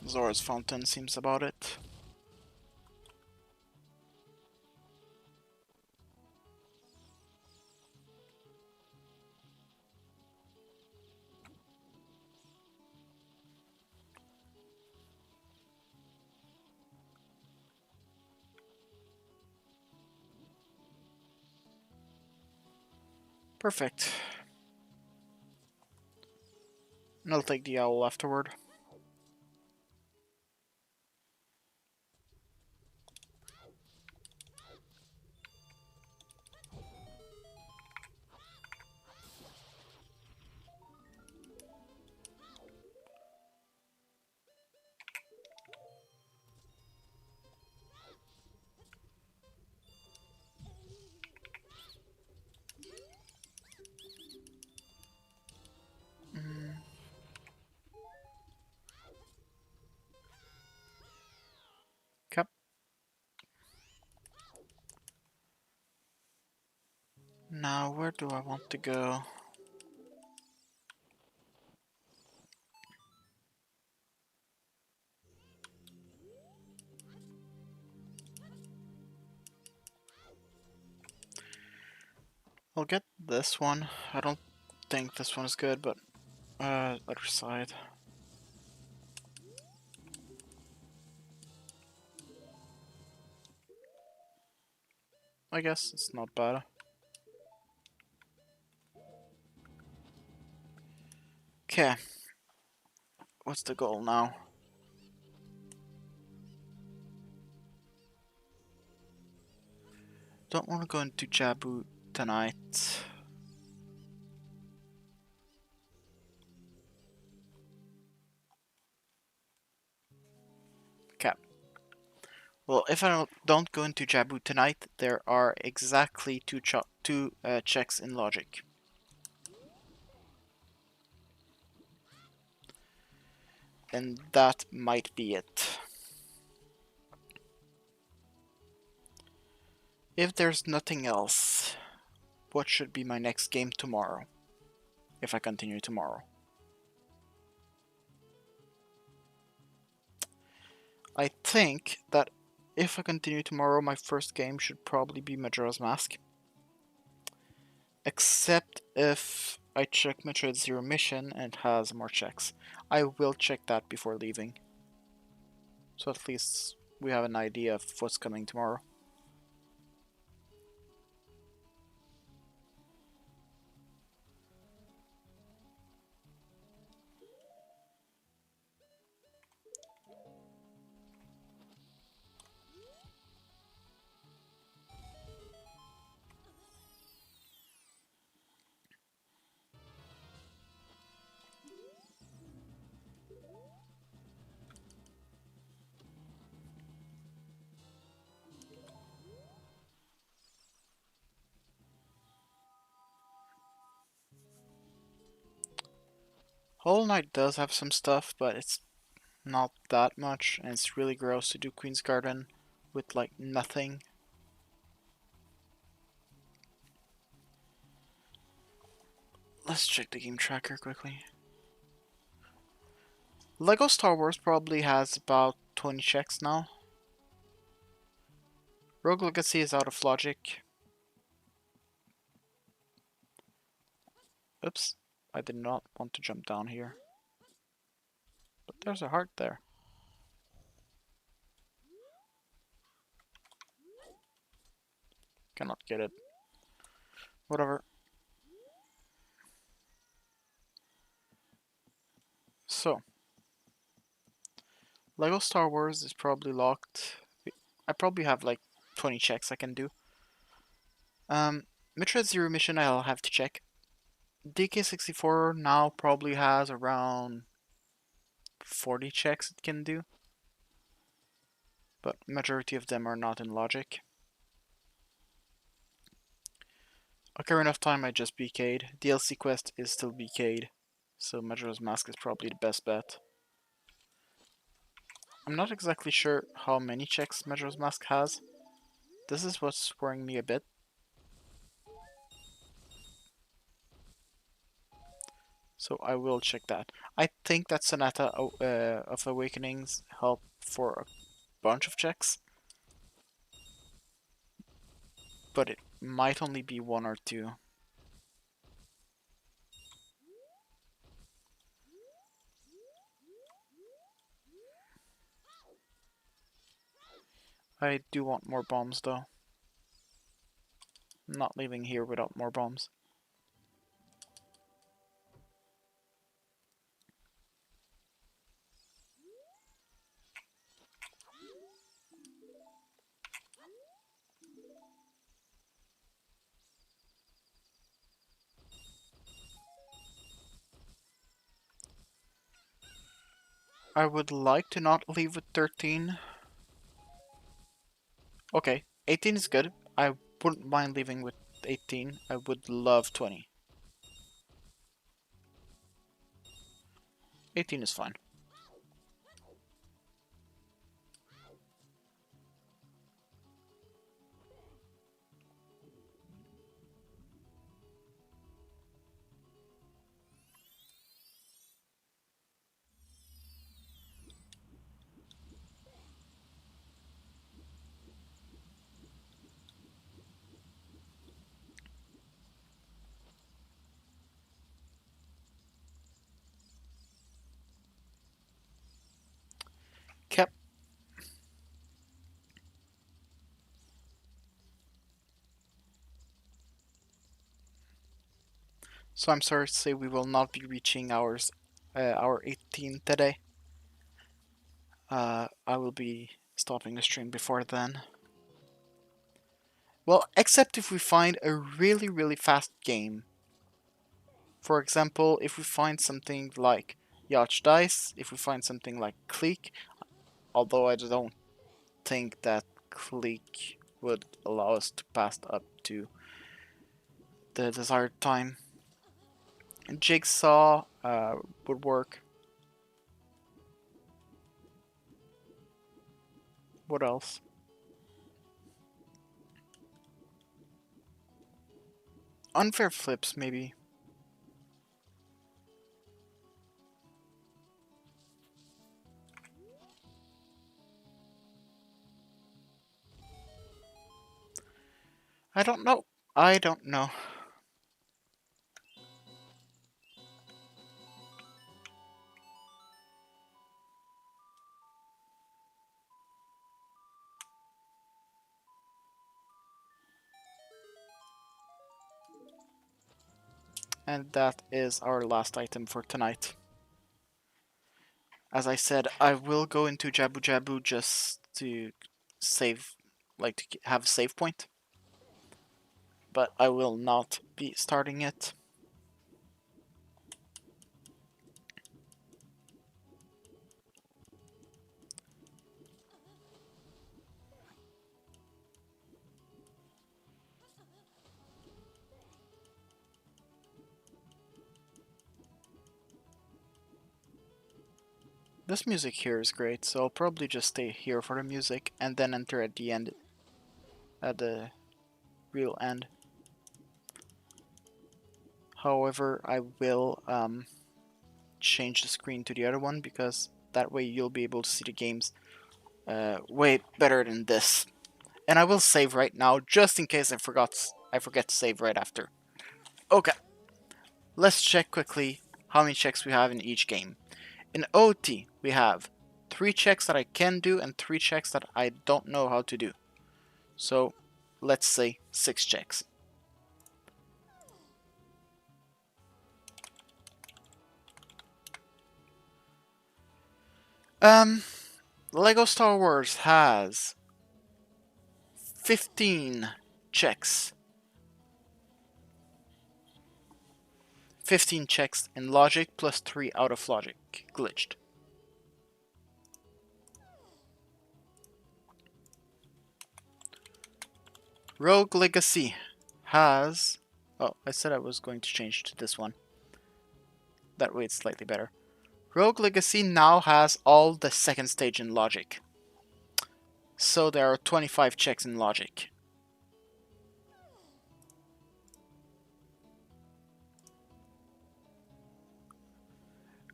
Zora's Fountain seems about it. Perfect. And I'll take the owl afterward. Mm. Okay. Now, where do I want to go? I'll get this one. I don't think this one is good, but other side. I guess it's not bad. Okay. What's the goal now? Don't want to go into Jabu tonight. Okay. Well, if I don't go into Jabu tonight, there are exactly two checks in logic. And that might be it. If there's nothing else, what should be my next game tomorrow? If I continue tomorrow. I think that if I continue tomorrow, my first game should probably be Majora's Mask. Except if I check Metroid Zero Mission and it has more checks. I will check that before leaving. So at least we have an idea of what's coming tomorrow. Hollow Knight does have some stuff, but it's not that much, and it's really gross to do Queen's Garden with like nothing. Let's check the game tracker quickly. Lego Star Wars probably has about 20 checks now. Rogue Legacy is out of logic. Oops, I did not want to jump down here. But there's a heart there. Cannot get it. Whatever. So, Lego Star Wars is probably locked. I probably have like 20 checks I can do. Metroid Zero Mission I'll have to check. DK64 now probably has around 40 checks it can do. But majority of them are not in logic. Ocarina of Time I just BK'd. DLC Quest is still BK'd. So Majora's Mask is probably the best bet. I'm not exactly sure how many checks Majora's Mask has. This is what's worrying me a bit. So I will check that. I think that Sonata of Awakenings help for a bunch of checks. But it might only be one or two. I do want more bombs though. I'm not leaving here without more bombs. I would like to not leave with 13. Okay, 18 is good. I wouldn't mind leaving with 18. I would love 20. 18 is fine. Cap. So I'm sorry to say we will not be reaching our 18 today. I will be stopping the stream before then. Well, except if we find a really fast game. For example, if we find something like Yacht Dice, if we find something like Clique, although I don't think that Clique would allow us to pass up to the desired time. And Jigsaw would work. What else? Unfair Flips, maybe. I don't know. I don't know. And that is our last item for tonight. As I said, I will go into Jabu Jabu just to save, like to have a save point. But I will not be starting it. This music here is great, so I'll probably just stay here for the music and then enter at the end, at the real end. However, I will change the screen to the other one because that way you'll be able to see the games way better than this. And I will save right now just in case I forget to save right after. Okay, let's check quickly how many checks we have in each game. In OT, we have 3 checks that I can do and 3 checks that I don't know how to do. So, let's say 6 checks. Lego Star Wars has 15 checks. 15 checks in logic plus 3 out of logic glitched. Rogue Legacy has... Oh, I said I was going to change to this one. That way it's slightly better. Rogue Legacy now has all the second stage in logic. So there are 25 checks in logic.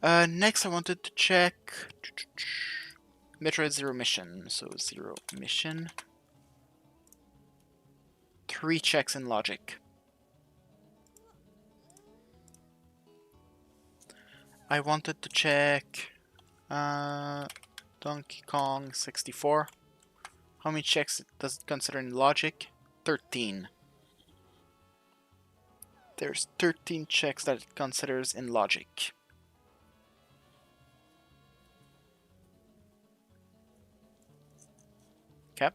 Next I wanted to check Metroid Zero Mission. So Zero Mission. 3 checks in logic. I wanted to check Donkey Kong 64. How many checks does it consider in logic? 13. There's 13 checks that it considers in logic. Okay.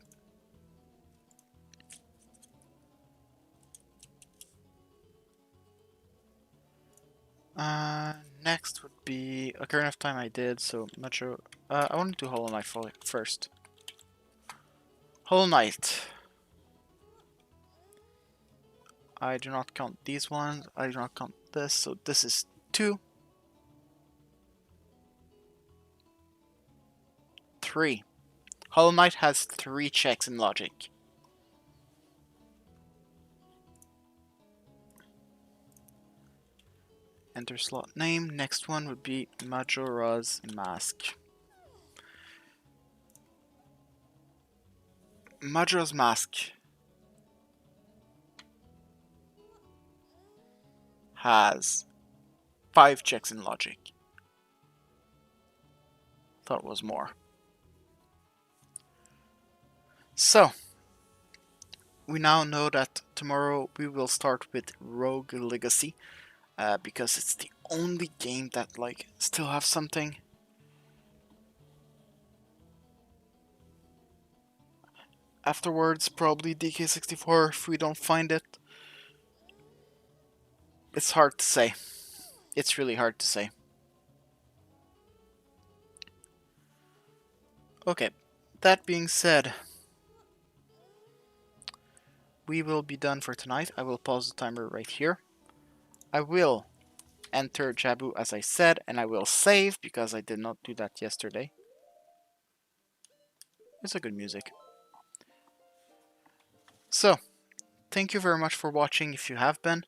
Next would be Ocarina of Time I did, so I'm not sure. I want to do Hollow Knight first. Hollow Knight. I do not count these ones. I do not count this, so this is 2. 3. Hollow Knight has 3 checks in logic. Enter slot name. Next one would be Majora's Mask. Majora's Mask has 5 checks in logic. Thought it was more. So, we now know that tomorrow we will start with Rogue Legacy. Because it's the only game that still have something. Afterwards, probably DK64 if we don't find it. It's hard to say. It's really hard to say. Okay, that being said, we will be done for tonight. I will pause the timer right here. I will enter Jabu as I said, and I will save because I did not do that yesterday. It's a good music. So, thank you very much for watching if you have been,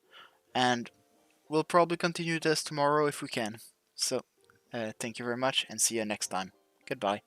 and we'll probably continue this tomorrow if we can. So, thank you very much and see you next time. Goodbye.